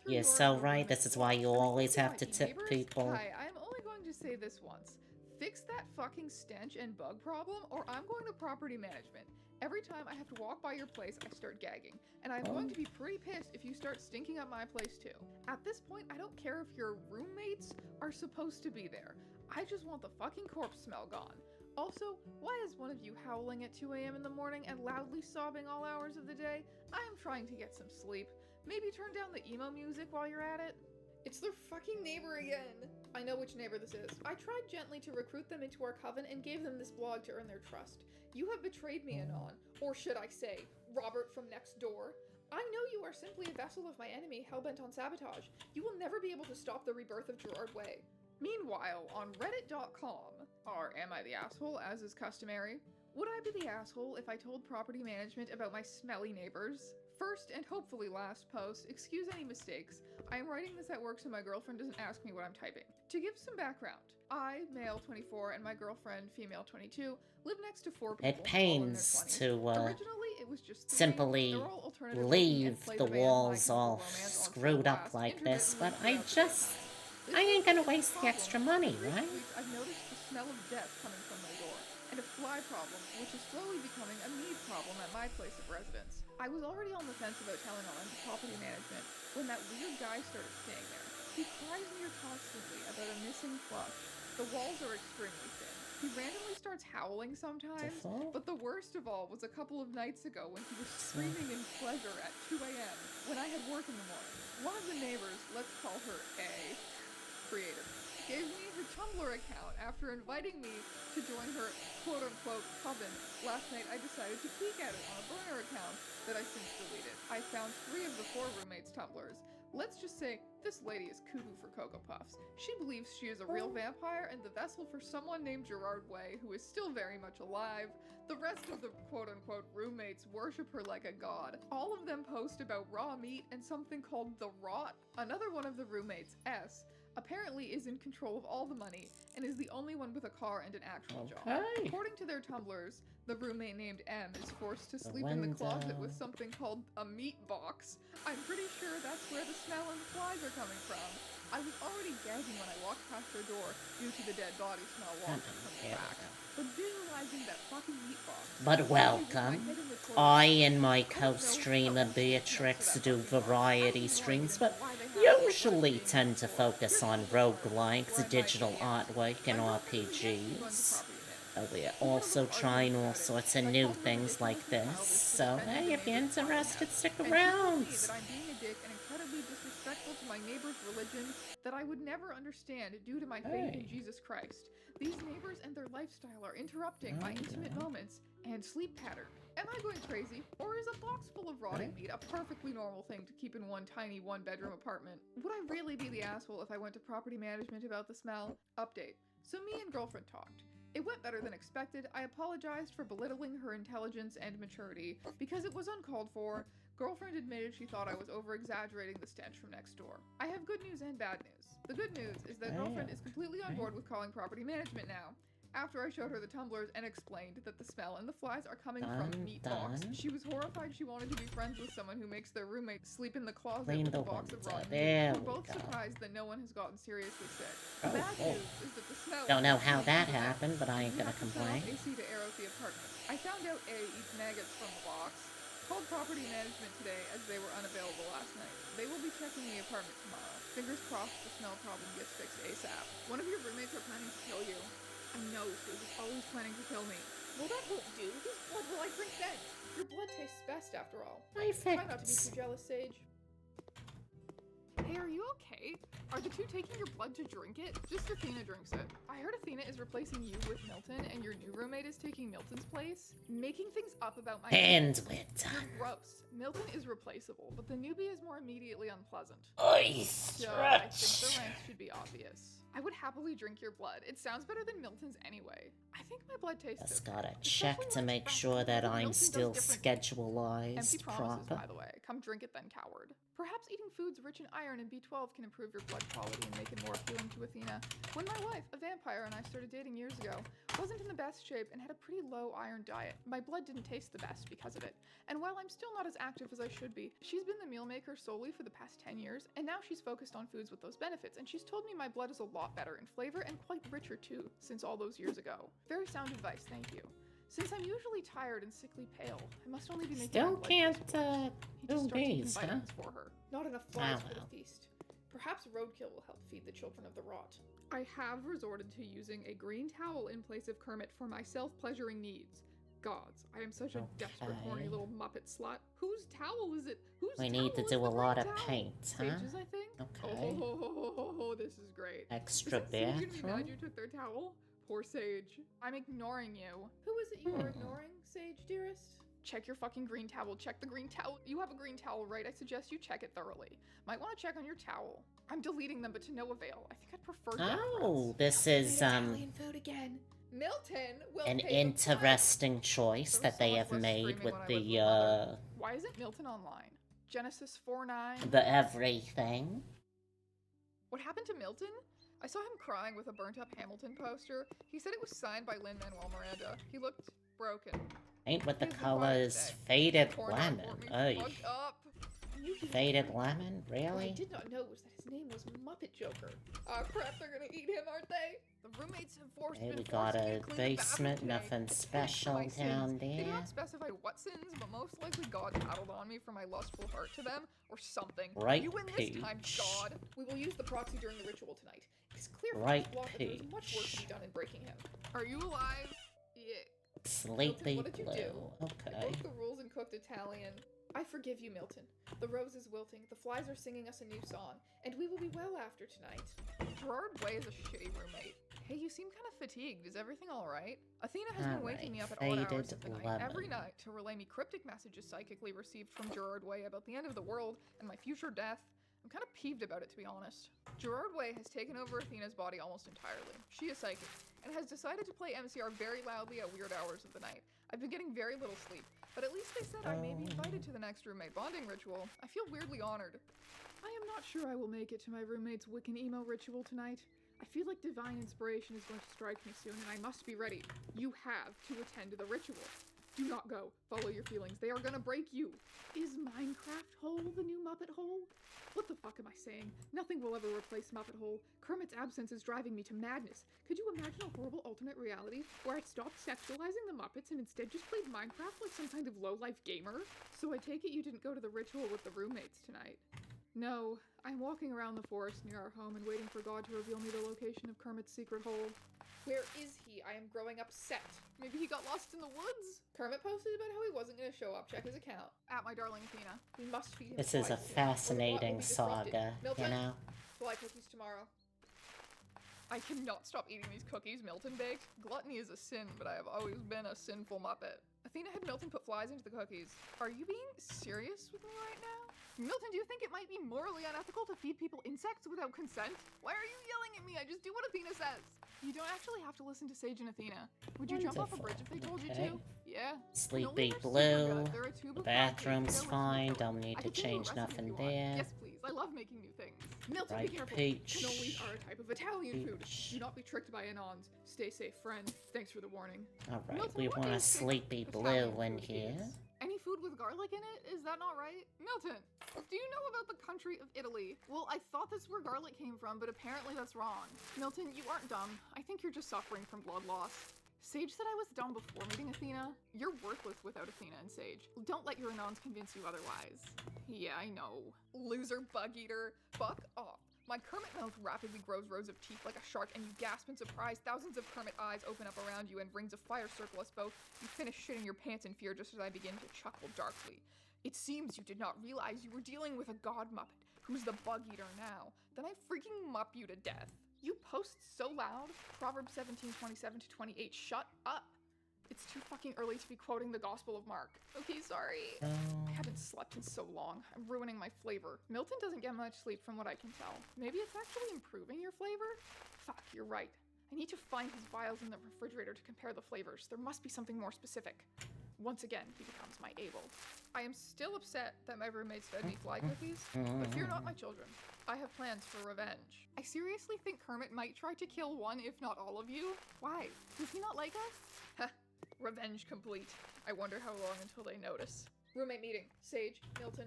You're so right, this is why you always have to tip people. Hi, I'm only going to say this once. Fix that fucking stench and bug problem, or I'm going to property management. Every time I have to walk by your place, I start gagging. And I'm going to be pretty pissed if you start stinking up my place too. At this point, I don't care if your roommates are supposed to be there. I just want the fucking corpse smell gone. Also, why is one of you howling at 2 a.m. in the morning and loudly sobbing all hours of the day? I am trying to get some sleep. Maybe turn down the emo music while you're at it. It's their fucking neighbor again. I know which neighbor this is. I tried gently to recruit them into our coven and gave them this blog to earn their trust. You have betrayed me, Anon. Or should I say, Robert from next door. I know you are simply a vessel of my enemy, hellbent on sabotage. You will never be able to stop the rebirth of Gerard Way. Meanwhile, on reddit.com, or am I the asshole, as is customary, Would I be the asshole if I told property management about my smelly neighbors? First and hopefully last post, excuse any mistakes. I am writing this at work so my girlfriend doesn't ask me what I'm typing. To give some background, I, male 24, and my girlfriend, female 22, live next to 4 people. It pains to Originally, it was just 3. simply They're all alternative leave looking and the play band walls like all Romance on screwed Full up Blast, like this, but intermittently I throughout just... This I ain't gonna is a waste the problem. extra money, In recent right? weeks, I've noticed the smell of death coming from my door, and a fly problem, which is slowly becoming a mead problem at my place of residence. I was already on the fence about telling on to property management when that weird guy started staying there. He cries near constantly about a missing flush. The walls are extremely thin. He randomly starts howling sometimes, Default? but the worst of all was a couple of nights ago when he was screaming in pleasure at 2 a.m. when I had work in the morning. One of the neighbors, let's call her A, creative, gave me her Tumblr account after inviting me to join her quote-unquote coven. Last night I decided to peek at it on a burner account that I since deleted. I found 3 of the 4 roommates' Tumblrs. Let's just say this lady is cuckoo for Cocoa Puffs. She believes she is a real vampire and the vessel for someone named Gerard Way, who is still very much alive. The rest of the quote-unquote roommates worship her like a god. All of them post about raw meat and something called the Rot. Another one of the roommates, S, apparently is in control of all the money and is the only one with a car and an actual job. Okay. According to their Tumblrs, the roommate named M is forced to sleep in the closet window. with something called a meat box. I'm pretty sure that's where the smell and the flies are coming from. I was already gagging when I walked past her door due to the dead body smell wafting from the back. But visualizing that fucking meat box... But welcome. I and my co-streamer Beatrix do variety streams, but usually tend to focus on roguelikes, digital artwork, and RPGs. We're also trying all sorts of new things like this, so hey, if you're interested, stick around. That I'm being a dick and incredibly disrespectful to my neighbor's religion that I would never understand due to my faith in Jesus Christ. These neighbors and their lifestyle are interrupting my intimate moments and sleep pattern. Am I going crazy? Or is a box full of rotting meat a perfectly normal thing to keep in one tiny one-bedroom apartment? Would I really be the asshole if I went to property management about the smell? Update. So me and girlfriend talked. It went better than expected. I apologized for belittling her intelligence and maturity because it was uncalled for. Girlfriend admitted she thought I was over-exaggerating the stench from next door. I have good news and bad news. The good news is that girlfriend is completely on board with calling property management now. After I showed her the Tumblrs and explained that the smell and the flies are coming from meat box, she was horrified. She wanted to be friends with someone who makes their roommate sleep in the closet Clean with the a box of window. rotten There meat. We're we both go. surprised that no one has gotten seriously sick. Oh, Bad oh. news is that the smell... Don't know how that happened, but I ain't You gonna have to turn complain. off AC to air out the apartment. I found out A eats maggots from the box. Called property management today as they were unavailable last night. They will be checking the apartment tomorrow. Fingers crossed the smell problem gets fixed ASAP. One of your roommates are planning to kill you. I know, she was always planning to kill me. Well, that won't do. Whose blood will I drink then? Your blood tastes best after all. Try not to be Perfect. too jealous, Sage. Hey, are you okay? Are the two taking your blood to drink it? Just Athena drinks it. I heard Athena is replacing you with Milton, and your new roommate is taking Milton's place. Making things up about my And we're You're done. gross. Milton is replaceable, but the newbie is more immediately unpleasant. Oi, So I think the stretch. ranks should be obvious. I would happily drink your blood. It sounds better than Milton's anyway. I think my blood tastes Just good. gotta Especially check when to it's make fresh. sure that I'm Milton does still different Empty schedulized promises, proper. by the way. Come drink it then, coward. Perhaps eating foods rich in iron and B12 can improve your blood quality and make it more appealing to Athena. When my wife, a vampire, and I started dating years ago, wasn't in the best shape and had a pretty low iron diet, my blood didn't taste the best because of it. And while I'm still not as active as I should be, she's been the meal maker solely for the past 10 years, and now she's focused on foods with those benefits, and she's told me my blood is a lot better in flavor and quite richer too, since all those years ago. Very sound advice, thank you. Since I'm usually tired and sickly pale, I must only be making my Still blood can't, taste worse. Need to do start taking these, huh? vitamins for her. Not enough flies for well. the feast. Perhaps roadkill will help feed the children of the rot. I have resorted to using a green towel in place of Kermit for my self-pleasuring needs. Gods, I am such a desperate, horny Okay. little Muppet slut. Whose towel is it? Whose We towel need to is do the a lot green of towel? paint, huh? Sage's, I think. Okay. Oh, this is great. Extra Is Sage gonna be mad bathroom? you took their towel? Poor Sage. I'm ignoring you. Who is it you are ignoring, Sage, dearest? Check your fucking green towel. Check the green towel. You have a green towel, right? I suggest you check it thoroughly. Might want to check on your towel. I'm deleting them, but to no avail. I think I'd prefer death Oh, threats. this is, Made Italian food again. Milton will An pay the price. interesting choice There was that so they much have less made screaming with when I was with Mother. Why isn't Milton online? Genesis 4-9. the everything. What happened to Milton? I saw him crying with a burnt-up Hamilton poster. He said it was signed by Lin-Manuel Miranda. He looked broken. Ain't what the He has been quiet colors today. faded Torn out lemon. for me, Ay. fucked up. Faded lemon? What I Really? did not know was that his name was Muppet Joker. Ah, crap, they're gonna eat him, aren't they? The roommates have Hey, been we got forcing me a to clean the bathroom basement, today. nothing For special my sins. down They do there. not specify what sins, but most likely God tattled on me for my lustful heart to them, or something. Right, You win this time, Peach. God. We will use the proxy during the ritual tonight. It is clear from Right, this block that there is much work to Peach. be done in breaking him. Are you alive? Yeah. Sleepy Milton, what did you do? blue. I Okay. broke the rules and cooked Italian. I forgive you, Milton. The rose is wilting, the flies are singing us a new song, and we will be well after tonight. Gerard Way is a shitty roommate. Hey, you seem kind of fatigued. Is everything alright? Athena has been waking me up at odd hours of the night every night to relay me cryptic messages psychically received from Gerard Way about the end of the world and my future death. I'm kind of peeved about it, to be honest. Gerard Way has taken over Athena's body almost entirely. She is psychic, and has decided to play MCR very loudly at weird hours of the night. I've been getting very little sleep, but at least they said I may be invited to the next roommate bonding ritual. I feel weirdly honored. I am not sure I will make it to my roommate's Wiccan emo ritual tonight. I feel like divine inspiration is going to strike me soon, and I must be ready. You have to attend the ritual. Do not go. Follow your feelings. They are gonna break you. Is Minecraft Hole the new Muppet Hole? What the fuck am I saying? Nothing will ever replace Muppet Hole. Kermit's absence is driving me to madness. Could you imagine a horrible alternate reality where I'd stopped sexualizing the Muppets and instead just played Minecraft like some kind of low-life gamer? So I take it you didn't go to the ritual with the roommates tonight. No, I'm walking around the forest near our home and waiting for God to reveal me the location of Kermit's secret hole. Where is he? I am growing upset. Maybe he got lost in the woods? Kermit posted about how he wasn't going to show up. Check his account. At my darling Athena. We must feed him This is a twice, or the plot will fascinating be disrupted. saga, you Milton, know? fly cookies tomorrow. I cannot stop eating these cookies Milton baked. Gluttony is a sin, but I have always been a sinful Muppet. Athena had Milton put flies into the cookies. Are you being serious with me right now? Milton, do you think it might be morally unethical to feed people insects without consent? Why are you yelling at me? I just do what Athena says. You don't actually have to listen to Sage and Athena. Would you jump off a bridge if they told you Okay. to? Yeah. Sleepy Canolas are super blue. good. They're a tube The of concrete bathroom's filled with fine. filler. Don't need I to could give you a change recipe nothing if you want. there. Yes, please. I love making new things. Milton, Right, be careful. Peach. Cannolis are a type of Italian food. Peach. Do not be tricked by Anons. Stay safe, friend. Thanks for the warning. Alright, Milton, we what want a is this sleepy Italian blue in food here. is? Any food with garlic in it? Is that not right? Milton, do you know about the country of Italy? Well, I thought that's where garlic came from, but apparently that's wrong. Milton, you aren't dumb. I think you're just suffering from blood loss. Sage said I was dumb before meeting Athena. You're worthless without Athena and Sage. Don't let your Anons convince you otherwise. Yeah, I know. Loser bug eater. Fuck off. My Kermit mouth rapidly grows rows of teeth like a shark, and you gasp in surprise. Thousands of Kermit eyes open up around you, and rings of fire circle us both. You finish shitting your pants in fear just as I begin to chuckle darkly. It seems you did not realize you were dealing with a god Muppet, who's the bug eater now. Then I freaking mup you to death. You post so loud. Proverbs 17:27-28. Shut up. It's too fucking early to be quoting the Gospel of Mark. Okay, sorry. I haven't slept in so long. I'm ruining my flavor. Milton doesn't get much sleep from what I can tell. Maybe it's actually improving your flavor? Fuck, you're right. I need to find his vials in the refrigerator to compare the flavors. There must be something more specific. Once again, he becomes my able. I am still upset that my roommates fed me fly cookies, but fear not, my children. I have plans for revenge. I seriously think Kermit might try to kill one, if not all of you. Why? Does he not like us? Heh. Revenge complete. I wonder how long until they notice. Roommate meeting. Sage, Milton,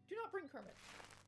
do not bring Kermit.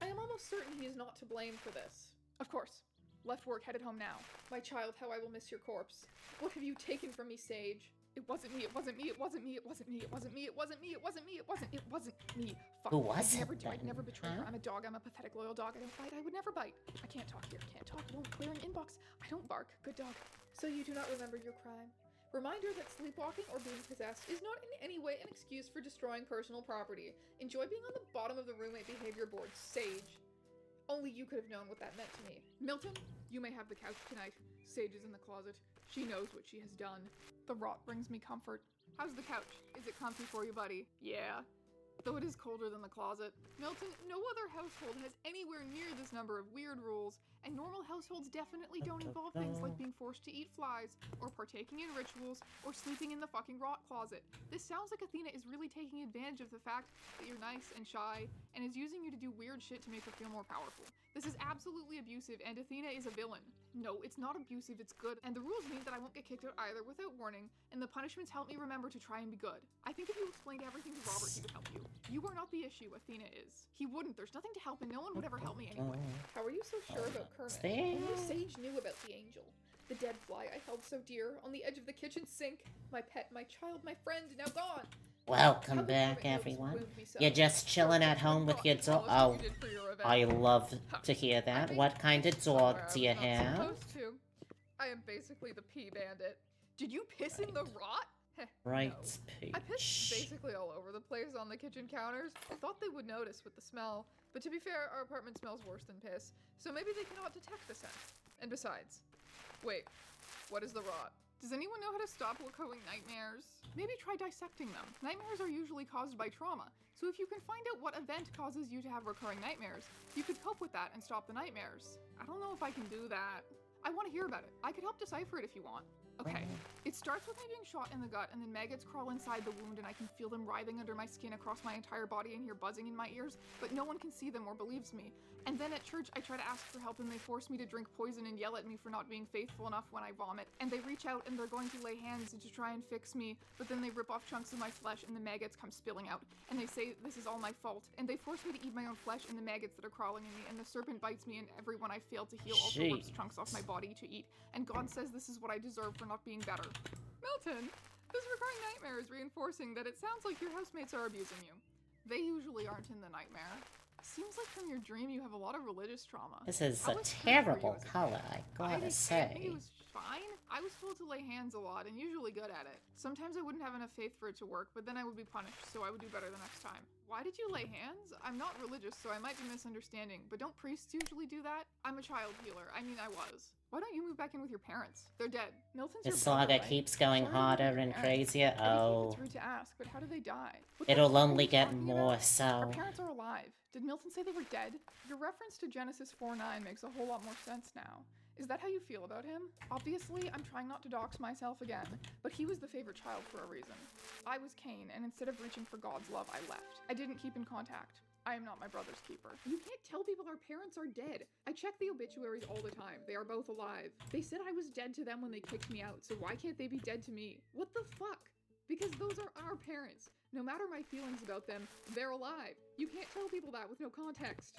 I am almost certain he is not to blame for this. Of course. Left work, headed home now. My child, how I will miss your corpse. What have you taken from me, Sage? It wasn't me, it wasn't me, it wasn't me, it wasn't me, it wasn't me, it wasn't me, it wasn't me, it wasn't me. Fuck. Who was I'd it never then, betray huh? her. I'm a dog, I'm a pathetic loyal dog. I don't bite, I would never bite. I can't talk here, can't talk, won't clear an inbox. I don't bark, good dog. So you do not remember your crime. Reminder that sleepwalking or being possessed is not in any way an excuse for destroying personal property. Enjoy being on the bottom of the roommate behavior board, Sage. Only you could have known what that meant to me. Milton, you may have the couch tonight. Sage is in the closet. She knows what she has done. The rot brings me comfort. How's the couch? Is it comfy for you, buddy? Yeah. though it is colder than the closet. Milton, no other household has anywhere near this number of weird rules, and normal households definitely don't involve things like being forced to eat flies, or partaking in rituals, or sleeping in the fucking rot closet. This sounds like Athena is really taking advantage of the fact that you're nice and shy, and is using you to do weird shit to make her feel more powerful. This is absolutely abusive, and Athena is a villain. No, it's not abusive, it's good, and the rules mean that I won't get kicked out either without warning, and the punishments help me remember to try and be good. I think if you explained everything to Robert, he would help you. You are not the issue, Athena is. He wouldn't, there's nothing to help, and no one would ever help me anyway. How are you so sure about Kermit? Only Sage knew about the angel. The dead fly I held so dear, on the edge of the kitchen sink. My pet, my child, my friend, now gone. Welcome back, everyone. You're just chilling at home with your dog. Oh, I love to hear that. What kind of dog do you have? I am basically the pee bandit. Did you piss in the rot? Right, no. I pissed basically all over the place on the kitchen counters. I thought they would notice with the smell, but to be fair, our apartment smells worse than piss, so maybe they cannot detect the scent. And besides, wait, what is the rot? Does anyone know how to stop recurring nightmares? Maybe try dissecting them. Nightmares are usually caused by trauma, so if you can find out what event causes you to have recurring nightmares, you could cope with that and stop the nightmares. I don't know if I can do that. I want to hear about it. I could help decipher it if you want. Okay, it starts with me being shot in the gut, and then maggots crawl inside the wound, and I can feel them writhing under my skin across my entire body and hear buzzing in my ears, but no one can see them or believes me. And then at church, I try to ask for help, and they force me to drink poison and yell at me for not being faithful enough when I vomit. And they reach out, and they're going to lay hands to try and fix me, but then they rip off chunks of my flesh, and the maggots come spilling out. And they say this is all my fault. And they force me to eat my own flesh and the maggots that are crawling in me, and the serpent bites me, and everyone I fail to heal also rips chunks off my body to eat. And God says this is what I deserve for not being better. Milton, this recurring nightmare is reinforcing that it sounds like your housemates are abusing you. They usually aren't in the nightmare. Seems like from your dream you have a lot of religious trauma. This is a terrible color, I gotta say. It was fine. I was told to lay hands a lot and usually good at it. Sometimes I wouldn't have enough faith for it to work, but then I would be punished, so I would do better the next time. Why did you lay hands? I'm not religious, so I might be misunderstanding, but don't priests usually do that? I'm a child healer. I mean, I was. Why don't you move back in with your parents? They're dead. Milton's This saga keeps going harder and crazier. Oh. It's rude to ask, but how did they die? It'll only get more so. Our parents are alive. Did Milton say they were dead? Your reference to Genesis 4:9 makes a whole lot more sense now. Is that how you feel about him? Obviously, I'm trying not to dox myself again, but he was the favorite child for a reason. I was Cain, and instead of reaching for God's love, I left. I didn't keep in contact. I am not my brother's keeper. You can't tell people our parents are dead. I check the obituaries all the time. They are both alive. They said I was dead to them when they kicked me out, so why can't they be dead to me? What the fuck? Because those are our parents. No matter my feelings about them, they're alive. You can't tell people that with no context.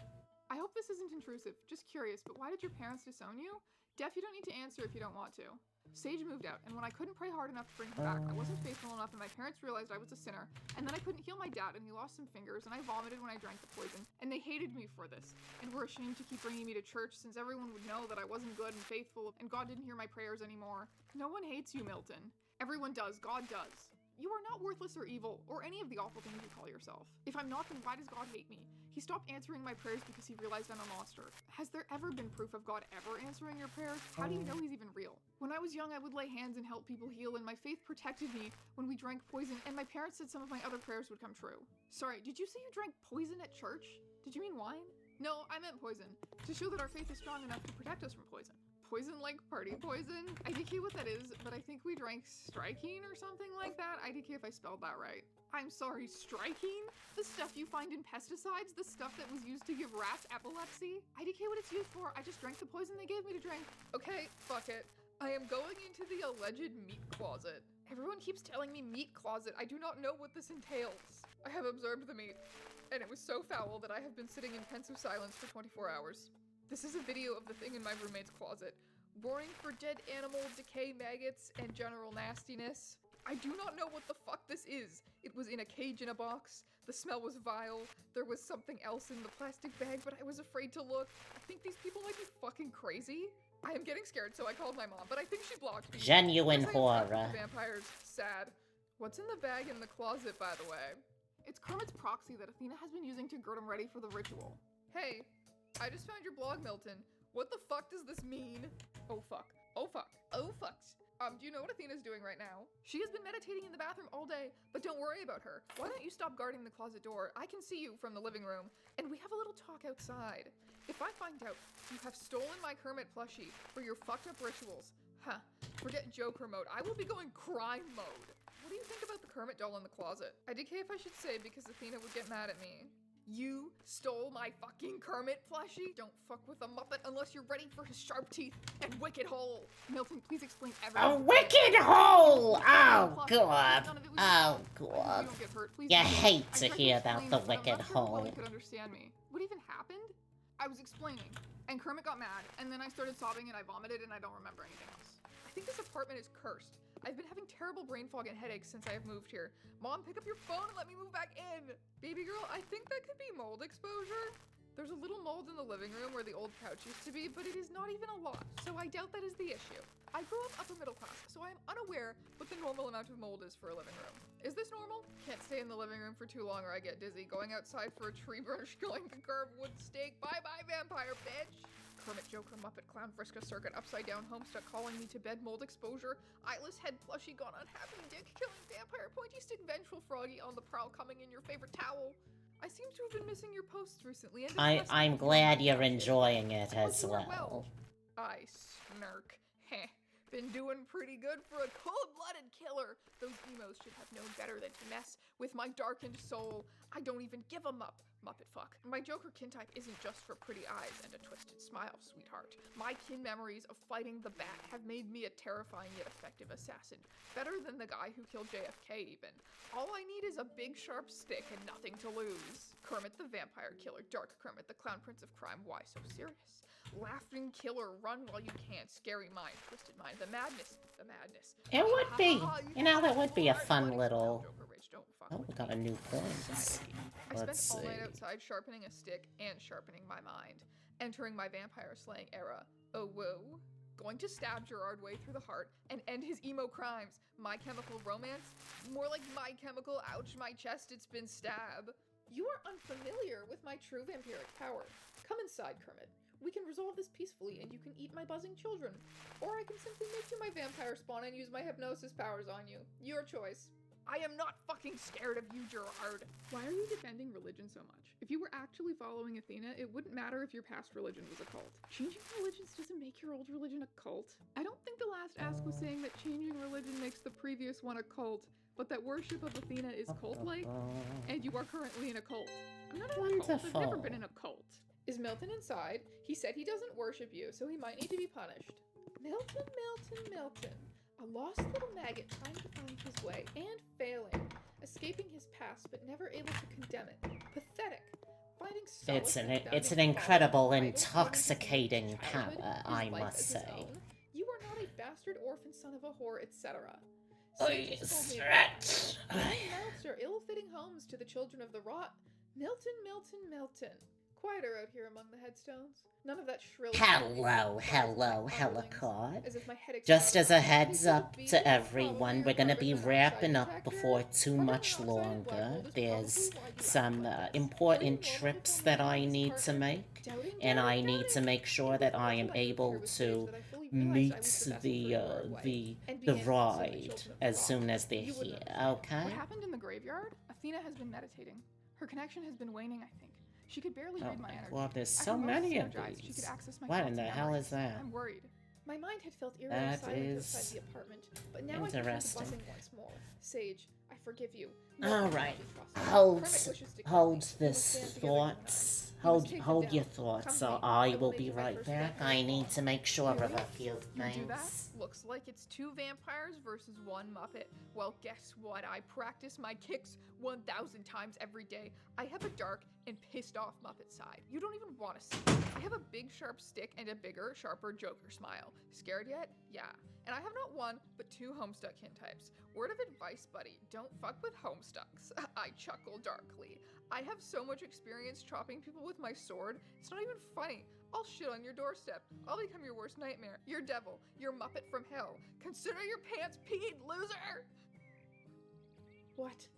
I hope this isn't intrusive. Just curious, but why did your parents disown you? Def, you don't need to answer if you don't want to. Sage moved out, and when I couldn't pray hard enough to bring her back, I wasn't faithful enough, and my parents realized I was a sinner, and then I couldn't heal my dad, and he lost some fingers, and I vomited when I drank the poison, and they hated me for this, and were ashamed to keep bringing me to church since everyone would know that I wasn't good and faithful, and God didn't hear my prayers anymore. No one hates you, Milton. Everyone does. God does. You are not worthless or evil, or any of the awful things you call yourself. If I'm not, then why does God hate me? He stopped answering my prayers because he realized I'm a monster. Has there ever been proof of God ever answering your prayers? How do you know he's even real? When I was young, I would lay hands and help people heal, and my faith protected me when we drank poison, and my parents said some of my other prayers would come true. Sorry, did you say you drank poison at church? Did you mean wine? No, I meant poison, to show that our faith is strong enough to protect us from poison. Poison like party poison? IDK what that is, but I think we drank strychnine or something like that. IDK if I spelled that right. I'm sorry, strychnine? The stuff you find in pesticides? The stuff that was used to give rats epilepsy? IDK what it's used for. I just drank the poison they gave me to drink. Okay, fuck it. I am going into the alleged meat closet. Everyone keeps telling me meat closet. I do not know what this entails. I have observed the meat, and it was so foul that I have been sitting in pensive silence for 24 hours. This is a video of the thing in my roommate's closet. Warning for dead animal, decay, maggots, and general nastiness. I do not know what the fuck this is. It was in a cage in a box. The smell was vile. There was something else in the plastic bag, but I was afraid to look. I think these people might be fucking crazy. I am getting scared, so I called my mom, but I think she blocked me. Genuine horror. Vampires. Sad. What's in the bag in the closet, by the way? It's Kermit's proxy that Athena has been using to get him ready for the ritual. Hey. I just found your blog, Milton. What the fuck does this mean? Oh fuck. Oh fuck. Oh fucks. Do you know what Athena's doing right now? She has been meditating in the bathroom all day, but don't worry about her. Why don't you stop guarding the closet door? I can see you from the living room, and we have a little talk outside. If I find out you have stolen my Kermit plushie for your fucked up rituals, forget Joker mode. I will be going crime mode. What do you think about the Kermit doll in the closet? I decay if I should say because Athena would get mad at me. You stole my fucking Kermit plushie? Don't fuck with a Muppet unless you're ready for his sharp teeth and wicked hole. Milton, please explain everything. A wicked hole! Oh, God. Oh, You God. don't get hurt. Please You don't. hate I to tried hear about explain the this, but I'm wicked not sure hole. Polly could understand me. What even happened? I was explaining, and Kermit got mad, and then I started sobbing and I vomited and I don't remember anything else. I think this apartment is cursed. I've been having terrible brain fog and headaches since I have moved here. Mom, pick up your phone and let me move back in. Baby girl, I think that could be mold exposure. There's a little mold in the living room where the old couch used to be, but it is not even a lot, so I doubt that is the issue. I grew up upper middle class, so I am unaware what the normal amount of mold is for a living room. Is this normal? Can't stay in the living room for too long or I get dizzy. Going outside for a tree brush, going to carve wood steak. Bye-bye, vampire bitch. Kermit, Joker, Muppet, Clown, Frisker, Circuit, Upside Down, Homestuck, calling me to bed, mold exposure, eyeless head, plushie, gone unhappy, dick, killing vampire, pointy stick, vengeful froggy, on the prowl, coming in your favorite towel. I seem to have been missing your posts recently, and I'm glad you're enjoying it as you are well. I snark. Heh. Been doing pretty good for a cold-blooded killer. Those emos should have known better than to mess with my darkened soul. I don't even give a Muppet fuck. My Joker kin type isn't just for pretty eyes and a twisted smile, sweetheart. My kin memories of fighting the Bat have made me a terrifying yet effective assassin. Better than the guy who killed JFK even. All I need is a big sharp stick and nothing to lose. Kermit the Vampire Killer, Dark Kermit, the Clown Prince of Crime, why so serious? Laughing killer, run while you can, scary mind, twisted mind, the madness. It would be. You know, that would be a fun Buddy, little... Joker Rich, don't fuck Oh, with we got me. a new point. I Let's spent all night see. outside sharpening a stick and sharpening my mind. Entering my vampire slaying era. Oh, whoa. Going to stab Gerard Way through the heart and end his emo crimes. My Chemical Romance? More like My Chemical Ouch My Chest It's Been Stab. You are unfamiliar with my true vampiric power. Come inside, Kermit. We can resolve this peacefully and you can eat my buzzing children. Or I can simply make you my vampire spawn and use my hypnosis powers on you. Your choice. I am not fucking scared of you, Gerard. Why are you defending religion so much? If you were actually following Athena, it wouldn't matter if your past religion was a cult. Changing religions doesn't make your old religion a cult. I don't think the last ask was saying that changing religion makes the previous one a cult, but that worship of Athena is cult-like, and you are currently in a cult. I'm not in a cult. I've never Wonderful. been in a cult. Is Milton inside? He said he doesn't worship you, so he might need to be punished. Milton. A lost little maggot trying to find his way and failing, escaping his past but never able to condemn it. Pathetic. Finding solace in It's an founding incredible, father, idle, intoxicating his childhood, power, his I life must as his say. own. You are not a bastard orphan son of a whore, etc. Please, Sages told me about stretch. you. Nine mouths are ill-fitting homes to the children of the rot. Milton. Quieter out here among the headstones. None of that shrill. Hello, underlings. Hellicott. As if my head Just as a exploded. heads These up little to bees, everyone, probably we're gonna be carbon wrapping monoxide up detector. before too Carbon much monoxide, black longer. mold is There's probably why you some act like this. important Are you trips vulnerable that to I this need to partner? make, Doubting, and I doubting, need to doubting. make sure It that was I am until I able came here with to Sage that I fully realized I meet was the best the for Gerard Way and the began to pursue ride children of the as rot. soon as they're You would here. understand. Okay. What happened in the graveyard? Athena has been meditating. Her connection has been waning, I think. She could barely Oh read my my energy. God, there's I so heard most many of synergized. She these. could access my What thoughts in the and hell memories. is that? I'm worried. My mind had felt eerily That silent is outside the apartment, but now I can hear the interesting. buzzing once more. Sage, I forgive you. All right. Kermit Hold wishes to kill hold me. We must this stand together, you and I. thoughts. We must take him Hold down. your thoughts. Come So to me. I will will make be you my right first back. vampire I need spawn. to make sure of Really? a few You do that? things. Looks like it's 2 vampires versus 1 Muppet. Well, guess what? I practice my kicks 1,000 times every day. I have a dark and pissed off Muppet side. You don't even want to see it. I have a big sharp stick and a bigger, sharper Joker smile. Scared yet? Yeah. And I have not 1, but 2 Homestuck kin types. Word of advice, buddy, don't fuck with Homestucks. I chuckle darkly. I have so much experience chopping people with my sword, it's not even funny. I'll shit on your doorstep. I'll become your worst nightmare, your devil, your Muppet from hell. Consider your pants peed, loser! What?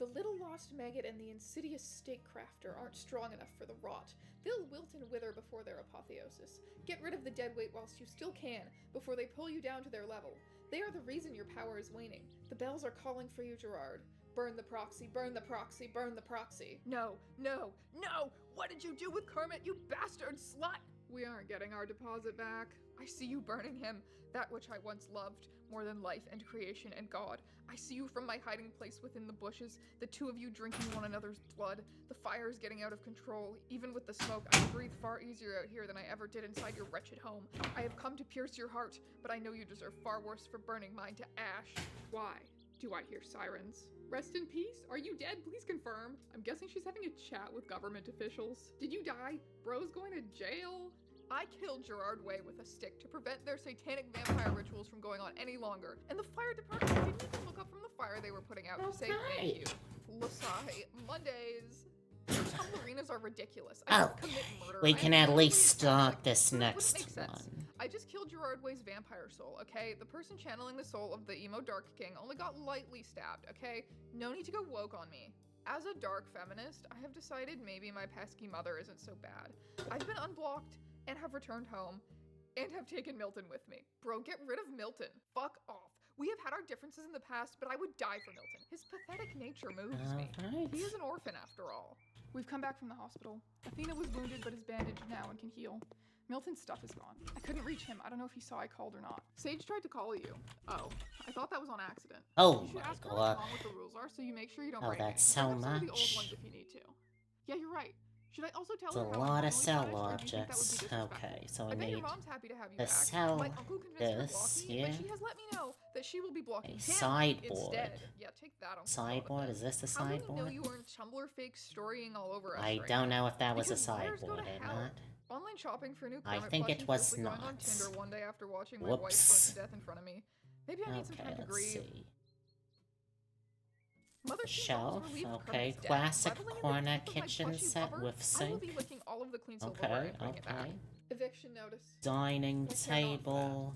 The little lost maggot and the insidious statecrafter aren't strong enough for the rot. They'll wilt and wither before their apotheosis. Get rid of the dead weight whilst you still can, before they pull you down to their level. They are the reason your power is waning. The bells are calling for you, Gerard. Burn the proxy, burn the proxy, burn the proxy. No, no, no! What did you do with Kermit, you bastard slut? We aren't getting our deposit back. I see you burning him, that which I once loved, more than life and creation and God. I see you from my hiding place within the bushes, the two of you drinking one another's blood. The fire is getting out of control. Even with the smoke, I breathe far easier out here than I ever did inside your wretched home. I have come to pierce your heart, but I know you deserve far worse for burning mine to ash. Why do I hear sirens? Rest in peace? Are you dead? Please confirm. I'm guessing she's having a chat with government officials. Did you die? Bro's going to jail? I killed Gerard Way with a stick to prevent their satanic vampire rituals from going on any longer, and the fire department didn't even look up from the fire they were putting out to say thank you. Lasai, Mondays. Your Tumblerinas are ridiculous. I don't commit murder. We I can am at totally least start Catholic. this It wouldn't next make sense. one. I just killed Gerard Way's vampire soul, okay? The person channeling the soul of the emo Dark King only got lightly stabbed, okay? No need to go woke on me. As a dark feminist, I have decided maybe my pesky mother isn't so bad. I've been unblocked and have returned home and have taken Milton with me. Bro, get rid of Milton. Fuck off. We have had our differences in the past, but I would die for Milton. His pathetic nature moves me. Alright. He is an orphan after all. We've come back from the hospital. Athena was wounded but is bandaged now and can heal. Milton's stuff is gone. I couldn't reach him. I don't know if he saw I called or not. Sage tried to call you. Oh, I thought that was on accident. Oh You should my ask her what's god. wrong with the rules are so you make sure you don't Oh, break that's any. so Bring up some of the old much. ones if you need to. Yeah, you're right. Should I also tell It's her a how lot I'm of cell normally punished, or do you think that would be objects. disrespectful? Okay, so I we bet your need mom's happy to have you the back. cell, My uncle convinced her to block this, me, yeah. but she has let me know that she will be blocking A him sideboard. instead. Yeah, take that on Sideboard? Is this a How will you know sideboard? you weren't Tumblr fake storying all over us I right don't now? know if that was a Because liars go to sideboard or hell. not. Online shopping for new I Kermit think it plushies was feels like going on not. Tinder one day after watching my wife burn Whoops. to death in front of me. Maybe I need some Okay, time to let's grieve. see. Mother The King shelf, almost relieved okay. Kermit's death. Classic Reveling in the corner depth of my kitchen plushy set lover, with I will sink. be licking all of the clean silverware Okay, and putting it back. okay. Eviction notice. Dining I cannot table.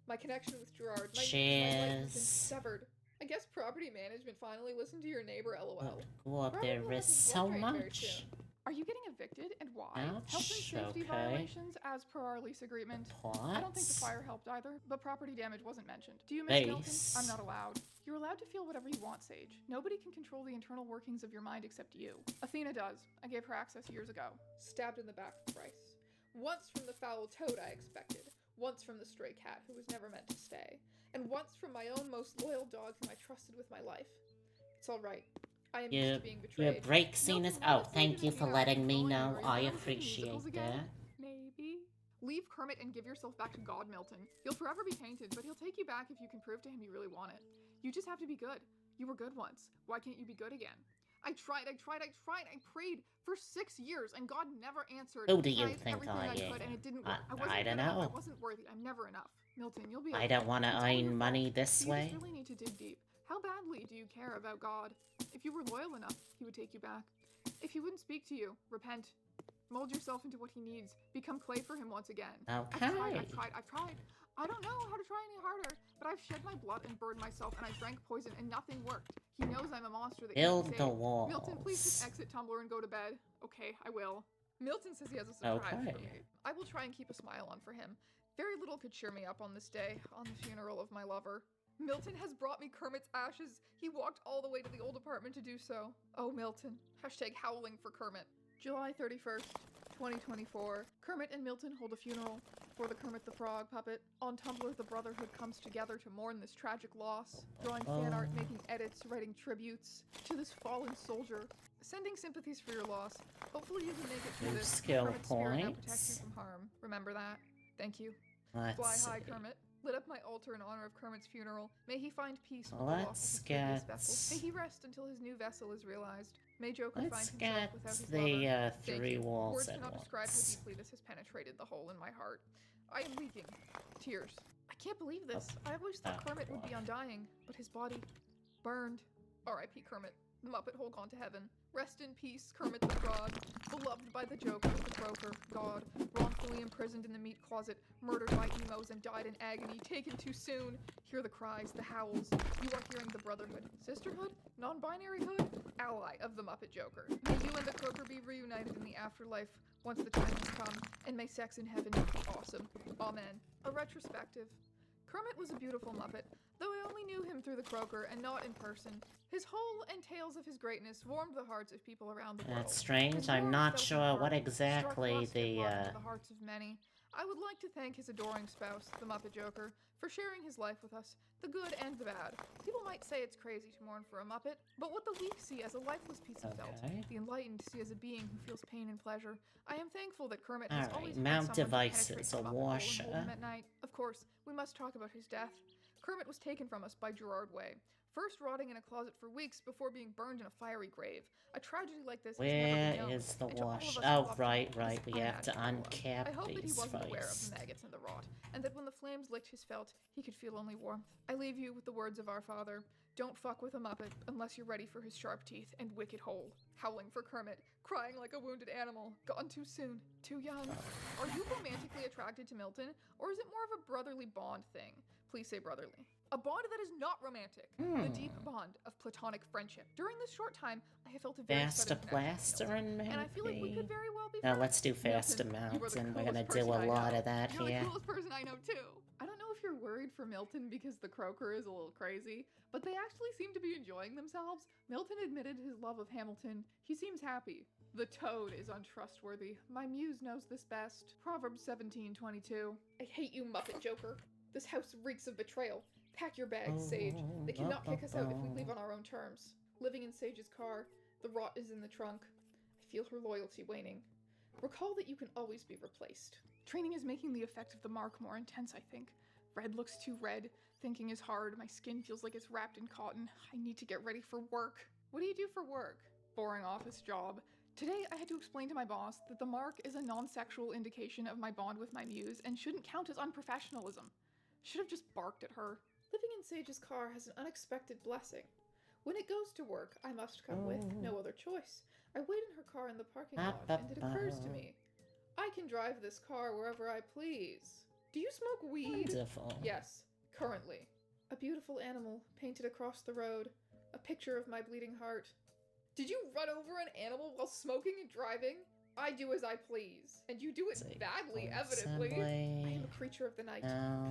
My connection with Gerard. My life has Chairs. been severed. I guess property management finally listened to your neighbor, lol. Go up, Probably there will is have his so blood drain very much. soon. Are you getting evicted and why? Ouch, Health and safety okay. violations as per our lease agreement. I don't think the Pots. fire helped either, but property damage wasn't mentioned. Do you miss Milton? Base. I'm not allowed. You're allowed to feel whatever you want, Sage. Nobody can control the internal workings of your mind except you. Athena does. I gave her access years ago. Stabbed in the back thrice. Once from the foul toad I expected. Once from the stray cat who was never meant to stay. And once from my own most loyal dog whom I trusted with my life. It's alright. I am used Your, to being betrayed. your break scene is Milton, out. honestly, Thank did you for Athena letting me control you, know. or is I it musicals appreciate again? that. Maybe. Leave Kermit and give yourself back to God, Milton. You'll forever be tainted, but he'll take you back if you can prove to him you really want it. You just have to be good. You were good once. Why can't you be good again? I tried. I prayed for 6 years, and God never answered. Who do you Tried think everything I could, am? and it didn't I- work. I wasn't I good don't enough. know. I wasn't worthy. I'm never enough. Milton, you'll be I okay. don't want to It's all your earn fault. money this You way. just really need to dig deep. How badly do you care about God? If you were loyal enough, he would take you back. If he wouldn't speak to you, repent. Mold yourself into what he needs. Become clay for him once again. Okay. I've tried. I don't know how to try any harder, but I've shed my blood and burned myself, and I drank poison, and nothing worked. He knows I'm a monster that Build can't the save. walls. Milton, please just exit Tumblr and go to bed. Okay, I will. Milton says he has a surprise for Okay. me. I will try and keep a smile on for him. Very little could cheer me up on this day, on the funeral of my lover. Milton has brought me Kermit's ashes. He walked all the way to the old apartment to do so. Oh, Milton. Hashtag howling for Kermit. July 31st, 2024. Kermit and Milton hold a funeral for the Kermit the Frog puppet. On Tumblr, the Brotherhood comes together to mourn this tragic loss, drawing fan art, making edits, writing tributes to this fallen soldier, sending sympathies for your loss. Hopefully you can make it through New this. skill Kermit's spirit now protects points. you from harm. Remember that. Thank you. Fly Let's high, see. Kermit. Lit up my altar in honor of Kermit's funeral. May he find peace with the Let's loss of his previous get- vessel. May he rest until his new vessel is realized. May Joker Let's find get himself without his the lover. Thank 3 you. walls Words at cannot describe how once. deeply this has penetrated the hole in my heart. I am leaking. Tears. I can't believe this. I always thought Oh, Kermit would be God. undying, but his body burned. R.I.P. Kermit. The Muppet Hole Gone to Heaven. Rest in peace, Kermit the Frog, beloved by the Joker, the Croaker, God, wrongfully imprisoned in the meat closet, murdered by emos and died in agony, taken too soon. Hear the cries, the howls. You are hearing the brotherhood, sisterhood, non-binary hood, ally of the Muppet Joker. May you and the Croaker be reunited in the afterlife once the time has come, and may sex in heaven be awesome. Amen. A retrospective. Kermit was a beautiful Muppet, though I only knew him through the Croaker and not in person. His whole and tales of his greatness warmed the hearts of people around the world. That's strange. His I'm warmth not felt sure apart, what struck exactly lust and the, love into the hearts of many. I would like to thank his adoring spouse, the Muppet Joker, for sharing his life with us, the good and the bad. People might say it's crazy to mourn for a Muppet, but what the weak see as a lifeless piece of felt, Okay. the enlightened see as a being who feels pain and pleasure. I am thankful that Kermit has Alright, always had mount someone to penetrate devices, the a Muppet hole and hold washer. him at night. Of course, we must talk about his death. Kermit was taken from us by Gerard Way, first rotting in a closet for weeks before being burned in a fiery grave. A tragedy like this has never Where been known, is the and to all of wash? us who Oh, love him, right, it right. is We have to unimaginable. uncap I hope that he these wasn't aware of first. the maggots and the rot, and that when the flames licked his felt, he could feel only warmth. I leave you with the words of our father. Don't fuck with a Muppet unless you're ready for his sharp teeth and wicked hole. Howling for Kermit, crying like a wounded animal, gone too soon, too young. Are you romantically attracted to Milton, or is it more of a brotherly bond thing? Please say brotherly. A bond that is not romantic. The deep bond of platonic friendship. During this short time, I have felt a very Faster sudden connection to Milton, plastering, maybe? and I feel like we could very well be No, friends. let's do faster Milton, you are the mountain. We're gonna coolest do a person I lot know. of that You're here. the coolest person I know too. I don't know if you're worried for Milton because the Croaker is a little crazy, but they actually seem to be enjoying themselves. Milton admitted his love of Hamilton. He seems happy. The toad is untrustworthy. My muse knows this best. Proverbs 17:22. I hate you, Muppet Joker. This house reeks of betrayal. Pack your bags, Sage. They cannot kick us out if we leave on our own terms. Living in Sage's car, the rot is in the trunk. I feel her loyalty waning. Recall that you can always be replaced. Training is making the effect of the mark more intense, I think. Red looks too red. Thinking is hard. My skin feels like it's wrapped in cotton. I need to get ready for work. What do you do for work? Boring office job. Today, I had to explain to my boss that the mark is a non-sexual indication of my bond with my muse and shouldn't count as unprofessionalism. Should have just barked at her. Living in Sage's car has an unexpected blessing. When it goes to work, I must come with, no other choice. I wait in her car in the parking lot, and it occurs to me, I can drive this car wherever I please. Do you smoke weed? Wonderful. Yes, currently. A beautiful animal painted across the road. A picture of my bleeding heart. Did you run over an animal while smoking and driving? I do as I please. And you do it badly, evidently. I am a creature of the night,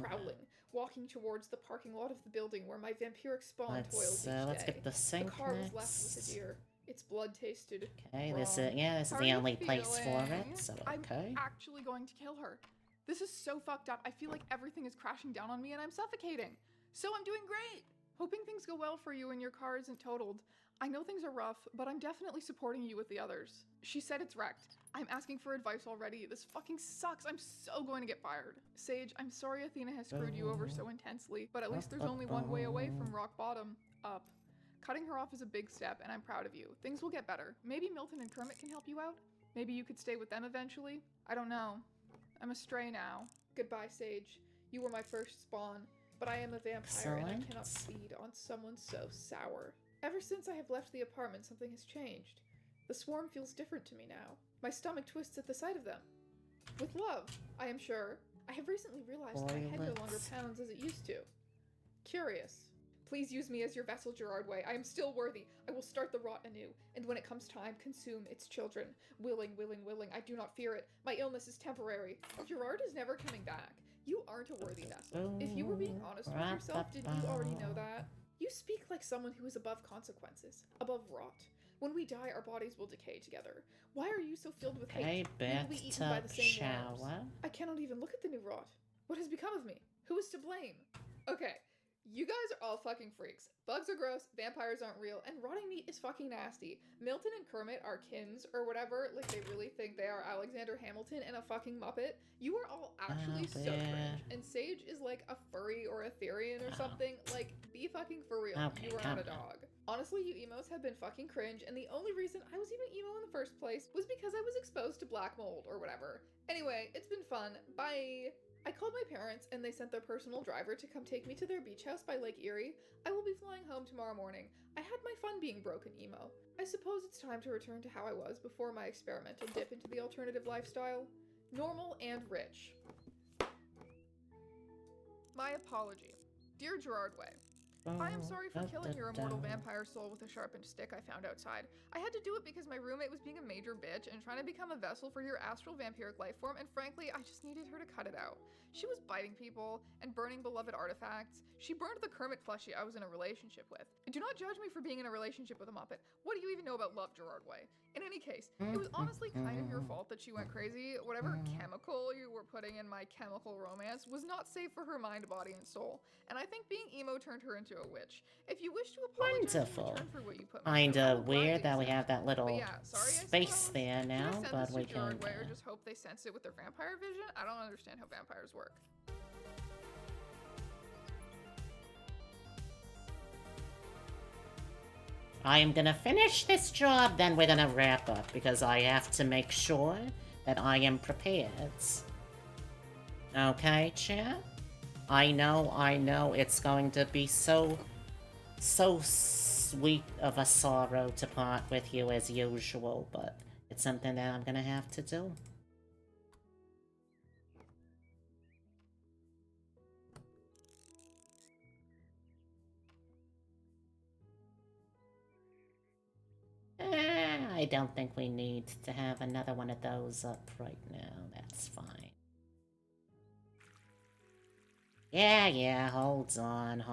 prowling, walking towards the parking lot of the building where my vampiric spawn toils each day. Let's get the sink The car was left next. with a deer. Its blood tasted Okay, wrong. this is How are the you only place for feeling? it, so I'm okay. actually going to kill her. This is so fucked up. I feel like everything is crashing down on me and I'm suffocating. So I'm doing great. Hoping things go well for you and your car isn't totaled. I know things are rough, but I'm definitely supporting you with the others. She said it's wrecked. I'm asking for advice already. This fucking sucks. I'm so going to get fired. Sage, I'm sorry Athena has screwed you over so intensely, but at least there's only one way away from rock bottom. Up. Cutting her off is a big step, and I'm proud of you. Things will get better. Maybe Milton and Kermit can help you out? Maybe you could stay with them eventually? I don't know. I'm a stray now. Goodbye, Sage. You were my first spawn, but I am a vampire and I cannot feed on someone so sour. Ever since I have left the apartment, something has changed. The swarm feels different to me now. My stomach twists at the sight of them. With love, I am sure. I have recently realized that my head no longer pounds as it used to. Curious. Please use me as your vessel, Gerard Way. I am still worthy. I will start the rot anew, and when it comes time, consume its children. Willing, willing, willing. I do not fear it. My illness is temporary. Gerard is never coming back. You aren't a worthy vessel. If you were being honest with yourself, didn't you already know that? You speak like someone who is above consequences, above rot. When we die, our bodies will decay together. Why are you so filled with hate? We will be eaten by the same worms. I cannot even look at the new rot. What has become of me? Who is to blame? Okay, you guys are all fucking freaks. Bugs are gross, vampires aren't real, and rotting meat is fucking nasty. Milton and Kermit are kins, or whatever, like they really think they are Alexander Hamilton and a fucking Muppet. You are all actually so cringe. And Sage is like a furry or a Therian or something. Like, be fucking for real. You are not a dog. Honestly, you emos have been fucking cringe, and the only reason I was even emo in the first place was because I was exposed to black mold or whatever. Anyway, it's been fun. Bye! I called my parents and they sent their personal driver to come take me to their beach house by Lake Erie. I will be flying home tomorrow morning. I had my fun being broken emo. I suppose it's time to return to how I was before my experimental dip into the alternative lifestyle. Normal and rich. My apology. Dear Gerard Way, I am sorry for killing your immortal vampire soul with a sharpened stick I found outside. I had to do it because my roommate was being a major bitch and trying to become a vessel for your astral vampiric life form, and frankly, I just needed her to cut it out. She was biting people and burning beloved artifacts. She burned the Kermit plushie I was in a relationship with. Do not judge me for being in a relationship with a Muppet. What do you even know about love, Gerard Way? In any case, it was honestly kind of your fault that she went crazy. Whatever chemical you were putting in my chemical romance was not safe for her mind, body, and soul. And I think being emo turned her into a witch. If you wish to apologize in Wonderful. return for what you put me through, I Kinda will gladly weird that we accept. have that little But yeah, sorry, I space suppose. there Can I now, send but this we to can. Gerard Way, or just hope they sense it with their vampire vision? I don't understand how vampires work. I am gonna finish this job, then we're gonna wrap up, because I have to make sure that I am prepared. Okay, chat? I know, it's going to be so sweet of a sorrow to part with you as usual, but it's something that I'm gonna have to do. I don't think we need to have another one of those up right now. That's fine. Yeah, hold on.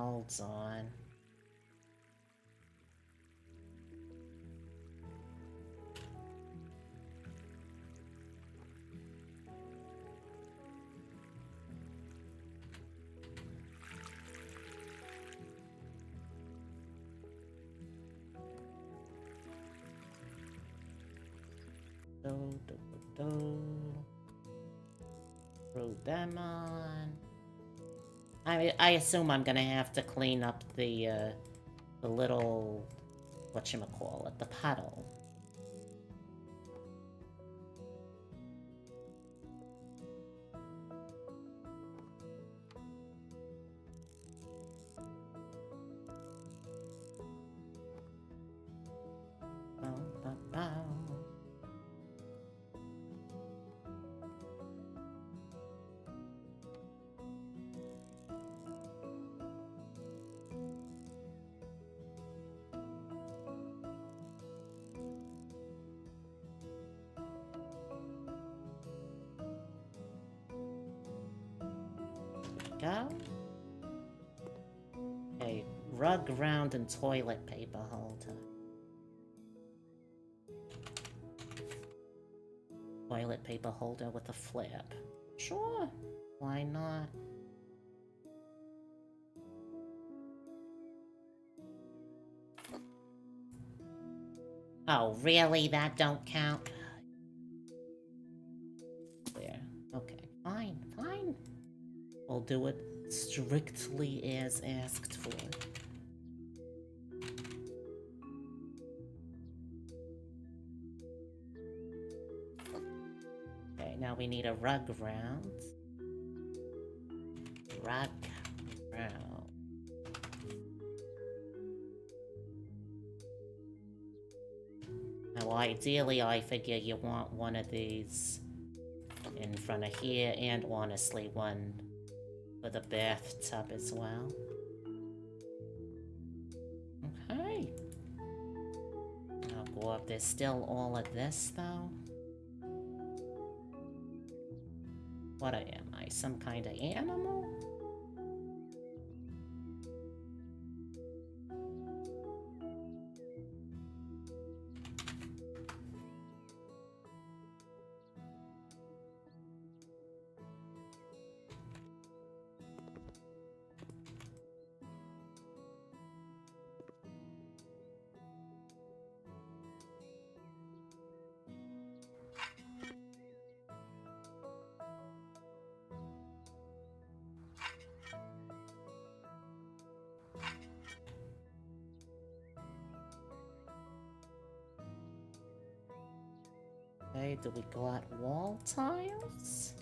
Throw them on. I assume I'm gonna have to clean up the little, whatchamacallit, the puddle. Go. Okay, rug, round, and toilet paper holder. Toilet paper holder with a flip. Sure, why not? Oh, really? That don't count? There. Okay, fine. We'll do it strictly as asked for. Okay, now we need a rug round. Rug round. Now, ideally, I figure you want one of these in front of here, and honestly, one for the bathtub as well. Okay. Now go up. There's still all of this, though. What am I? Some kind of animal? Okay, do we got wall tiles?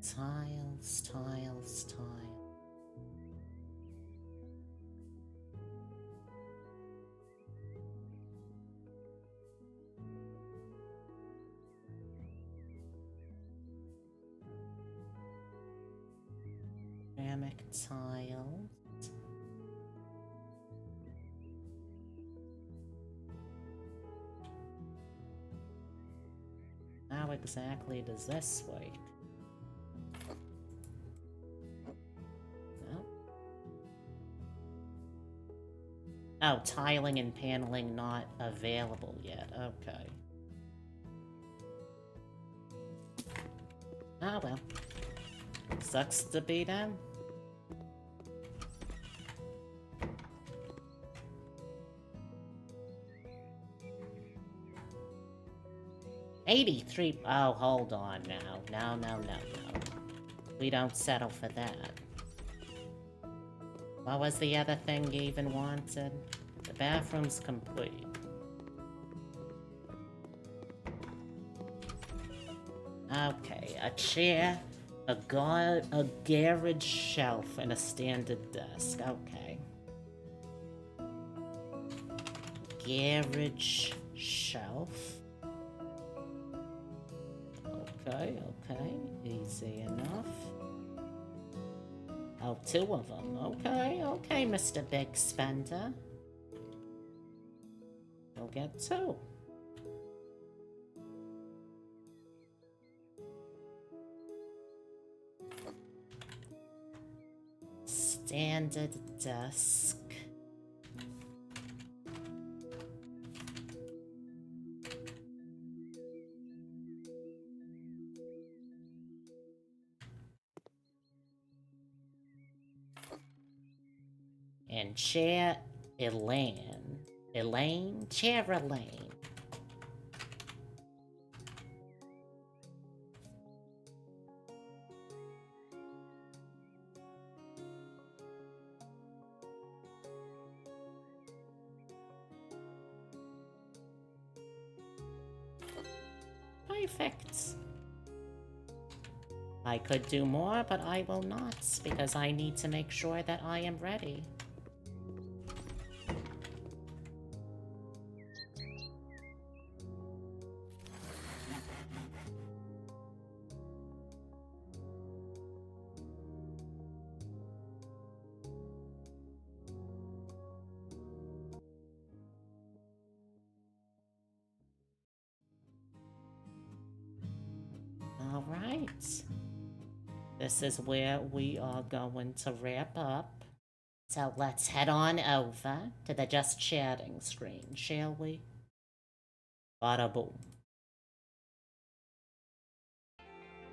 Tiles, tiles, tiles. Ceramic tiles. How exactly does this work? No. Oh, tiling and paneling not available yet. Okay. Oh well. Sucks to be them. $83. Oh, hold on now. No. We don't settle for that. What was the other thing you even wanted? The bathroom's complete. Okay, a chair, a garage shelf, and a standard desk. Okay. Garage shelf. Okay. Easy enough. Oh, 2 of them. Okay, Mr. Big Spender. You'll get 2. Standard desk. And chair Elaine. Chair Elaine. Perfect. I could do more, but I will not, because I need to make sure that I am ready. Alright. This is where we are going to wrap up. So let's head on over to the just chatting screen, shall we? Bada boom.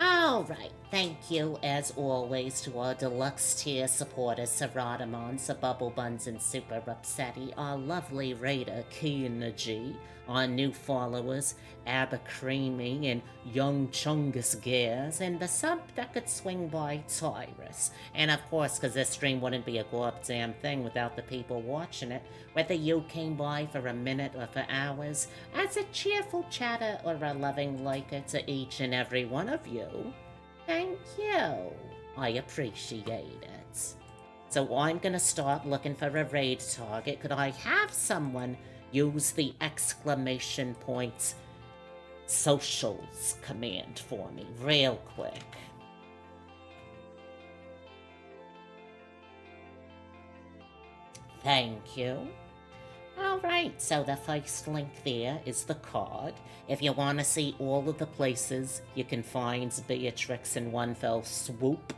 Alright, thank you as always to our deluxe tier supporters, Saratamon, Bubble Buns, and Super Upsetty, our lovely raider, Keen G, our new followers, Abacreamy and Young Chungus Gears, and the sub that could swing by Tyrus. And of course, because this stream wouldn't be a goddamn thing without the people watching it, whether you came by for a minute or for hours, as a cheerful chatter or a loving liker to each and every one of you, thank you. I appreciate it. So I'm gonna start looking for a raid target. Could I have someone use the exclamation point socials command for me real quick? Thank you. Alright, so the first link there is the card. If you want to see all of the places you can find Beatrix in one fell swoop,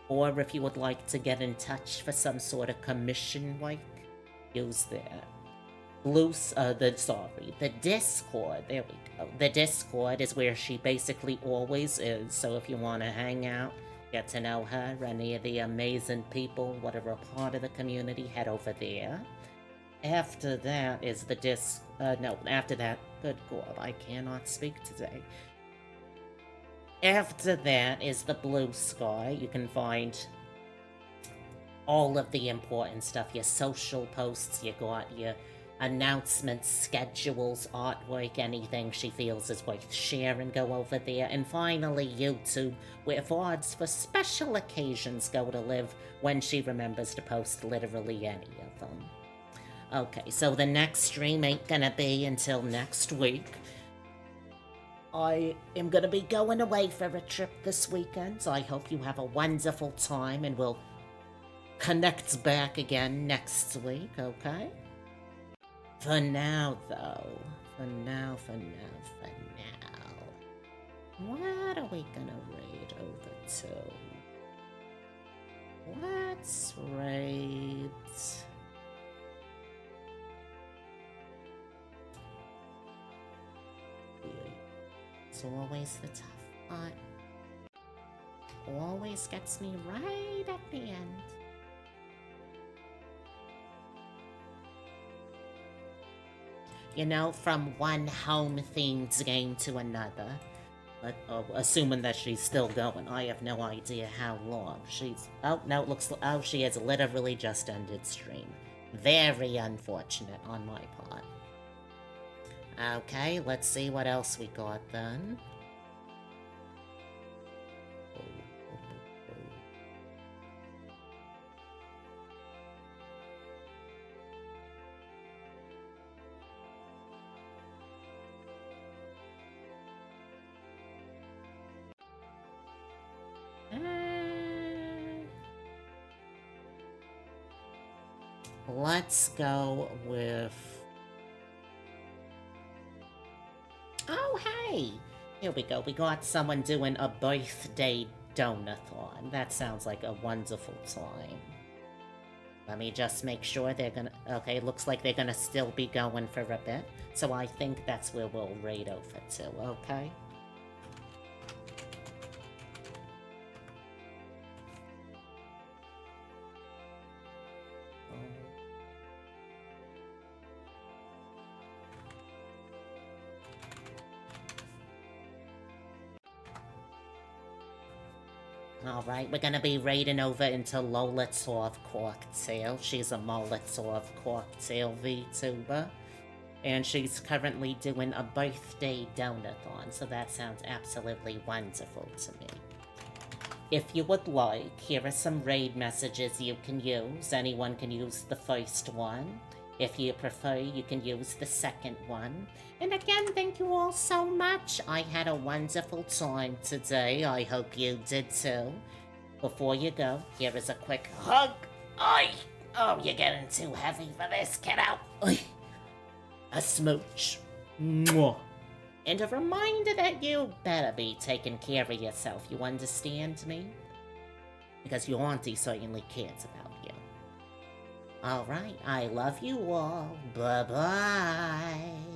or if you would like to get in touch for some sort of commission work, use that. The Discord, there we go. The Discord is where she basically always is, so if you want to hang out, get to know her, any of the amazing people, whatever a part of the community, head over there. After that is the after that, good God, I cannot speak today. After that is the Blue Sky. You can find all of the important stuff, your social posts, you got your announcements, schedules, artwork, anything she feels is worth sharing, go over there. And finally, YouTube, where VODs for special occasions go to live when she remembers to post literally any of them. Okay, so the next stream ain't gonna be until next week. I am gonna be going away for a trip this weekend, so I hope you have a wonderful time and we'll connect back again next week, okay? For now, though, for now, what are we gonna raid over to? Let's raid... It's always the tough part. Always gets me right at the end. You know, from one home-themed game to another. But, assuming that she's still going, I have no idea how long. She's... Oh, no, it looks... Oh, she has literally just ended stream. Very unfortunate on my part. Okay, let's see what else we got then. Let's go with... Oh, hey! Here we go. We got someone doing a birthday donathon. That sounds like a wonderful time. Let me just make sure they're gonna... Okay, looks like they're gonna still be going for a bit. So I think that's where we'll raid over to, okay? Alright, we're gonna be raiding over into Lolitov Cocktail. She's a Molotov Cocktail VTuber. And she's currently doing a birthday donathon, so that sounds absolutely wonderful to me. If you would like, here are some raid messages you can use. Anyone can use the first one. If you prefer, you can use the second one. And again, thank you all so much. I had a wonderful time today. I hope you did too. Before you go, here is a quick hug. Oi! Oh, you're getting too heavy for this. Get out. Oi! A smooch. Mwah. And a reminder that you better be taking care of yourself. You understand me? Because your auntie certainly cares about you. Alright, I love you all. Bye-bye.